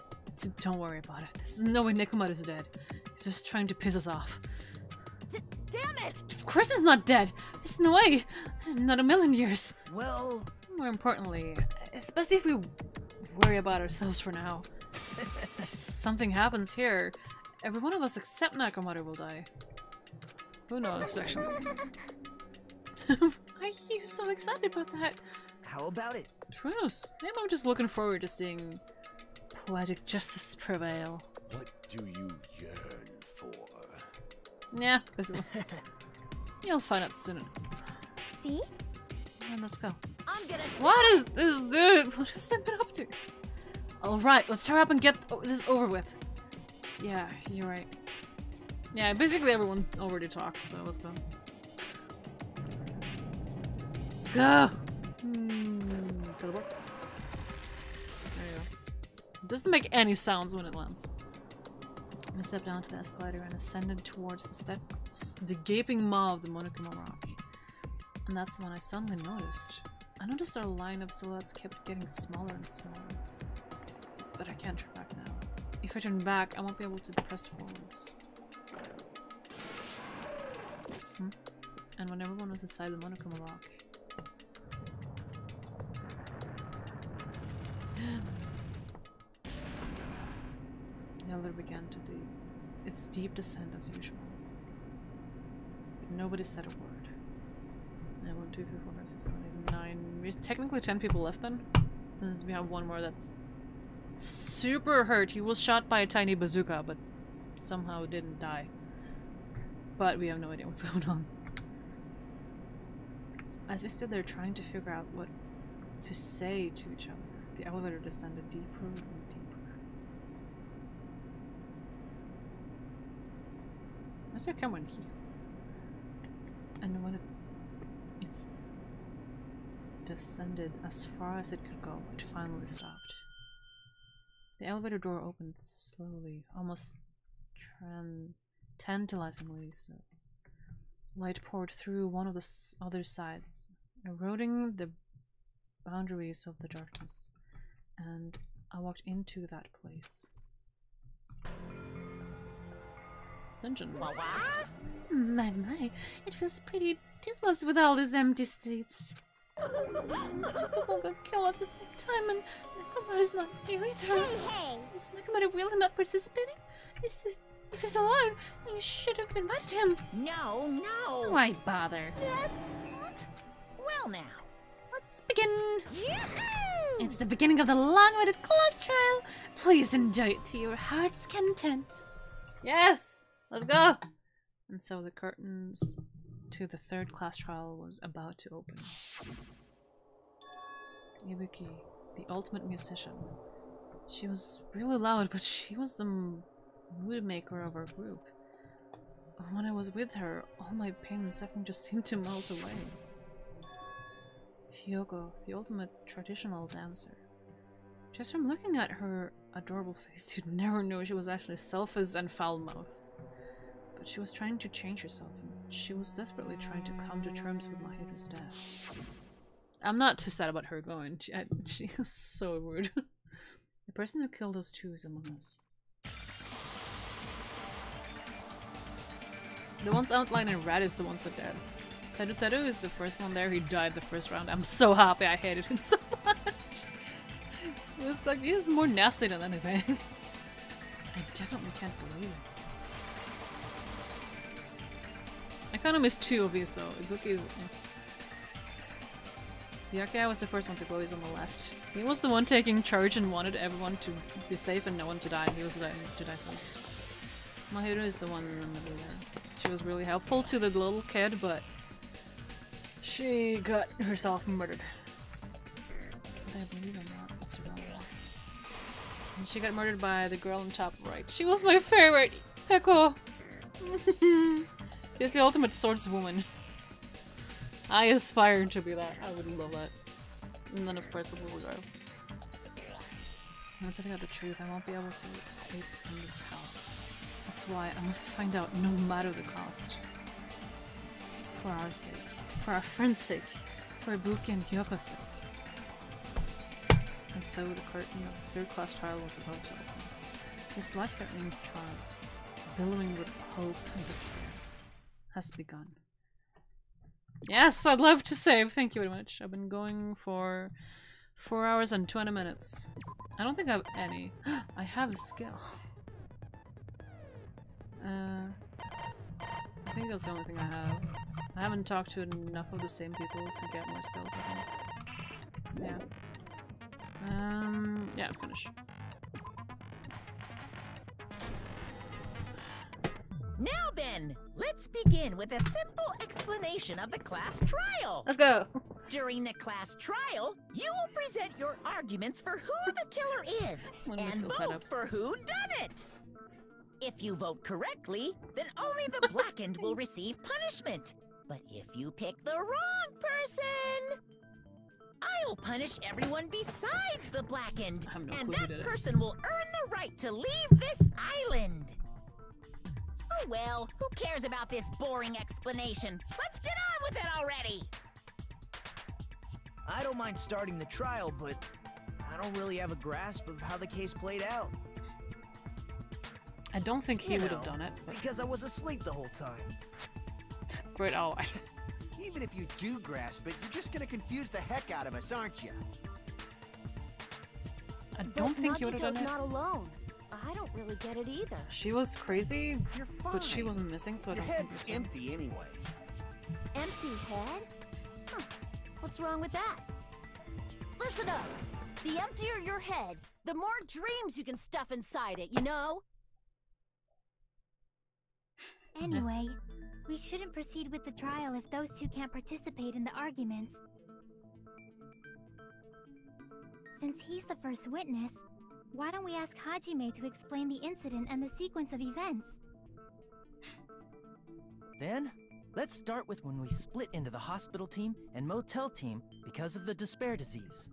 Don't worry about it. There's no way Nekomaru's dead. He's just trying to piss us off. Damn it! Of course he's not dead! There's no way! Not a million years! Well... More importantly, especially if we worry about ourselves for now. If something happens here, every one of us except Nakamura will die. Who knows, actually? Are you so excited about that? How about it? Who knows? Maybe I'm just looking forward to seeing poetic justice prevail. What do you yearn for? Yeah, basically. You'll find out soon. See? And let's go. I'm gonna. What is this dude? What has it been up to? Alright, let's hurry up and get this over with. Yeah, you're right. Yeah, basically everyone already talked, so let's go. Let's go! Teleport. There you go. It doesn't make any sounds when it lands. I stepped down to the escalator and ascended towards the gaping maw of the Monokuma Rock. And that's when I suddenly noticed. I noticed our line of silhouettes kept getting smaller and smaller. But I can't turn back now. If I turn back, I won't be able to press forwards. And when everyone was inside the Monokuma Rock. The elevator began to do its deep descent as usual. But nobody said a word. 1, 2, 3, 4, 5, 6, 7, 8, 9. There's technically 10 people left then. And we have one more that's super hurt. He was shot by a tiny bazooka, but somehow didn't die. But we have no idea what's going on. As we stood there trying to figure out what to say to each other, the elevator descended deeper and deeper. Where's there camera in here? And when it's descended as far as it could go, it finally stopped. The elevator door opened slowly, almost tantalizingly so. Light poured through one of the other sides, eroding the boundaries of the darkness, and I walked into that place. Dungeon. My, it feels pretty toothless with all these empty seats. People got killed at the same time and Nakamura's not here either. Hey! Is Nakamura really not participating? If he's alive, you should have invited him. No. Why bother? That's... Well now. Let's begin. It's the beginning of the long-awaited class trial. Please enjoy it to your heart's content. Yes! Let's go! And so the curtains to the third class trial was about to open. Ibuki, the ultimate musician. She was really loud, but she was the mood maker of our group. When I was with her, all my pain and suffering just seemed to melt away. Hyoko, the ultimate traditional dancer. Just from looking at her adorable face, you'd never know she was actually selfish and foul-mouthed. But she was trying to change herself, and she was desperately trying to come to terms with Mahiru's death. I'm not too sad about her going. She is so rude. The person who killed those two is among us. The ones outlined in red is the ones that dead. Teru is the first one there. He died the first round. I'm so happy. I hated him so much. It was like, he was more nasty than anything. I definitely can't believe it. I kind of missed two of these though. Ibuki's... Byakuya was the first one to go. He's on the left. He was the one taking charge and wanted everyone to be safe and no one to die. He was the to die first. Mahiru is the one in the middle there. She was really helpful to the little kid, but she got herself murdered. Can I believe in that? That's irrelevant. And she got murdered by the girl on top right. She was my favorite! Heko! She's the ultimate swordswoman. I aspire to be that. I would love that. And then of course the little girl. Once I figure out the truth, I won't be able to escape from this hell. That's why I must find out no matter the cost. For our sake. For our friend's sake. For Ibuki and Hyoko's sake. And so the curtain of the third class trial was about to open. This life-threatening trial, billowing with hope and despair, has begun. Yes, I'd love to save. Thank you very much. I've been going for 4 hours and 20 minutes. I don't think I have any. I have a skill. I think that's the only thing I have. I haven't talked to enough of the same people to get more skills, I think. Yeah. Yeah, finish. Now then, let's begin with a simple explanation of the class trial. Let's go! During the class trial, you will present your arguments for who the killer is and vote for who done it. If you vote correctly, then only the blackened will receive punishment. But if you pick the wrong person, I'll punish everyone besides the blackened, and that person will earn the right to leave this island. Oh well, who cares about this boring explanation? Let's get on with it already! I don't mind starting the trial, but I don't really have a grasp of how the case played out. I don't think he would have done it. Because I was asleep the whole time. Right, oh. Even if you do grasp it, you're just gonna confuse the heck out of us, aren't you? I don't think he would have done it. Not alone. I don't really get it either. She was crazy, but she wasn't missing, so I don't think it's empty anyway. Empty head? Huh. What's wrong with that? Listen up. The emptier your head, the more dreams you can stuff inside it, you know? Anyway, we shouldn't proceed with the trial if those two can't participate in the arguments. Since he's the first witness, why don't we ask Hajime to explain the incident and the sequence of events? Then, let's start with when we split into the hospital team and motel team because of the despair disease.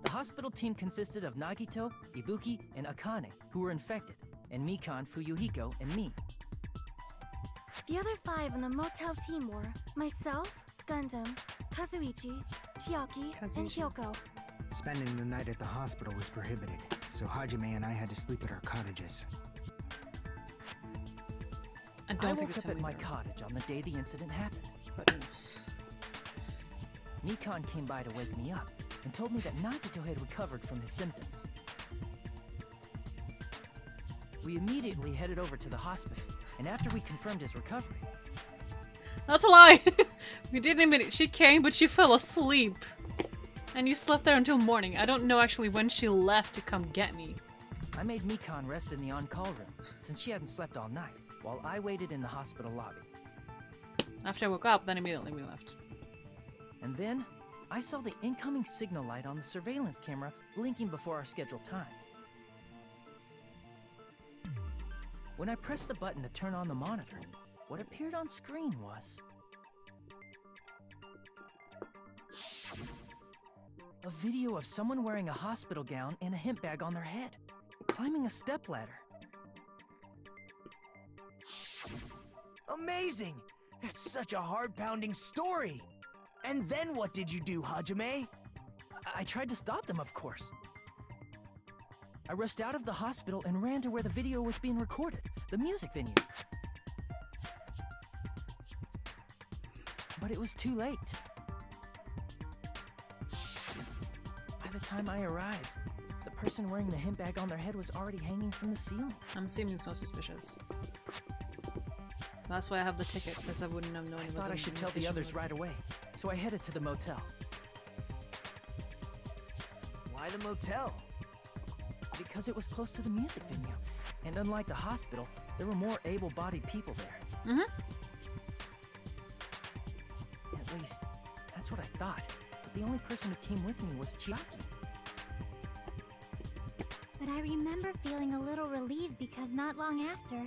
The hospital team consisted of Nagito, Ibuki, and Akane, who were infected, and Mikan, Fuyuhiko, and me. The other 5 on the motel team were myself, Gundam, Kazuichi, Chiaki, and Hyoko. Spending the night at the hospital was prohibited, so Hajime and I had to sleep at our cottages. I woke up at my cottage on the day the incident happened. Mikan came by to wake me up and told me that Nagito had recovered from his symptoms. We immediately headed over to the hospital, and after we confirmed his recovery... That's a lie! We didn't even- she came, but she fell asleep. And you slept there until morning. I don't know actually when she left to come get me. I made Mikan rest in the on-call room, since she hadn't slept all night, while I waited in the hospital lobby. After I woke up, then immediately we left. And then, I saw the incoming signal light on the surveillance camera blinking before our scheduled time. When I pressed the button to turn on the monitor, what appeared on screen was... a video of someone wearing a hospital gown and a hemp bag on their head, climbing a stepladder. Amazing! That's such a heart-pounding story! And then what did you do, Hajime? I tried to stop them, of course. I rushed out of the hospital and ran to where the video was being recorded, the music venue. But it was too late. By the time I arrived, the person wearing the hemp bag on their head was already hanging from the ceiling. I'm assuming it's so suspicious. That's why I have the ticket, because I wouldn't have known it was. I thought I should tell the others right away, so I headed to the motel. Why the motel? Because it was close to the music venue, and unlike the hospital, there were more able-bodied people there. At least, that's what I thought. But the only person who came with me was Chiaki. But I remember feeling a little relieved because not long after,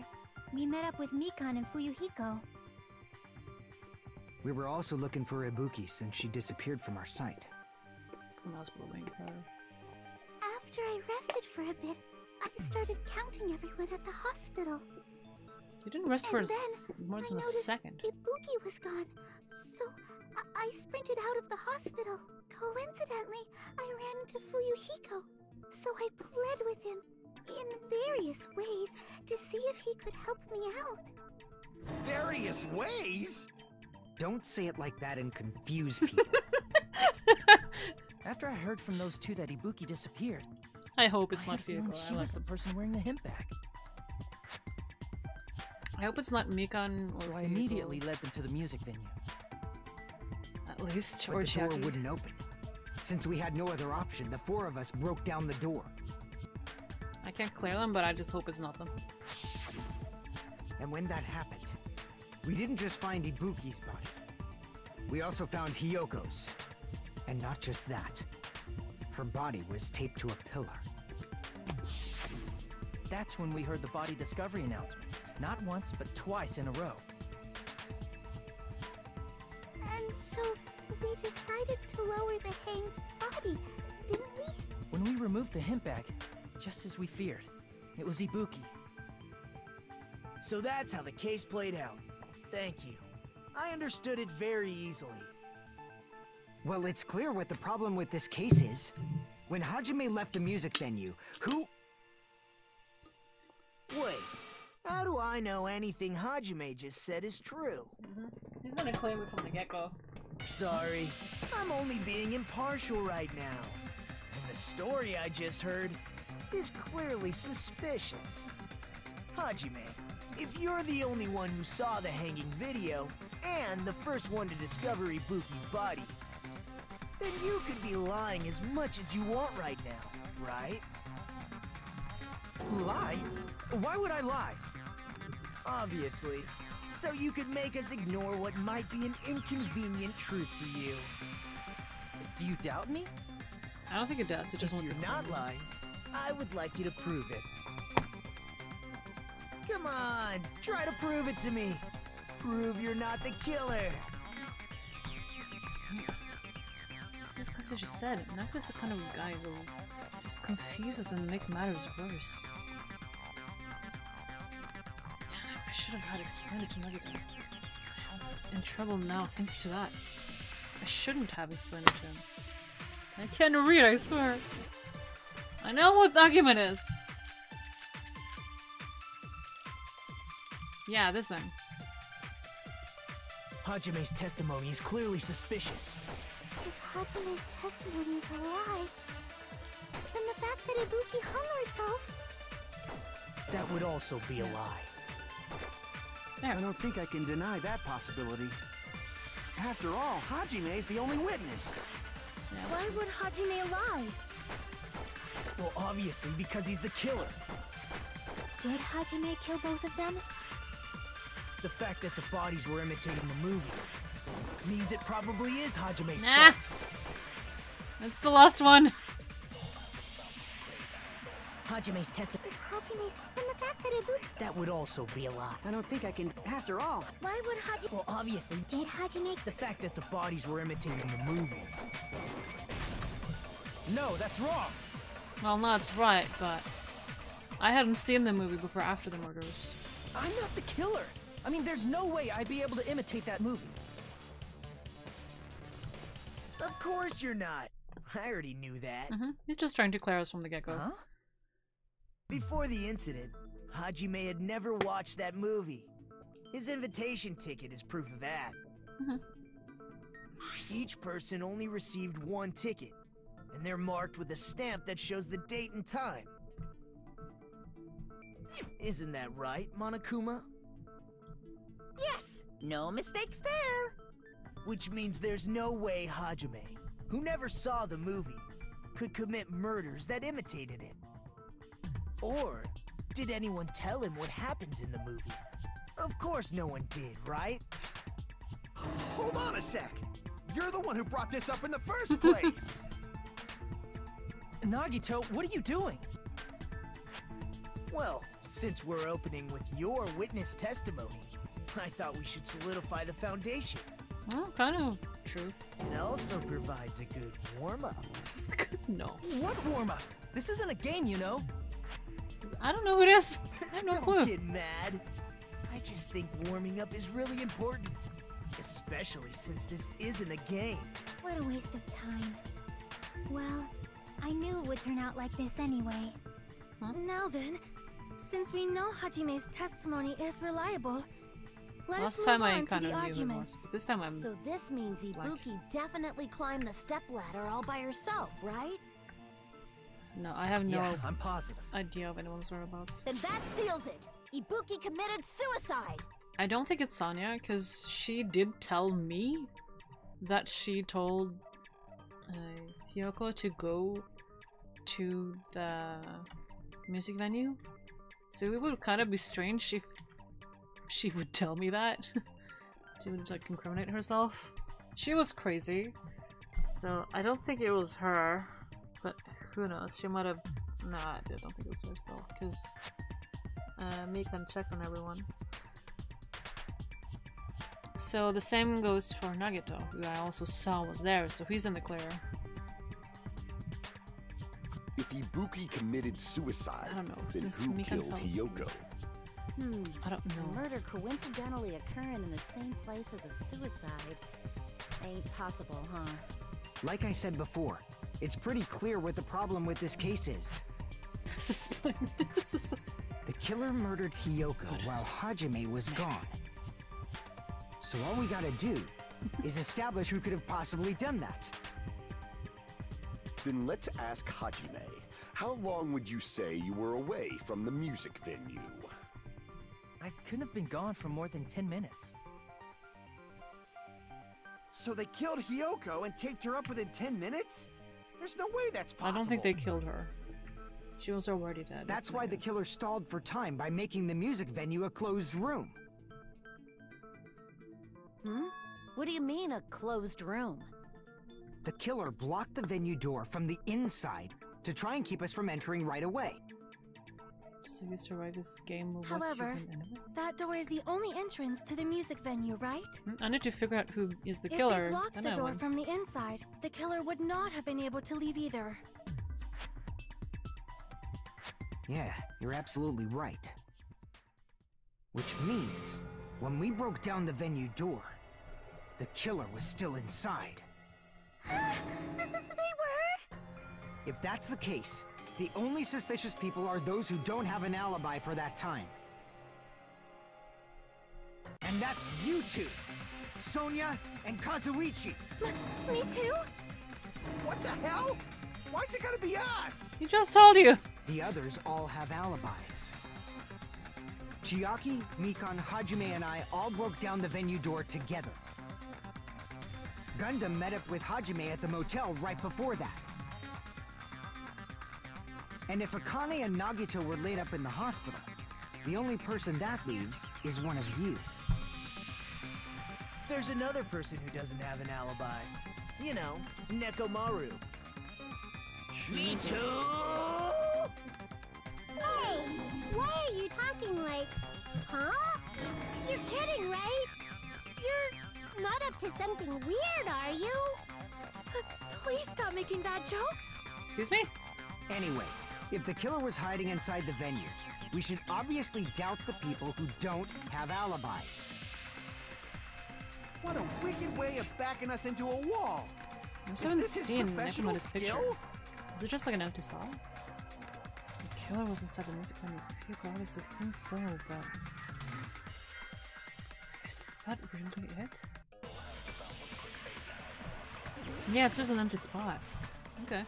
we met up with Mikan and Fuyuhiko. We were also looking for Ibuki since she disappeared from our sight. From the hospital being crowded. After I rested for a bit, I started counting everyone at the hospital. You didn't rest for more than a second. Ibuki was gone, so I sprinted out of the hospital. Coincidentally, I ran into Fuyuhiko, so I pled with him in various ways to see if he could help me out. Various ways? Don't say it like that and confuse people. After I heard from those two that Ibuki disappeared, I hope it's I not had a feeling Fuyuko. she was the person wearing the hemp bag. I hope it's not Mikan or So I Fuyuko. immediately led them to the music venue. At least, But or the door Chiaki. wouldn't open. Since we had no other option, the four of us broke down the door. I can't clear them, but I just hope it's not them. And when that happened, we didn't just find Ibuki's body. We also found Hyoko's. And not just that. Her body was taped to a pillar. That's when we heard the body discovery announcement. Not once, but twice in a row. And so we decided to lower the hanged body, didn't we? When we removed the hemp bag, just as we feared, it was Ibuki. So that's how the case played out. Thank you. I understood it very easily. Well, it's clear what the problem with this case is. When Hajime left the music venue, who... Wait, how do I know anything Hajime just said is true? He's gonna claim it from the get-go. Sorry, I'm only being impartial right now. And the story I just heard is clearly suspicious. Hajime, if you're the only one who saw the hanging video, and the first one to discover Ibuki's body, then you could be lying as much as you want right now, right? Lie? Why would I lie? Obviously. So you could make us ignore what might be an inconvenient truth for you. Do you doubt me? I don't think it does. It just If wants you're to not lying, I would like you to prove it. Come on, try to prove it to me. Prove you're not the killer. It's just because you just said it. Nako's the kind of guy who just confuses and make matters worse. Damn it, I should have had explained it to Nagito. I'm in trouble now thanks to that. I shouldn't have explained it to him. I can't read, I swear. I know what the argument is. Yeah, this thing. Hajime's testimony is clearly suspicious. If Hajime's testimony is a lie, then the fact that Ibuki hung herself... That would also be a lie. I don't think I can deny that possibility. After all, Hajime is the only witness. Why would Hajime lie? Well, obviously, because he's the killer. Did Hajime kill both of them? The fact that the bodies were imitating the movie means it probably is Hajime's Nah. fault. That's the last one. Hajime's testimony. And the fact that Ibuki... That would also be a lie. I don't think I can... After all... Why would Hajime... Well, obviously, Did Hajime... the fact that the bodies were imitating the movie. No, that's wrong. Well, no, it's right, but I hadn't seen the movie before after the murders. I'm not the killer. I mean, there's no way I'd be able to imitate that movie. Of course you're not. I already knew that. He's just trying to clear us from the get-go. Huh? Before the incident, Hajime had never watched that movie. His invitation ticket is proof of that. Each person only received one ticket, and they're marked with a stamp that shows the date and time. Isn't that right, Monokuma? Yes, no mistakes there. Which means there's no way Hajime, who never saw the movie, could commit murders that imitated it. Or did anyone tell him what happens in the movie? Of course no one did, right? Hold on a sec! You're the one who brought this up in the first place! Nagito, what are you doing? Well, since we're opening with your witness testimony, I thought we should solidify the foundation. Well, kind of true. It also provides a good warm-up. No. What warm-up? This isn't a game, you know. I don't know who it is. I have no clue. Don't get mad. I just think warming up is really important. Especially since this isn't a game. What a waste of time. Well, I knew it would turn out like this anyway. Now then, since we know Hajime's testimony is reliable, Last time I kind of knew who it was, but this time I'm... So this means Ibuki definitely climbed the stepladder all by herself, right? No, I have no I'm positive. idea of anyone's whereabouts. Then that seals it! Ibuki committed suicide! I don't think it's Sonia, because she did tell me that she told Hiyoko to go to the music venue. So it would kind of be strange if she would tell me that. She would like incriminate herself. She was crazy, so I don't think it was her, but who knows, she might have... Nah, I don't think it was her still, because me can check on everyone. So the same goes for Nagito, who I also saw was there, so he's in the clear. If Ibuki committed suicide, I don't know, then since who Mikan killed fell Hiyoko? I don't know. A murder coincidentally occurring in the same place as a suicide ain't possible, huh? Like I said before, it's pretty clear what the problem with this case is. The killer murdered Hiyoko while Hajime was gone. So all we gotta do is establish who could have possibly done that. Then let's ask Hajime. How long would you say you were away from the music venue? I couldn't have been gone for more than 10 minutes. So they killed Hiyoko and taped her up within 10 minutes? There's no way that's possible. I don't think they killed her. She was already dead. That's why the killer stalled for time by making the music venue a closed room. What do you mean, a closed room? The killer blocked the venue door from the inside to try and keep us from entering right away. So you survive this game with However, what you can anyway? that door is the only entrance to the music venue, right? I need to figure out who is the If killer. they blocked then the I door win. from the inside, the killer would not have been able to leave either. Yeah, you're absolutely right. Which means, when we broke down the venue door, the killer was still inside. They were? If that's the case, the only suspicious people are those who don't have an alibi for that time. And that's you two! Sonia and Kazuichi! Me too? What the hell? Why is it gonna be us? He just told you! The others all have alibis. Chiaki, Mikan, Hajime, and I all broke down the venue door together. Gundam met up with Hajime at the motel right before that. And if Akane and Nagito were laid up in the hospital, the only person that leaves is one of you. There's another person who doesn't have an alibi. You know, Nekomaru. Me too! Hey, why are you talking like... Huh? You're kidding, right? You're not up to something weird, are you? Please stop making bad jokes. Excuse me? Anyway, if the killer was hiding inside the venue, we should obviously doubt the people who don't have alibis. What a wicked way of backing us into a wall! I Is haven't this his seen professional Nekomaru's picture. skill? Is it just like an empty stall? The killer was inside the music venue. People obviously think so, but... Is that really it? Yeah, it's just an empty spot. Okay.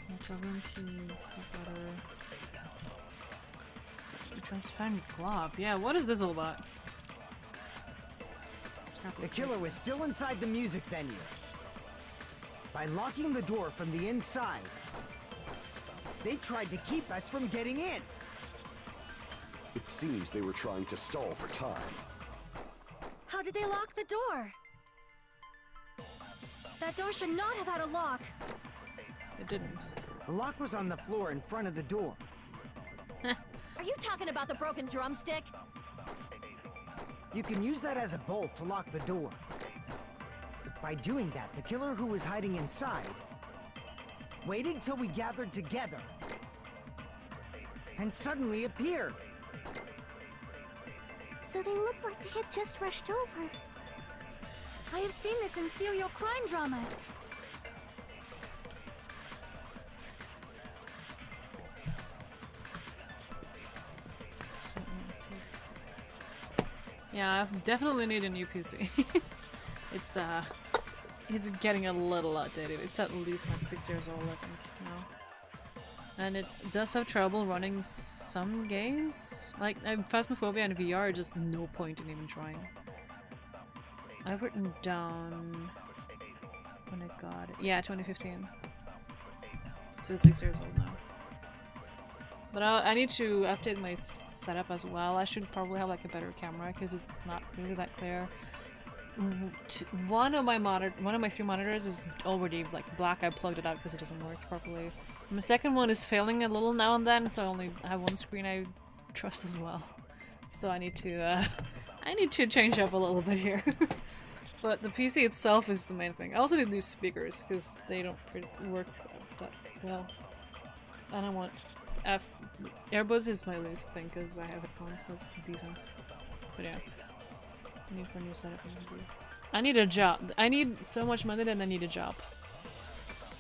Motel room key, stepladder. Transparent glove. Yeah, what is this all about? The killer was still inside the music venue. By locking the door from the inside, they tried to keep us from getting in. It seems they were trying to stall for time. How did they lock the door? That door should not have had a lock. It didn't. The lock was on the floor in front of the door. Are you talking about the broken drumstick? You can use that as a bolt to lock the door. By doing that, the killer who was hiding inside waited till we gathered together and suddenly appeared. So they looked like they had just rushed over. I have seen this in serial crime dramas. Yeah, I definitely need a new PC. It's getting a little outdated. It's at least like 6 years old, I think, now. And it does have trouble running some games. Like, Phasmophobia and VR, just no point in even trying. I've written down when I got it. Yeah, 2015. So it's 6 years old now. But I need to update my setup as well. I should probably have like a better camera because it's not really that clear. One of my 3 monitors is already like black. I plugged it out because it doesn't work properly. My second one is failing a little now and then, so I only have one screen I trust as well. So I need to change up a little bit here. But the PC itself is the main thing. I also need new speakers because they don't work that well. I don't want earbuds is my least thing because I have headphones. That's decent. But yeah, I need for a new setup. I need a job. I need so much money that I need a job.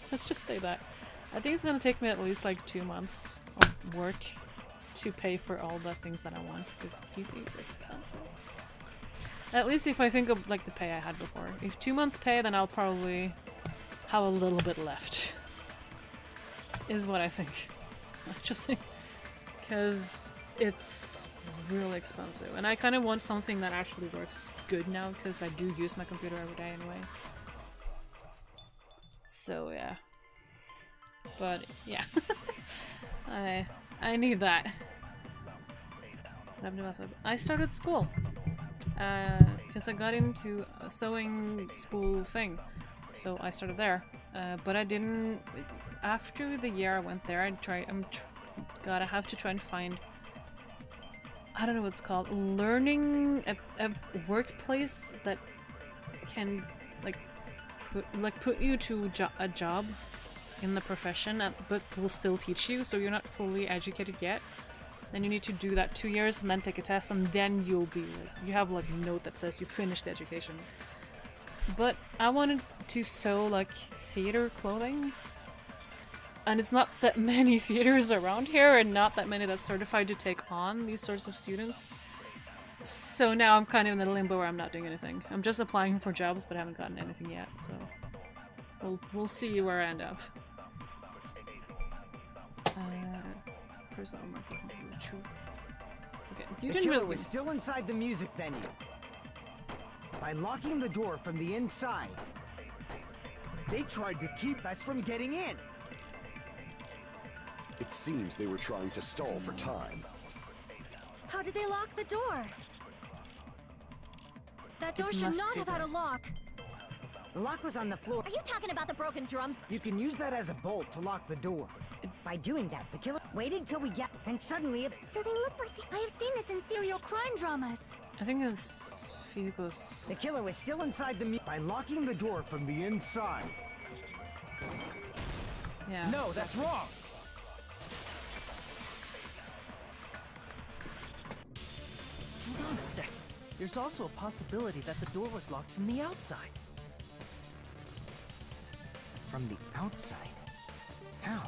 Let's just say that. I think it's gonna take me at least like 2 months of work to pay for all the things that I want, because PC is expensive. At least if I think of like the pay I had before. If 2 months pay, then I'll probably have a little bit left. Is what I think. I just think. Because it's really expensive. And I kind of want something that actually works good now, because I do use my computer every day anyway. So yeah. But yeah. I need that. I started school. Because I got into a sewing school thing. So I started there. But I didn't... After the year I went there, I have to try and find... I don't know what it's called. Learning a workplace that can put you to a job in the profession, but will still teach you, so you're not fully educated yet. Then you need to do that 2 years and then take a test, and then you'll be you have like a note that says you finished the education. But I wanted to sew like theater clothing, and it's not that many theaters around here, and not that many that's certified to take on these sorts of students. So now I'm kind of in the limbo where I'm not doing anything. I'm just applying for jobs, but I haven't gotten anything yet, so we'll see where I end up. Personal market, truth. Okay, you didn't really. Was still inside the music venue. By locking the door from the inside, they tried to keep us from getting in. It seems they were trying to stall for time. How did they lock the door? That door should not have had a lock. The lock was on the floor. Are you talking about the broken drums? You can use that as a bolt to lock the door. By doing that, the killer waited till we get, and suddenly it... So they look like... I have seen this in serial crime dramas. I think it's Fugos. The killer was still inside the by locking the door from the inside. Yeah. No, that's wrong. Hold on a sec. There's also a possibility that the door was locked from the outside. From the outside? How?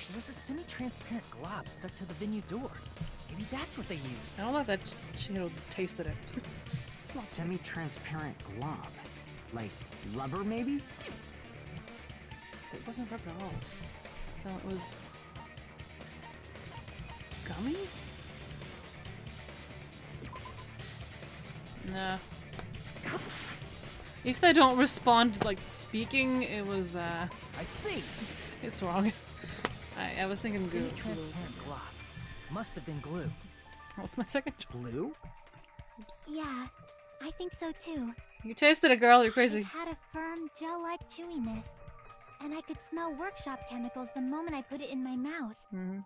There was a semi-transparent glob stuck to the venue door. Maybe that's what they used. I don't like that she tasted it. Semi-transparent glob? Like rubber, maybe? It wasn't rubber at all. So it was... gummy? Nah. If they don't respond, like, speaking, it was, I see! It's wrong. I was thinking glue. Semi-transparent glob. Must have been glue. That was my second glue? Oops. Yeah, I think so too. You tasted it, girl. You're crazy. It had a firm, gel-like chewiness. And I could smell workshop chemicals the moment I put it in my mouth. Mm-hmm.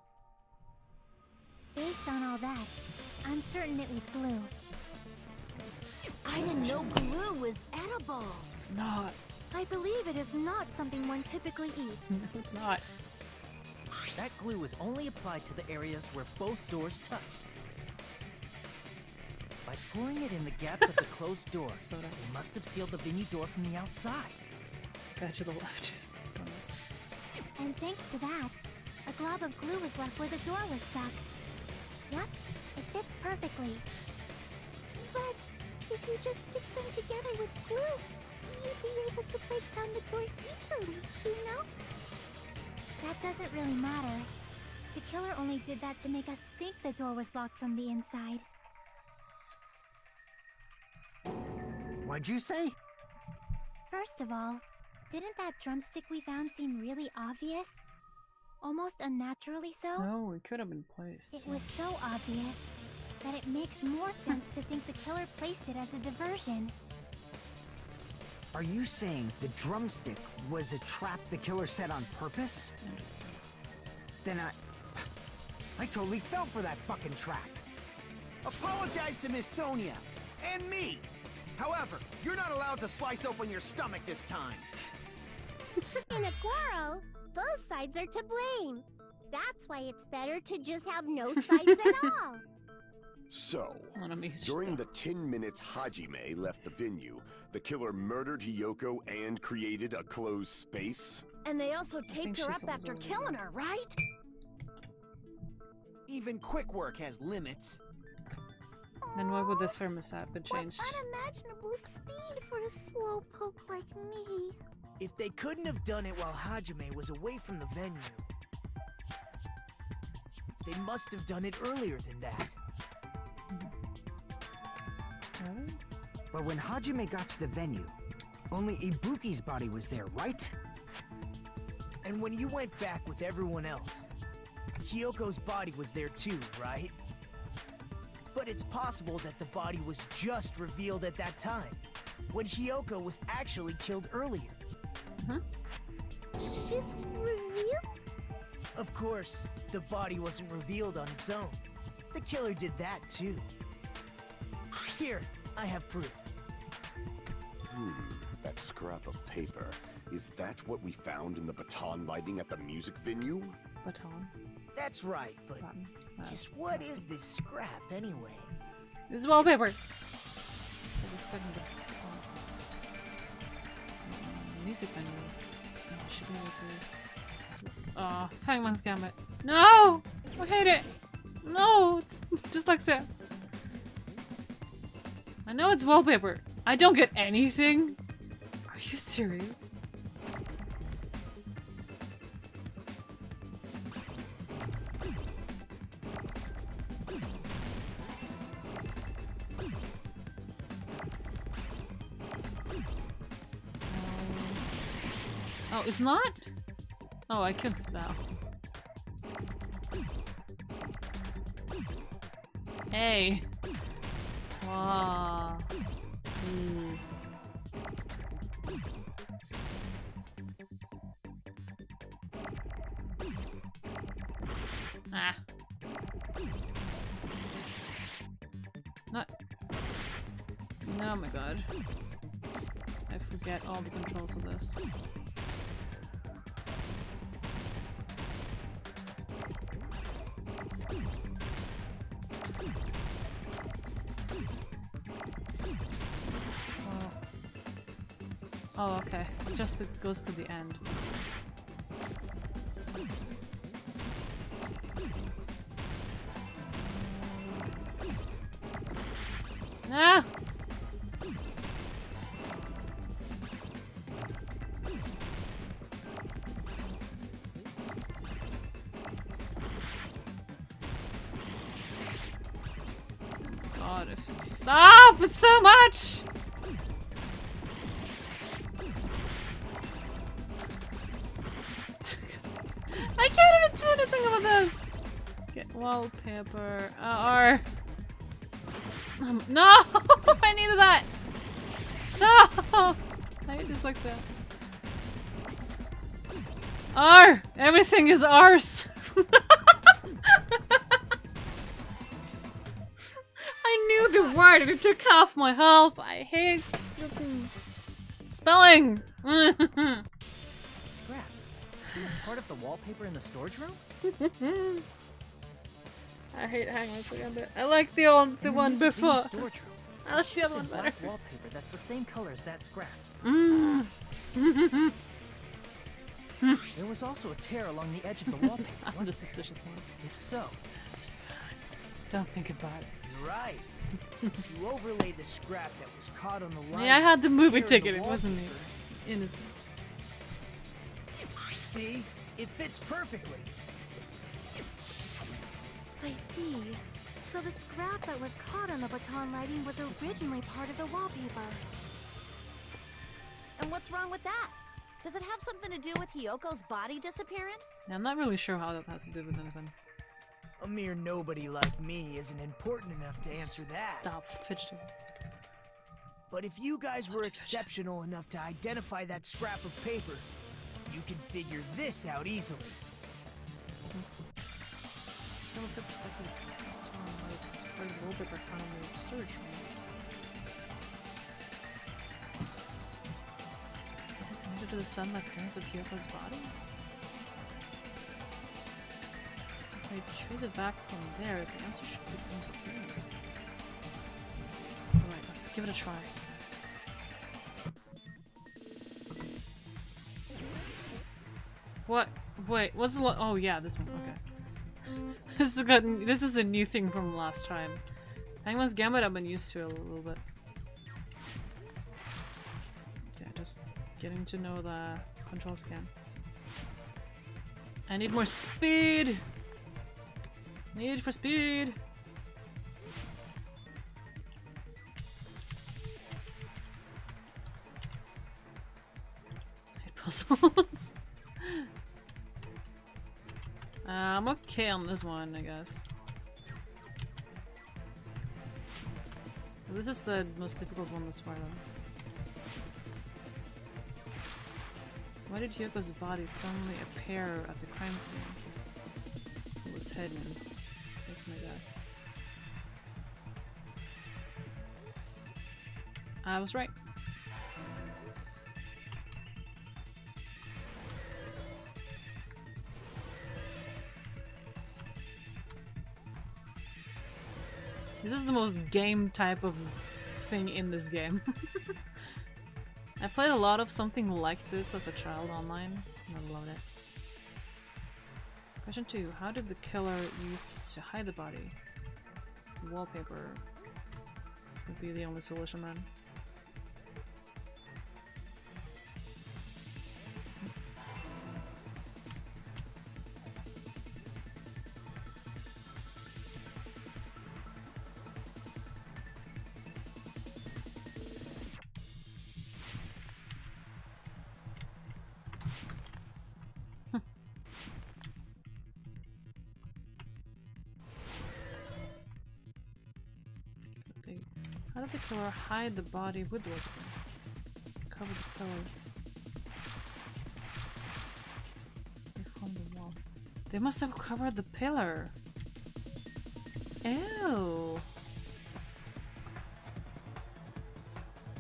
Based on all that, I'm certain it was glue. I didn't know glue was edible. It's not. I believe it is not something one typically eats. It's not. That glue was only applied to the areas where both doors touched. By pouring it in the gaps of the closed door, they must have sealed the venue door from the outside. Guy to the left, just donuts. And thanks to that, a glob of glue was left where the door was stuck. Yep, it fits perfectly. But if you just stick them together with glue, you'd be able to break down the door easily, you know? That doesn't really matter. The killer only did that to make us think the door was locked from the inside. What'd you say? First of all, didn't that drumstick we found seem really obvious? Almost unnaturally so? No, it could have been placed. It was so obvious that it makes more sense to think the killer placed it as a diversion. Are you saying the drumstick was a trap the killer set on purpose? Then I totally fell for that fucking trap. Apologize to Miss Sonia and me. However, you're not allowed to slice open your stomach this time. In a quarrel, both sides are to blame. That's why it's better to just have no sides at all. So, during the 10 minutes Hajime left the venue, the killer murdered Hiyoko and created a closed space? And they also taped her up after killing her, right? Even quick work has limits. Then why would the thermostat be changed? What unimaginable speed for a slowpoke like me. If they couldn't have done it while Hajime was away from the venue, they must have done it earlier than that. But when Hajime got to the venue, only Ibuki's body was there, right? And when you went back with everyone else, Hiyoko's body was there too, right? But it's possible that the body was just revealed at that time, when Hiyoko was actually killed earlier. Just revealed? Of course, the body wasn't revealed on its own. The killer did that too. Here, I have proof. That scrap of paper. Is that what we found in the baton lighting at the music venue? Baton? That's right, but just what is this scrap anyway? This is wallpaper! So we're stuck in the baton. Music venue. Oh, I should be able to... Oh, Hangman's Gambit. No! I hate it! No! It's dyslexia. I know it's wallpaper. I don't get anything. Are you serious? Oh, it's not? Oh, I can spell. Hey. Wow. Ah. Not. Oh my god. I forget all the controls of this. Oh, okay. It's just it goes to the end. Ah! God, if you stop! It's so much! I can't even do anything about this! Get wallpaper. No! I needed that! Stop! I hate dyslexia. R! Everything is ours! I knew the word and it took half my health. I hate spelling! Scrap. Isn't it part of the wallpaper in the storage room? I hate Hangman's Gambit. I like the one before. I like the other one better. Black wallpaper that's the same color as that scrap. There was also a tear along the edge of the wallpaper. I'm the suspicious one. If so, it's fine. Don't think about it. Right. You overlay the scrap that was caught on the line. Yeah, I had the movie ticket, the it wasn't innocent. See? It fits perfectly. I see. So the scrap that was caught on the baton lighting was originally part of the wallpaper. And what's wrong with that? Does it have something to do with Hiyoko's body disappearing? Yeah, I'm not really sure how that has to do with anything. A mere nobody like me isn't important enough to answer that. Stop fidgeting. But if you guys were exceptional enough to identify that scrap of paper, you can figure this out easily. Scrap of paper stuck with it's part of the wallpaper found in the storage room. Is it connected to the sudden appearance of Hiyoko's body? If I trace it back from there, the answer should be here. Alright, let's give it a try. What? Wait, what's the oh yeah, this one, okay. This is a new thing from last time. Hangman's Gambit I've been used to a little bit. Yeah, just getting to know the controls again. I need more speed! Need for speed! I hate puzzles. I'm okay on this one, I guess. This is the most difficult one thus far, though. Why did Hiyoko's body suddenly appear at the crime scene? It was hidden. That's my guess. I was right. This is the most game type of thing in this game. I played a lot of something like this as a child online, and I loved it. Question 2. How did the killer use to hide the body? Wallpaper would be the only solution then. How did the killer hide the body with the wallpaper? Cover the pillar. They found the wall. They must have covered the pillar. Ew.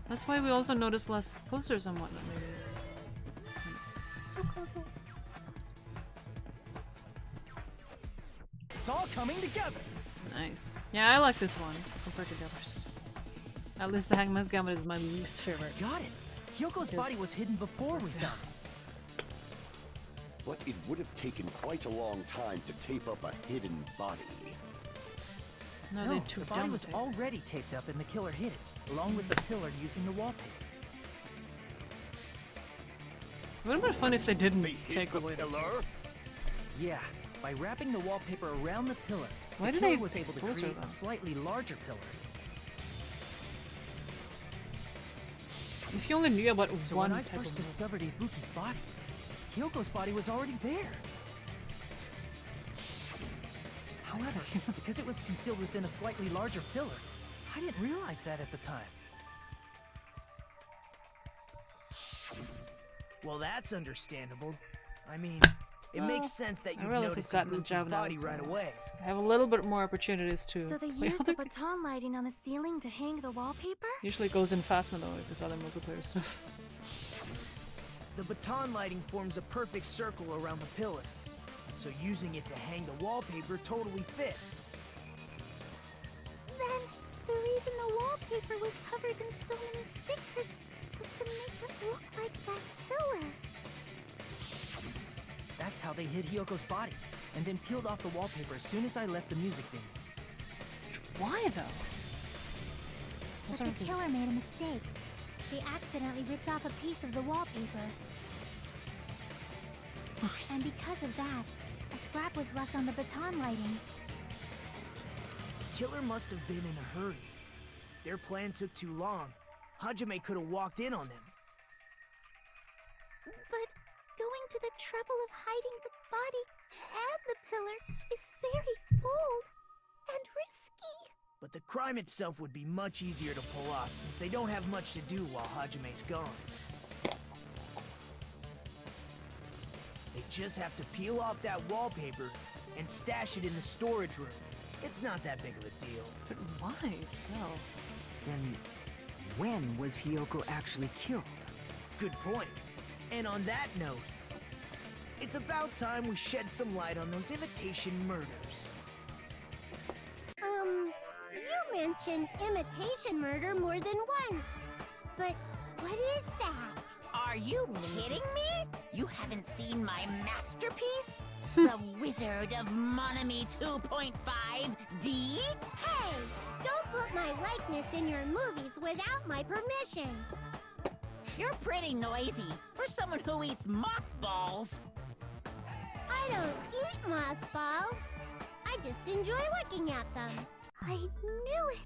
That's why we also noticed less posters and whatnot, maybe. So colorful. It's all coming together. Nice. Yeah, I like this one compared to the others. At least the Hangman's Gambit is my least favorite. Got it. Hiyoko's body was hidden before we found it. But it would have taken quite a long time to tape up a hidden body. No, the body was already taped up and the killer hid it, along with the pillar using the wallpaper. It would have been fun if they didn't take away the pillar. Yeah, by wrapping the wallpaper around the pillar, why the did they was able to create a slightly larger pillar. If you only knew about so one when I type first of discovered Ibuki's body, Hiyoko's body was already there. However, because it was concealed within a slightly larger pillar, I didn't realize that at the time. Well, that's understandable. I mean, it makes sense that you noticed Ibuki's body right away. I have a little bit more opportunities to. So they used the baton lighting on the ceiling to hang the wallpaper? Usually it goes in Phasma though, if there's other multiplayer stuff. The baton lighting forms a perfect circle around the pillar, so using it to hang the wallpaper totally fits. Then, the reason the wallpaper was covered in so many stickers was to make it look like that pillar. That's how they hid Hiyoko's body, and then peeled off the wallpaper as soon as I left the music venue. Why though? But the killer made a mistake. They accidentally ripped off a piece of the wallpaper. And because of that, a scrap was left on the baton lighting. The killer must have been in a hurry. If their plan took too long, Hajime could have walked in on them. But going to the trouble of hiding the body and the pillar is very bold and risky. But the crime itself would be much easier to pull off since they don't have much to do while Hajime's gone. They just have to peel off that wallpaper and stash it in the storage room. It's not that big of a deal. But why so? Then, when was Hiyoko actually killed? Good point. And on that note, it's about time we shed some light on those imitation murders. You mentioned imitation murder more than once. But what is that? Are you kidding me? You haven't seen my masterpiece? The Wizard of Monami 2.5D? Hey, don't put my likeness in your movies without my permission. You're pretty noisy for someone who eats mothballs. I don't eat mothballs. I just enjoy looking at them. I knew it.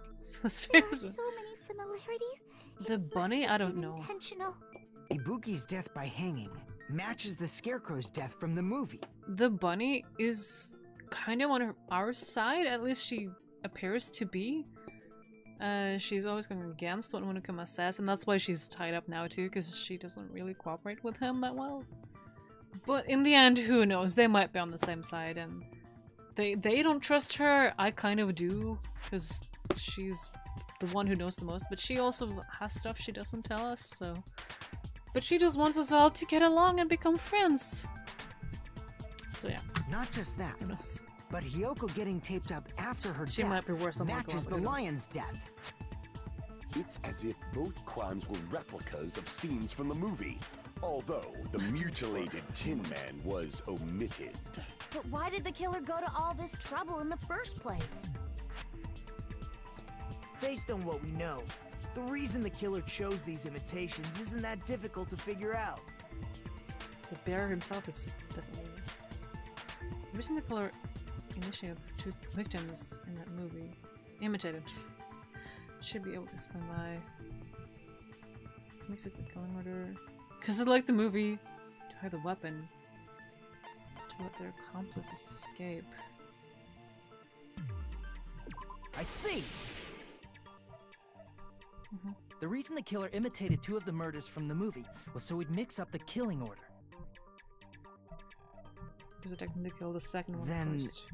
There are so many similarities. The bunny? I don't know. Intentional. Ibuki's death by hanging matches the Scarecrow's death from the movie. The bunny is kind of on our side, at least she appears to be. She's always going against what Monokuma says, and that's why she's tied up now too, because she doesn't really cooperate with him that well. But in the end, who knows? They might be on the same side, and they don't trust her. I kind of do, because she's the one who knows the most, but she also has stuff she doesn't tell us, so... But she just wants us all to get along and become friends. So yeah. Not just that, who knows? But Hiyoko getting taped up after her She death might be worse than matches the lion's death. It's as if both crimes were replicas of scenes from the movie, although the mutilated Tin Man was omitted. But why did the killer go to all this trouble in the first place? Based on what we know, the reason the killer chose these imitations isn't that difficult to figure out. The bear himself is definitely... The reason the killer initiated the 2 victims in that movie, imitated, should be able to spin by... This makes it the killing murder. Because it like the movie, to hide the weapon, to let their accomplice escape. I see! The reason the killer imitated 2 of the murders from the movie was so he'd mix up the killing order. Because it technically killed the second one then first.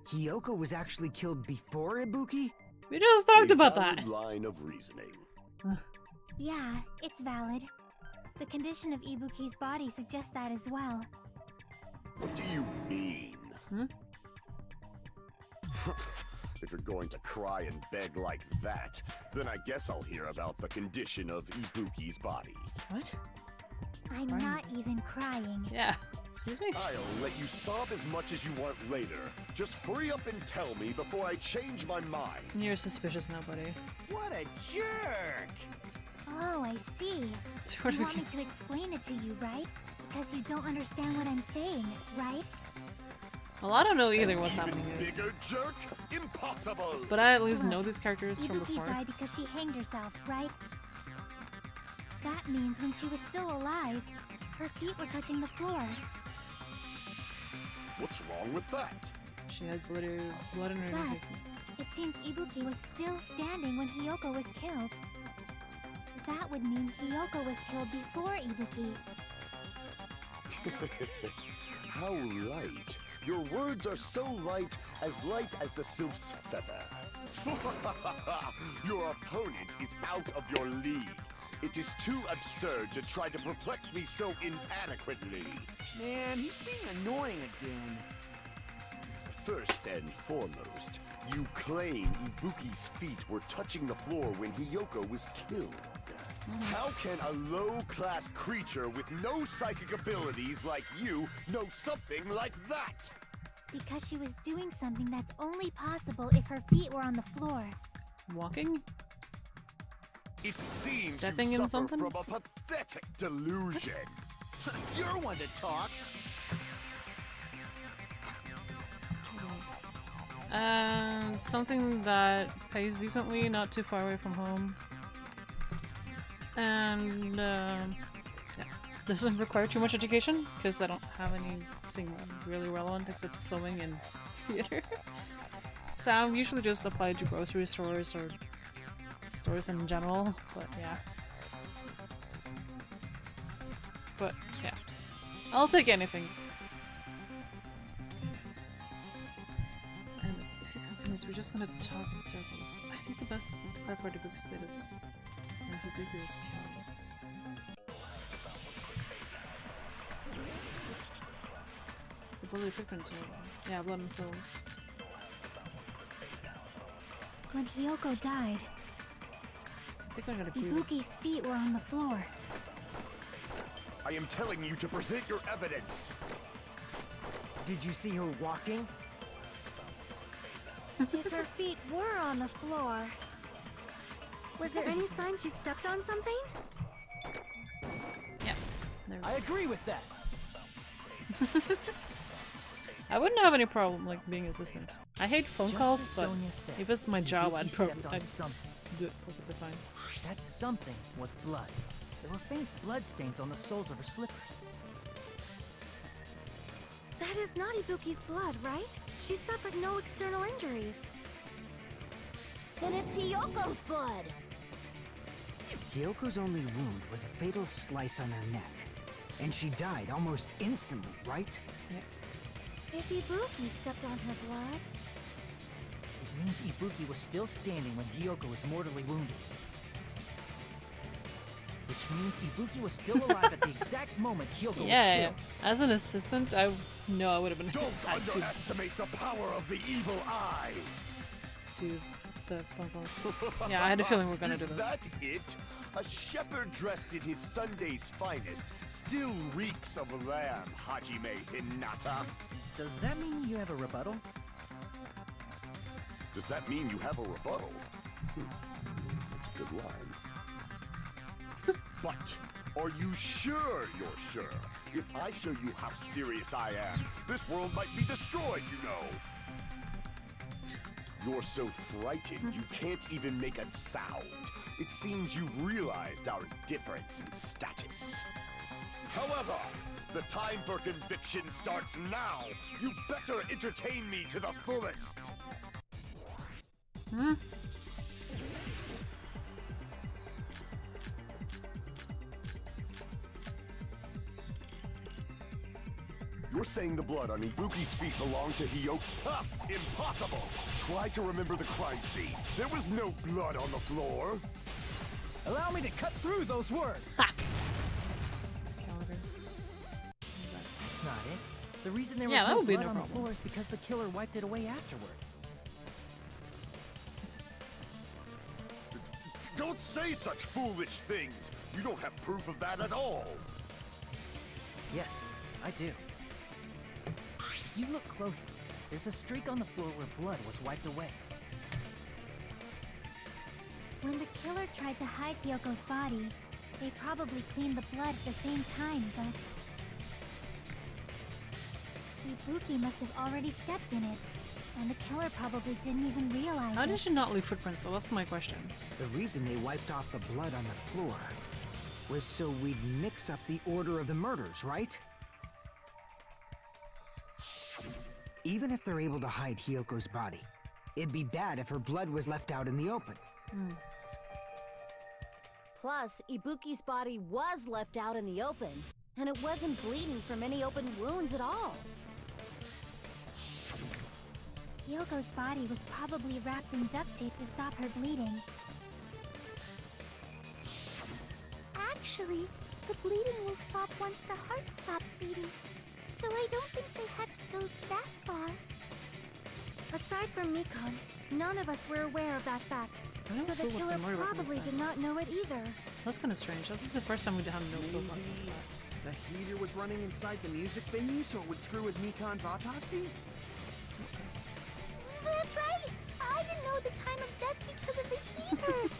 Hiyoko was actually killed before Ibuki? We just talked about that. Valid line of reasoning. Yeah, it's valid. The condition of Ibuki's body suggests that as well. What do you mean? If you're going to cry and beg like that, then I guess I'll hear about the condition of Ibuki's body. What? I'm not even crying. Yeah. Excuse me? I'll let you sob as much as you want later. Just hurry up and tell me before I change my mind. You're suspicious now, buddy. What a jerk! Oh, I see. Sort you of want me to explain it to you, right? Because you don't understand what I'm saying, right? Well, I don't know either what's happening. Bigger jerk? Impossible! But I at least know these characters from before. Ibuki died because she hanged herself, right? That means when she was still alive, her feet were touching the floor. What's wrong with that? She had blood in her But hands. it seems Ibuki was still standing when Hiyoko was killed. That would mean Hiyoko was killed before Ibuki. How light. Your words are so light as the sylph's feather. Your opponent is out of your league. It is too absurd to try to perplex me so inadequately. Man, he's being annoying again. First and foremost, you claim Ibuki's feet were touching the floor when Hiyoko was killed. How can a low-class creature with no psychic abilities like you know something like that? Because she was doing something that's only possible if her feet were on the floor. Walking? It seems stepping you in suffer something? from a pathetic delusion. You're one to talk. Something that pays decently, not too far away from home. And yeah, doesn't require too much education because I don't have anything really relevant except sewing and theater. So I'm usually just applied to grocery stores or stores in general, but yeah. But yeah, I'll take anything. And if this continues, we're just gonna talk in circles. I think the best part for the book status when Hibiki was killed. The bully footprints are yeah, blood and souls. When Hiyoko died, I think I gotta agree. Ibuki's feet were on the floor. I am telling you to present your evidence. Did you see her walking? If her feet were on the floor, was there any sign she stepped on something? Yeah. I agree with that. I wouldn't have any problem like being assistant. I hate phone Just calls, as but Sonia said, if it's my job, Ibuki I'd stepped probably on something. do it perfectly fine. That something was blood. There were faint blood stains on the soles of her slippers. That is not Ibuki's blood, right? She suffered no external injuries. Then it's Hiyoko's blood. Hiyoko's only wound was a fatal slice on her neck. And she died almost instantly, right? If Ibuki stepped on her blood... It means Ibuki was still standing when Hiyoko was mortally wounded. Which means Ibuki was still alive at the exact moment Hiyoko was killed. As an assistant, I know I would have been Don't had to underestimate the power of the evil eye. do the phone calls. Yeah, I had a feeling we were gonna do this. Is that it? A shepherd dressed in his Sunday's finest still reeks of lamb, Hajime Hinata. Does that mean you have a rebuttal? Does that mean you have a rebuttal? That's a good line. But are you sure you're sure? If I show you how serious I am, this world might be destroyed, you know. You're so frightened you can't even make a sound. It seems you've realized our difference in status. However, the time for conviction starts now. You better entertain me to the fullest. You're saying the blood on Ibuki's feet belonged to Hiyoko? Ha! Impossible! Try to remember the crime scene. There was no blood on the floor. Allow me to cut through those words. Ha! That's not it. The reason there was that no would be blood no on the problem. floor is because the killer wiped it away afterward. Don't say such foolish things. You don't have proof of that at all. Yes, I do. If you look closely, there's a streak on the floor where blood was wiped away. When the killer tried to hide Hyoko's body, they probably cleaned the blood at the same time, but... Ibuki must have already stepped in it, and the killer probably didn't even realize How it. did she not leave footprints though? That's my question. The reason they wiped off the blood on the floor was so we'd mix up the order of the murders, right? Even if they're able to hide Hyoko's body, it'd be bad if her blood was left out in the open. Plus, Ibuki's body was left out in the open, and it wasn't bleeding from any open wounds at all. Hyoko's body was probably wrapped in duct tape to stop her bleeding. Actually, the bleeding will stop once the heart stops beating. So I don't think they had to go that far. Aside from Mikon, none of us were aware of that fact. So the killer probably did not know it either. That's kind of strange. This is the first time we have no clue about facts. The heater was running inside the music venue so it would screw with Mikon's autopsy? That's right! I didn't know the time of death because of the heater!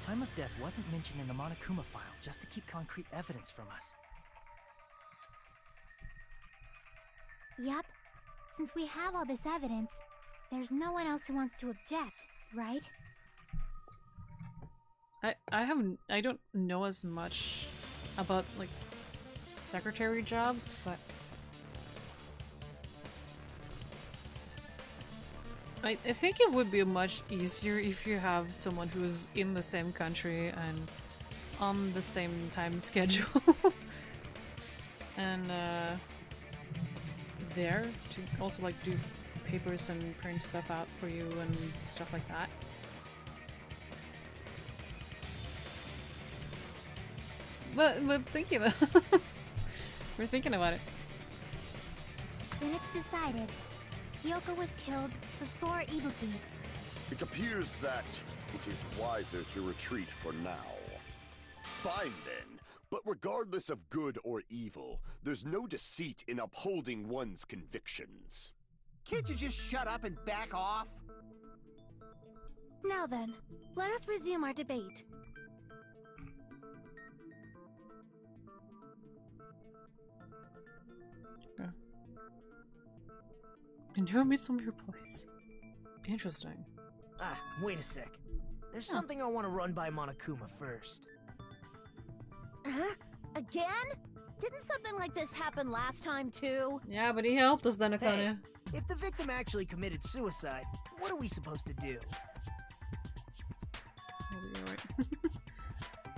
time of death wasn't mentioned in the Monokuma file just to keep concrete evidence from us. Yup. Since we have all this evidence, there's no one else who wants to object, right? I don't know as much about like secretary jobs, but I think it would be much easier if you have someone who's in the same country and on the same time schedule and there to also like do papers and print stuff out for you and stuff like that. But thinking about we're thinking about it. Then it's decided. Hiyoko was killed before Ibuki. It appears that it is wiser to retreat for now. Fine then, but regardless of good or evil, there's no deceit in upholding one's convictions. Can't you just shut up and back off? Now then, let us resume our debate. And who meets some of your place? Interesting. Ah, wait a sec. There's something I want to run by Monokuma first. Huh? Again? Didn't something like this happen last time too? Yeah, but he helped us then, Akane. Hey, if the victim actually committed suicide, what are we supposed to do?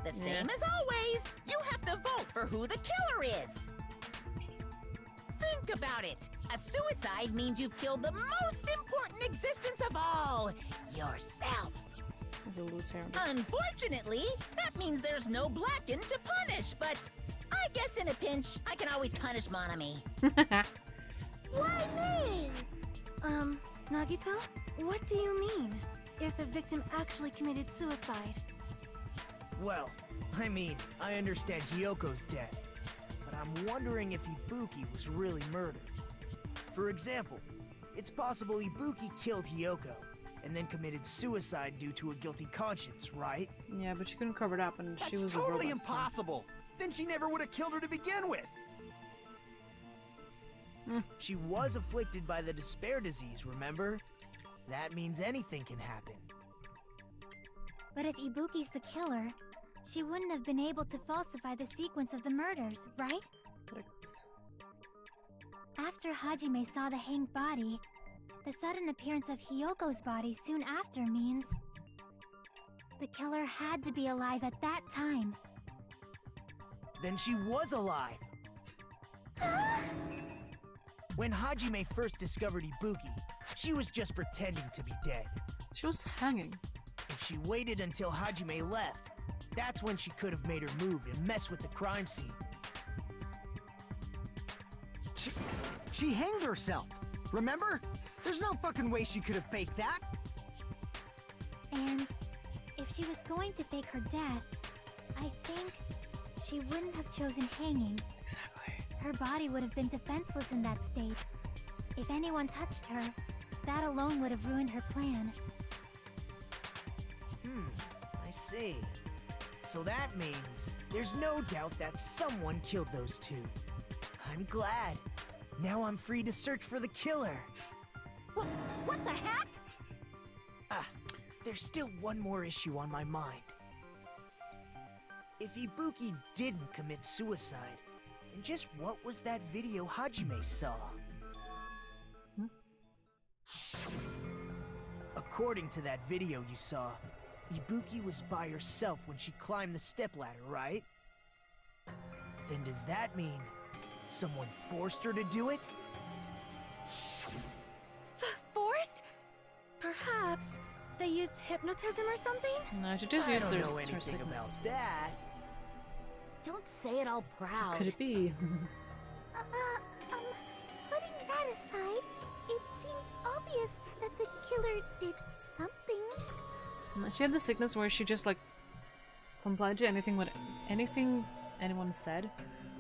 The same as always. You have to vote for who the killer is. Think about it. A suicide means you've killed the most important existence of all, yourself. There's a loose hair. Unfortunately, that means there's no Blacken to punish, but I guess in a pinch, I can always punish Monami. Why me? Nagito? What do you mean? If the victim actually committed suicide? Well, I mean, I understand Hiyoko's dead, but I'm wondering if Ibuki was really murdered. For example, it's possible Ibuki killed Hiyoko, and then committed suicide due to a guilty conscience, right? Yeah, but she couldn't cover it up, and That's she was totally a robot, impossible. Then she never would have killed her to begin with. She was afflicted by the despair disease, remember? That means anything can happen. But if Ibuki's the killer, she wouldn't have been able to falsify the sequence of the murders, right? After Hajime saw the hanged body, the sudden appearance of Hiyoko's body soon after means the killer had to be alive at that time. Then she was alive! When Hajime first discovered Ibuki, she was just pretending to be dead. She was hanging. If she waited until Hajime left, that's when she could have made her move and mess with the crime scene. She hanged herself, remember? There's no fucking way she could have faked that. And if she was going to fake her death, I think she wouldn't have chosen hanging. Exactly. Her body would have been defenseless in that state. If anyone touched her, that alone would have ruined her plan. I see. So that means there's no doubt that someone killed those two. I'm glad. Now I'm free to search for the killer. What the heck? Ah, there's still one more issue on my mind. If Ibuki didn't commit suicide, then just what was that video Hajime saw? According to that video you saw, Ibuki was by herself when she climbed the stepladder, right? Then does that mean someone forced her to do it? Forced? Perhaps they used hypnotism or something? No, she just I used don't her, know her anything sickness. about that. Don't say it all proud. Could it be? Putting that aside, it seems obvious that the killer did something. She had the sickness where she just like complied to anything anyone said.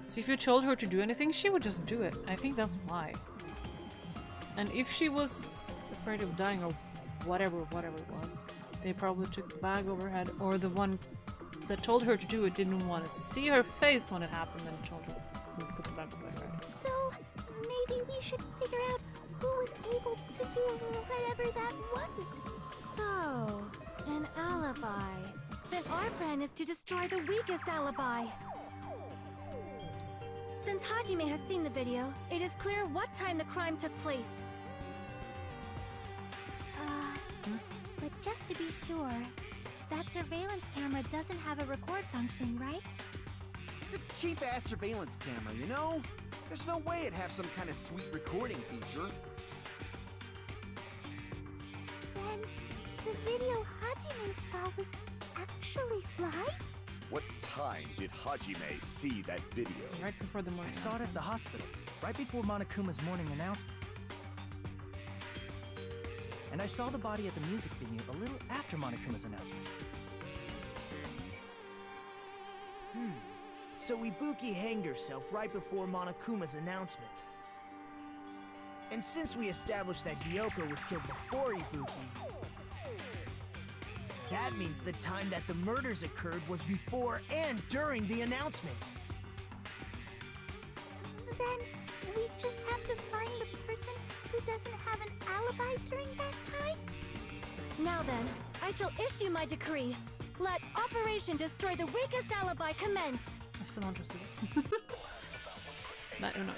So if you told her to do anything, she would just do it. I think that's why. And if she was afraid of dying or whatever it was, They probably took the bag over her head, or the one that told her to do it didn't want to see her face when it happened and told her to put the bag over her head. So, maybe we should figure out who was able to do whatever that was. So, an alibi. Then our plan is to destroy the weakest alibi. Since Hajime has seen the video, it is clear what time the crime took place. But just to be sure, that surveillance camera doesn't have a record function, right? It's a cheap-ass surveillance camera, you know? There's no way it'd have some kind of sweet recording feature. Then, the video Hajime saw was actually live? What time did Hajime see that video? Right before the morning I saw it at the hospital, right before Monokuma's morning announcement. And I saw the body at the music venue a little after Monokuma's announcement. So Ibuki hanged herself right before Monokuma's announcement. And since we established that Gyoko was killed before Ibuki, that means the time that the murders occurred was before and during the announcement. Then, we just have to find the person who doesn't have an alibi during that time? Now then, I shall issue my decree. Let Operation Destroy the Weakest Alibi commence. I still don't trust her.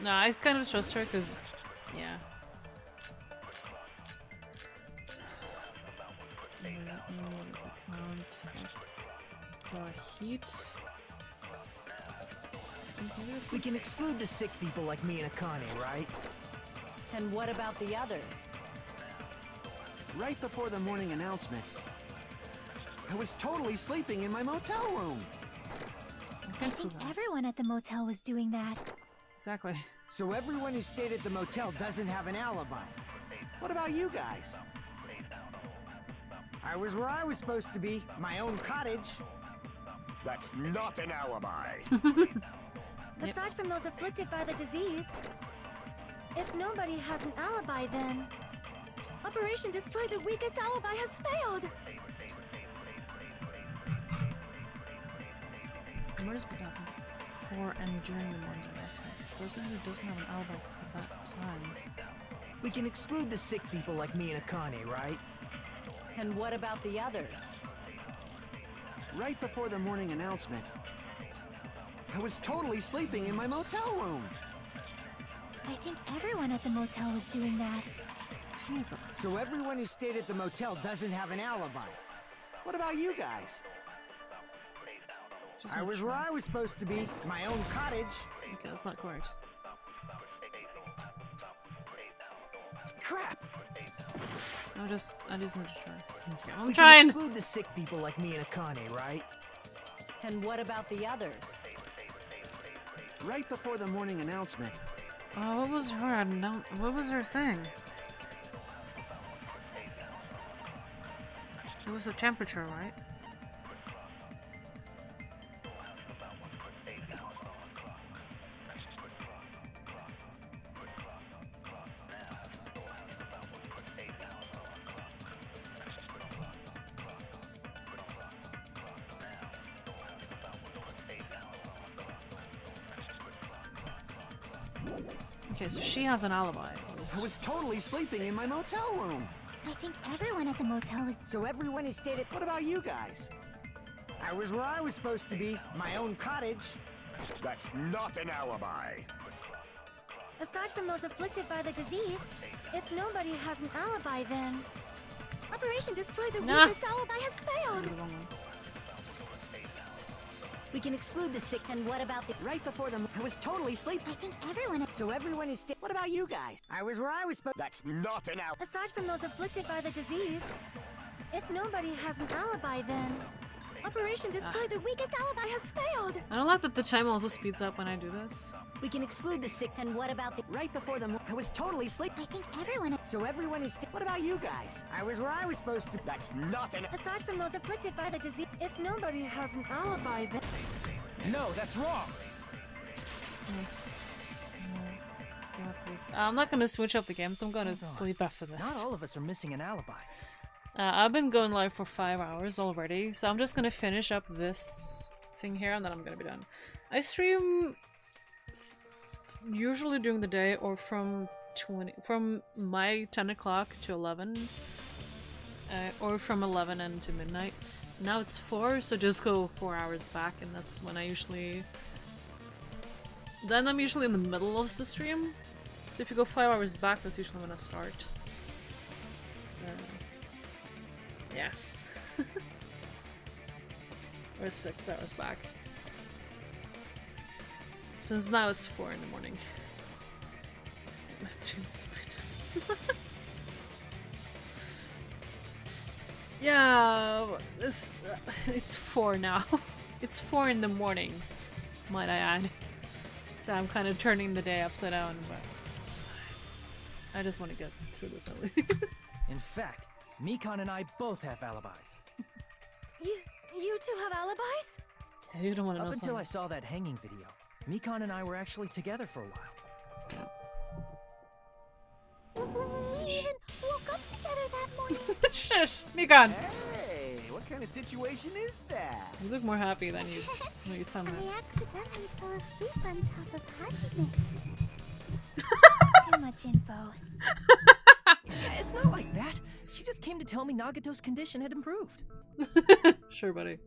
No, I kind of trust her because, yeah. What does it count? That's heat. We can exclude the sick people like me and Akane, right? And what about the others? Right before the morning announcement, I was totally sleeping in my motel room. I think everyone at the motel was doing that. Exactly. So everyone who stayed at the motel doesn't have an alibi. What about you guys? I was where I was supposed to be, my own cottage. That's not an alibi. Aside from those afflicted by the disease, if nobody has an alibi, then Operation Destroy the Weakest Alibi has failed. The murders was happened before and during the morning announcement. The person who doesn't have an alibi at that time. We can exclude the sick people like me and Akane, right? And what about the others? Right before the morning announcement, I was totally sleeping in my motel room. I think everyone at the motel was doing that. So everyone who stayed at the motel doesn't have an alibi. What about you guys? I was where I was supposed to be, my own cottage. Okay, that's not correct. Crap! I just need to try. I'm we trying! Can exclude the sick people like me and Akane, right? And what about the others? Right before the morning announcement. Oh, what was her what was her thing? It was the temperature, right? Okay, so she has an alibi. I was totally sleeping in my motel room. I think everyone at the motel was... So everyone who stayed at... What about you guys? I was where I was supposed to be, my own cottage. That's not an alibi. Aside from those afflicted by the disease, if nobody has an alibi, then Operation Destroy the Weakest Alibi has failed. We can exclude the sick. And what about the... Right before them, I was totally sleeping. I think everyone... So everyone who stayed... What about you guys? I was where I was supposed... That's not an alibi. Aside from those afflicted by the disease, if nobody has an alibi, then Operation Destroy the Weakest Alibi has failed. I don't like that the time also speeds up when I do this. We can exclude the sick. And what about the... Right before them, I was totally sleeping. I think everyone... So everyone who stayed... What about you guys? I was where I was supposed to... That's not an... Aside from those afflicted by the disease, if nobody has an alibi, then... No, that's wrong! Yes. I'm not gonna switch up the games, I'm gonna sleep after this. Not all of us are missing an alibi. I've been going live for 5 hours already, so I'm just gonna finish up this thing here and then I'm gonna be done. I stream usually during the day or from my 10 o'clock to 11, or from 11 and to midnight. Now it's 4, so just go 4 hours back, and that's when I usually... Then I'm usually in the middle of the stream, so if you go 5 hours back, that's usually when I start. Yeah. Or 6 hours back. Since now it's 4 in the morning. That seems yeah, it's 4 now. It's 4 in the morning, might I add. So I'm kind of turning the day upside down, but it's fine. I just want to get through this at least. In fact, Mikan and I both have alibis. You two have alibis? Yeah, you don't want to know Up until something. I saw that hanging video, Mikan and I were actually together for a while. We even woke up together that morning. Shush! Mikan! Hey, what kind of situation is that? You look more happy than you sound like. I accidentally fell asleep on top of Hajime. Too much info. It's not like that. She just came to tell me Nagato's condition had improved. Sure, buddy.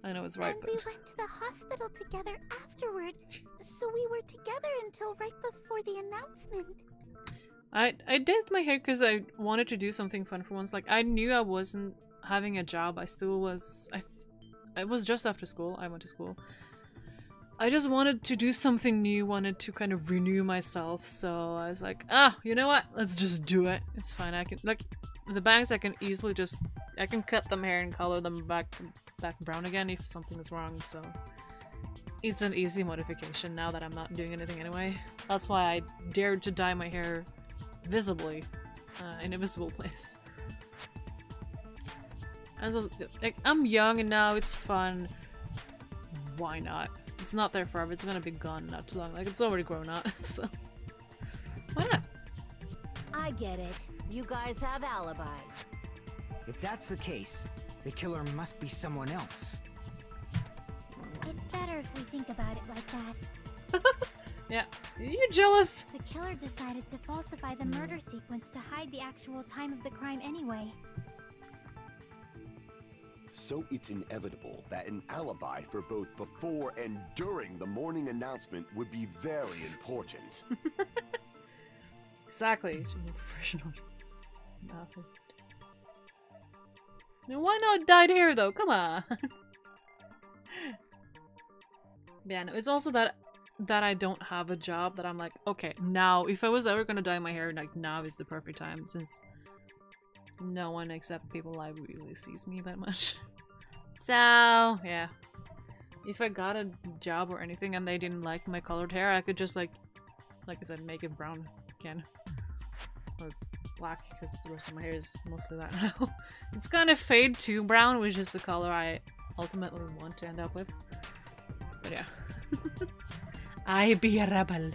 I know it's right, And but... we went to the hospital together afterward, so we were together until right before the announcement. I did my hair because I wanted to do something fun for once. Like, I knew I wasn't having a job. I still was... I was just after school. I went to school. I just wanted to do something new, wanted to kind of renew myself, so I was like, you know what? Let's just do it. It's fine. I can, like, the bangs I can easily just... I can cut them hair and color them back brown again if something is wrong, so... It's an easy modification now that I'm not doing anything anyway. That's why I dared to dye my hair visibly, in a visible place. And so, like, I'm young and now it's fun. Why not? It's not there forever. It's gonna be gone not too long. Like, it's already grown out, so... Why not? I get it. You guys have alibis. If that's the case, the killer must be someone else. It's better if we think about it like that. Yeah. You're jealous! The killer decided to falsify the murder sequence to hide the actual time of the crime anyway. So it's inevitable that an alibi for both before and during the morning announcement would be very important. Exactly. Should be professional. Now, why not dyed hair though? Come on! Yeah, no, it's also that I don't have a job that I'm like, okay, now, if I was ever gonna dye my hair, like, now is the perfect time, since no one except people I really sees me that much. So, yeah. If I got a job or anything and they didn't like my colored hair, I could just, like I said, make it brown again. Or black, because the rest of my hair is mostly that now. It's gonna fade to brown, which is the color I ultimately want to end up with. But yeah. I be a rebel.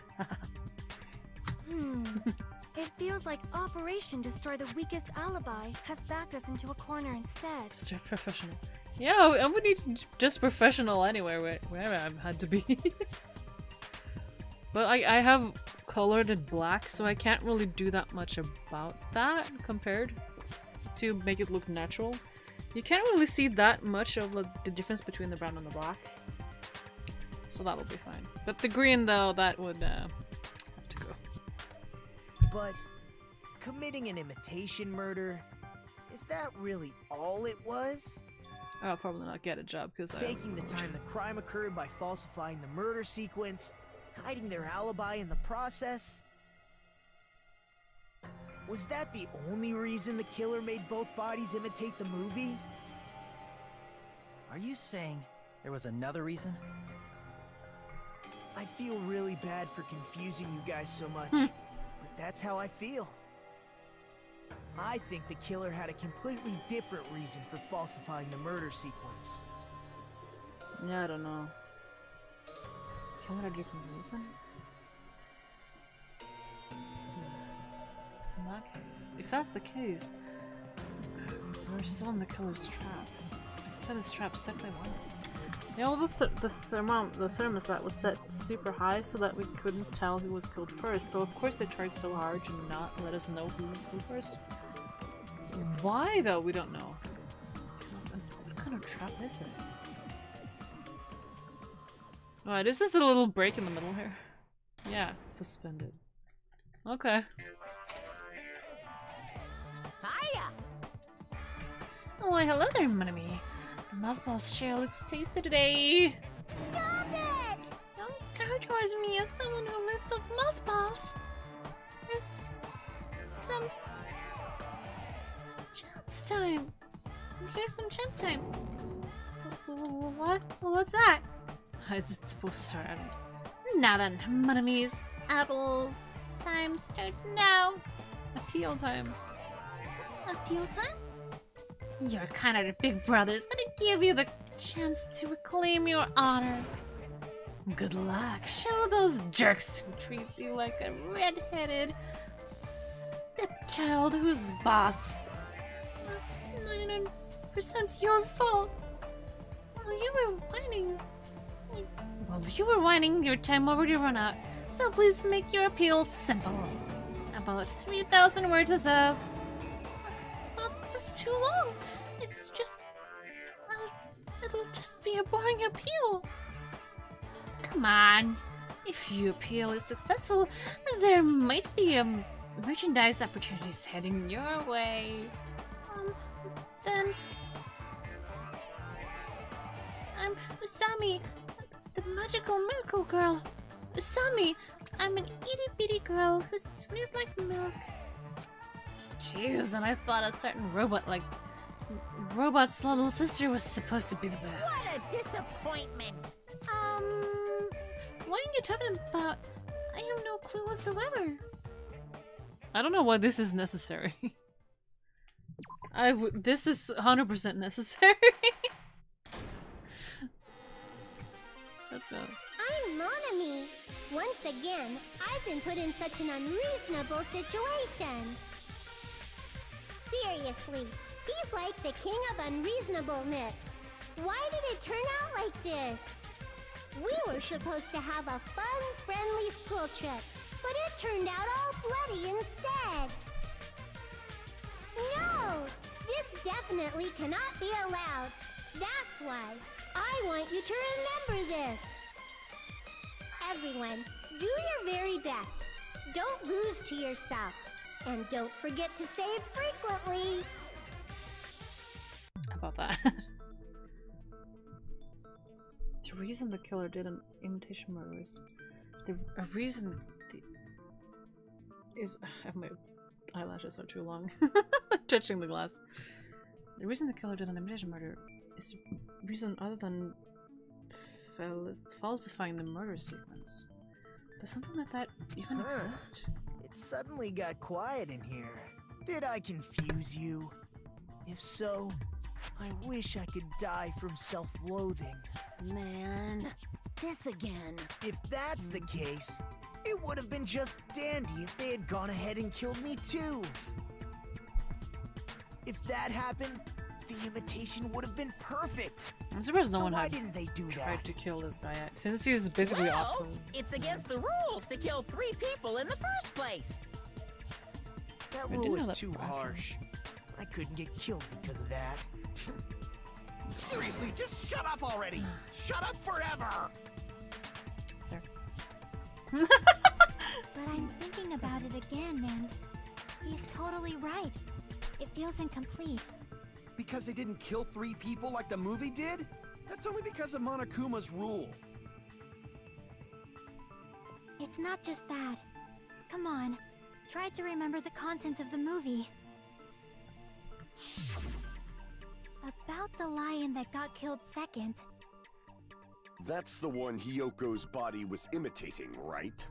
It feels like Operation Destroy the Weakest Alibi has backed us into a corner instead. Just professional. Yeah, I would need just professional anywhere, wherever I've had to be. But I have colored it black, so I can't really do that much about that compared to make it look natural. You can't really see that much of the difference between the brown and the black. So that'll be fine. But the green, though, that would have to go. But committing an imitation murder, is that really all it was? I'll probably not get a job because Faking the time the crime occurred by falsifying the murder sequence, hiding their alibi in the process. Was that the only reason the killer made both bodies imitate the movie? Are you saying there was another reason? I feel really bad for confusing you guys so much, but that's how I feel. I think the killer had a completely different reason for falsifying the murder sequence. Yeah, I don't know. Killer had a different reason? In that case, if that's the case, We're still in the killer's trap. It said his trap set by wires. You know, the thermostat was set super high so that we couldn't tell who was killed first. So of course they tried so hard to not let us know who was killed first. Why though? We don't know. What kind of trap is it? Alright, this is a little break in the middle here. Yeah, suspended. Okay. Hiya! Oh, why, hello there, Monami. The mothball's share looks tasty today. Stop it! Don't go towards me as someone who lives off mothballs. There's some chance time. Here's some chance time. What? What's that? It's supposed to start. Now then, Monamis. Apple time starts now. Appeal time. Appeal time? Your kind of the big brother is gonna give you the chance to reclaim your honor. Good luck. Show those jerks who treats you like a red-headed stepchild who's boss. That's 99% your fault. While you were whining, your time already run out. So please make your appeal simple. About 3,000 words or so. That's too long. It's just... well, it'll just be a boring appeal. Come on. If your appeal is successful, there might be merchandise opportunities heading your way. Then... I'm Usami, the magical miracle girl. Usami, I'm an itty-bitty girl who's sweet like milk. Jeez, and I thought a certain robot's little sister was supposed to be the best. What a disappointment! What are you talking about? I have no clue whatsoever. I don't know why this is necessary. This is 100% necessary. Let's go. I'm Monami. Once again, I've been put in such an unreasonable situation. Seriously, he's like the king of unreasonableness. Why did it turn out like this? We were supposed to have a fun, friendly school trip, but it turned out all bloody instead. No! This definitely cannot be allowed. That's why I want you to remember this. Everyone, do your very best. Don't lose to yourself. And don't forget to save frequently. How about that? The reason the killer did an imitation murder is my eyelashes are too long. Touching the glass. The reason the killer did an imitation murder is a reason other than falsifying the murder sequence. Does something like that even exist? It suddenly got quiet in here. Did I confuse you? If so, I wish I could die from self-loathing. Man, this again. If that's the case, it would have been just dandy if they had gone ahead and killed me too. If that happened, the imitation would have been perfect. I'm surprised no one why had didn't they do tried that? to kill this guy yet, since he's basically off. It's against the rules to kill 3 people in the first place. That I rule didn't is know that too for a harsh. I couldn't get killed because of that. Seriously, just shut up already! Shut up forever! But I'm thinking about it again, and he's totally right. It feels incomplete. Because they didn't kill 3 people like the movie did? That's only because of Monokuma's rule. It's not just that. Come on, try to remember the content of the movie. About the lion that got killed second. That's the one Hyoko's body was imitating, right?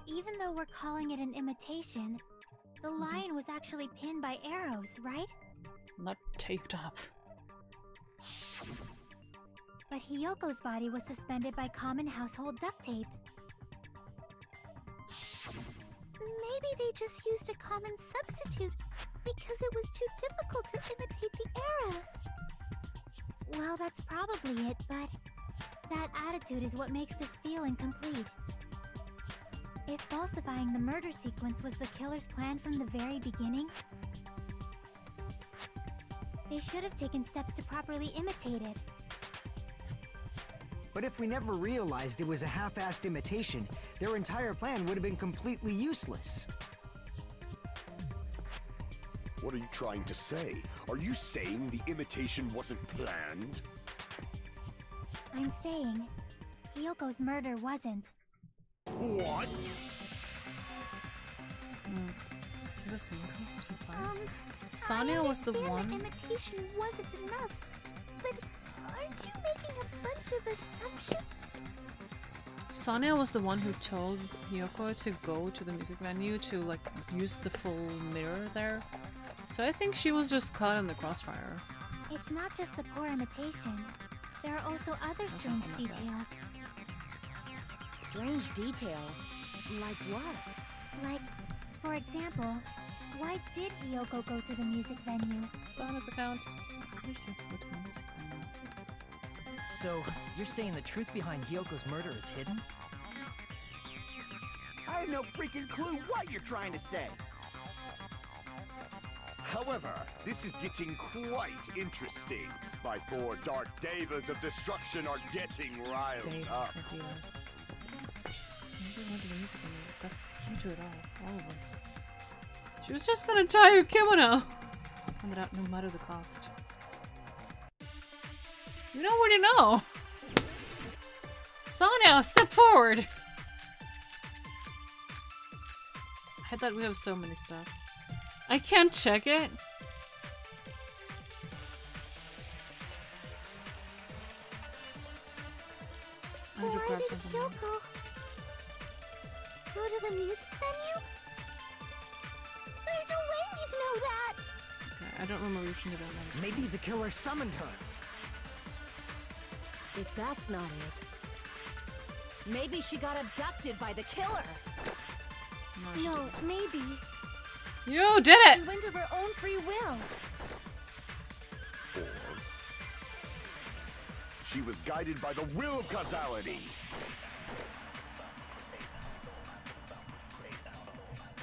Even though we're calling it an imitation, the lion was actually pinned by arrows, right? Not taped up. But Hyoko's body was suspended by common household duct tape. Maybe they just used a common substitute. Because it was too difficult to imitate the arrows. Well, that's probably it, but that attitude is what makes this feel incomplete. If falsifying the murder sequence was the killer's plan from the very beginning, they should have taken steps to properly imitate it. But if we never realized it was a half-assed imitation, their entire plan would have been completely useless. What are you trying to say? Are you saying the imitation wasn't planned? I'm saying Hyoko's murder wasn't. What? Sonia was the one. The imitation wasn't enough. But aren't you making a bunch of assumptions? Sonia was the one who told Hyoko to go to the music venue to like use the full mirror there. So I think she was just caught in the crossfire. It's not just the poor imitation. There are also other strange details. Strange details? Like what? Like, for example, why did Hyoko go to the music venue? Sonia's account. Why did Hyoko go to the music venue? So, you're saying the truth behind Hyoko's murder is hidden? I have no freaking clue what you're trying to say. However, this is getting quite interesting. My four dark devas of destruction are getting riled up. Maybe went to the music venue. That's the key to it all of us. She was just gonna tie her kimono! Find it out no matter the cost. You know what you know! Sonia, step forward! I thought we have so many stuff. I can't check it. I need to grab something. Why did Hyoko go to the music venue? There's no way we'd know that! Okay, I don't remember reaching to that one. Maybe the killer summoned her. If that's not it, maybe she got abducted by the killer. No, maybe. You did it! She went of her own free will. Or she was guided by the will of causality.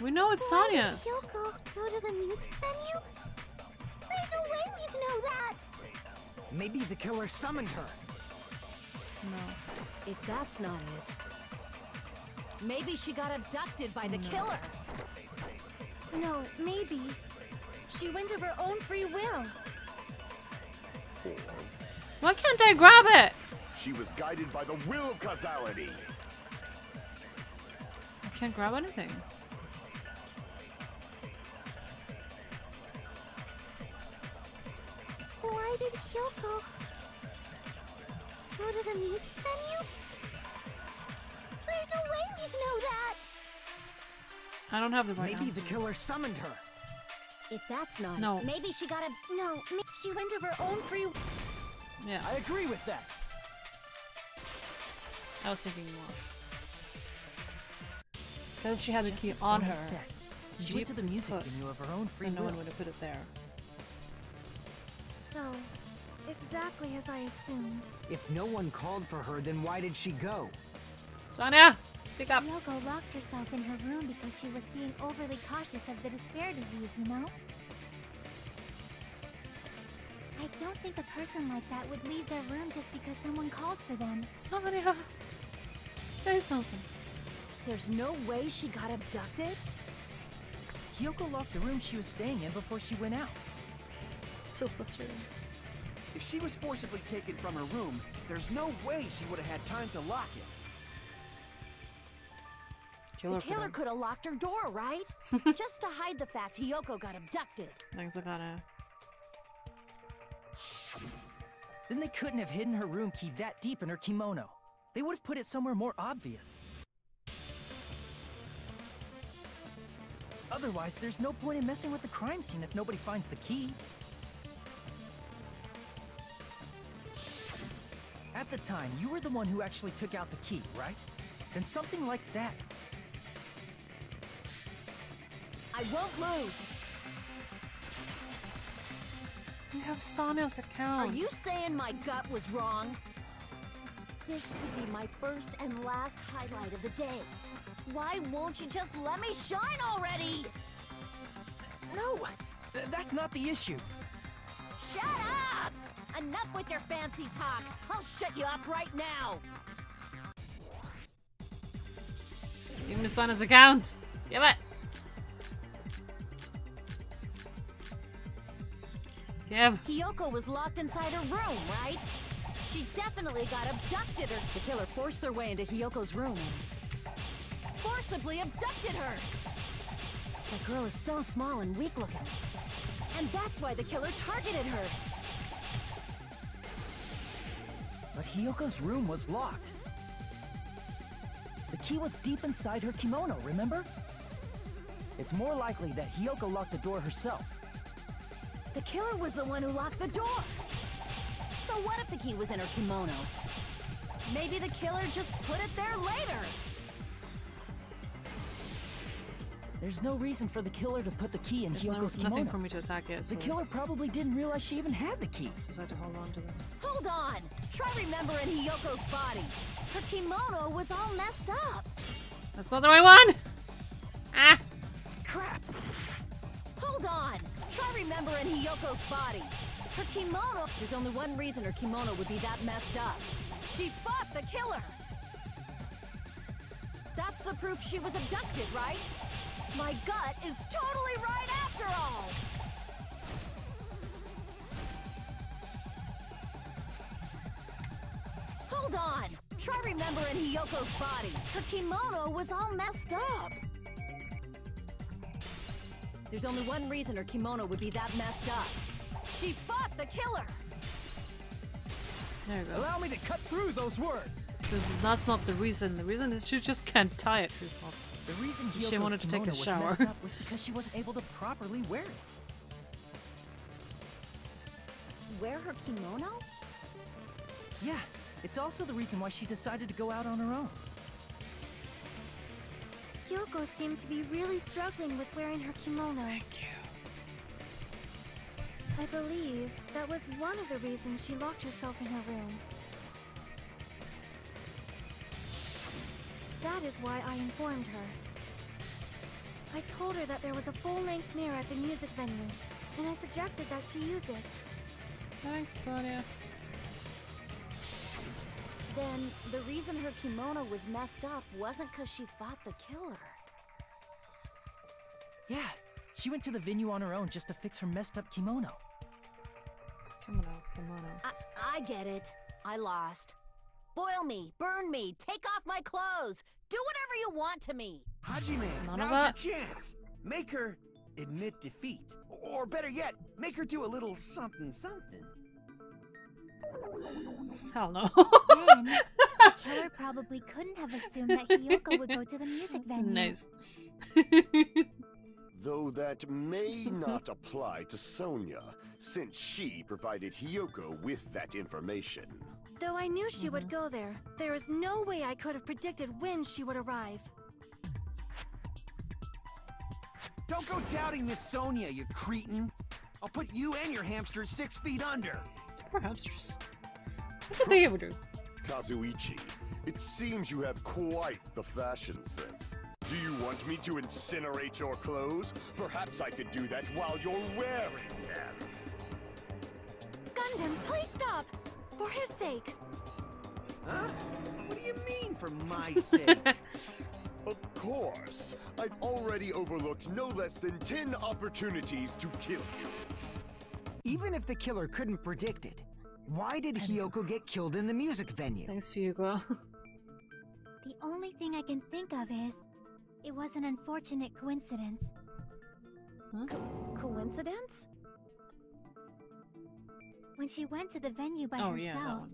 We know it's Sonia's. Why did Hyoko go to the music venue? There's no way we'd know that! Maybe the killer summoned her. No. If that's not it, maybe she got abducted by the killer. No, maybe. She went of her own free will. Or why can't I grab it? she was guided by the will of causality. I can't grab anything. Why did Hyoko go to the music venue? There's no way we'd know that! I don't have the right Maybe answer. the killer summoned her. If that's not No. it, maybe she got a... No, she went of her own free... Yeah. I agree with that. I was thinking more. Because she had the Just key as on Sonia her. said, she went to the music venue of her own free so no will. one would have put it there. So, exactly as I assumed. If no one called for her, then why did she go? Sonia! Speak up! Hyoko locked herself in her room because she was being overly cautious of the despair disease, you know? I don't think a person like that would leave their room just because someone called for them. Sonia! Say something. There's no way she got abducted? Hyoko locked the room she was staying in before she went out. So frustrating. If she was forcibly taken from her room, there's no way she would have had time to lock it. The killer could have locked her door, right? Just to hide the fact Hyoko got abducted. Thanks, I gotta... Then they couldn't have hidden her room key that deep in her kimono. They would have put it somewhere more obvious. Otherwise, there's no point in messing with the crime scene if nobody finds the key. At the time, you were the one who actually took out the key, right? Then something like that. I won't lose. have Sonia's account. Are you saying my gut was wrong? This could be my first and last highlight of the day. Why won't you just let me shine already? No, that's not the issue. Shut up! Enough with your fancy talk. I'll shut you up right now. Give me Sonia's account. Give it. Give. Hiyoko was locked inside her room, right? She definitely got abducted, or the killer forced their way into Hiyoko's room and forcibly abducted her. The girl is so small and weak-looking, and that's why the killer targeted her. But Hiyoko's room was locked. The key was deep inside her kimono, remember? It's more likely that Hiyoko locked the door herself. The killer was the one who locked the door. So what if the key was in her kimono? Maybe the killer just put it there later. There's no reason for the killer to put the key in There's Hiyoko's kimono. nothing for me to attack it. So the killer probably didn't realize she even had the key. Just had to hold on to this. Hold on. Try remembering Hiyoko's body. Her kimono was all messed up. That's not the right one. Ah. Crap. Hold on. Try remembering Hiyoko's body. Her kimono... There's only one reason her kimono would be that messed up. She fought the killer! That's the proof she was abducted, right? My gut is totally right after all! Hold on! Try remembering Hiyoko's body. Her kimono was all messed up. There's only one reason her kimono would be that messed up. She fought the killer! There you go. Allow me to cut through those words! That's not the reason. The reason is she just can't tie it herself. The reason she wanted to take a shower. Was messed up was because she wasn't able to properly wear it. Wear her kimono? Yeah, it's also the reason why she decided to go out on her own. Hiyoko seemed to be really struggling with wearing her kimono. Thank you. I believe that was one of the reasons she locked herself in her room. That is why I informed her. I told her that there was a full-length mirror at the music venue, and I suggested that she use it. Thanks, Sonia. Then, the reason her kimono was messed up wasn't because she fought the killer. Yeah, she went to the venue on her own just to fix her messed up kimono. Kimono. I get it. I lost. Boil me, burn me, take off my clothes, do whatever you want to me. Hajime, None of now's your chance. Make her admit defeat. Or better yet, make her do a little something something. Hell no. Then, the killer probably couldn't have assumed that Hiyoko would go to the music venue. Nice. Though that may not apply to Sonia, since she provided Hiyoko with that information. Though I knew she would go there, there is no way I could have predicted when she would arrive. Don't go doubting Miss Sonia, you cretin. I'll put you and your hamsters 6 feet under. Poor hamsters. What did they ever do? Kazuichi, it seems you have quite the fashion sense. Do you want me to incinerate your clothes? Perhaps I could do that while you're wearing them. Gundam, please stop! For his sake. Huh? What do you mean, for my sake? Of course. I've already overlooked no less than 10 opportunities to kill you. Even if the killer couldn't predict it, why did Hiyoko get killed in the music venue? Thanks, Fugo. The only thing I can think of is, it was an unfortunate coincidence. Huh? Coincidence? When she went to the venue by herself,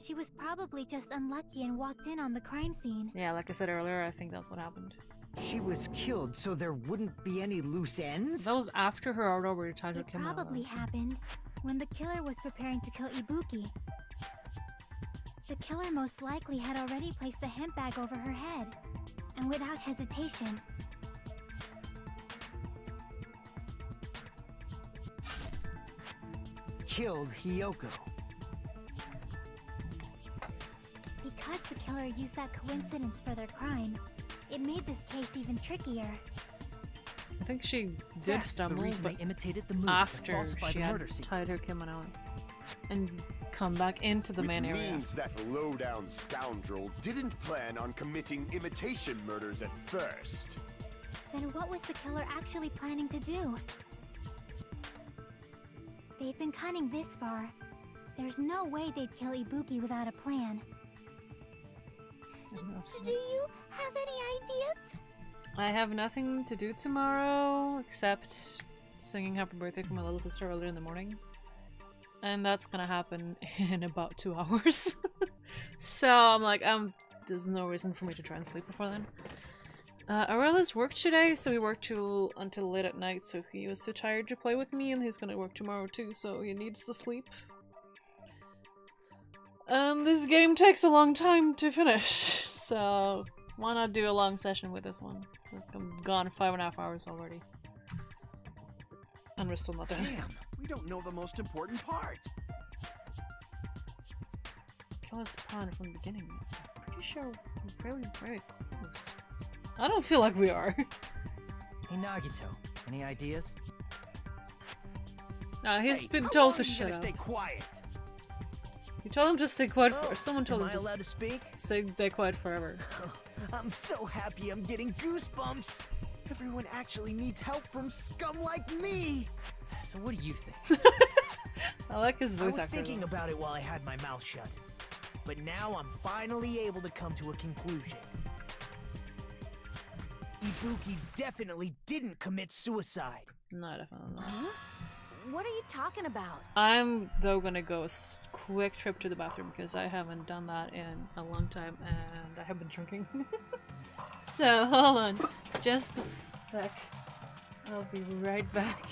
she was probably just unlucky and walked in on the crime scene. Yeah, like I said earlier, I think that's what happened. She was killed, so there wouldn't be any loose ends? That was after her already tried to kill her. It probably happened when the killer was preparing to kill Ibuki. The killer most likely had already placed the hemp bag over her head, and without hesitation. killed Hiyoko. Because the killer used that coincidence for their crime, it made this case even trickier. I think she did That's stumble, the reason but they imitated the move to after falsify she the had murder tied her kimono and come back into the main Which area. means that low-down scoundrel didn't plan on committing imitation murders at first. Then what was the killer actually planning to do? They've been cunning this far. There's no way they'd kill Ibuki without a plan. Do you have any ideas? I have nothing to do tomorrow except singing happy birthday for my little sister earlier in the morning. And that's gonna happen in about 2 hours. So I'm like, there's no reason for me to try and sleep before then. Aurelis worked today, so he worked until late at night, so he was too tired to play with me, and he's gonna work tomorrow too, so he needs to sleep. And this game takes a long time to finish, so why not do a long session with this one? I'm gone 5.5 hours already. And we're still not done. Damn, we don't know the most important part. Killer's plan from the beginning. I'm pretty sure we're very, very close. I don't feel like we are. Hey Nagito, any ideas? He's been how told long to are you shut gonna up. stay quiet? You told him to stay quiet Oh, for- someone told am him I to allowed to speak? stay quiet forever. I'm so happy I'm getting goosebumps. Everyone actually needs help from scum like me. So what do you think? I like his I voice was actor. thinking though. about it while I had my mouth shut. But now I'm finally able to come to a conclusion. Ibuki definitely didn't commit suicide. No, definitely not. Huh? What are you talking about? I'm though gonna go a quick trip to the bathroom because I haven't done that in a long time and I have been drinking. So hold on, just a sec. I'll be right back.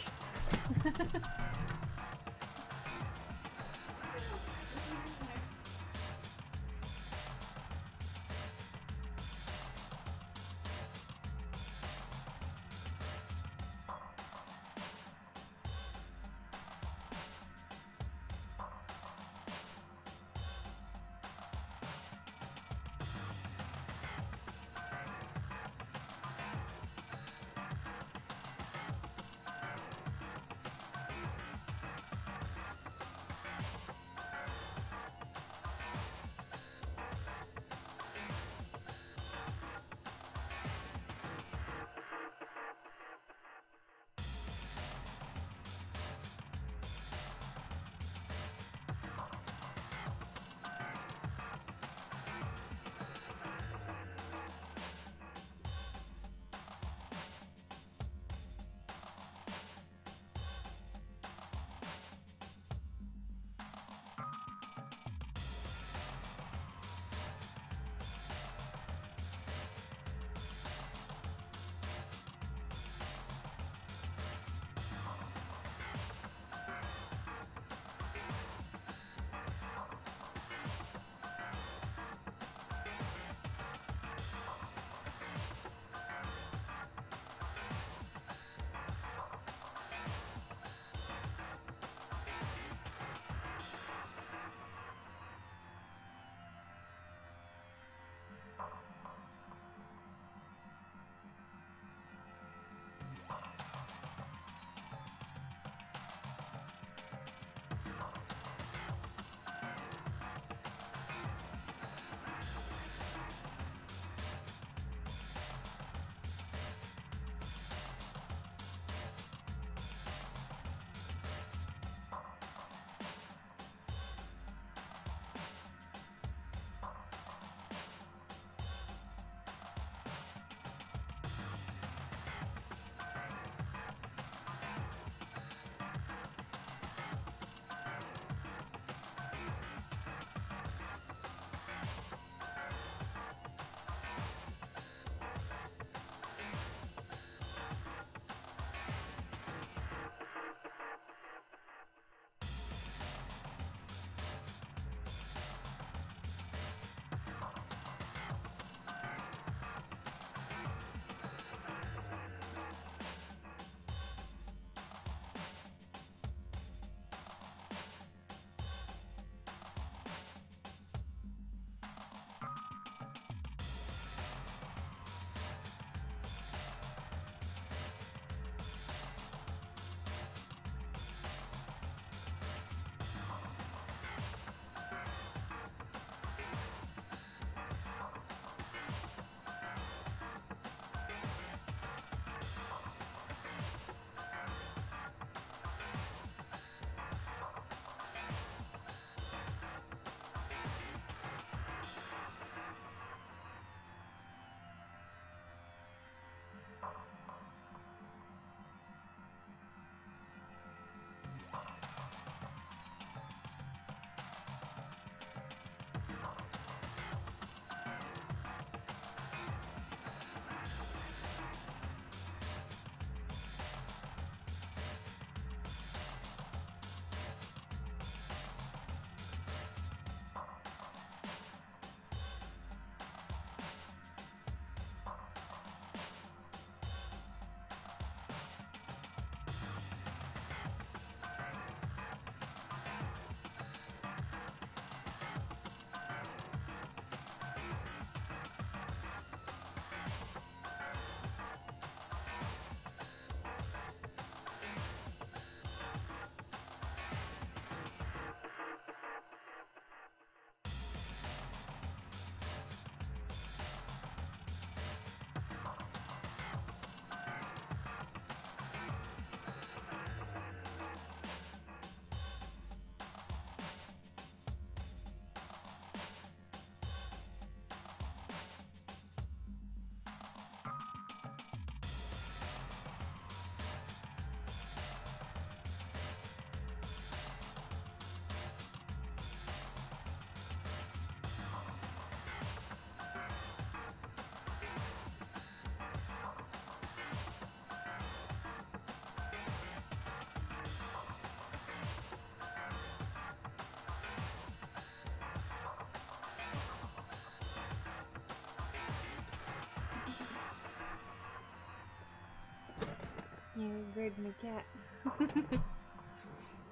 bird and a cat.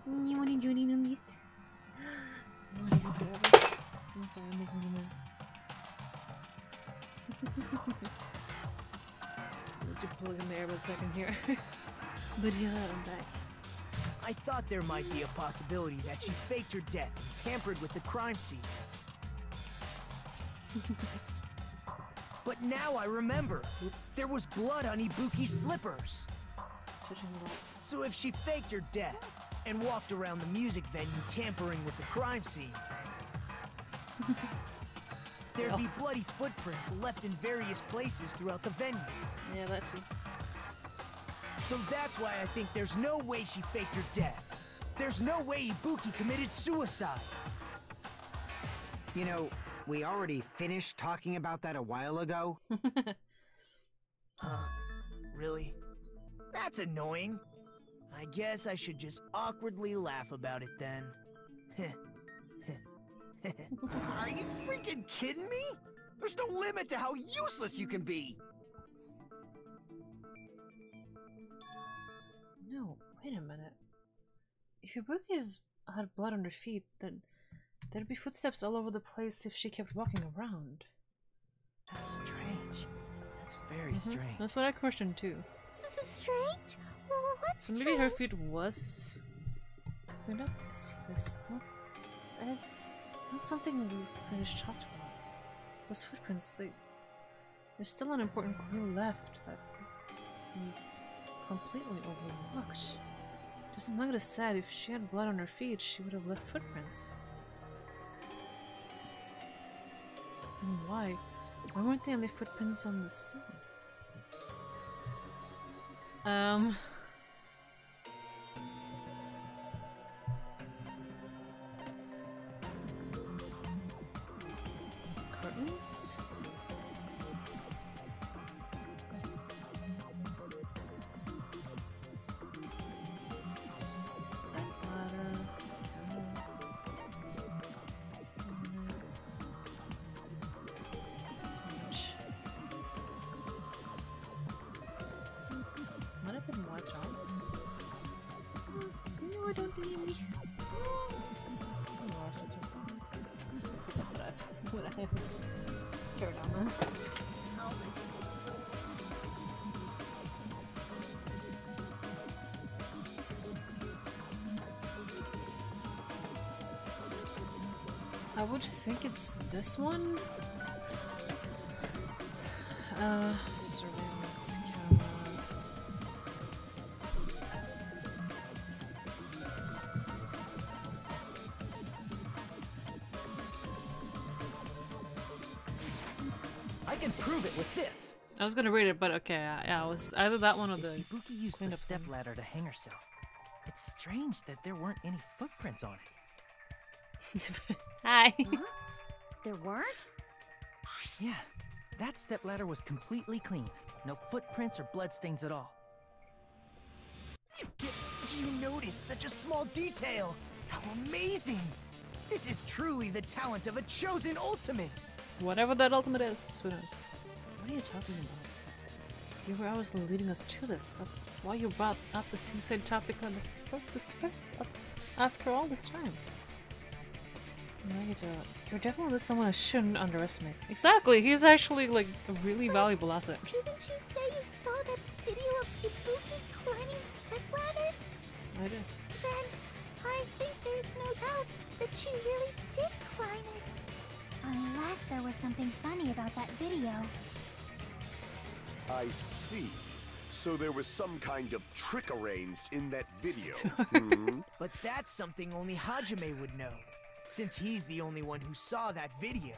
You wanna join in on this? You wanna go forever? I'm sorry, I'm making a mess. I need to plug in there for a second here. But yeah, I'm back. I thought there might be a possibility that she faked her death and tampered with the crime scene. But now I remember. There was blood on Ibuki's slippers. So if she faked her death and walked around the music venue tampering with the crime scene, there'd be bloody footprints left in various places throughout the venue. Yeah, that's it. So that's why I think there's no way she faked her death. There's no way Ibuki committed suicide. You know, we already finished talking about that a while ago. Huh? Really? That's annoying. I guess I should just awkwardly laugh about it then. Are you freaking kidding me? There's no limit to how useless you can be. No, wait a minute. If Ibuki's had blood on her feet, then there'd be footsteps all over the place if she kept walking around. That's strange. That's very strange. That's what I questioned too. This is strange? What's So maybe her feet was... Wait up, see this. No, that is not something we finished talking about. Those footprints, there's still an important clue left that we completely overlooked. Just Nagata said if she had blood on her feet, she would have left footprints. And why? Why weren't there any footprints on the scene? Curtains? Stepladder. Cement. Switch. Might have been wiped out. No, don't do me. What I have carried on that. I would think it's this one. Surveillance camera. I can prove it with this. I was gonna read it, but okay, yeah, it was either that one or the Ibuki used the stepladder to hang herself. It's strange that there weren't any footprints on it. Hi. Huh? There weren't? Yeah, that stepladder was completely clean. No footprints or bloodstains at all. Did you notice such a small detail? How amazing! This is truly the talent of a chosen ultimate! Whatever that ultimate is, who knows? What are you talking about? You were always leading us to this. That's why you brought up the suicide topic on the first after all this time. Nagata, you're definitely someone I shouldn't underestimate. Exactly, he's actually like a really valuable asset. Didn't you say you saw that video of Ibuki climbing the stepladder? I did. Then I think there's no doubt that she really did climb it. Unless there was something funny about that video. I see. So there was some kind of trick arranged in that video. Hmm? But that's something only Hajime would know, since he's the only one who saw that video.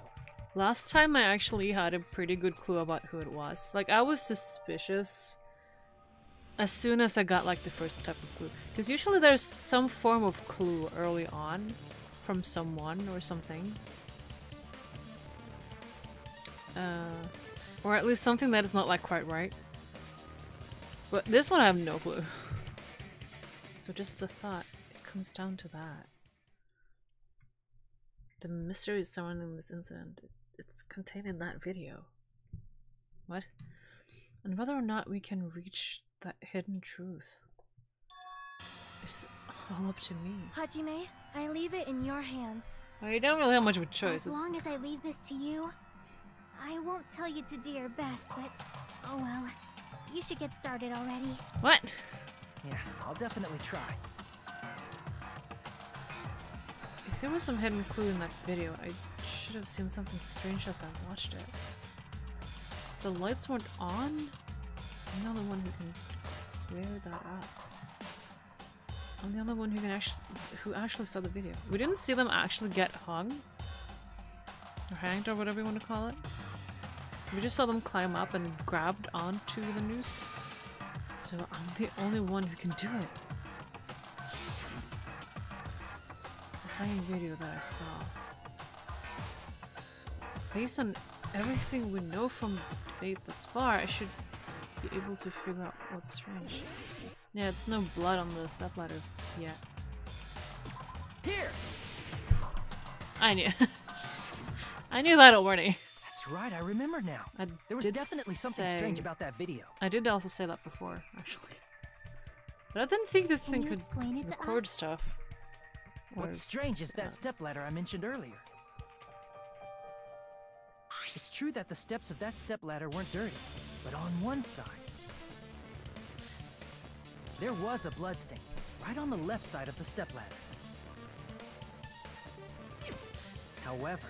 Last time I actually had a pretty good clue about who it was. Like, I was suspicious as soon as I got like the first type of clue. Because usually there's some form of clue early on from someone or something. Or at least something that is not like quite right. But this one I have no clue. So just as a thought, it comes down to that. The mystery surrounding this incident, it's contained in that video. What? And whether or not we can reach that hidden truth. It's all up to me. Hajime, I leave it in your hands. I don't really have much of a choice. As long as I leave this to you, I won't tell you to do your best, but oh well. You should get started already. What? Yeah, I'll definitely try. If there was some hidden clue in that video, I should have seen something strange as I watched it. The lights weren't on? I'm the only one who can clear that up. I'm the only one who actually saw the video. We didn't see them actually get hung or hanged or whatever you want to call it. We just saw them climb up and grabbed onto the noose. So I'm the only one who can do it. The hanging video that I saw. Based on everything we know from the debate thus far, I should be able to figure out what's strange. Yeah, it's no blood on the stepladder yet. Here! I knew. I knew that already. That's right, I remember now. There was definitely something strange about that video. I did also say that before, actually. But I didn't think this thing could record stuff. What's strange is that stepladder I mentioned earlier. It's true that the steps of that stepladder weren't dirty, but on one side, there was a bloodstain, right on the left side of the stepladder. However,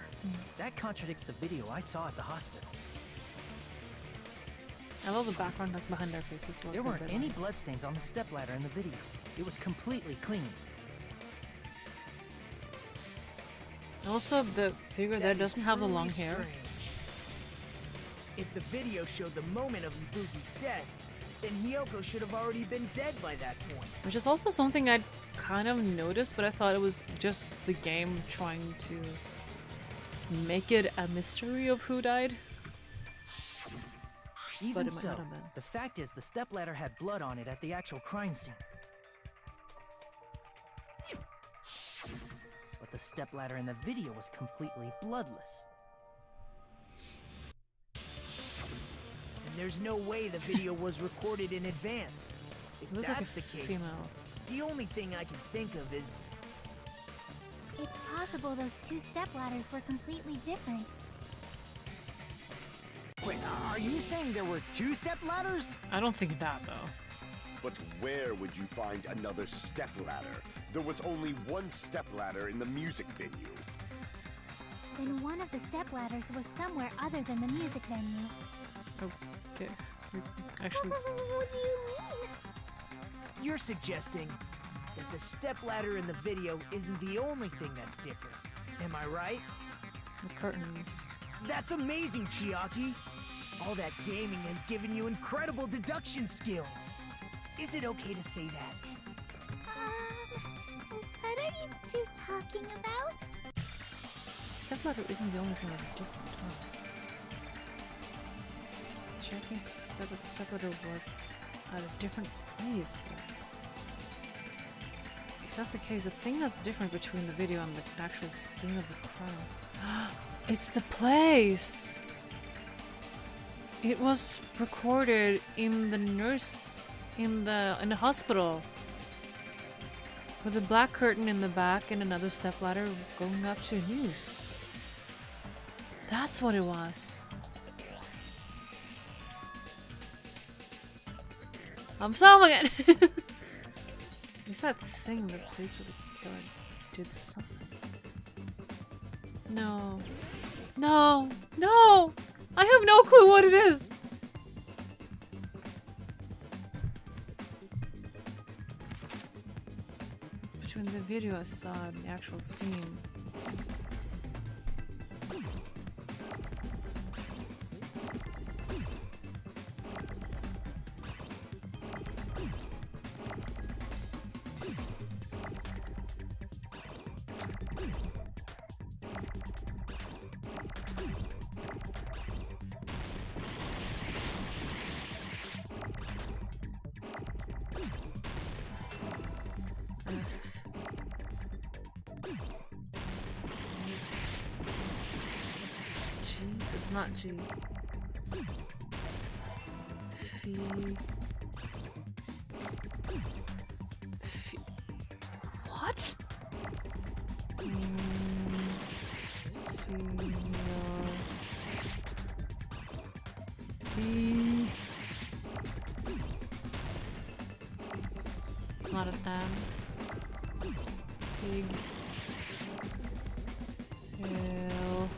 that contradicts the video I saw at the hospital. I love the background like behind our faces. There weren't any bloodstains on the stepladder in the video. It was completely clean. Also, the figure there doesn't have the long hair. Strange. If the video showed the moment of Ibuki's death, then Hiyoko should have already been dead by that point. Which is also something I'd kind of noticed, but I thought it was just the game trying to make it a mystery of who died. Even so, the fact is the stepladder had blood on it at the actual crime scene. But the stepladder in the video was completely bloodless. And there's no way the video was recorded in advance. If Looks like that's a the case, female. the only thing I can think of is... It's possible those two stepladders were completely different. Wait, are you saying there were two stepladders? I don't think that, though. But where would you find another stepladder? There was only one stepladder in the music venue. Then one of the stepladders was somewhere other than the music venue. Okay. Actually... What do you mean? You're suggesting that the stepladder in the video isn't the only thing that's different. Am I right? The curtains. That's amazing, Chiaki! All that gaming has given you incredible deduction skills. Is it okay to say that? What are you two talking about? Stepladder isn't the only thing that's different, huh? Jackie said that the stepladder was at a different place, but... If that's the case, the thing that's different between the video and the actual scene of the crime... It's the place! It was recorded in the nurse... in the hospital. With a black curtain in the back and another stepladder going up to a noose. That's what it was. I'm solving it! Is that thing the place where the killer did something? No. No! No! I have no clue what it is! It's between the video I saw and the actual scene. Not G. It's not a them. Pig. Feel.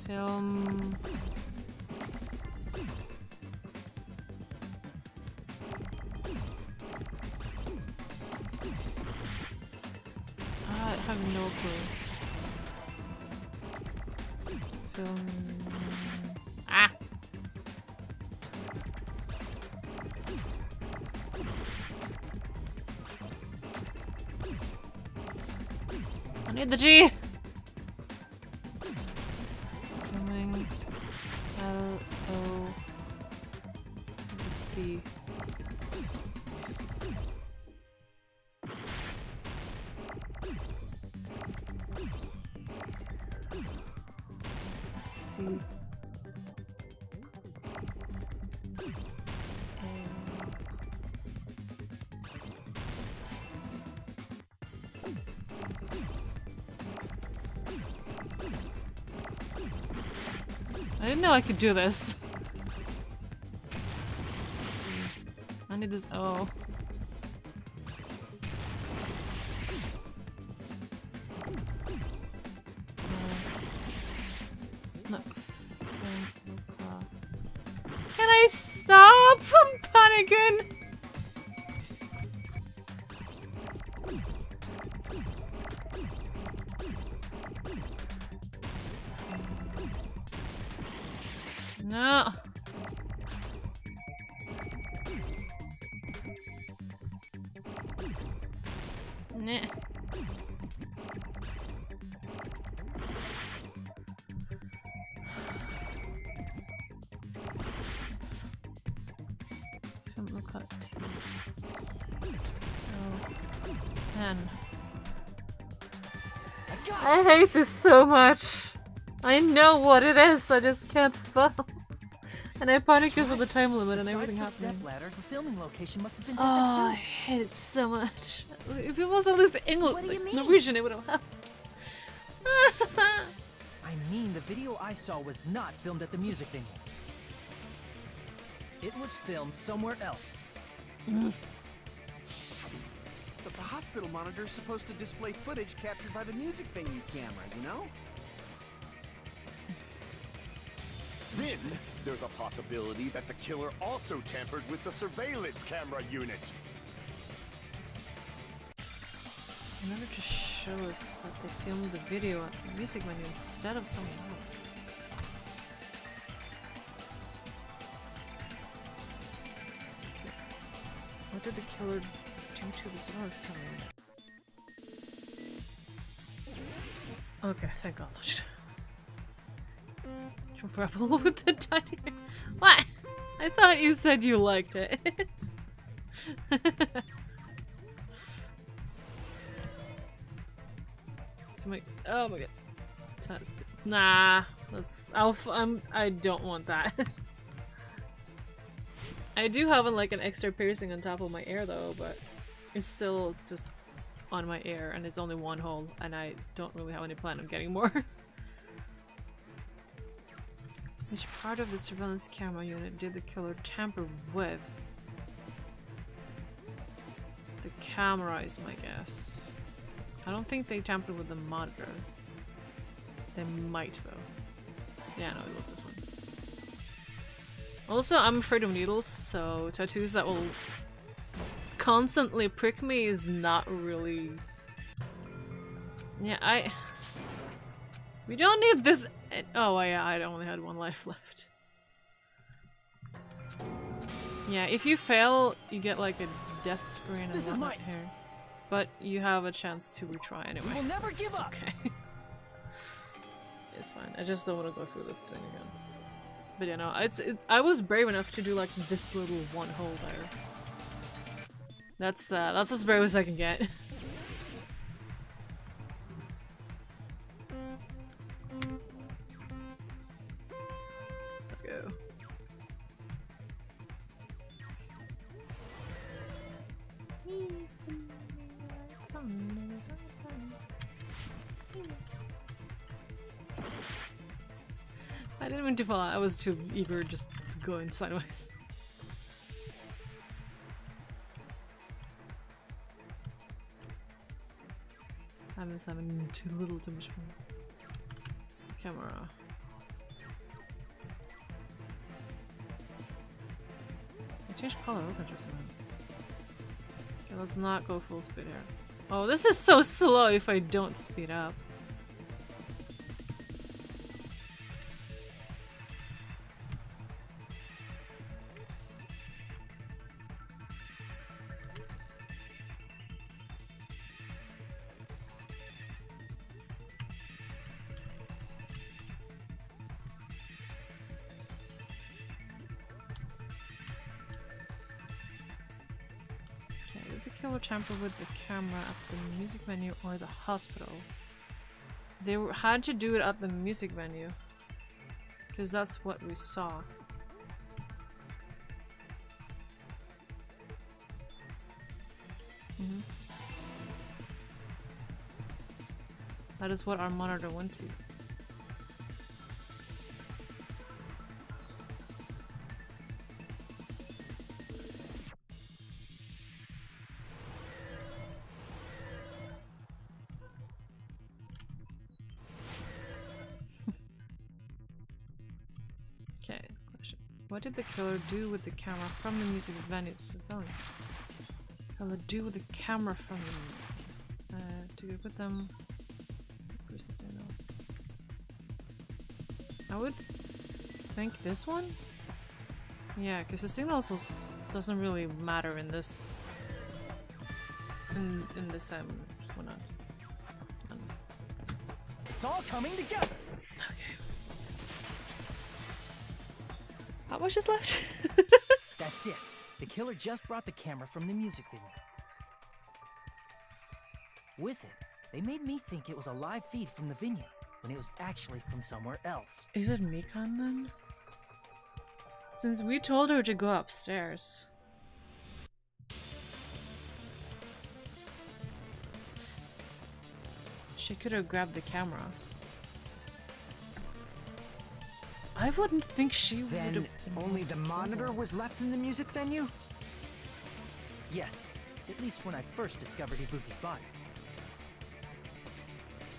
Film. I have no clue. Film. Ah! I need the G! Filming. L-O-C. C. I didn't know I could do this. I need this O. No. Can I stop? I'm panicking. No. Nah. Look at T. Oh. Man. I hate this so much. I know what it is, I just can't spell. And I panic because of the time limit and everything happening. Ladder, the filming location must have been Oh, I hate it so much. If it was at least English, like Norwegian, it would have helped. I mean, the video I saw was not filmed at the music venue. It was filmed somewhere else. But the hospital monitor is supposed to display footage captured by the music venue camera, you know? Then, there's a possibility that the killer also tampered with the surveillance camera unit. In order to show us that they filmed the video at the music menu instead of someone else. What did the killer do to the surveillance camera? Okay, thank God. Rebel with the tiny. What? I thought you said you liked it. Oh my god. Test. Nah, that's I don't want that. I do have like an extra piercing on top of my ear though, but it's still just on my ear and it's only one hole and I don't really have any plan on getting more. Which part of the surveillance camera unit did the killer tamper with? The camera is my guess. I don't think they tampered with the monitor. They might though. Yeah, no, it was this one. Also, I'm afraid of needles, so tattoos that will constantly prick me is not really... Yeah, we don't need this. Oh yeah, I only had one life left. Yeah, if you fail, you get like a death screen and whatnot here. But you have a chance to retry anyway. We'll never give it's up. Okay. It's fine. I just don't want to go through the thing again. But you know, I was brave enough to do like this little one hole there. That's as brave as I can get. Let's go. I didn't mean to fall out. I was too eager just to go in sideways. I'm just having too little too much fun. Camera. I changed color, that's interesting. Okay, let's not go full speed here. Oh, this is so slow if I don't speed up. Tamper with the camera at the music venue or the hospital. They had to do it at the music venue because that's what we saw. That is what our monitor went to. What did the killer do with the camera from the music venue civilian? Killer do with the camera from the to go with them. Where's the signal? I would think this one? Yeah, because the signal also doesn't really matter in this in this one. It's all coming together. How much is left? That's it. The killer just brought the camera from the music venue. With it, they made me think it was a live feed from the venue, when it was actually from somewhere else. Is it Mikan then? Since we told her to go upstairs. She could have grabbed the camera. I wouldn't think she would have. Then only the monitor was left in the music venue? Yes, at least when I first discovered Ibuki's body.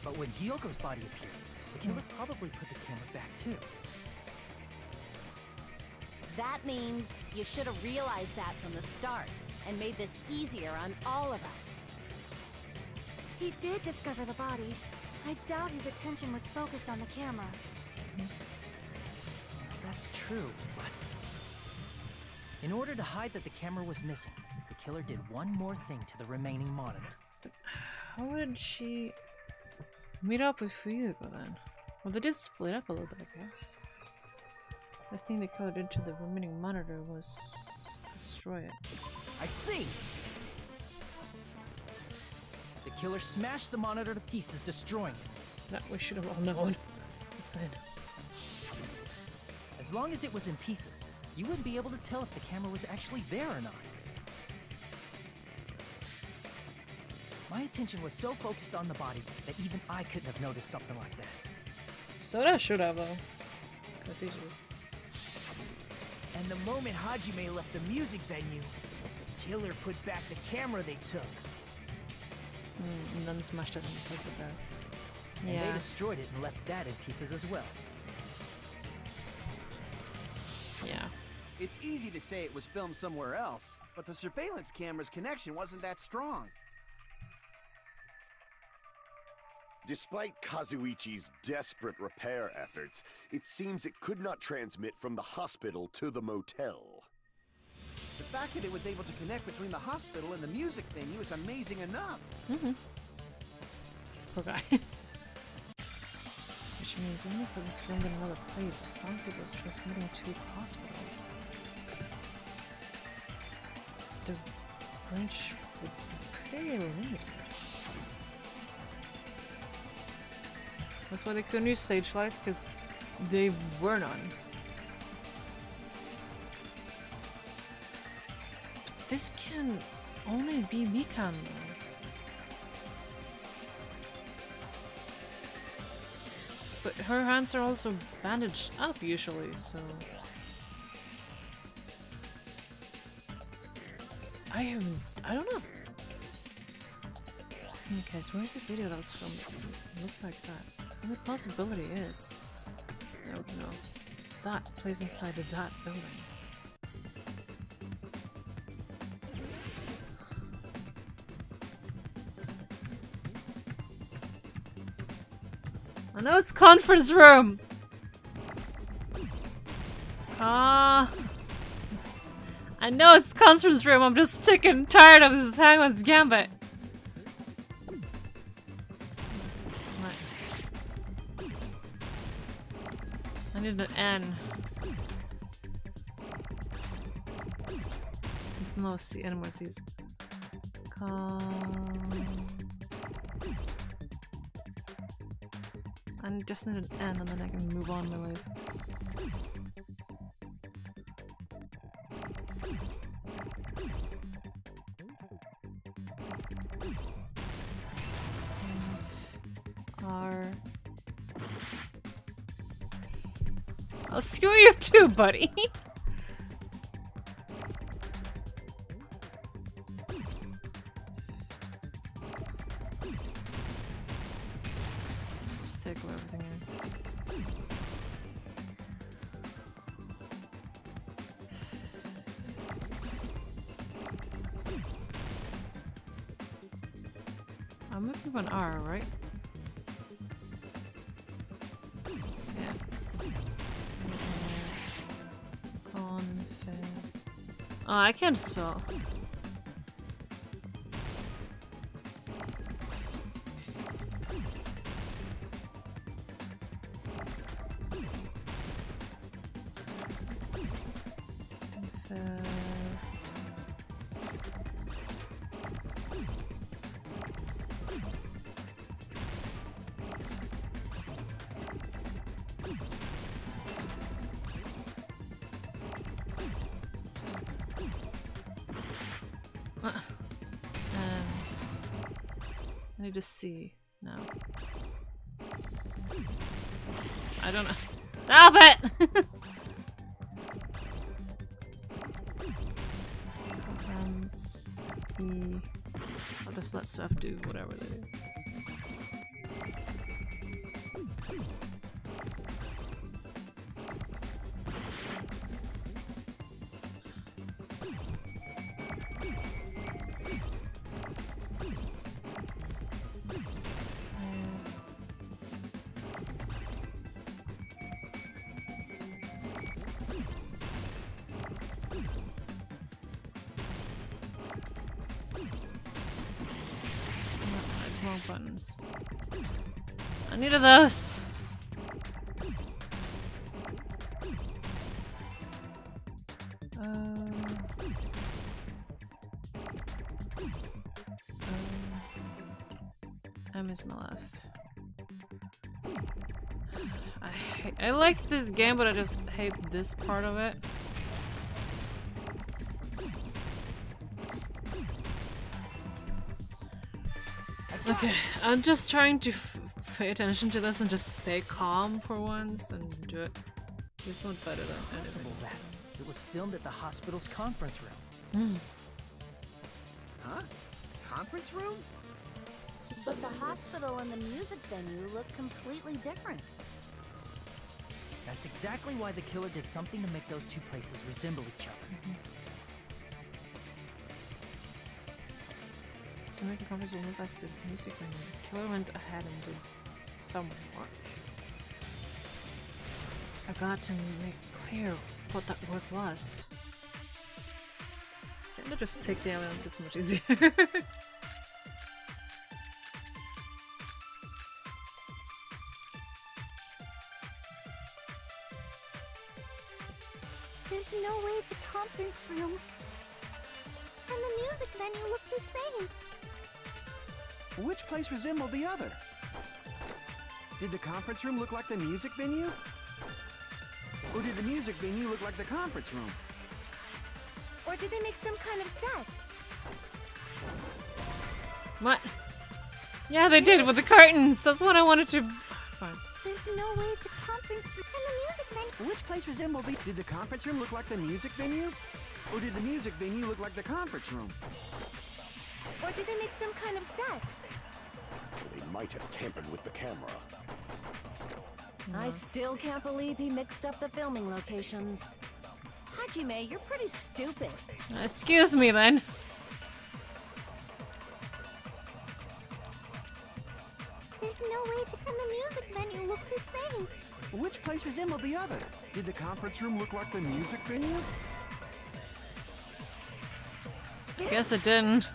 But when Hyoko's body appeared, the killer probably put the camera back too. That means you should have realized that from the start and made this easier on all of us. He did discover the body. I doubt his attention was focused on the camera. That's true, but... in order to hide that the camera was missing, the killer did one more thing to the remaining monitor. How would she meet up with Fuyuko then? Well, they did split up a little bit, I guess. The thing the killer did to the remaining monitor was destroy it. I see! The killer smashed the monitor to pieces, destroying it. That we should have all known. Listen. As long as it was in pieces, you wouldn't be able to tell if the camera was actually there or not. My attention was so focused on the body that even I couldn't have noticed something like that. Soda should have, though. That's easy. And the moment Hajime left the music venue, the killer put back the camera they took. And then smashed it and placed it there. And Yeah. they destroyed it and left that in pieces as well. Yeah. It's easy to say it was filmed somewhere else, but the surveillance camera's connection wasn't that strong. Despite Kazuichi's desperate repair efforts, it seems it could not transmit from the hospital to the motel. The fact that it was able to connect between the hospital and the music venue is amazing enough. Poor guy. Which means even if it was filmed in another place, as long as it was transmitting to the hospital, the range would be pretty limited. That's why they couldn't use stage light, because they were none. This can only be Mikan though. But her hands are also bandaged up usually, so... I don't know. Okay, so where's the video that was filmed? It looks like that. And the possibility is... No, no. That plays inside of that building. I know it's conference room! I know it's conference room, I'm just sick and tired of this Hangman's Gambit. I need an N. It's no C, any more C's. I just need an N and then I can move on my life. R. I'll screw you too, buddy! Just tickle everything in. I'm looking for an R, right? Oh, I can't spell. I need to see now. I don't know. Stop it! Friends, E. I'll just let stuff do whatever they do. Buttons. I needed those. M is my last. I like this game, but I just hate this part of it. Okay, I'm just trying to pay attention to this and just stay calm for once and do it. This one's better than anything. It was filmed at the hospital's conference room. Huh? Conference room? But the hospital and the music venue look completely different. That's exactly why the killer did something to make those two places resemble each other. To make the conference room look like the music venue, the killer went ahead and did some work. I got to make clear what that work was. Can't I just pick the evidence? It's much easier. There's no way the conference room and the music venue look the same. Which place resembled the other? Did the conference room look like the music venue? Or did the music venue look like the conference room? Or did they make some kind of set? What? Yeah, they did with the curtains. That's what I wanted to. Fine. There's no way resemble the... Did the conference room look like the music venue? Or did the music venue look like the conference room? Or did they make some kind of set? They might have tampered with the camera. I still can't believe he mixed up the filming locations. Hajime, you're pretty stupid. Excuse me then. There's no way can the music venue look the same. Which place resembled the other? Did the conference room look like the music venue? Guess it didn't.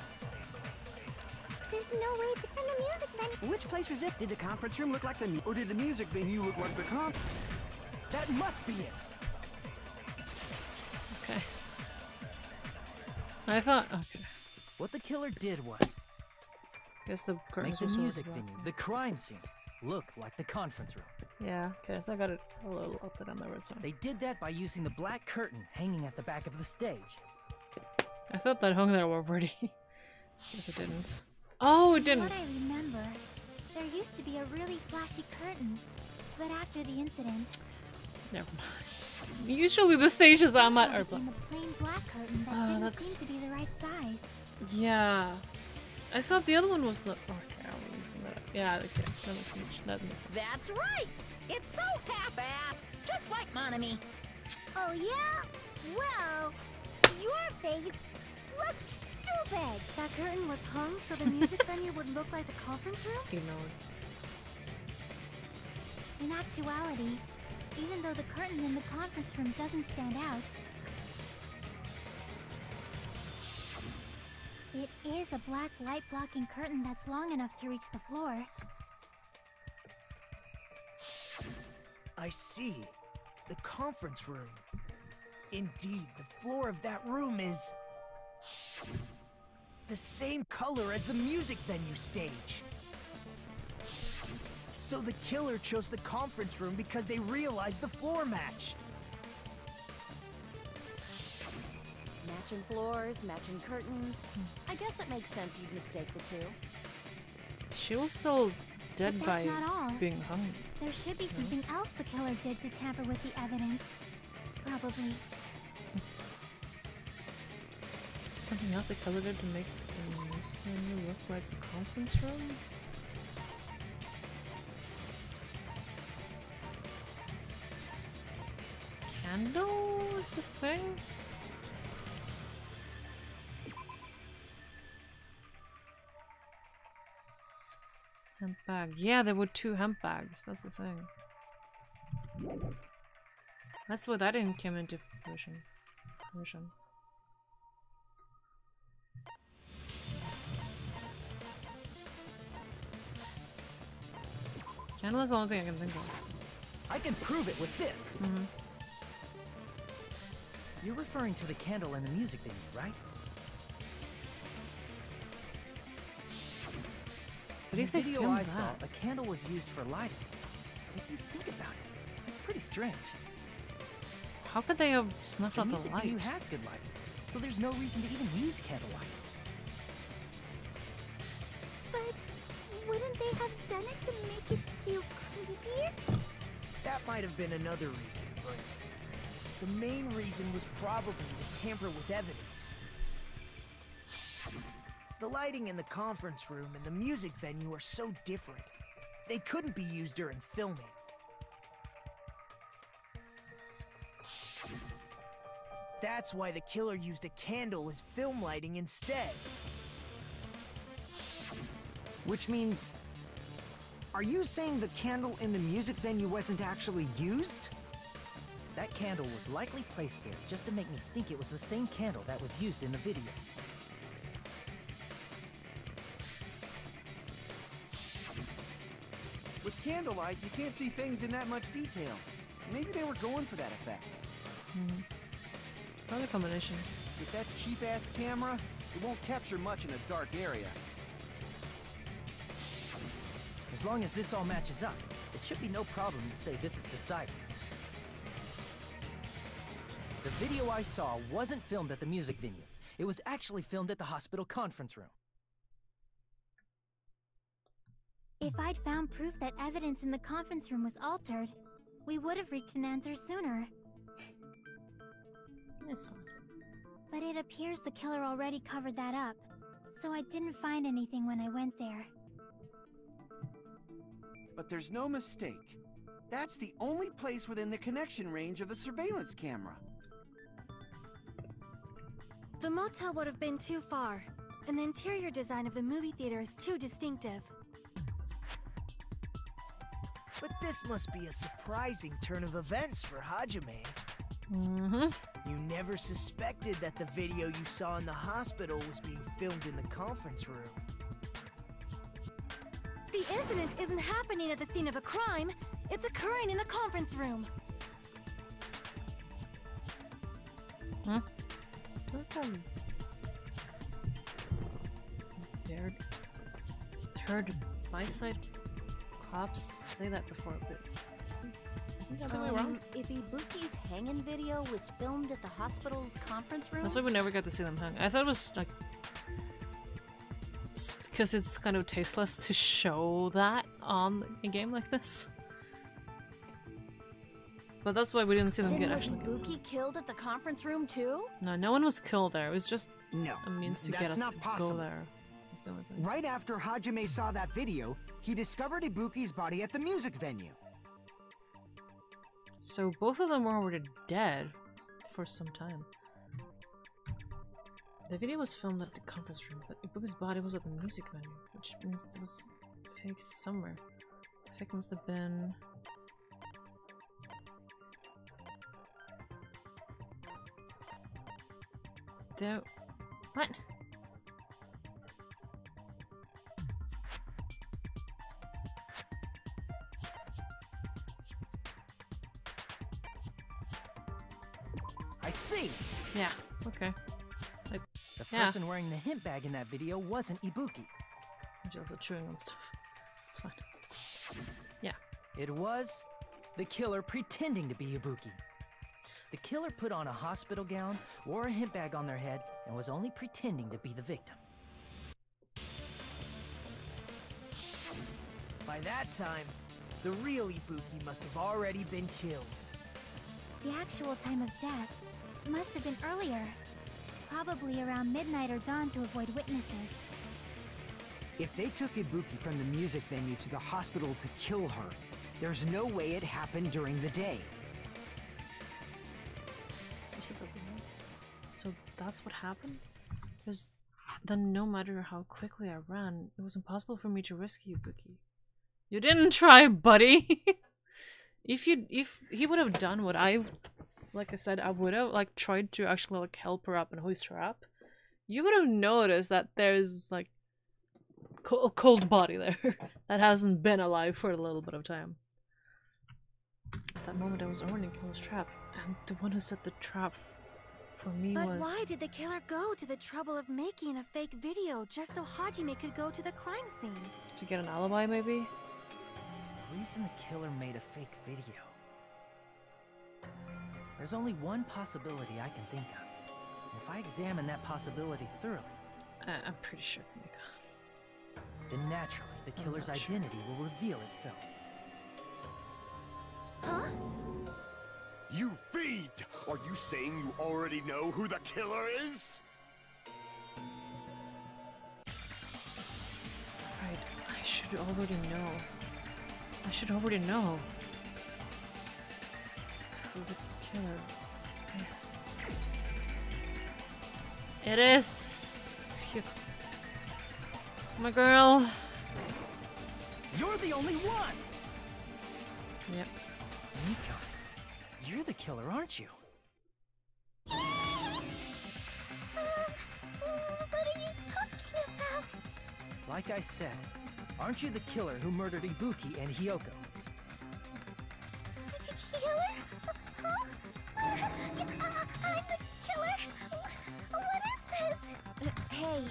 There's no way can the music venue. Which place resembled? Did the conference room look like the or did the music venue look like the That must be it. Okay. I thought. Okay. What the killer did was Guess the make curtains the were music sort of venue, the crime scene, look like the conference room. Yeah. Okay. So I got it a little upside down there. It's fine. They did that by using the black curtain hanging at the back of the stage. I thought that hung there already. Guess it didn't. Oh, it didn't. What I remember, there used to be a really flashy curtain, but after the incident, Never mind. Usually the stages I'm at are became a plain black curtain that didn't seem to be the right size. Yeah. I thought the other one was the. Okay, I'm mixing that up. Yeah, okay. That makes sense. That's right! It's so half-assed, just like Monami. Oh yeah? Well, your face looks stupid! That curtain was hung so the music venue would look like the conference room? Ignored. In actuality, even though the curtain in the conference room doesn't stand out, it is a black light-blocking curtain that's long enough to reach the floor. I see. The conference room. Indeed, the floor of that room is the same color as the music venue stage. So the killer chose the conference room because they realized the floor matched. Matching floors, matching curtains. I guess it makes sense you'd mistake the two. She was still dead But by that's not all. being hung. There should be something else the killer did to tamper with the evidence. Probably. Something else the killer did to make the music venue look like the conference room? Candle is a thing? Hemp bag. Yeah, there were 2 hemp bags. That's the thing. That's why that didn't come into fruition. Candle is the only thing I can think of. I can prove it with this. You're referring to the candle in the music venue, right? But if in they the video filmed I saw, that? a candle was used for lighting. If you think about it, it's pretty strange. How could they have snuffed out the music light? venue has good lighting, so there's no reason to even use candlelight. But wouldn't they have done it to make it feel creepier? That might have been another reason, but the main reason was probably to tamper with evidence. The lighting in the conference room and the music venue are so different. They couldn't be used during filming. That's why the killer used a candle as film lighting instead. Which means... Are you saying the candle in the music venue wasn't actually used? That candle was likely placed there just to make me think it was the same candle that was used in the video. With candlelight, you can't see things in that much detail. Maybe they were going for that effect. Probably a combination. With that cheap-ass camera, it won't capture much in a dark area. As long as this all matches up, it should be no problem to say this is decided. The video I saw wasn't filmed at the music venue. It was actually filmed at the hospital conference room. If I'd found proof that evidence in the conference room was altered, we would have reached an answer sooner. This one. But it appears the killer already covered that up, so I didn't find anything when I went there. But there's no mistake. That's the only place within the connection range of the surveillance camera. The motel would have been too far, and the interior design of the movie theater is too distinctive. But this must be a surprising turn of events for Hajime. You never suspected that the video you saw in the hospital was being filmed in the conference room. The incident isn't happening at the scene of a crime, it's occurring in the conference room. Huh? Heard by-side cops say that before, but isn't that the way wrong? If Ibuki's hanging video was filmed at the hospital's conference room? That's why we never got to see them hang. I thought it was like... because it's kind of tasteless to show that on a game like this. But that's why we didn't see them get actually killed. Ibuki killed at the conference room too? No, no one was killed there. It was just a means to get us not to possible. go there. That's the only thing. Right after Hajime saw that video, he discovered Ibuki's body at the music venue. So both of them were already dead for some time. The video was filmed at the conference room, but Ibuki's body was at the music venue, which means there was fake somewhere. The fake must have been... There... What? I see! Yeah, okay. The person wearing the hint bag in that video wasn't Ibuki. She's also chewing on stuff. It's fine. Yeah. It was the killer pretending to be Ibuki. The killer put on a hospital gown, wore a hint bag on their head, and was only pretending to be the victim. By that time, the real Ibuki must have already been killed. The actual time of death must have been earlier. Probably around midnight or dawn to avoid witnesses. If they took Ibuki from the music venue to the hospital to kill her, there's no way it happened during the day. So that's what happened? Because then no matter how quickly I ran, it was impossible for me to rescue Ibuki. You didn't try, buddy! If he would have done what like I said, I would have like tried to actually like help her up and hoist her up, you would have noticed that there's like a cold body there that hasn't been alive for a little bit of time. At that moment I was already in Killer's trap, and the one who set the trap for me was... But why did the killer go to the trouble of making a fake video just so Hajime could go to the crime scene? To get an alibi, maybe? The reason the killer made a fake video. There's only one possibility I can think of. And if I examine that possibility thoroughly... I'm pretty sure it's Mika. Then naturally, the killer's identity will reveal itself. Huh? You fiend! Are you saying you already know who the killer is? Right, I should already know. I should already know who the killer is. It is my girl. You're the only one! Yep. Mika, you're the killer, aren't you? What are you talking about? Like I said, aren't you the killer who murdered Ibuki and Hyoko? Killer? Huh? I'm the killer? What is this? Hey,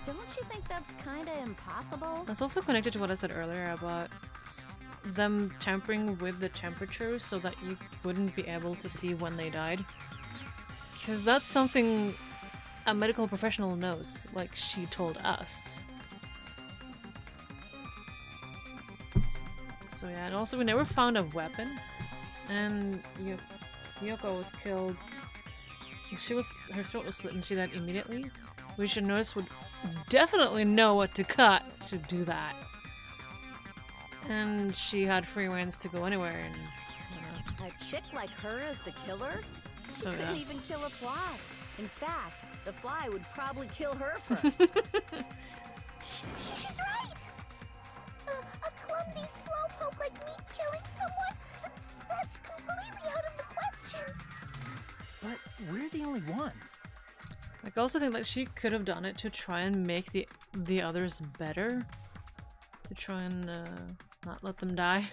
don't you think that's kinda impossible? That's also connected to what I said earlier about them tampering with the temperature so that you wouldn't be able to see when they died. Because that's something a medical professional knows, like she told us. So yeah, and also we never found a weapon, and Hyoko was killed. her throat was slit and she died immediately, we should notice would definitely know what to cut to do that. And she had free reins to go anywhere, and a chick like her as the killer? She So, couldn't yeah. even kill a fly. In fact, the fly would probably kill her first. She's right! A clumsy slowpoke like me killing someone? That's completely out of the question! But we're the only ones. Like, I also think that she could have done it to try and make the others better. To try and not let them die.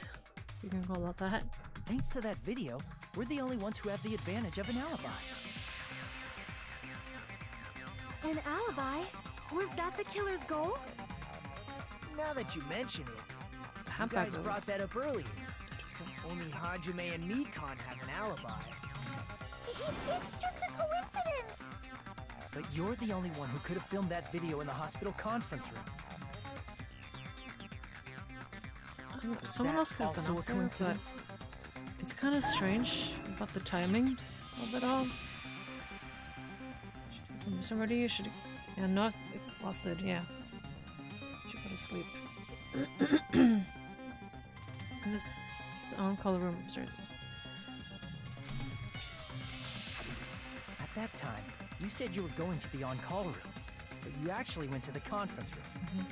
You can call it that. Thanks to that video, we're the only ones who have the advantage of an alibi. An alibi? Was that the killer's goal? Now that you mention it, How you guys about brought those? that up earlier. Only Hajime and Mikan have an alibi. It's just a coincidence! But you're the only one who could have filmed that video in the hospital conference room. Someone that else could have also been a up there, but coincidence? it's kind of strange about the timing of it all. Is this already? You should. Yeah, no, it's exhausted. Yeah, should go to sleep. This is the on-call room upstairs. At that time, you said you were going to the on-call room, but you actually went to the conference room.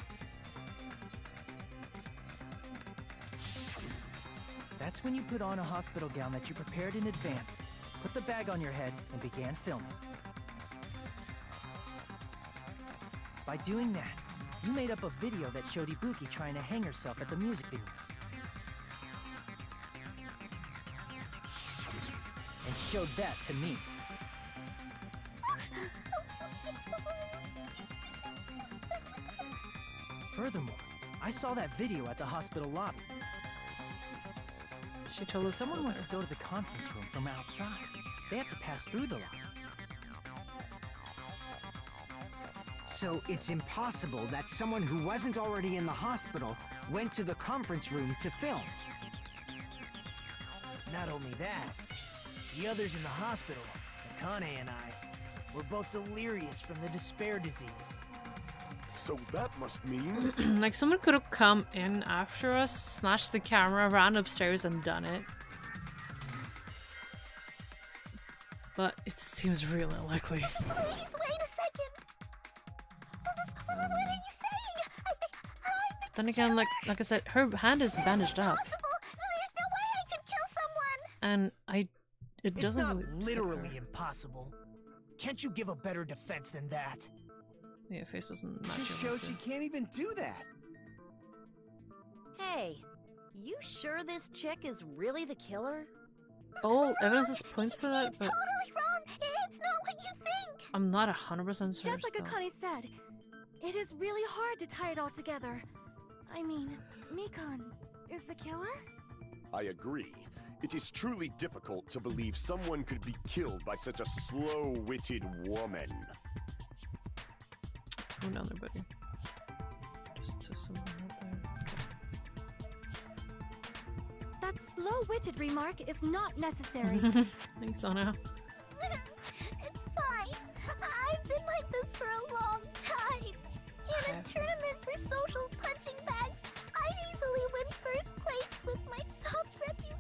That's when you put on a hospital gown that you prepared in advance, put the bag on your head, and began filming. By doing that, you made up a video that showed Ibuki trying to hang herself at the music venue. And showed that to me. Furthermore, I saw that video at the hospital lobby. She told If us someone to go wants to go to the conference room from outside, they have to pass through the lobby. So it's impossible that someone who wasn't already in the hospital went to the conference room to film. Not only that, the others in the hospital, Akane and I, were both delirious from the despair disease. So that must mean... like, someone could have come in after us, snatched the camera, ran upstairs, and done it. But it seems really unlikely. Please, wait a second! What are you saying? Then again, like I said, her hand is bandaged up, There's no way I could kill someone! and it It's doesn't not really literally impossible. Can't you give a better defense than that? Yeah, face doesn't match. Just yours, shows she though. can't even do that. Hey, you sure this chick is really the killer? All evidence points to that, but Totally wrong! It's not what you think! I'm not 100% certain. Just like Akane said, it is really hard to tie it all together. I mean, Mikan is the killer? I agree. It is truly difficult to believe someone could be killed by such a slow-witted woman. Go down there, buddy. Just to someone out there. That slow-witted remark is not necessary. Thanks, Anna. It's fine. I've been like this for a long time. In a tournament for social punching bags, I'd easily win first place with my soft reputation.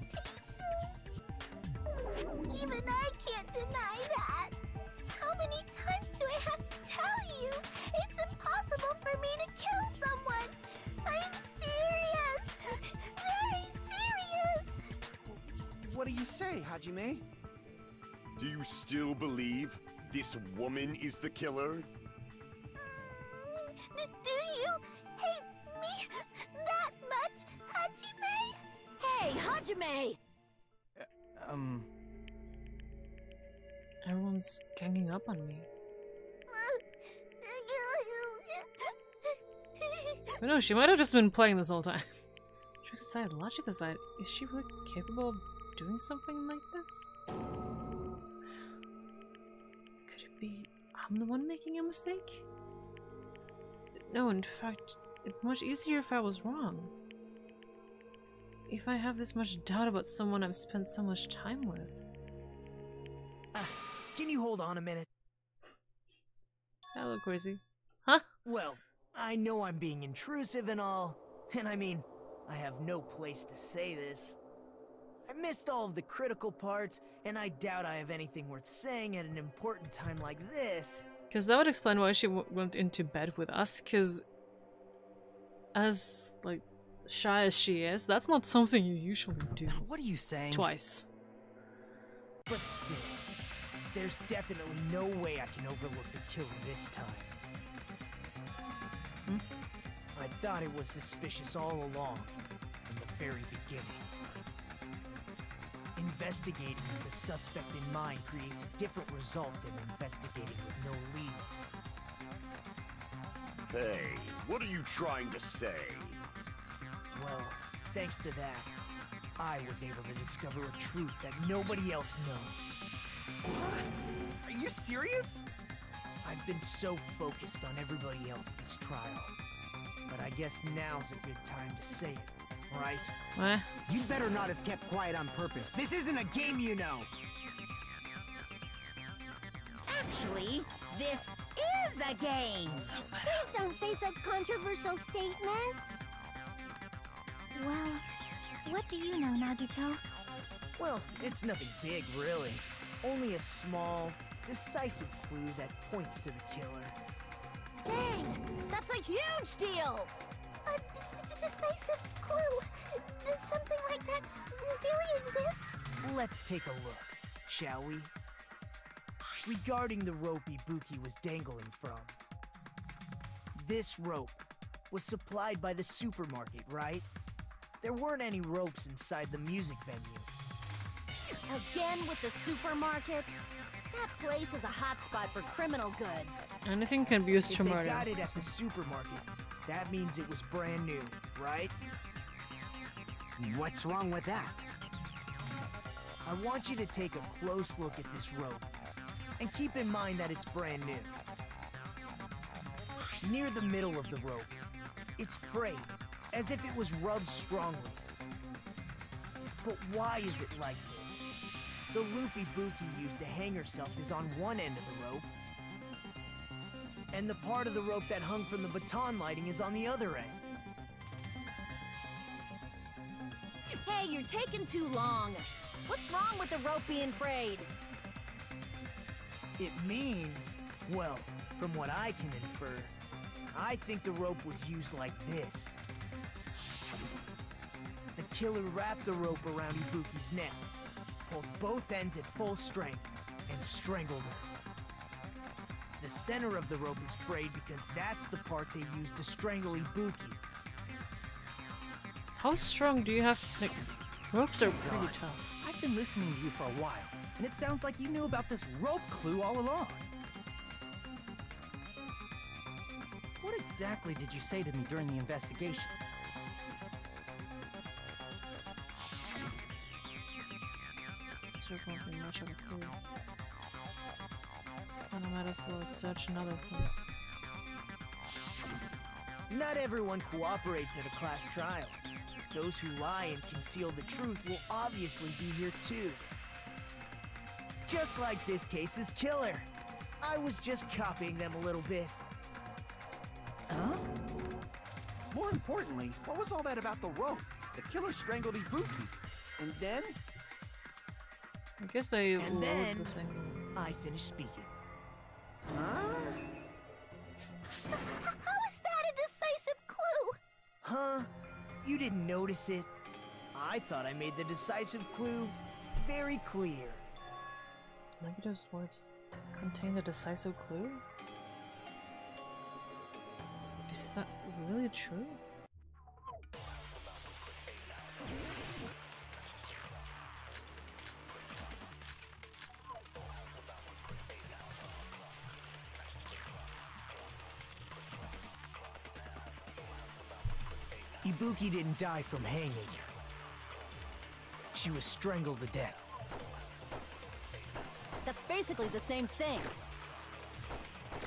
Even I can't deny that. How many times do I have to tell you? It's impossible for me to kill someone. I'm serious. Very serious. What do you say, Hajime? Do you still believe this woman is the killer? Do you hate me that much, Hajime? Hey, Hajime! Everyone's ganging up on me. But no, she might have just been playing this whole time. Trick aside, logic aside, is she really capable of doing something like this? Could it be I'm the one making a mistake? No, in fact, it's much easier if I was wrong. If I have this much doubt about someone I've spent so much time with. can you hold on a minute? I look crazy. Huh? Well, I know I'm being intrusive and all, and I mean, I have no place to say this. I missed all of the critical parts, and I doubt I have anything worth saying at an important time like this. Because that would explain why she went into bed with us, because as, like, shy as she is, that's not something you usually do. What are you saying? Twice. But still, there's definitely no way I can overlook the killer this time. I thought it was suspicious all along, from the very beginning. Investigating with the suspect in mind creates a different result than investigating with no leads. Hey, what are you trying to say? Well, thanks to that, I was able to discover a truth that nobody else knows. What? Are you serious? I've been so focused on everybody else this trial. But I guess now's a good time to say it, right? What? You'd better not have kept quiet on purpose. This isn't a game, you know! Actually, this is a game! Please don't say such controversial statements! Well, what do you know, Nagito? Well, it's nothing big, really. Only a small, decisive clue that points to the killer. Dang! That's a huge deal! A decisive clue? Does something like that really exist? Let's take a look, shall we? Regarding the rope Ibuki was dangling from. This rope was supplied by the supermarket, right? There weren't any ropes inside the music venue. Again with the supermarket? That place is a hotspot for criminal goods. Anything can be used If to they murder. got it at the supermarket, that means it was brand new, right? What's wrong with that? I want you to take a close look at this rope, and keep in mind that it's brand new. Near the middle of the rope, it's frayed, as if it was rubbed strongly. But why is it like this? The loop Ibuki used to hang herself is on one end of the rope, and the part of the rope that hung from the baton lighting is on the other end. Hey, you're taking too long. What's wrong with the rope being frayed? It means, well, from what I can infer, I think the rope was used like this. The killer wrapped the rope around Ibuki's neck, pulled both ends at full strength, and strangled her. The center of the rope is frayed because that's the part they used to strangle Ibuki. How strong do you have? Like, ropes are pretty tough. I've been listening to you for a while, and it sounds like you knew about this rope clue all along. What exactly did you say to me during the investigation? There won't be much of a clue. And I might as well search another place. Not everyone cooperates at a class trial. Those who lie and conceal the truth will obviously be here too. Just like this case's killer. I was just copying them a little bit. Huh? More importantly, what was all that about the rope? The killer strangled Ibuki. And then? I guess they And load then, the thing. I finished speaking. Huh? How is that a decisive clue? Huh? You didn't notice it? I thought I made the decisive clue very clear. Maybe those words contain the decisive clue? Is that really true? Ibuki didn't die from hanging. She was strangled to death. That's basically the same thing.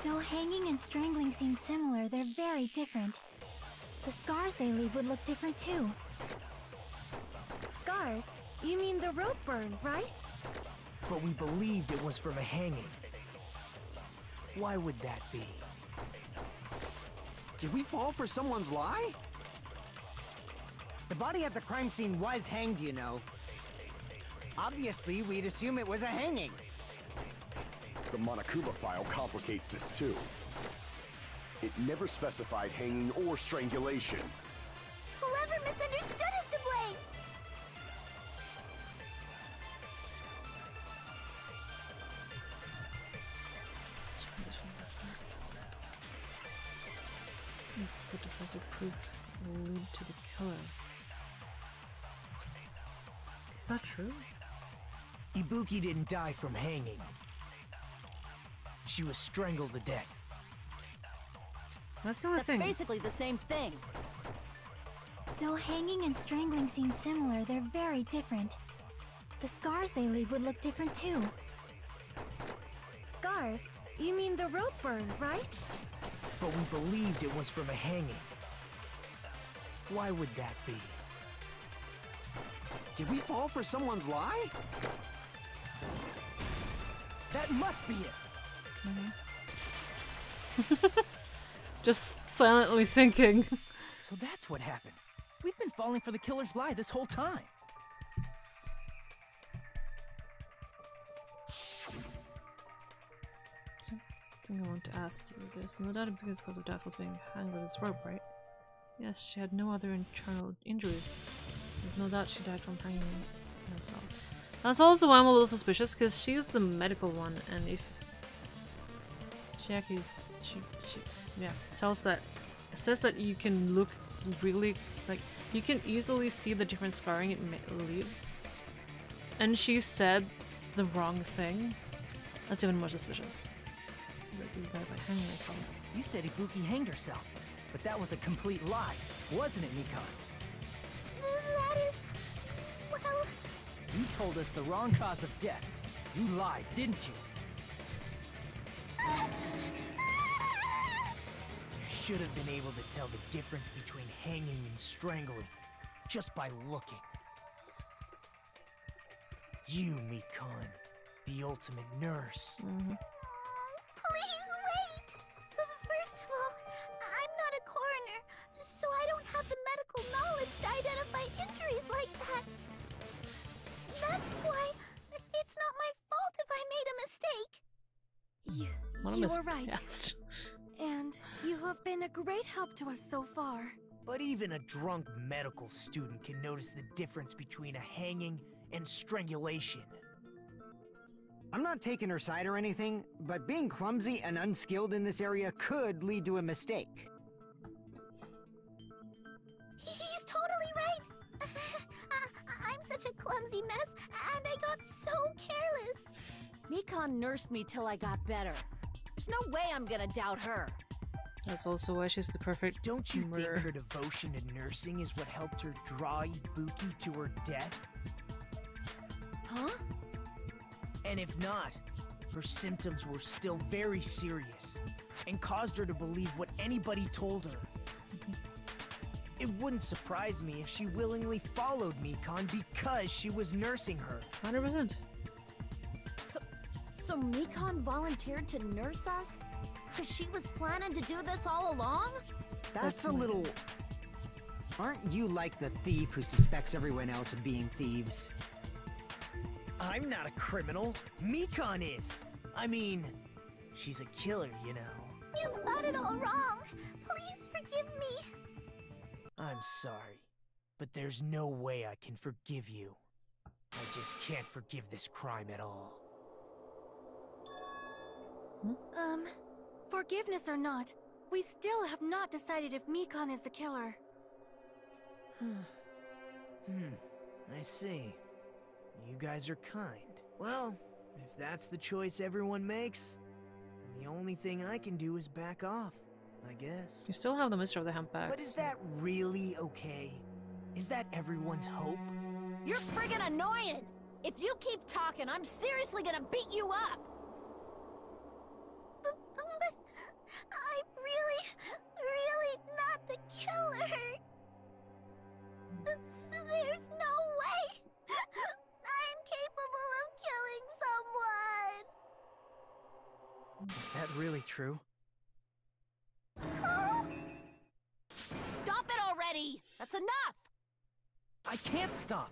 Though hanging and strangling seem similar, they're very different. The scars they leave would look different too. Scars? You mean the rope burn, right? but we believed it was from a hanging. Why would that be? Did we fall for someone's lie? The body at the crime scene was hanged, you know. Obviously, we'd assume it was a hanging. The Monokuma file complicates this too. It never specified hanging or strangulation. Whoever misunderstood is to blame! Is the decisive proof will lead to the killer? Is that true? Ibuki didn't die from hanging. She was strangled to death. That's the only thing. That's basically the same thing. Though hanging and strangling seem similar, they're very different. The scars they leave would look different too. Scars? You mean the rope burn, right? But we believed it was from a hanging. Why would that be? Did we fall for someone's lie? That must be it! Just silently thinking. So that's what happened. We've been falling for the killer's lie this whole time. Something I want to ask you. There's no doubt Ibuki's cause of death was being hanged with this rope, right? Yes, she had no other internal injuries. There's no doubt she died from hanging herself. That's also why I'm a little suspicious, because she's the medical one, and if Chiaki's tells that, it says that you can look really, like, you can easily see the different scarring it leaves, and she said the wrong thing. That's even more suspicious. Ibuki died by hanging herself. You said Ibuki hanged herself, but that was a complete lie, wasn't it, Nikon? That is... well... You told us the wrong cause of death. You lied, didn't you? You should have been able to tell the difference between hanging and strangling just by looking. You, Mikon, the ultimate nurse. Please wait! First of all, I'm not a coroner, so I don't have the medical knowledge to identify injuries like that. That's why it's not my fault if I made a mistake. You were right. And you have been a great help to us so far. But even a drunk medical student can notice the difference between a hanging and strangulation. I'm not taking her side or anything, but being clumsy and unskilled in this area could lead to a mistake. He's totally right! I'm such a clumsy mess, and I got so careless. Mikon nursed me till I got better. There's no way I'm gonna doubt her. That's also why she's the perfect Don't you murderer. think her devotion to nursing is what helped her draw Ibuki to her death? Huh? And if not, her symptoms were still very serious and caused her to believe what anybody told her. It wouldn't surprise me if she willingly followed Mikon because she was nursing her. 100%. So Mikon volunteered to nurse us? Because she was planning to do this all along? That's a little... Aren't you like the thief who suspects everyone else of being thieves? I'm not a criminal. Mikon is. I mean, she's a killer, you know. You've got it all wrong. Please forgive me. I'm sorry, but there's no way I can forgive you. I just can't forgive this crime at all. Forgiveness or not, we still have not decided if Mikon is the killer. I see. You guys are kind. Well, if that's the choice everyone makes, then the only thing I can do is back off, I guess. You still have the mystery of the handbags. But is that really okay? Is that everyone's hope? You're friggin' annoying! If you keep talking, I'm seriously gonna beat you up! But I'm really not the killer. There's no way. I'm capable of killing that really true? Stop it already! That's enough! I can't stop!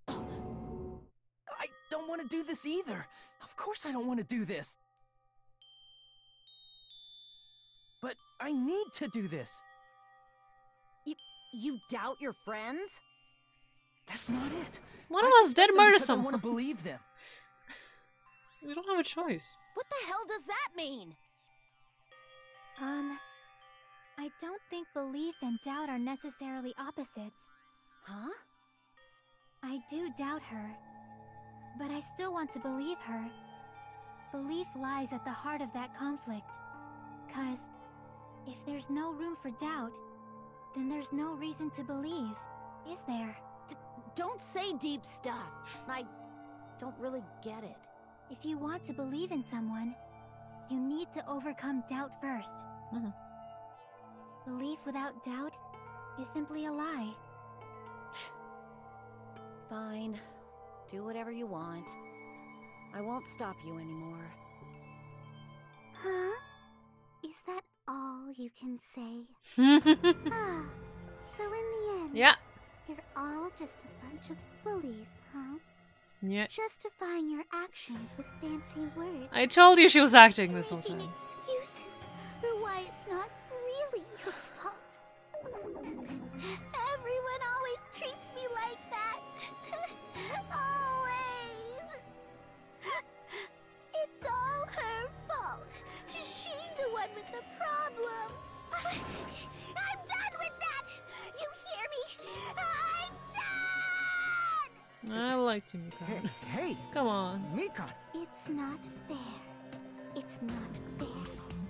I don't want to do this either! Of course I don't want to do this! But I need to do this! You doubt your friends? That's not it! One of us did murder I someone. want to believe them. We don't have a choice. What the hell does that mean? I don't think belief and doubt are necessarily opposites. Huh? I do doubt her, but I still want to believe her. Belief lies at the heart of that conflict. 'Cause if there's no room for doubt, then there's no reason to believe, is there? Don't say deep stuff. I don't really get it. If you want to believe in someone, you need to overcome doubt first. Belief without doubt is simply a lie. Fine. Do whatever you want. I won't stop you anymore. Huh? Is that all you can say? Ah, so in the end, Yeah. you're all just a bunch of bullies, huh? Yeah. Justifying your actions with fancy words. I told you she was acting this whole time. Making excuses for why it's not really your fault. Everyone always treats me like that. Always. It's all her fault. She's the one with the problem. I'm done with that. You hear me? I'm done. I liked you, Mikan. Hey! Come on. Mikan! It's not fair. It's not fair.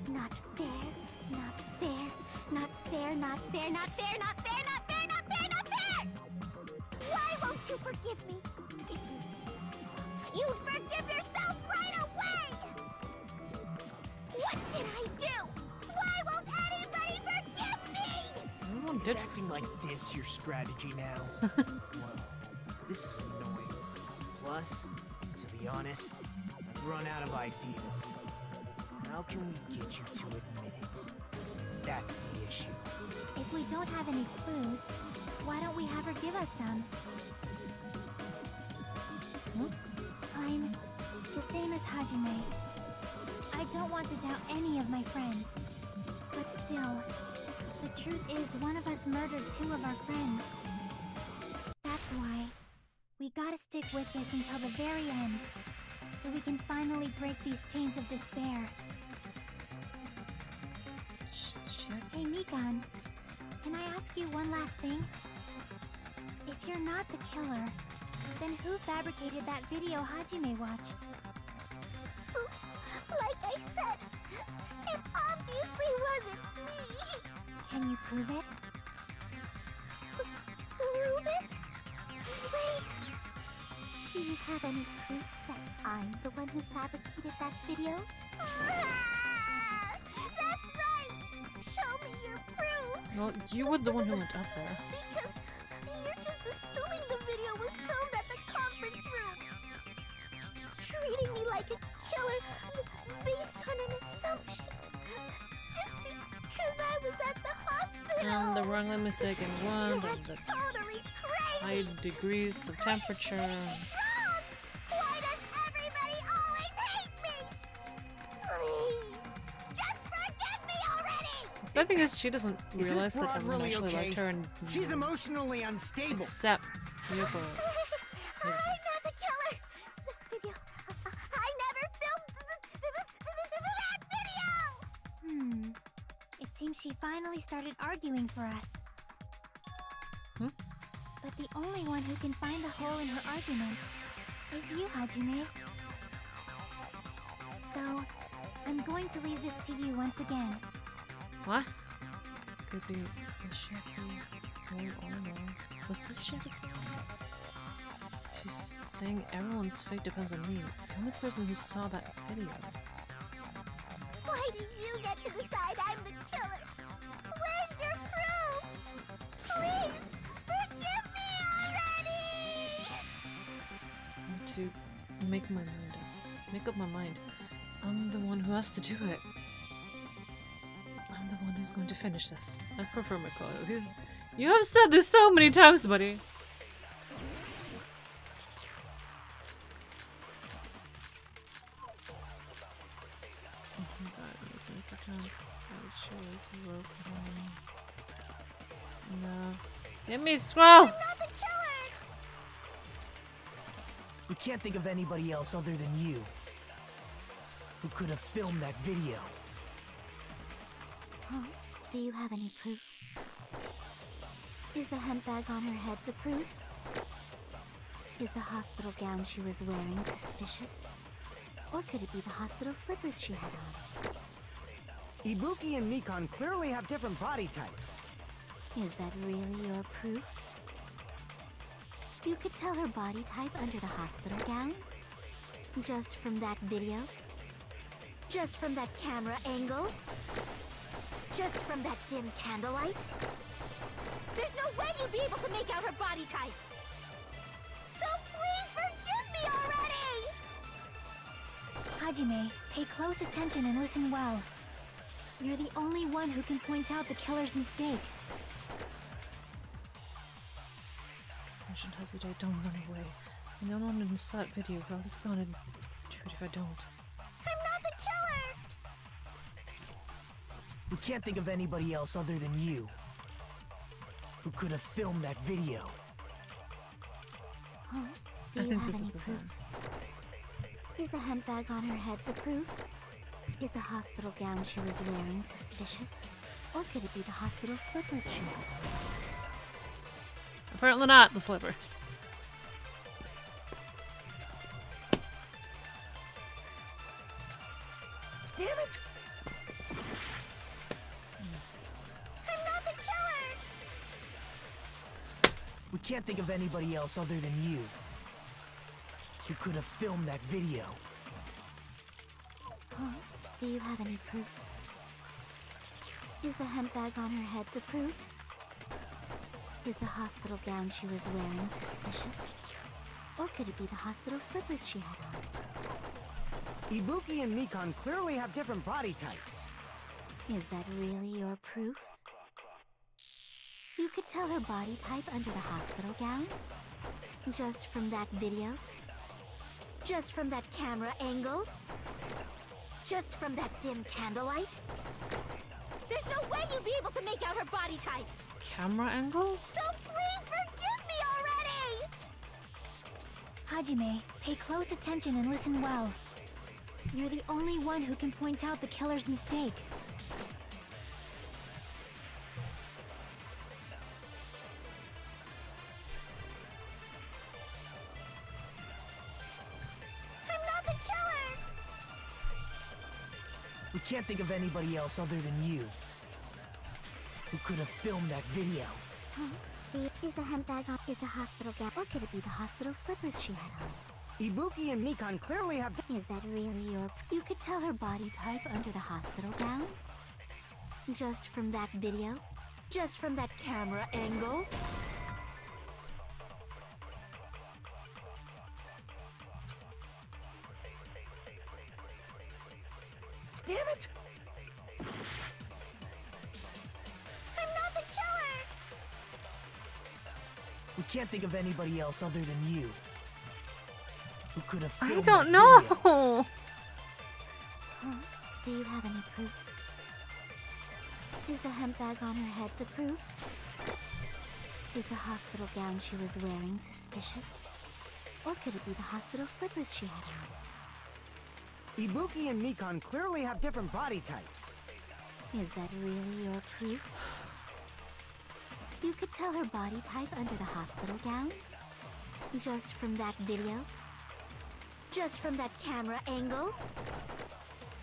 Not fair. Not fair. Not fair. Not fair. Not fair. Not fair. Not fair. Not fair. Not fair. Why won't you forgive me? If you did something wrong, you'd forgive yourself right away. What did I do? Why won't anybody forgive me? Everyone Is did. acting like this your strategy now? Well, this is annoying. Plus, to be honest, I've run out of ideas. How can we get you to admit it? That's the issue. If we don't have any clues, why don't we have her give us some? I'm the same as Hajime. I don't want to doubt any of my friends. But still, the truth is one of us murdered two of our friends. That's why we gotta stick with this until the very end, so we can finally break these chains of despair. Hey Mikan, can I ask you one last thing? If you're not the killer, then who fabricated that video Hajime watched? Like I said, it obviously wasn't me! Can you prove it? Prove it? Wait! Do you have any proof that I'm the one who fabricated that video? That's right! Show me your proof! Well, you were the one who went up there. Because you're just assuming the video was filmed at the conference room. Treating me like a killer based on an assumption. Just because I was at the hospital. And the wrongly mistaken one, That's the totally crazy. high degrees of temperature. Wrong! Why does everybody always hate me? Please, just forgive me already! The thing is, she doesn't Is this realize that broad everyone really actually okay? liked her and She's emotionally unstable. except Yoko. I'm not the killer. The video. I never filmed that video. It seems she finally started arguing for us. But the only one who can find the hole in her argument is you, Hajime. So, I'm going to leave this to you once again. What? Could be the Shaky whole armor. Was this Shaky's fault? She's saying everyone's fate depends on me. The only person who saw that video. Why do you get to decide I'm the killer? Where's your proof? Please, forgive me already! I want to make my mind up. Make up my mind. I'm the one who has to do it. I'm the one who's going to finish this. I prefer Makoto. You have said this so many times, buddy. No. Get me, Squirrel! I'm not the killer! We can't think of anybody else other than you who could have filmed that video. Huh? Do you have any proof? Is the hemp bag on her head the proof? Is the hospital gown she was wearing suspicious? Or could it be the hospital slippers she had on? Ibuki and Mikan clearly have different body types. Is that really your proof? You could tell her body type under the hospital gown? Just from that video? Just from that camera angle? Just from that dim candlelight? There's no way you'd be able to make out her body type! So please forgive me already! Hajime, pay close attention and listen well. You're the only one who can point out the killer's mistake. I shouldn't hesitate, don't run away. I don't want to start video, or else it's gonna do it if I don't. I'm not the killer! We can't think of anybody else other than you who could have filmed that video. Huh? Do you have any proof? Is the hemp bag on her head the proof? Is the hospital gown she was wearing suspicious? Or could it be the hospital slippers she had on? Apparently not the slippers. Damn it! I'm not the killer! We can't think of anybody else other than you who could have filmed that video. Huh? Do you have any proof? Is the hemp bag on her head the proof? Is the hospital gown she was wearing suspicious? Or could it be the hospital slippers she had on? Ibuki and Mikan clearly have different body types. Is that really your proof? You could tell her body type under the hospital gown? Just from that video? Just from that camera angle? Just from that dim candlelight? There's no way you'd be able to make out her body type! Camera angle? So please forgive me already! Hajime, pay close attention and listen well. You're the only one who can point out the killer's mistake. I'm not the killer! We can't think of anybody else other than you who could have filmed that video. Huh? Is the hemp bag on? Is the hospital gown? Or could it be the hospital slippers she had on? Ibuki and Mikan clearly have. Is that really your? You could tell her body type under the hospital gown? Just from that video? Just from that camera angle? Damn it! I'm not the killer! We can't think of anybody else other than you who could have I filmed don't that know! video. Huh? Do you have any proof? Is the hemp bag on her head the proof? Is the hospital gown she was wearing suspicious? Or could it be the hospital slippers she had on? Ibuki and Mikan clearly have different body types. Is that really your proof? You could tell her body type under the hospital gown? Just from that video? Just from that camera angle?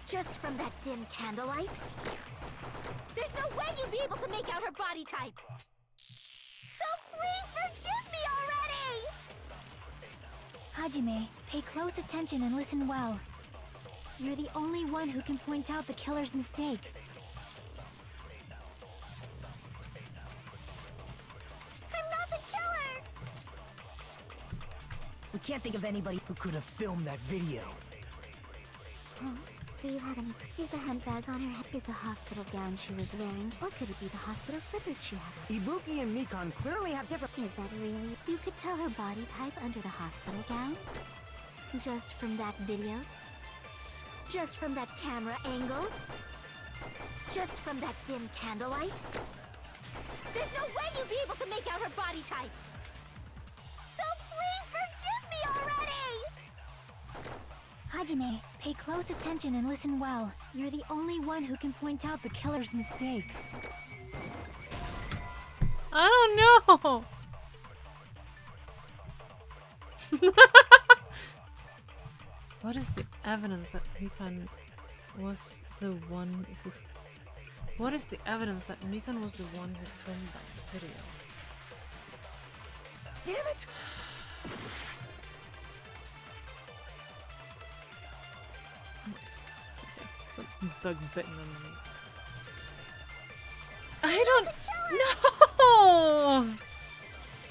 Just from that dim candlelight? There's no way you'd be able to make out her body type! So please forgive me already! Hajime, pay close attention and listen well. You're the only one who can point out the killer's mistake. I'm not the killer! We can't think of anybody who could have filmed that video. Huh? Do you have any? Is the hemp bag on her head? Is the hospital gown she was wearing? Or could it be the hospital slippers she had? Ibuki and Mikan clearly have different... Is that really? You could tell her body type under the hospital gown? Just from that video? Just from that camera angle? Just from that dim candlelight? There's no way you'd be able to make out her body type! So please forgive me already! Hajime, pay close attention and listen well. You're the only one who can point out the killer's mistake. I don't know! What is the evidence that Mikan was the one who... What is the evidence that Mikan was the one who filmed that video? Damn it! It's a bug bitten on me. I don't know!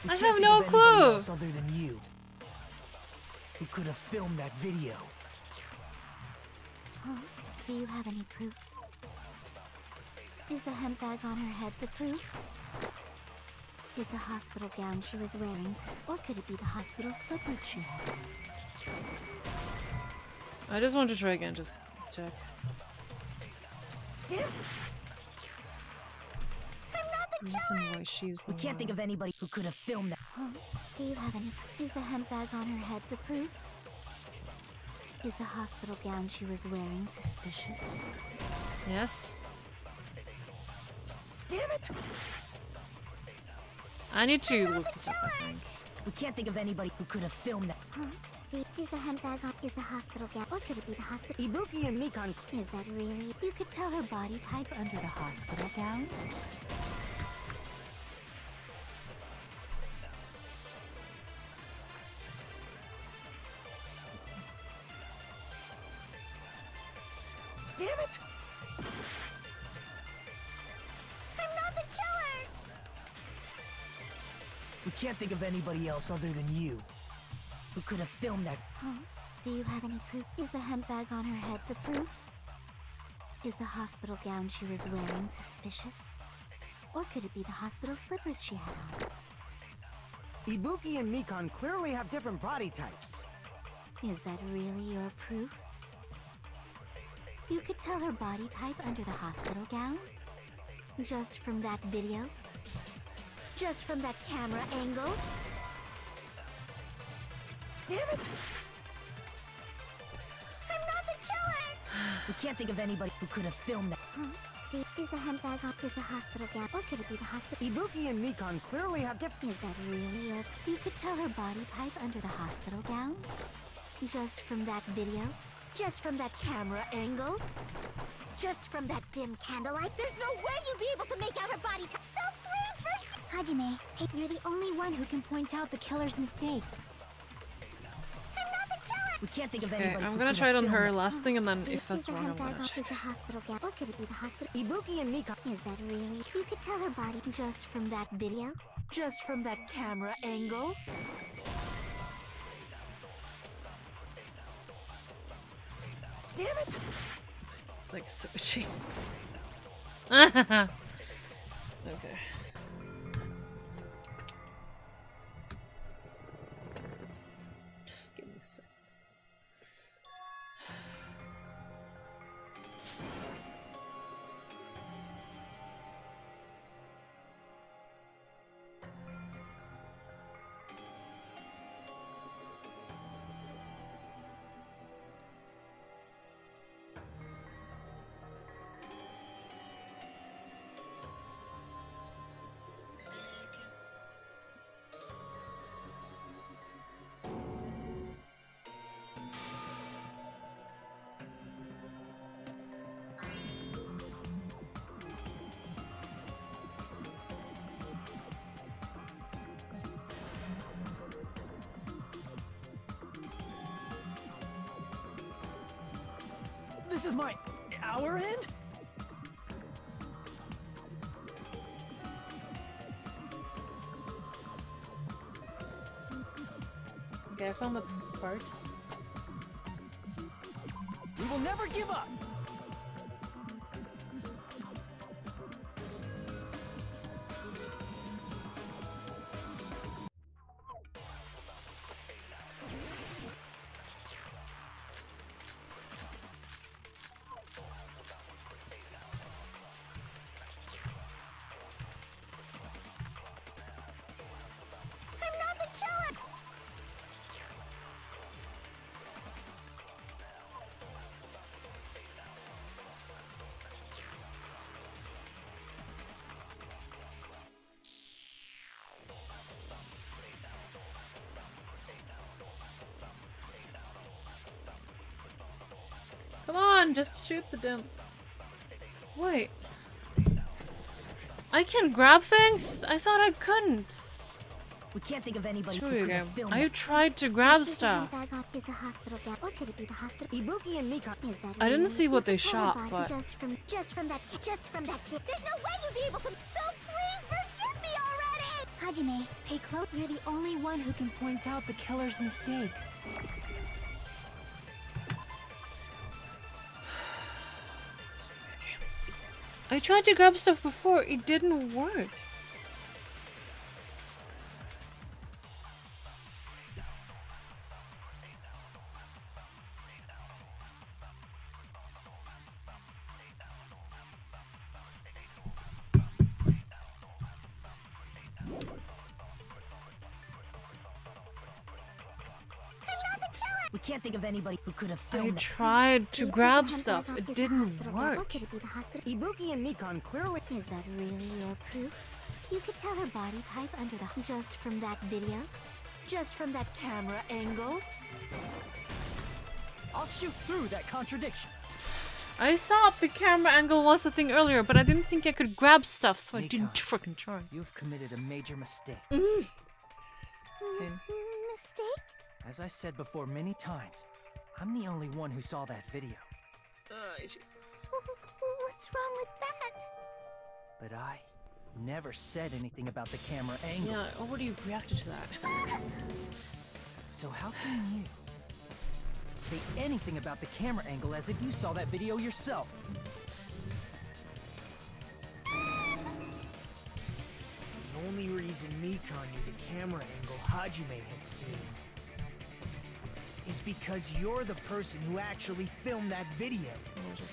I have no clue! Else other than you, who could have filmed that video. Huh? Do you have any proof? Is the hemp bag on her head the proof? Is the hospital gown she was wearing, or could it be the hospital slippers she had? I just want to try again, just check. Damn. Reason why she's the We can't think of anybody who could have filmed that. Huh? Do you have any? Is the hemp bag on her head the proof? Is the hospital gown she was wearing suspicious? Yes. Damn it! I need to look this up, I think. We can't think of anybody who could have filmed that. Huh? Is the hemp bag on? Is the hospital gown? Or could it be the hospital? Ibuki and Mikan... Is that really? You could tell her body type under the hospital gown? Damn it! I'm not the killer! We can't think of anybody else other than you, who could have filmed that. Huh? Do you have any proof? Is the hemp bag on her head the proof? Is the hospital gown she was wearing suspicious? Or could it be the hospital slippers she had on? Ibuki and Mikan clearly have different body types. Is that really your proof? You could tell her body type under the hospital gown? Just from that video? Just from that camera angle? Damn it! I'm not the killer! We can't think of anybody who could have filmed that. Huh? Is the hemp bag on? Is the hospital gown? Or could it be the hospital? Ibuki and Mikan clearly have different... Is that really your... You could tell her body type under the hospital gown? Just from that video? Just from that camera angle? Just from that dim candlelight? There's no way you'd be able to make out her body type. So please forgive... Hajime, hey, you're the only one who can point out the killer's mistake. I'm not the killer! We can't think of Okay, anybody. I'm gonna try it on her last thing, and then if that's Is the wrong, I'm hemp bag gonna on? check. Is the hospital gown? Or could it be the hospital? Ibuki and Mikan... Is that really? You could tell her body just from that video? Just from that camera angle? Damn it! Like switching. Okay. Just give me a sec. This is our end? Okay, I found the part. We will never give up! can just shoot the damn. Wait. I can grab things? I thought I couldn't. We can't think of anybody Screw who you, could have game. filmed I it. tried to grab stuff. Is the hospital gown, or could it be the hospital? Ibuki and Mika. Is that I didn't really? see what they Look at her shot, body. but just from that. There's no way you'd be able to. So please forgive me already. Hajime, pay close. You're the only one who can point out the killer's mistake. I tried to grab stuff before, it didn't work. We can't think of anybody who could have I filmed it. tried to grab stuff, it didn't work. Could it be the hospital? Ibuki and Nikon clearly. Is that really your proof? You could tell her body type under the just from that video, just from that camera angle. I'll shoot through that contradiction. I thought the camera angle was the thing earlier, but I didn't think I could grab stuff, so I didn't freaking try. You've committed a major mistake. Mistake? As I said before many times, I'm the only one who saw that video. What's wrong with that? But I never said anything about the camera angle. Yeah, I already reacted to that. So how can you say anything about the camera angle as if you saw that video yourself? The only reason Nikon knew the camera angle Hajime had seen is because you're the person who actually filmed that video.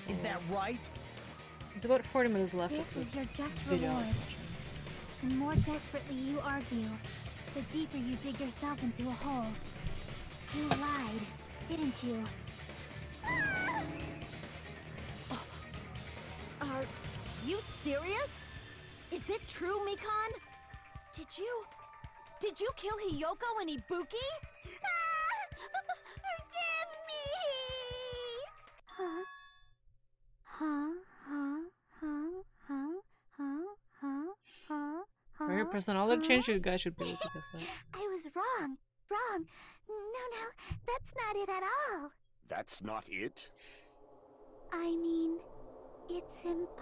Is that right? It's about 40 minutes left. This is your just video I reward. was watching. The more desperately you argue, the deeper you dig yourself into a hole. You lied, didn't you? Are you serious? Is it true, Mikan? Did you kill Hiyoko and Ibuki? Forgive me! Huh? For your personality change, you guys should be able to guess that. I was wrong. Wrong. No, that's not it at all. That's not it? I mean, it's impossible.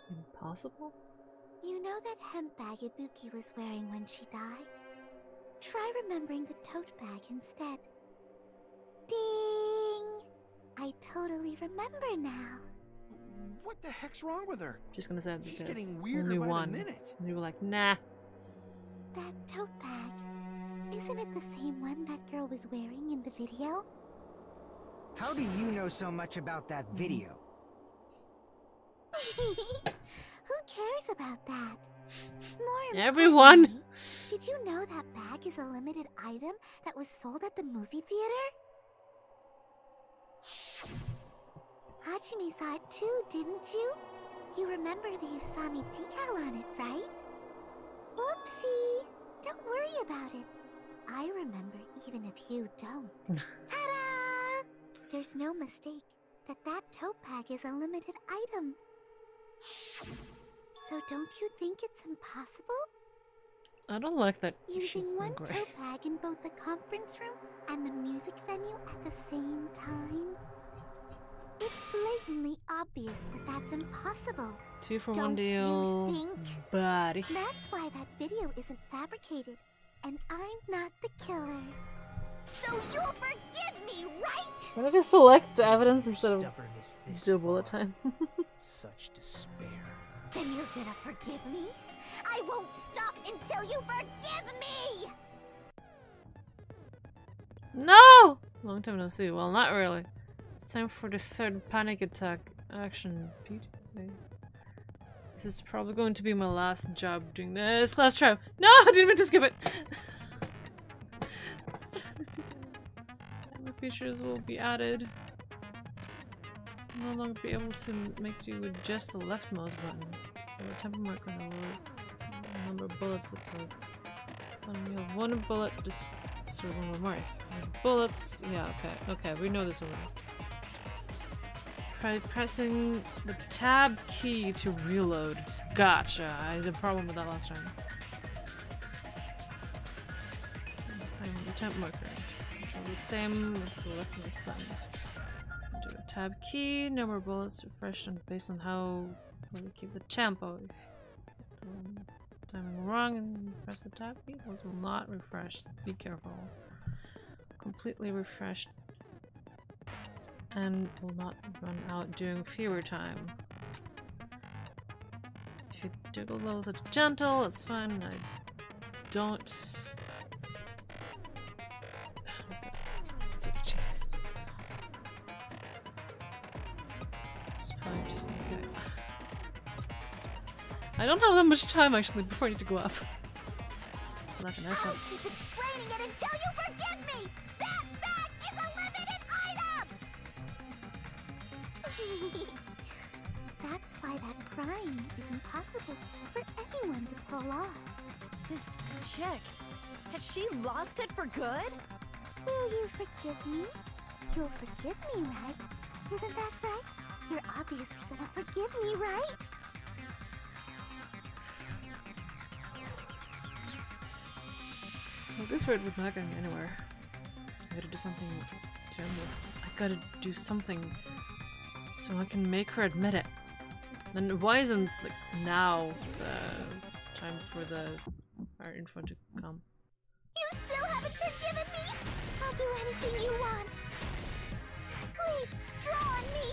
Impossible? You know that hemp bag Ibuki was wearing when she died? Try remembering the tote bag instead. Ding! I totally remember now. What the heck's wrong with her? Just gonna say that She's because getting weirder only by the one. minute. And you were like, nah. That tote bag, isn't it the same one that girl was wearing in the video? How do you know so much about that video? Who cares about that? More Everyone! importantly, did you know that bag is a limited item that was sold at the movie theater? Hajime saw it too, didn't you? You remember the Usami decal on it, right? Whoopsie! Don't worry about it. I remember even if you don't. Ta-da! There's no mistake that tote bag is a limited item. So don't you think it's impossible? I don't like that Using she's one gray. tote bag in both the conference room and the music venue at the same time? It's blatantly obvious that that's impossible. 2 for 1 Don't deal. you think? Buddy. That's why that video isn't fabricated, and I'm not the killer. So you'll forgive me, right? Why don't you select the evidence instead of Stubbornness this do bullet far. time? Such despair. Then you're gonna forgive me? I won't stop until you forgive me! No! Long time no see. Well, not really. It's time for the third panic attack action. This is probably going to be my last job doing this class trap. No! I didn't mean to skip it! The features will be added. No longer be able to make you with just the left mouse button. Your tempo mark on the lower number of bullets deployed. When you have one bullet Let's do one more. Bullets. Yeah, okay. We know this already. Pressing the tab key to reload. Gotcha. I had a problem with that last time. The temp marker. The same to the left of the button. Do a tab key. No more bullets. Refreshed and based on how we keep the tempo. Timing wrong and press the tab key. Those will not refresh. Be careful. Completely refreshed. And will not run out during fewer time. If you jiggle those at gentle, it's fine. I don't. Spite. Okay. I don't have that much time actually before I need to go up. I'll keep explaining it until you forgive me! That bag is a limited item! That's why that crime is impossible for anyone to pull off. This chick, has she lost it for good? Will you forgive me? You'll forgive me, right? Isn't that right? You're obviously gonna forgive me, right? Well, this word was not going anywhere. I gotta do something to end this. I gotta do something so I can make her admit it. And why isn't like now the time for our info to come? You still haven't forgiven me? I'll do anything you want. Please, draw on me.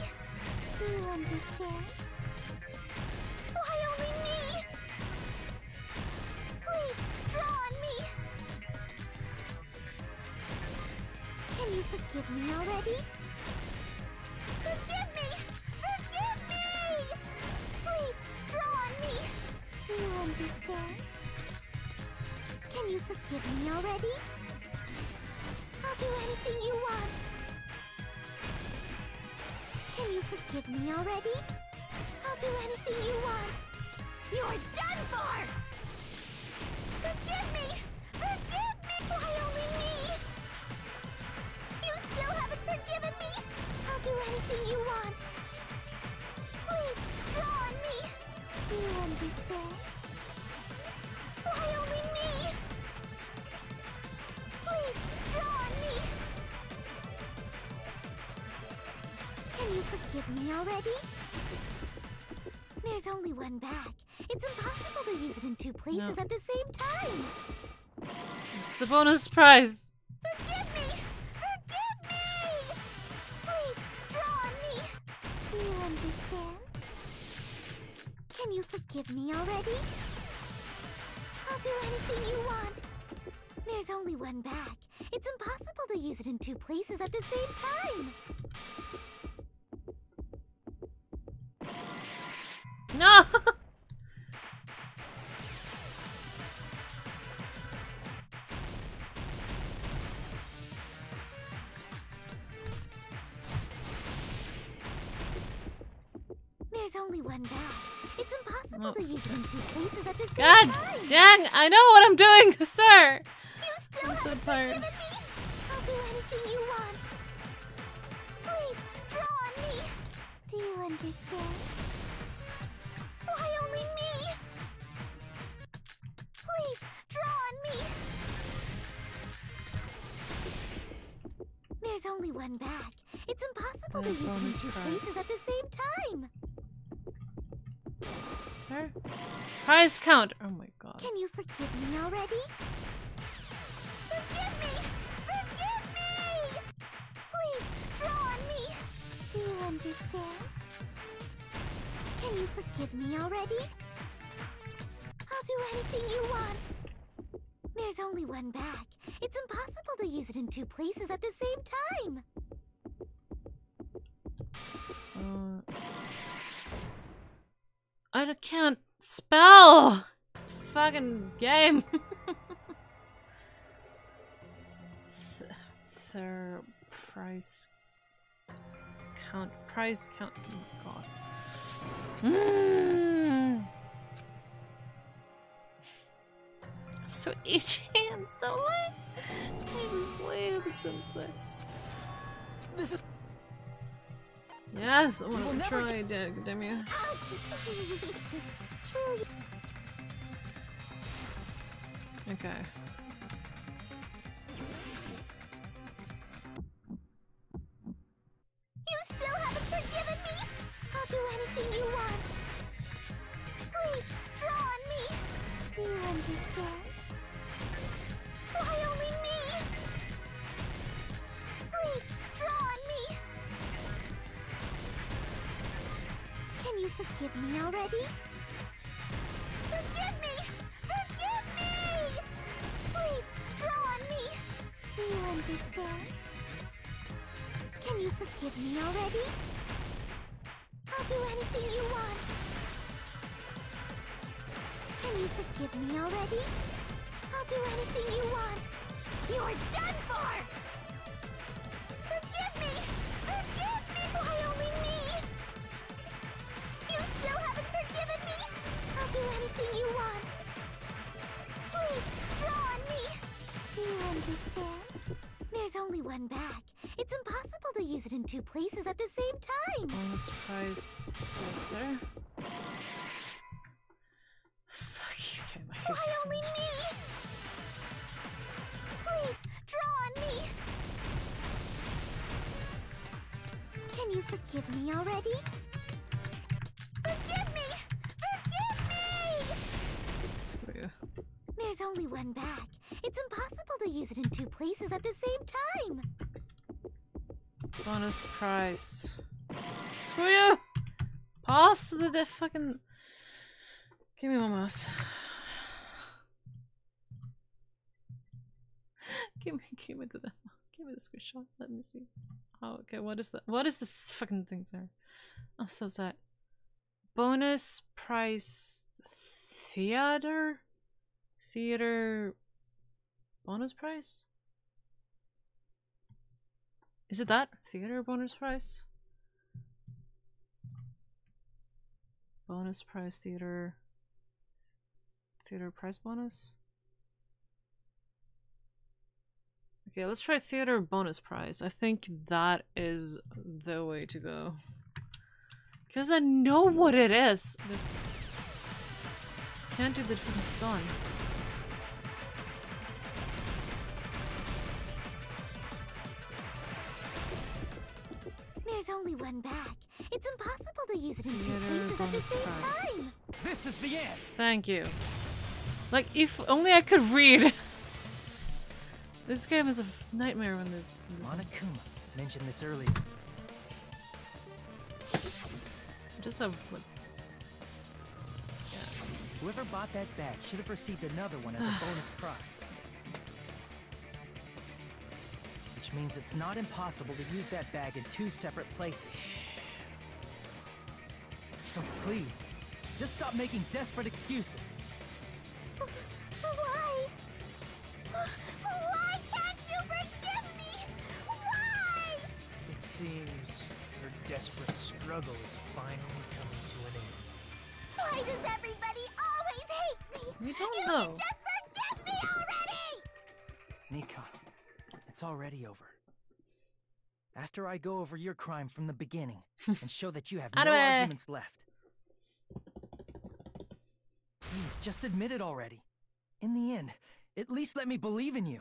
Do you understand? Why only me? Please, draw on me. Can you forgive me already? Forgive me! Forgive me! Please, draw on me. Do you understand? Can you forgive me already? I'll do anything you want. Can you forgive me already? I'll do anything you want. You're done for! Forgive me! Forgive me! Why only me? You still haven't forgiven me? I'll do anything you want. Please, draw on me. Do you understand? Why only me? Please, draw on me. Can you forgive me already? There's only one bag. It's impossible to use it in two places at the same time. It's the bonus prize. Forgive me! Forgive me! Please, draw on me. Do you understand? Can you forgive me already? I'll do anything you want. There's only one bag. It's impossible to use it in two places at the same time. No! There's only one bag. It's impossible to use it in two places at the same God time. dang! I know what I'm doing, sir! You still I'm so haven't tired. forgiven me? I'll do anything you want. Please, draw on me. Do you understand? Why only me? Please, draw on me. There's only one bag. It's impossible to use it in two places at the same time. Prize count! Oh my god. Can you forgive me already? Forgive me! Forgive me! Please, draw on me. Do you understand? Can you forgive me already? I'll do anything you want. There's only one bag. It's impossible to use it in two places at the same time. I can't spell! Fucking game! Price count. Price count. Oh god. I'm so itchy and so late. I sleep. It's insects. This is. Yes, I want to try it, damn you. Okay. You still haven't forgiven me? I'll do anything you want. Please, draw on me. Do you understand? Why only me? Please, draw on me. Can you forgive me already? Forgive me! Forgive me! Please, draw on me. Do you understand? Can you forgive me already? I'll do anything you want. Can you forgive me already? I'll do anything you want. You're done for! Forgive me! Forgive me! Why only me? You still haven't forgiven me? I'll do anything you want. Please, draw on me. Do you understand? There's only one bag. It's impossible to use it in two places at the same time. Bonus price there. Fuck you, okay, my Why only me? Please, draw on me. Can you forgive me already? Forgive me! Forgive me! Screw you. There's only one bag. It's impossible to use it in two places at the same time. Bonus price. Screw you! Pause the fucking. Give me one mouse. give me the demo. Give me the screenshot. Let me see. Oh, okay. What is that? What is this fucking thing there? I'm so sad. Bonus price theater bonus price? Is it that? Theater bonus price? Bonus price theater price bonus? Okay, let's try theater bonus prize. I think that is the way to go. Because I know what it is. Just can't do the fucking spawn. There's only one bag. It's impossible to use it in two places at the same time. This is the end. Thank you. Like, if only I could read. This game is a nightmare when this Monokuma mentioned this earlier. Just have what? Yeah. Whoever bought that bag should have received another one as a bonus prize. Which means it's not impossible to use that bag in two separate places. So please, just stop making desperate excuses. Why? Why can't you forgive me? Why? It seems her desperate struggle is finally coming to an end. Why does everybody always hate me? We don't you know. Can just forgive me already! Nikon, it's already over. After I go over your crime from the beginning and show that you have no arguments left. Please, just admit it already. In the end, at least let me believe in you.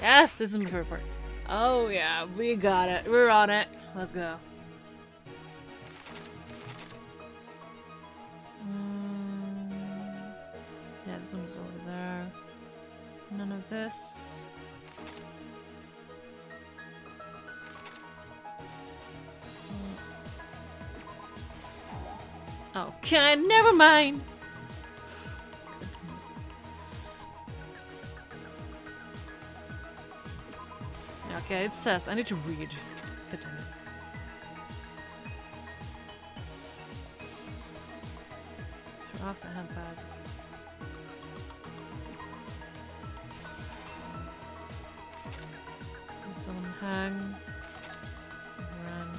Yes, this is my favorite part. Oh yeah, we got it. We're on it. Let's go. Yeah, this one is over there. None of this. Okay, never mind. Okay, it says I need to read. Continue. Throw off the handbag. Someone hang. Run.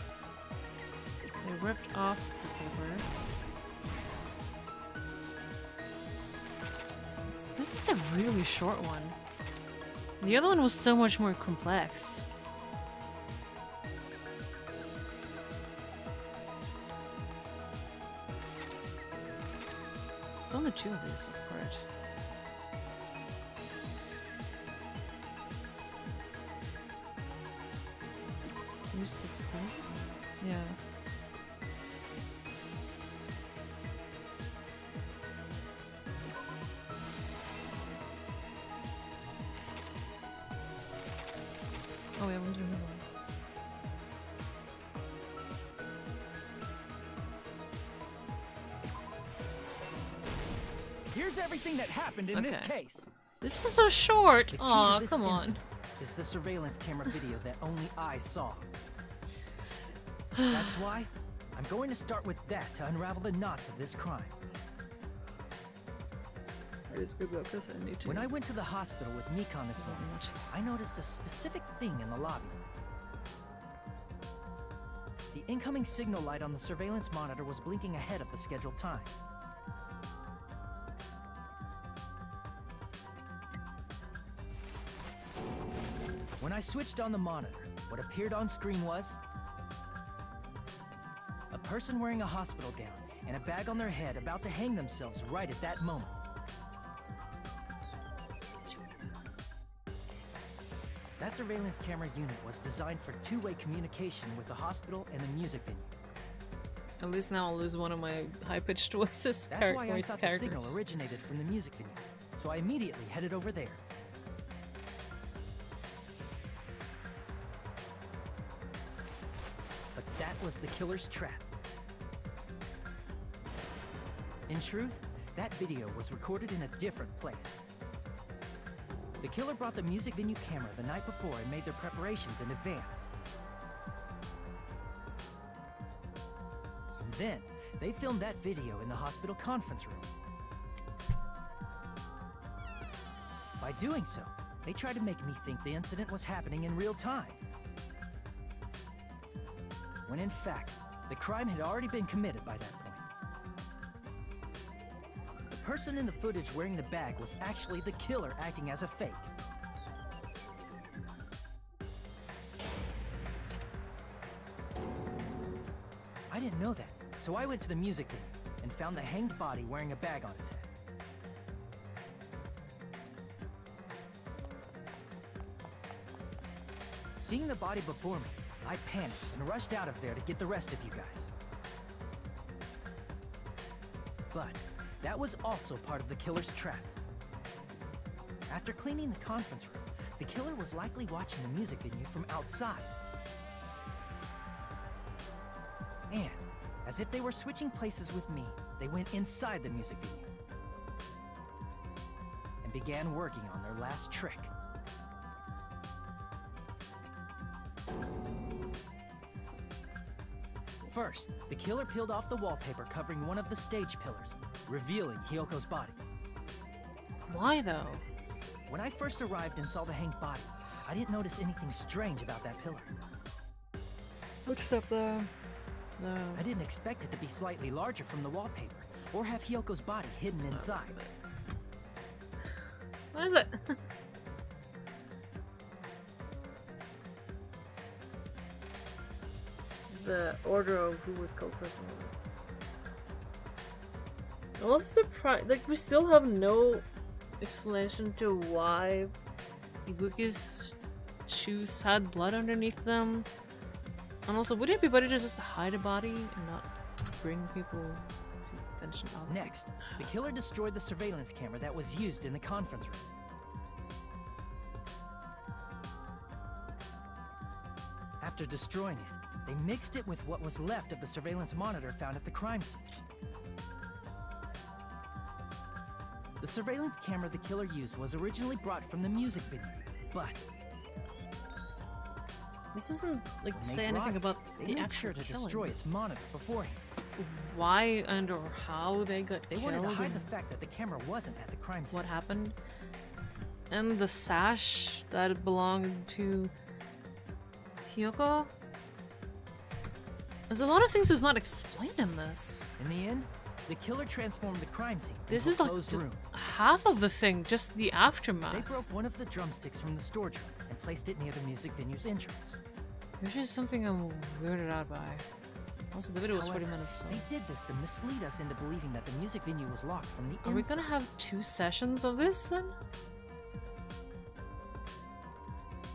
They ripped off the paper. This is a really short one. The other one was so much more complex. It's only 2 of these, that's correct. Use the point? Yeah. Oh yeah, I'm using this one. Here's everything that happened in this case. This was so short. The key Aw, to this come on. incident is the surveillance camera video that only I saw. That's why I'm going to start with that to unravel the knots of this crime. It's good because I need to. When I went to the hospital with Nikon this morning, I noticed a specific thing in the lobby. The incoming signal light on the surveillance monitor was blinking ahead of the scheduled time. When I switched on the monitor, what appeared on screen was a person wearing a hospital gown and a bag on their head about to hang themselves right at that moment. That surveillance camera unit was designed for two-way communication with the hospital and the music venue. At least now I'll lose one of my high-pitched voices. That's why I thought the signal originated from the music venue, so I immediately headed over there. But that was the killer's trap. In truth, that video was recorded in a different place. The killer brought the music venue camera the night before and made their preparations in advance. And then, they filmed that video in the hospital conference room. By doing so, they tried to make me think the incident was happening in real time. When in fact, the crime had already been committed by that point. The person in the footage wearing the bag was actually the killer acting as a fake. I didn't know that, so I went to the music venue and found the hanged body wearing a bag on its head. Seeing the body before me, I panicked and rushed out of there to get the rest of you guys. But that was also part of the killer's trap. After cleaning the conference room, the killer was likely watching the music venue from outside. And, as if they were switching places with me, they went inside the music venue and began working on their last trick. First, the killer peeled off the wallpaper covering one of the stage pillars, revealing Hyoko's body. Why though? When I first arrived and saw the hanged body, I didn't notice anything strange about that pillar. Except the... I didn't expect it to be slightly larger from the wallpaper, or have Hyoko's body hidden inside. What is it? The order of who was killed first. I was surprised. Like, we still have no explanation to why Ibuki's shoes had blood underneath them. And also, would it be better to just hide a body and not bring people's attention out? Next, the killer destroyed the surveillance camera that was used in the conference room. After destroying it, they mixed it with what was left of the surveillance monitor found at the crime scene. The surveillance camera the killer used was originally brought from the music venue, but this doesn't like say anything about the actual to killing. Destroy its monitor beforehand. Why and or how they got killed? They wanted to hide the fact that the camera wasn't at the crime scene. What happened? And the sash that belonged to Hyoko? There's a lot of things that's not explained in this. In the end, The killer transformed the crime scene This into is a like closed just room. half of the thing, just the aftermath. They broke one of the drumsticks from the storage room and placed it near the music venue's entrance. Which is something I'm weirded out by. Also, the video was 40 However, minutes, so... they did this to mislead us into believing that the music venue was locked from the Are we inside. gonna have 2 sessions of this, then?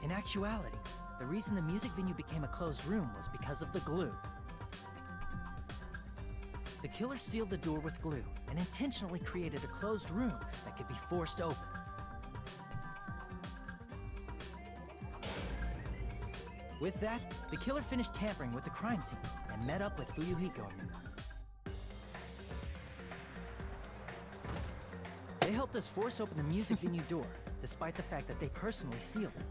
In actuality, the reason the music venue became a closed room was because of the glue. The killer sealed the door with glue and intentionally created a closed room that could be forced open. With that, the killer finished tampering with the crime scene and met up with Fuyuhiko. They helped us force open the music venue door, despite the fact that they personally sealed it.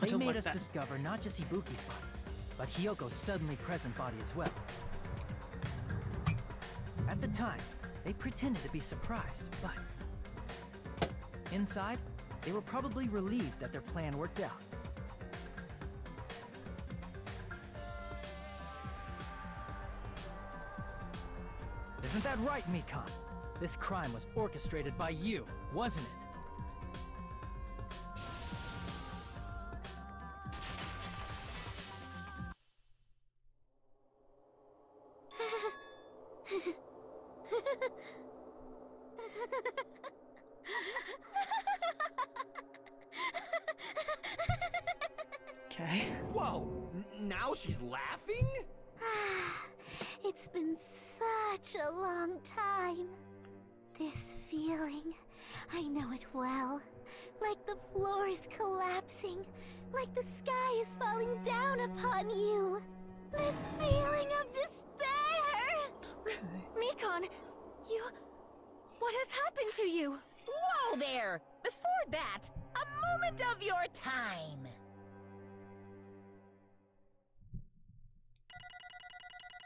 They made us discover not just Ibuki's body, but Hyoko's suddenly present body as well. At the time, they pretended to be surprised, but inside, they were probably relieved that their plan worked out. Isn't that right, Mikan? This crime was orchestrated by you, wasn't it? Okay. Whoa! Now she's laughing? It's been such a long time. This feeling, I know it well. Like the floor is collapsing, like the sky is falling down upon you. This feeling of despair! Mikan, you... What has happened to you? Whoa there! Before that, a moment of your time.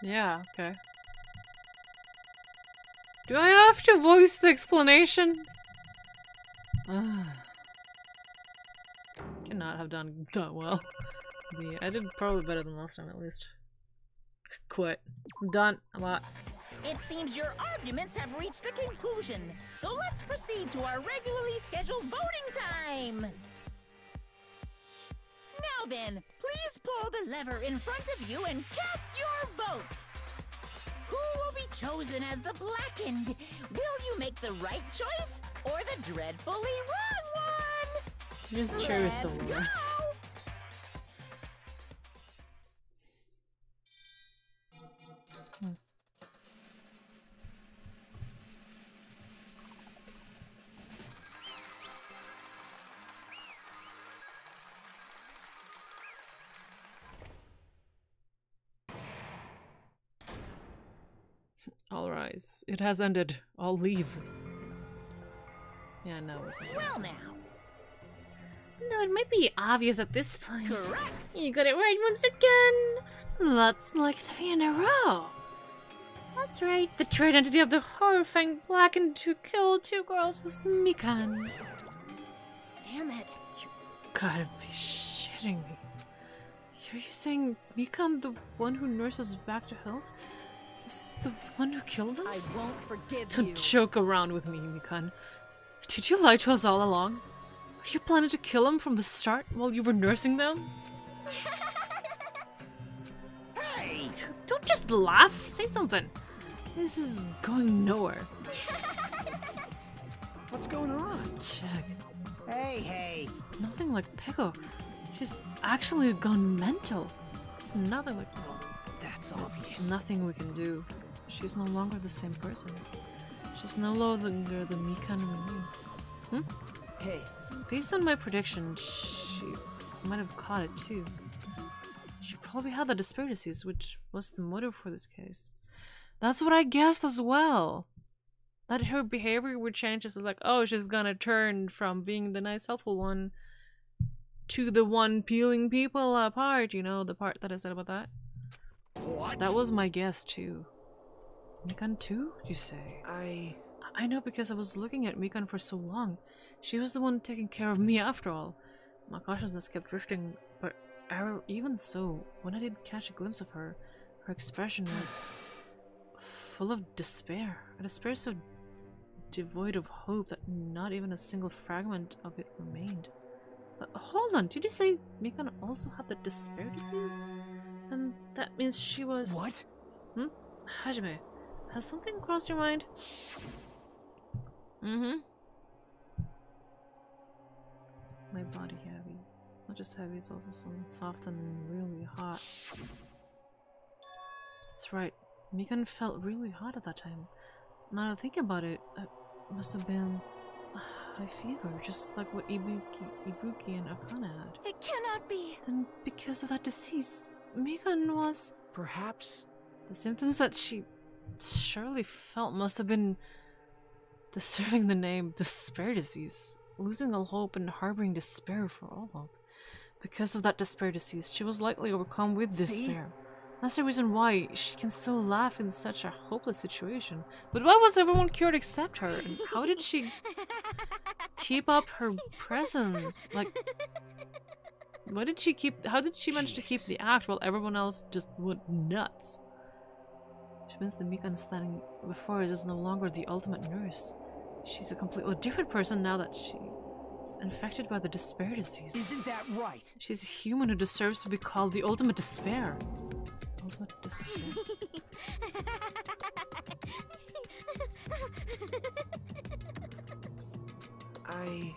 Yeah, okay. Do I have to voice the explanation? Cannot have done that well. Yeah, I did probably better than last time at least. Quit. I'm done. I'm out. It seems your arguments have reached a conclusion, so let's proceed to our regularly scheduled voting time. Now then, please pull the lever in front of you and cast your vote. Who will be chosen as the blackened? Will you make the right choice or the dreadfully wrong one? Just cherry so Let's nice. go! All rise. It has ended. I'll leave. Yeah, no, it's not. Well now. No, it might be obvious at this point. Correct. You got it right once again. That's like 3 in a row. That's right. The true identity of the horrifying blackened to kill 2 girls was Mikan. Damn it. You gotta be shitting me. Are you saying Mikan, the one who nurses back to health, is the one who killed them? I won't forgive Don't you. joke around with me, Mikan. Did you lie to us all along? Are you planning to kill them from the start while you were nursing them? Hey! Don't just laugh. Say something. This is going nowhere. What's going on? Just check. Hey! It's nothing like Peko. She's actually gone mental. It's nothing like that. That's obvious. Nothing we can do. She's no longer the same person. She's no longer the Mikan we knew. Hey. Based on my prediction, she might have caught it too. She probably had the disparities, which was the motive for this case. That's what I guessed as well. That her behavior would change. It's like, oh, she's gonna turn from being the nice, helpful one to the one peeling people apart. You know, the part that I said about that? What? That was my guess too. Mikan too, you say? I know because I was looking at Mikan for so long. She was the one taking care of me after all. My consciousness kept drifting, but even so, when I did catch a glimpse of her, her expression was full of despair. A despair so devoid of hope that not even a single fragment of it remained. Hold on, did you say Mikan also had the despair disease? And that means she was... What? Hajime, has something crossed your mind? Mm-hmm. My body heavy. It's not just heavy, it's also something soft and really hot. That's right, Mikan felt really hot at that time. Now that I think about it, that must have been a high fever, just like what Ibuki and Akane had. It cannot be! Then because of that disease, Mikan was... Perhaps... The symptoms that she surely felt must have been deserving the name despair disease. Losing all hope and harboring despair for all hope. Because of that despair disease, she was likely overcome with despair. That's the reason why she can still laugh in such a hopeless situation. But why was everyone cured except her? And how did she keep up her presence? Like, how did she manage to keep the act while everyone else just went nuts? Which means the Mikan standing before us is no longer the ultimate nurse. She's a completely different person now that she's infected by the despair disease. Isn't that right? She's a human who deserves to be called the ultimate despair. Ultimate despair.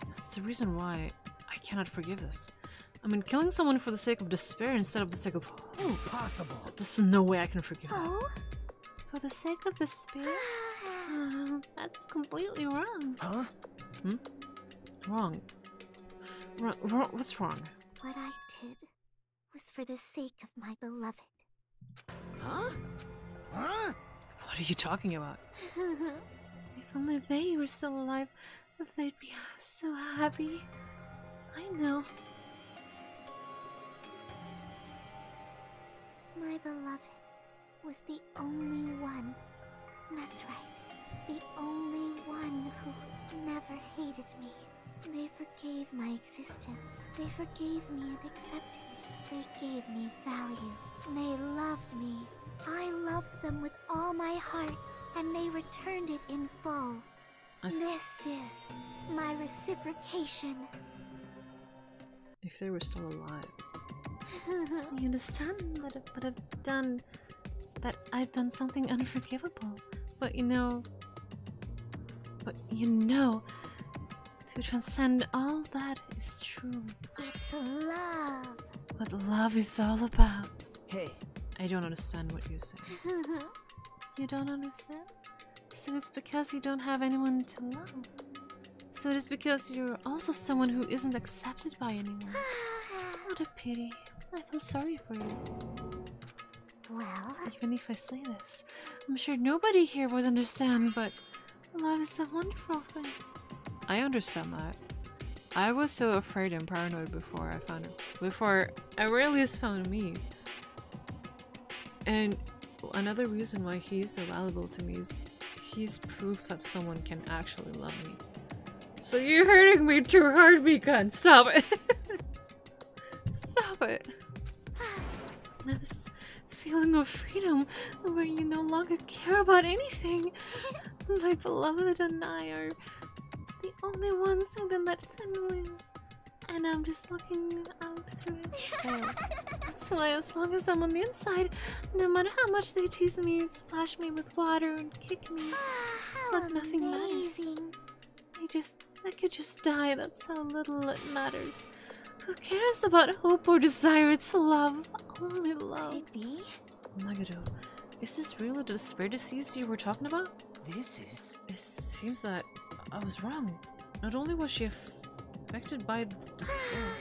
That's the reason why I cannot forgive this. I mean, killing someone for the sake of despair instead of the sake of hope. Impossible. There's no way I can forgive that. Oh? For the sake of despair? That's completely wrong. Huh? Wrong. What's wrong? What I did was for the sake of my beloved. Huh? Huh? What are you talking about? If only they were still alive, if they'd be so happy. I know. My beloved was the only one. That's right. The only one who never hated me. They forgave my existence. They forgave me and accepted me. They gave me value. They loved me. I loved them with all my heart, and they returned it in full. This is my reciprocation. If they were still alive. I understand that I've done something unforgivable. But you know, to transcend all that is true. It's love. What love is all about. Hey. I don't understand what you're saying. You don't understand? So it's because you don't have anyone to love. So it is because you're also someone who isn't accepted by anyone. What a pity. I feel sorry for you. Well... Even if I say this, I'm sure nobody here would understand, but love is a wonderful thing. I understand that. I was so afraid and paranoid before I found it. Before Aurelius found me. And another reason why he's so valuable to me is he's proof that someone can actually love me. So you're hurting me too hard, Mikan. Stop it. Stop it. This feeling of freedom where you no longer care about anything. My beloved and I are the only ones within that thin wing. And I'm just looking out through it. That's why as long as I'm on the inside, no matter how much they tease me, splash me with water and kick me, it's like nothing matters. I could just die, that's how little it matters. Who cares about hope or desire? It's love. Only love. Could it be? Nagado, is this really the despair disease you were talking about? This is... It seems that I was wrong. Not only was she affected by despair.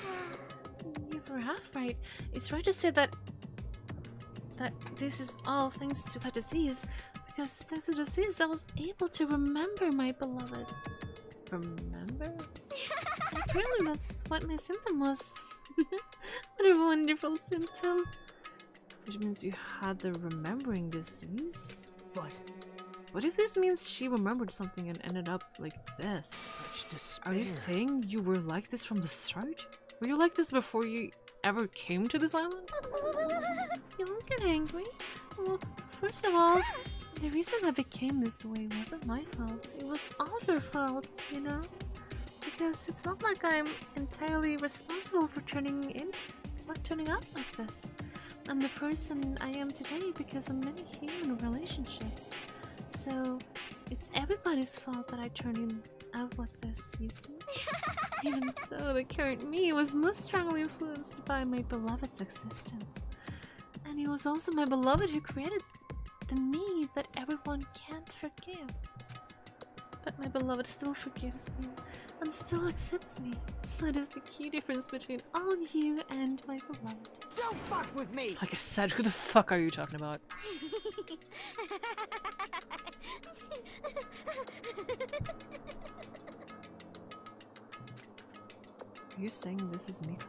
You were half right. It's right to say that this is all thanks to that disease. Because thanks to the disease, I was able to remember my beloved. Remember? Apparently that's what my symptom was. What a wonderful symptom. Which means you had the remembering disease? But... What if this means she remembered something and ended up like this? Such despair. Are you saying you were like this from the start? Were you like this before you ever came to this island? You won't get angry. Well, first of all, the reason I became this way wasn't my fault. It was all your fault, you know? Because it's not like I'm entirely responsible for turning out like this. I'm the person I am today because of many human relationships. So, it's everybody's fault that I turned out like this, you see? Even so, the current me was most strongly influenced by my beloved's existence. And it was also my beloved who created the me that everyone can't forgive. But my beloved still forgives me and still accepts me. That is the key difference between all you and my beloved. Don't fuck with me! Like I said, who the fuck are you talking about? Are you saying this is Mika?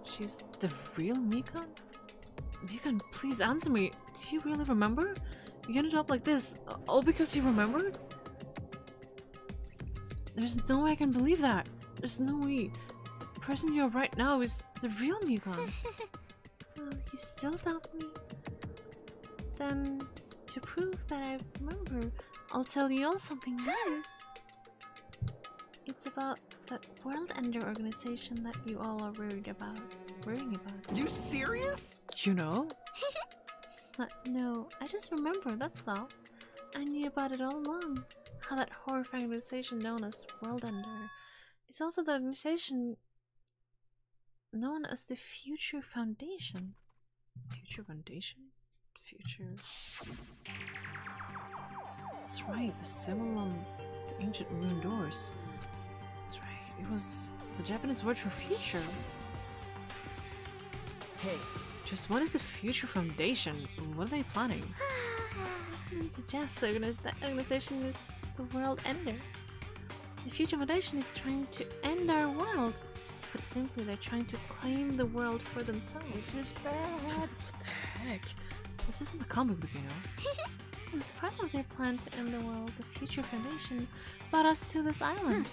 She's the real Mika? Mika, please answer me. Do you really remember? You ended up like this, all because you remembered? There's no way I can believe that. There's no way. The person you're right now is the real Mika. Oh, you still doubt me? Then, to prove that I remember, I'll tell you all something nice. It's about that World Ender organization that you all are worrying about. You serious? You know? No, I just remember, that's all. I knew about it all along. How that horrifying organization known as World Ender is also the organization known as the Future Foundation. Future Foundation? Future... That's right, the symbol on the ancient ruined doors. That's right, it was the Japanese word for future. Hey. Just what is the Future Foundation? What are they planning? As the name suggests, that organization is the World Ender. The Future Foundation is trying to end our world. To put it simply, they're trying to claim the world for themselves. This is bad. What the heck? This isn't a comic book, you know. As part of their plan to end the world, the Future Foundation brought us to this island.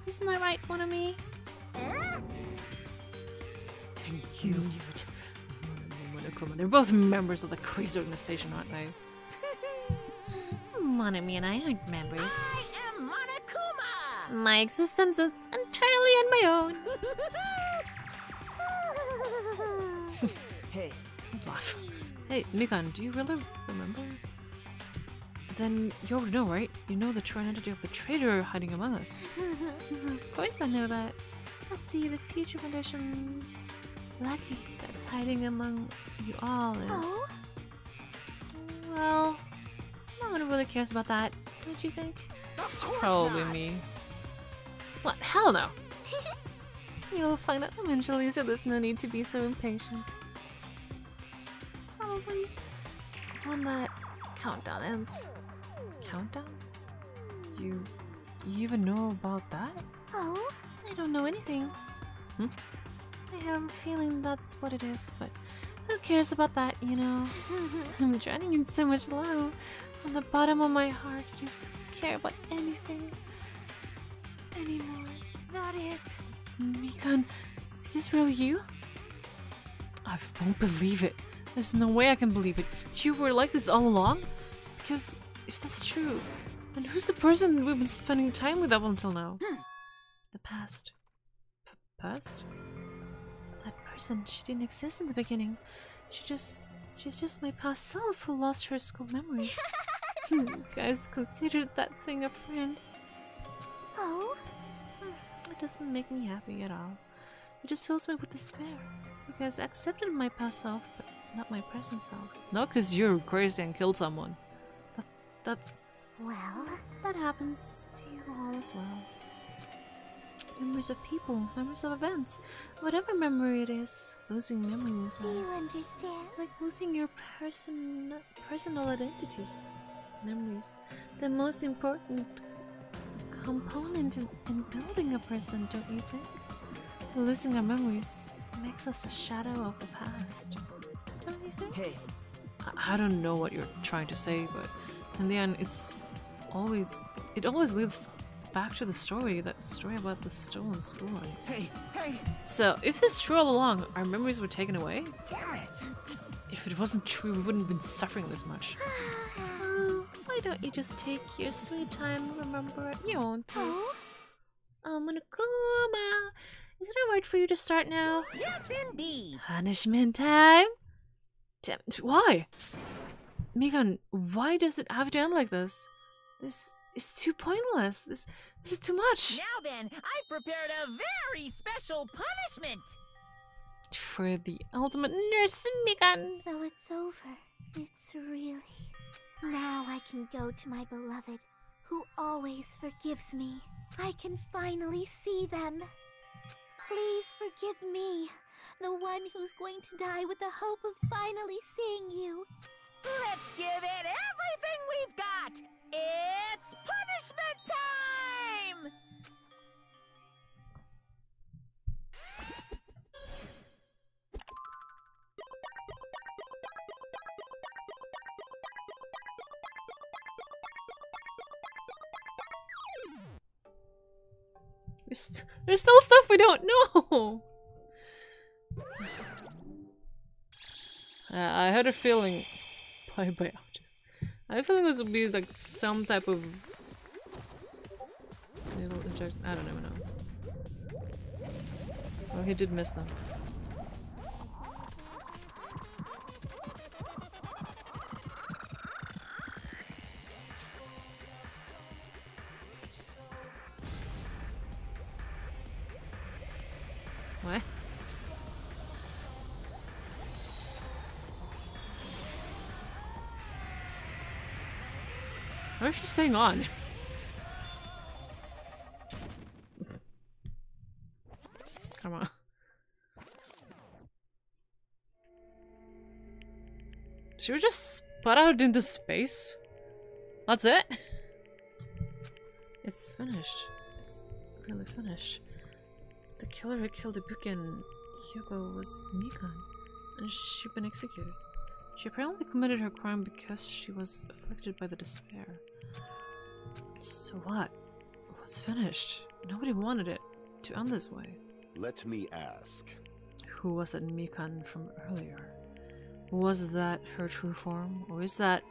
Isn't that right, one of me? Dang you! They're both members of the crazy organization, aren't they? Monami and I aren't members. I am Monokuma! My existence is entirely on my own. Hey. Don't laugh. Hey, Mikan, do you really remember? Then you already know, right? You know the true identity of the traitor hiding among us. Of course I know that. Let's see, the Future Foundation's lucky that's hiding among you all is... Oh? Well, no one really cares about that, don't you think? It's probably me. What? Hell no! You'll find out eventually, so there's no need to be so impatient. Probably when that countdown ends. Countdown? You even know about that? Oh? I don't know anything. I have a feeling that's what it is, but who cares about that, you know? I'm drowning in so much love. From the bottom of my heart, I just don't care about anything anymore. That is... Mikan, is this really you? I won't believe it. There's no way I can believe it. You were like this all along? Because if that's true, then who's the person we've been spending time with up until now? The past. Past? That person, she didn't exist in the beginning. She's just my past self who lost her school memories. You guys considered that thing a friend. Oh? It doesn't make me happy at all. It just fills me with despair. You guys accepted my past self, but not my present self. Not because you're crazy and killed someone. That's... Well... That happens to you all as well. Memories of people, memories of events, whatever memory it is, losing memories. Do you understand? Like losing your personal identity. Memories. The most important component in building a person, don't you think? Losing our memories makes us a shadow of the past. Don't you think? Hey. I don't know what you're trying to say, but in the end, it always leads back to the story, that story about the stolen school lives. Hey! So, if this is true all along, our memories were taken away? Damn it! If it wasn't true, we wouldn't have been suffering this much. Why don't you just take your sweet time and remember at your own pace? Monokuma, is it alright for you to start now? Yes, indeed. Punishment time? Damn it, why? Mikan, why does it have to end like this? This is too pointless. This is too much. Now then, I prepared a very special punishment. For the ultimate nurse, Mikan. So it's over. It's really... Now I can go to my beloved, who always forgives me. I can finally see them. Please forgive me, the one who's going to die with the hope of finally seeing you. Let's give it everything we've got. It's punishment time! There's still stuff we don't know! I had a feeling... I had a feeling this would be like some type of... little injection. I don't even know. Oh, he did miss them. What? Why is she staying on? Come on. Should we just sput out into space? That's it? It's finished. It's really finished. The killer who killed Ibuki and Hyuko was Mikan, and she'd been executed. She apparently committed her crime because she was afflicted by the despair. So what? What's finished? Nobody wanted it to end this way. Let me ask. Who was that Mikan from earlier? Was that her true form, or is that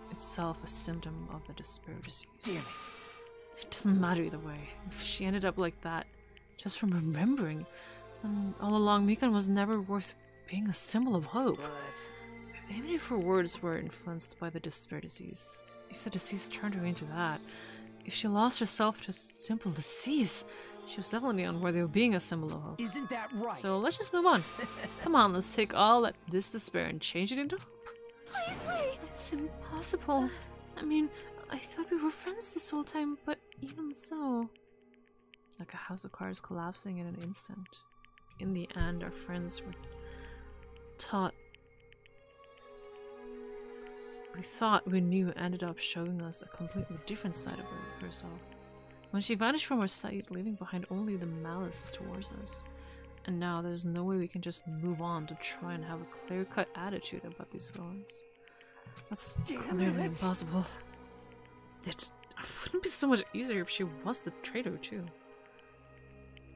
itself a symptom of the despair disease? Damn it. It doesn't matter either way. If she ended up like that, just from remembering, then all along Mikan was never worth being a symbol of hope. But... even if her words were influenced by the despair disease, if the disease turned her into that, if she lost herself to simple disease, she was definitely unworthy of being a symbol of hope. Isn't that right? So let's just move on. Come on, let's take all that this despair and change it into hope. Please wait! It's impossible. I mean, I thought we were friends this whole time, but even so... Like a house of cards collapsing in an instant. In the end, our friends were taught... We thought we knew ended up showing us a completely different side of herself. When she vanished from our sight, leaving behind only the malice towards us. And now there's no way we can just move on to try and have a clear-cut attitude about these villains. That's clearly impossible. It wouldn't be so much easier if she was the traitor too.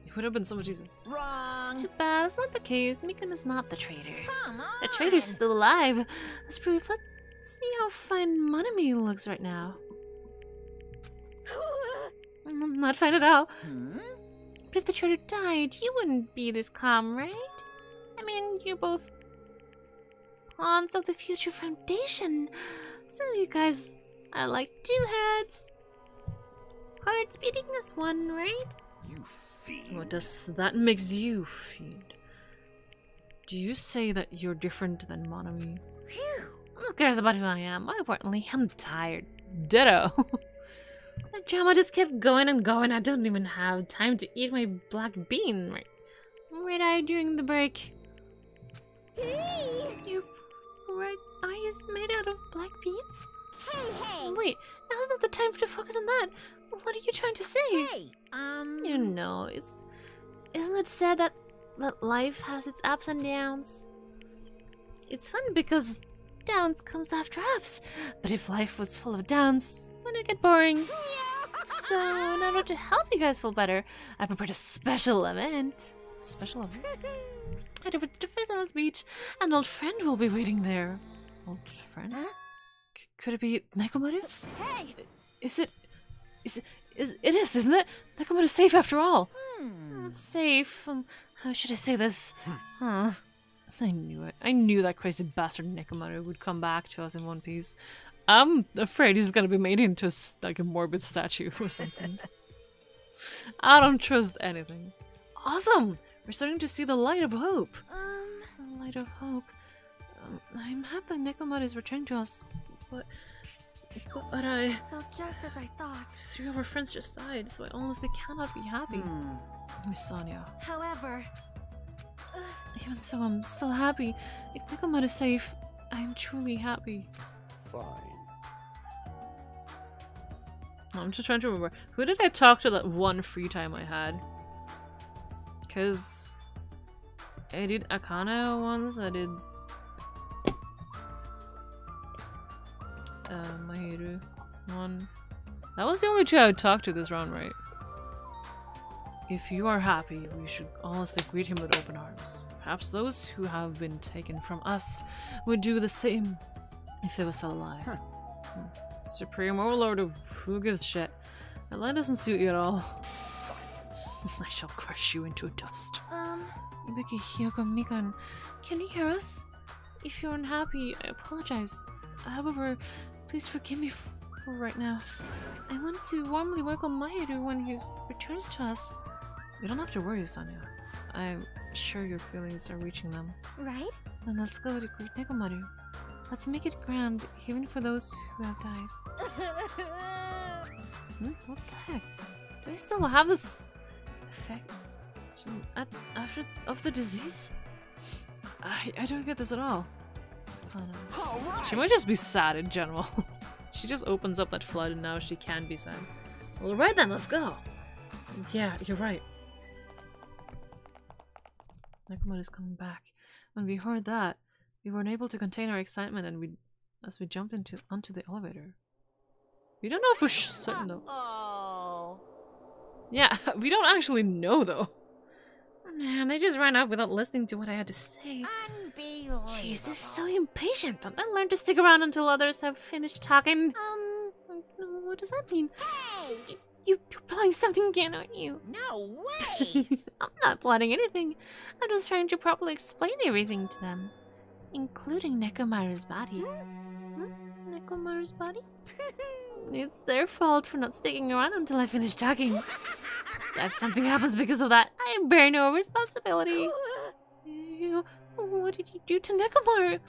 It would have been so much easier. Wrong. Too bad, that's not the case. Mikan is not the traitor. Come on. The traitor's still alive. As proof, let's see how fine Monami looks right now. Not fine at all. But if the traitor died, you wouldn't be this calm, right? I mean, you're both pawns of the future foundation. So you guys are like two heads. Hearts beating as one, right? You fiend. What does that makes you fiend? Do you say that you're different than Monami? Who cares about who I am? More importantly, I'm tired. Ditto. The drama just kept going and going. I don't even have time to eat my black bean right eye during the break. Hey! Your red eye is made out of black beans? Hey! Wait, now's not the time to focus on that. What are you trying to say? Hey, You know, isn't it said that life has its ups and downs? It's fun because downs comes after ups. But if life was full of downs, wouldn't it get boring? So, in order to help you guys feel better, I prepared a special event. Special event? Head over to Fizzle's Beach. An old friend will be waiting there. Old friend? Huh? Could it be Nekomaru? Hey! It is, isn't it? Nekomaru's safe after all. It's safe. How should I say this? Huh. I knew it. I knew that crazy bastard Nekomaru would come back to us in one piece. I'm afraid he's gonna be made into like a morbid statue or something. I don't trust anything. Awesome! We're starting to see the light of hope. The light of hope. I'm happy Nekomaru is returned to us, but I... So just as I thought. 3 of our friends just died, so I honestly cannot be happy. Miss Sonia. However... Even so, I'm still happy. If Nekomaru is safe, I'm truly happy. Fine. I'm just trying to remember. Who did I talk to that one free time I had? Because I did Akane once, I did Mahiru one. That was the only 2 I would talk to this round, right? If you are happy, we should honestly greet him with open arms. Perhaps those who have been taken from us would do the same if they were still alive. Supreme Overlord of who gives a shit. That line doesn't suit you at all. Silence. I shall crush you into dust. Ibuki, Hyoko, Mikan, can you hear us? If you're unhappy, I apologize. However, please forgive me for right now. I want to warmly welcome Mahiru when he returns to us. You don't have to worry, Sonia. I'm sure your feelings are reaching them. Right? Then let's go to greet Nekomaru. Let's make it grand, even for those who have died. What the heck? Do I still have this effect after the disease? I don't get this at all. Oh, no. She might just be sad in general. She just opens up that flood and now she can be sad. Well, right then, let's go. Yeah, you're right. Nekomaru's coming back. When we heard that, we were unable to contain our excitement and as we jumped onto the elevator. We don't know for certain though. Oh. Yeah, we don't actually know though. Man, they just ran out without listening to what I had to say. Unbelievable. Jeez, this is so impatient. Don't I learn to stick around until others have finished talking? What does that mean? Hey! You're plotting something again, aren't you? No way! I'm not plotting anything. I'm just trying to properly explain everything to them. Including Nekomaru's body. Nekomaru's body? It's their fault for not sticking around until I finish talking. So if something happens because of that, I bear no responsibility. What did you do to Nekomaru?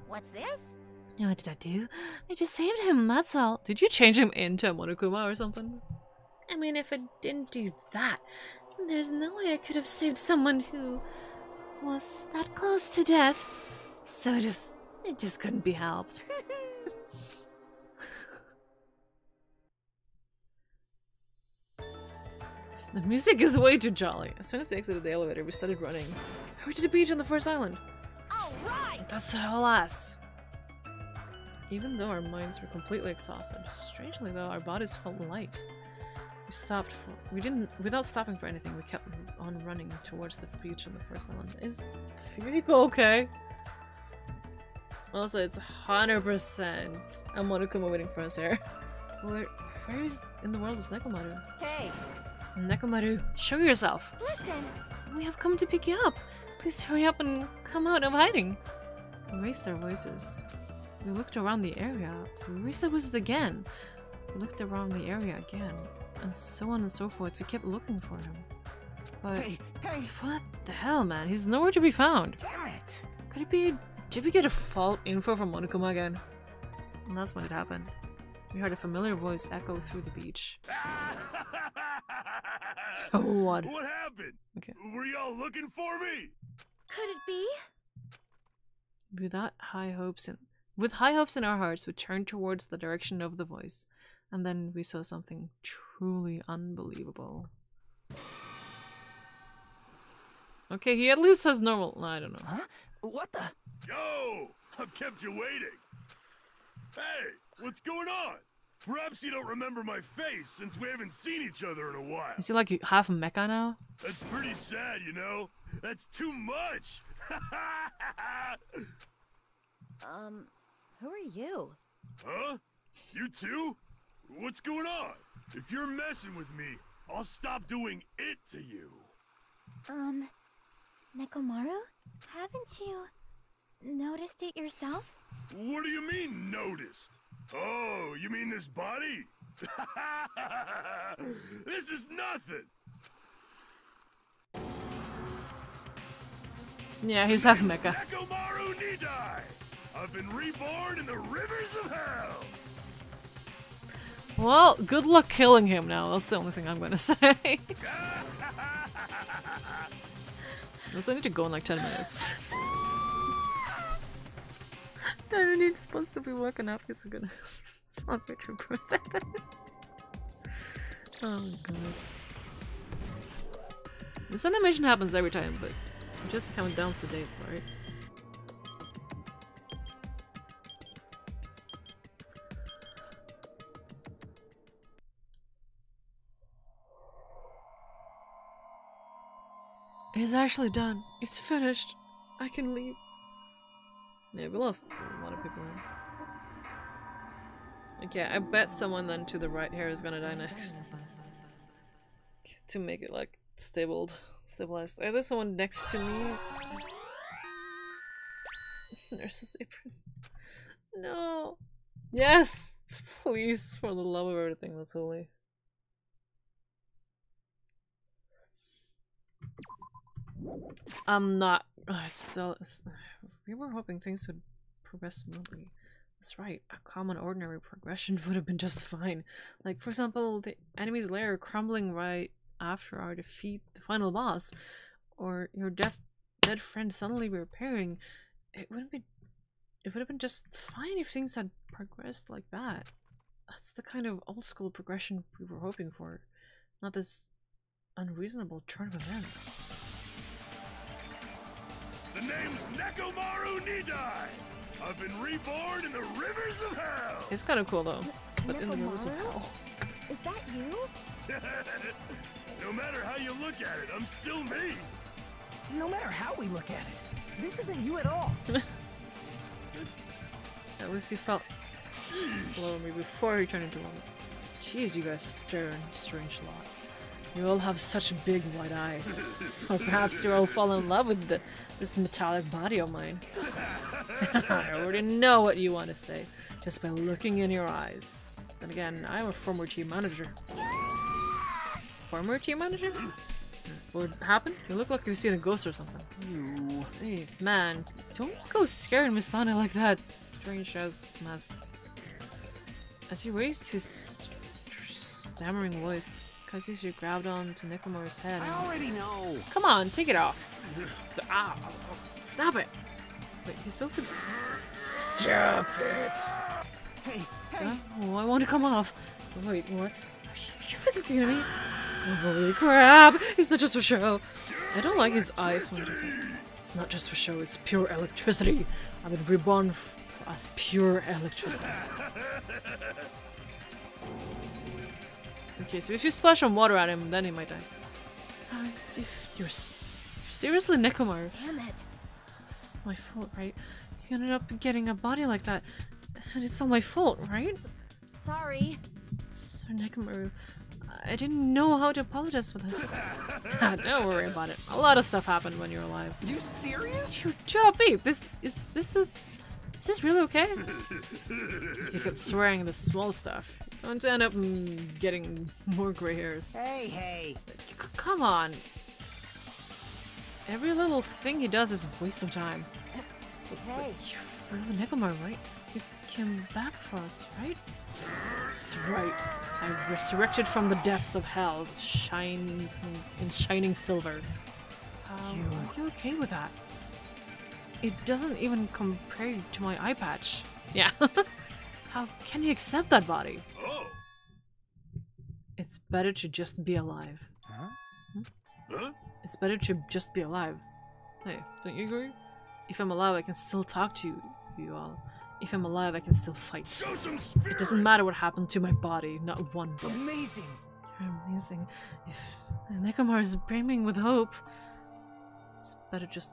What's this? What did I do? I just saved him, that's all. Did you change him into a Monokuma or something? I mean, if I didn't do that, there's no way I could have saved someone who was that close to death. So it just couldn't be helped. The music is way too jolly. As soon as we exited the elevator, we started running. Hurry to the beach on the first island. All right. That's all us. Even though our minds were completely exhausted, strangely though, our bodies felt light. Without stopping for anything, we kept on running towards the beach on the first island. Is Furiko okay? Also, it's 100% a Monokuma waiting for us here. Where in the world is Nekomaru? Hey! Nekomaru, show yourself! Listen! We have come to pick you up! Please hurry up and come out of hiding! We raised our voices. We looked around the area. We raised our voices again. We looked around the area again. And so on and so forth. We kept looking for him. But hey! What the hell, man? He's nowhere to be found. Damn it! Could it be... Did we get a false info from Monokuma again? And that's when it happened. We heard a familiar voice echo through the beach. What? What happened? Okay. Were y'all looking for me? Could it be? With high hopes in our hearts, we turned towards the direction of the voice. And then we saw something truly unbelievable. Okay, he at least has normal... I don't know. Huh? What the... Yo! I've kept you waiting. Hey! What's going on? Perhaps you don't remember my face, since we haven't seen each other in a while. Is he like half a mecha now? That's pretty sad, you know? That's too much! Who are you? Huh? You too? What's going on? If you're messing with me, I'll stop doing it to you. Nekomaru? Haven't you noticed it yourself? What do you mean, noticed? Oh, you mean this body? This is nothing! Yeah, he's half mecha. Nekomaru Nidai! I've been reborn in the rivers of hell! Well, good luck killing him now. That's the only thing I'm gonna say. Unless I need to go in like 10 minutes. I need supposed to be working out because we're gonna celebrate your birthday. Oh god. This animation happens every time, but it just count down the days, right? It's actually done. It's finished. I can leave. Yeah, we lost a lot of people in. Okay, I bet someone then to the right here is gonna die next. To make it like stabilized. There's someone next to me. Nurse's apron. No. Yes! Please, for the love of everything that's holy. I'm not. We were hoping things would progress smoothly. That's right. A common, ordinary progression would have been just fine. Like, for example, the enemy's lair crumbling right after our defeat, the final boss, or your dead friend suddenly reappearing. It would have been just fine if things had progressed like that. That's the kind of old school progression we were hoping for, not this unreasonable turn of events. The name's Nekomaru Nidai! I've been reborn in the rivers of hell! It's kind of cool though, but in the rivers of hell. Is that you? No matter how you look at it, I'm still me! No matter how we look at it, this isn't you at all. At least he felt below me before he turned into one. Jeez, you guys stare in strange lot. You all have such big white eyes. Or perhaps you all fall in love with this metallic body of mine. I already know what you want to say, just by looking in your eyes. Then again, I'm a former team manager. Former team manager? What happened? You look like you've seen a ghost or something. Hey, man, don't go scaring Misane like that. Strange as mess. As he raised his stammering voice, Kazushi grabbed on to Nekomaru's head. I already know. Come on, take it off. Ow. Stop it. Wait, he still feels. Stop it. Hey. Oh, I want to come off. Wait, what? Are you freaking kidding me? Oh, holy crap! It's not just for show. I don't like his eyes when he says it. It's not just for show. It's pure electricity. I've been reborn as pure electricity. Okay, so if you splash some water at him, then he might die. If you're seriously Nekomaru. Damn it. It's my fault, right? You ended up getting a body like that. And it's all my fault, right? Sorry. Sir Nekomaru, I didn't know how to apologize for this. Don't worry about it. A lot of stuff happened when you were alive. You serious? Your job, babe. Is this really okay? You kept swearing the small stuff. I'm going to end up getting more gray hairs. Hey. Come on. Every little thing he does is a waste of time. Hey. You're really Nekomaru, right? You came back for us, right? That's right. I resurrected from the depths of hell, in shining silver. Are you okay with that? It doesn't even compare to my eye patch. Yeah. How can you accept that body? Oh. It's better to just be alive. Huh? Huh? It's better to just be alive. Hey, don't you agree? If I'm alive, I can still talk to you all. if I'm alive, I can still fight. Show some spirit. It doesn't matter what happened to my body, not one bit. Amazing! You're amazing. If Nekomar is brimming with hope, it's better just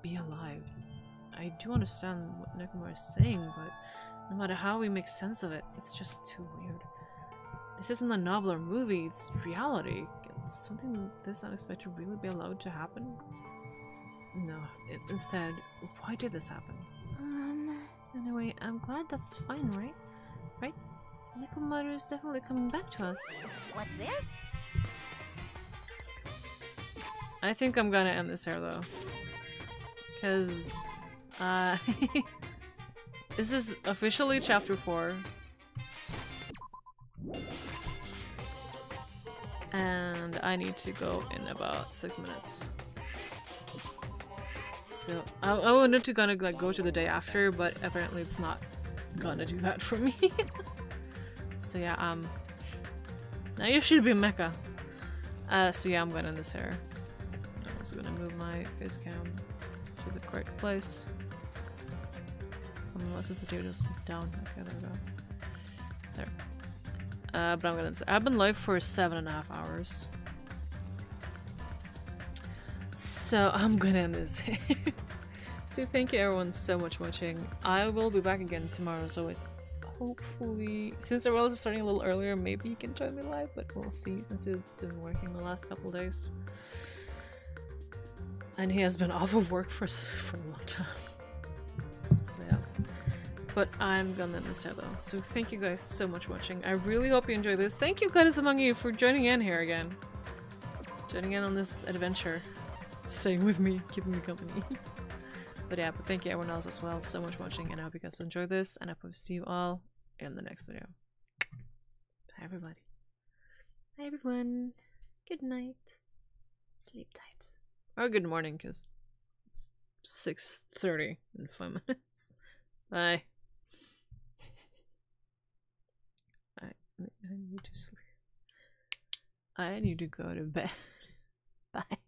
be alive. I do understand what Nekomar is saying, but no matter how we make sense of it, it's just too weird. This isn't a novel or movie, it's reality. Can something this unexpected really be allowed to happen? No, instead, why did this happen? Anyway, I'm glad that's fine, right? Right? Nekomar is definitely coming back to us. What's this? I think I'm gonna end this here though. Because, this is officially chapter 4. And I need to go in about 6 minutes. So, I wanted to gonna like go to the day after, but apparently it's not gonna do that for me. So yeah, now you should be Mecha. So yeah, I'm gonna end this here. I'm also gonna move my face cam to the correct place. My sensitivity is down. Okay, there we go. There. But I'm gonna say I've been live for 7.5 hours. So I'm gonna end this here. So thank you everyone so much for watching. I will be back again tomorrow as always. Hopefully, since the world is starting a little earlier, maybe you can join me live, but we'll see since he's been working the last couple days. And he has been off of work for a long time. So yeah. But I'm gonna end this here though. So thank you guys so much for watching. I really hope you enjoyed this. Thank you guys among you for joining in here again. Joining in on this adventure. Staying with me, keeping me company. But yeah, but thank you everyone else as well so much for watching, and I hope you guys enjoyed this, and I hope to see you all in the next video. Bye everybody. Bye everyone. Good night. Sleep tight. Or good morning, because it's 6:30 in 5 minutes. Bye. I need to sleep. I need to go to bed. Bye.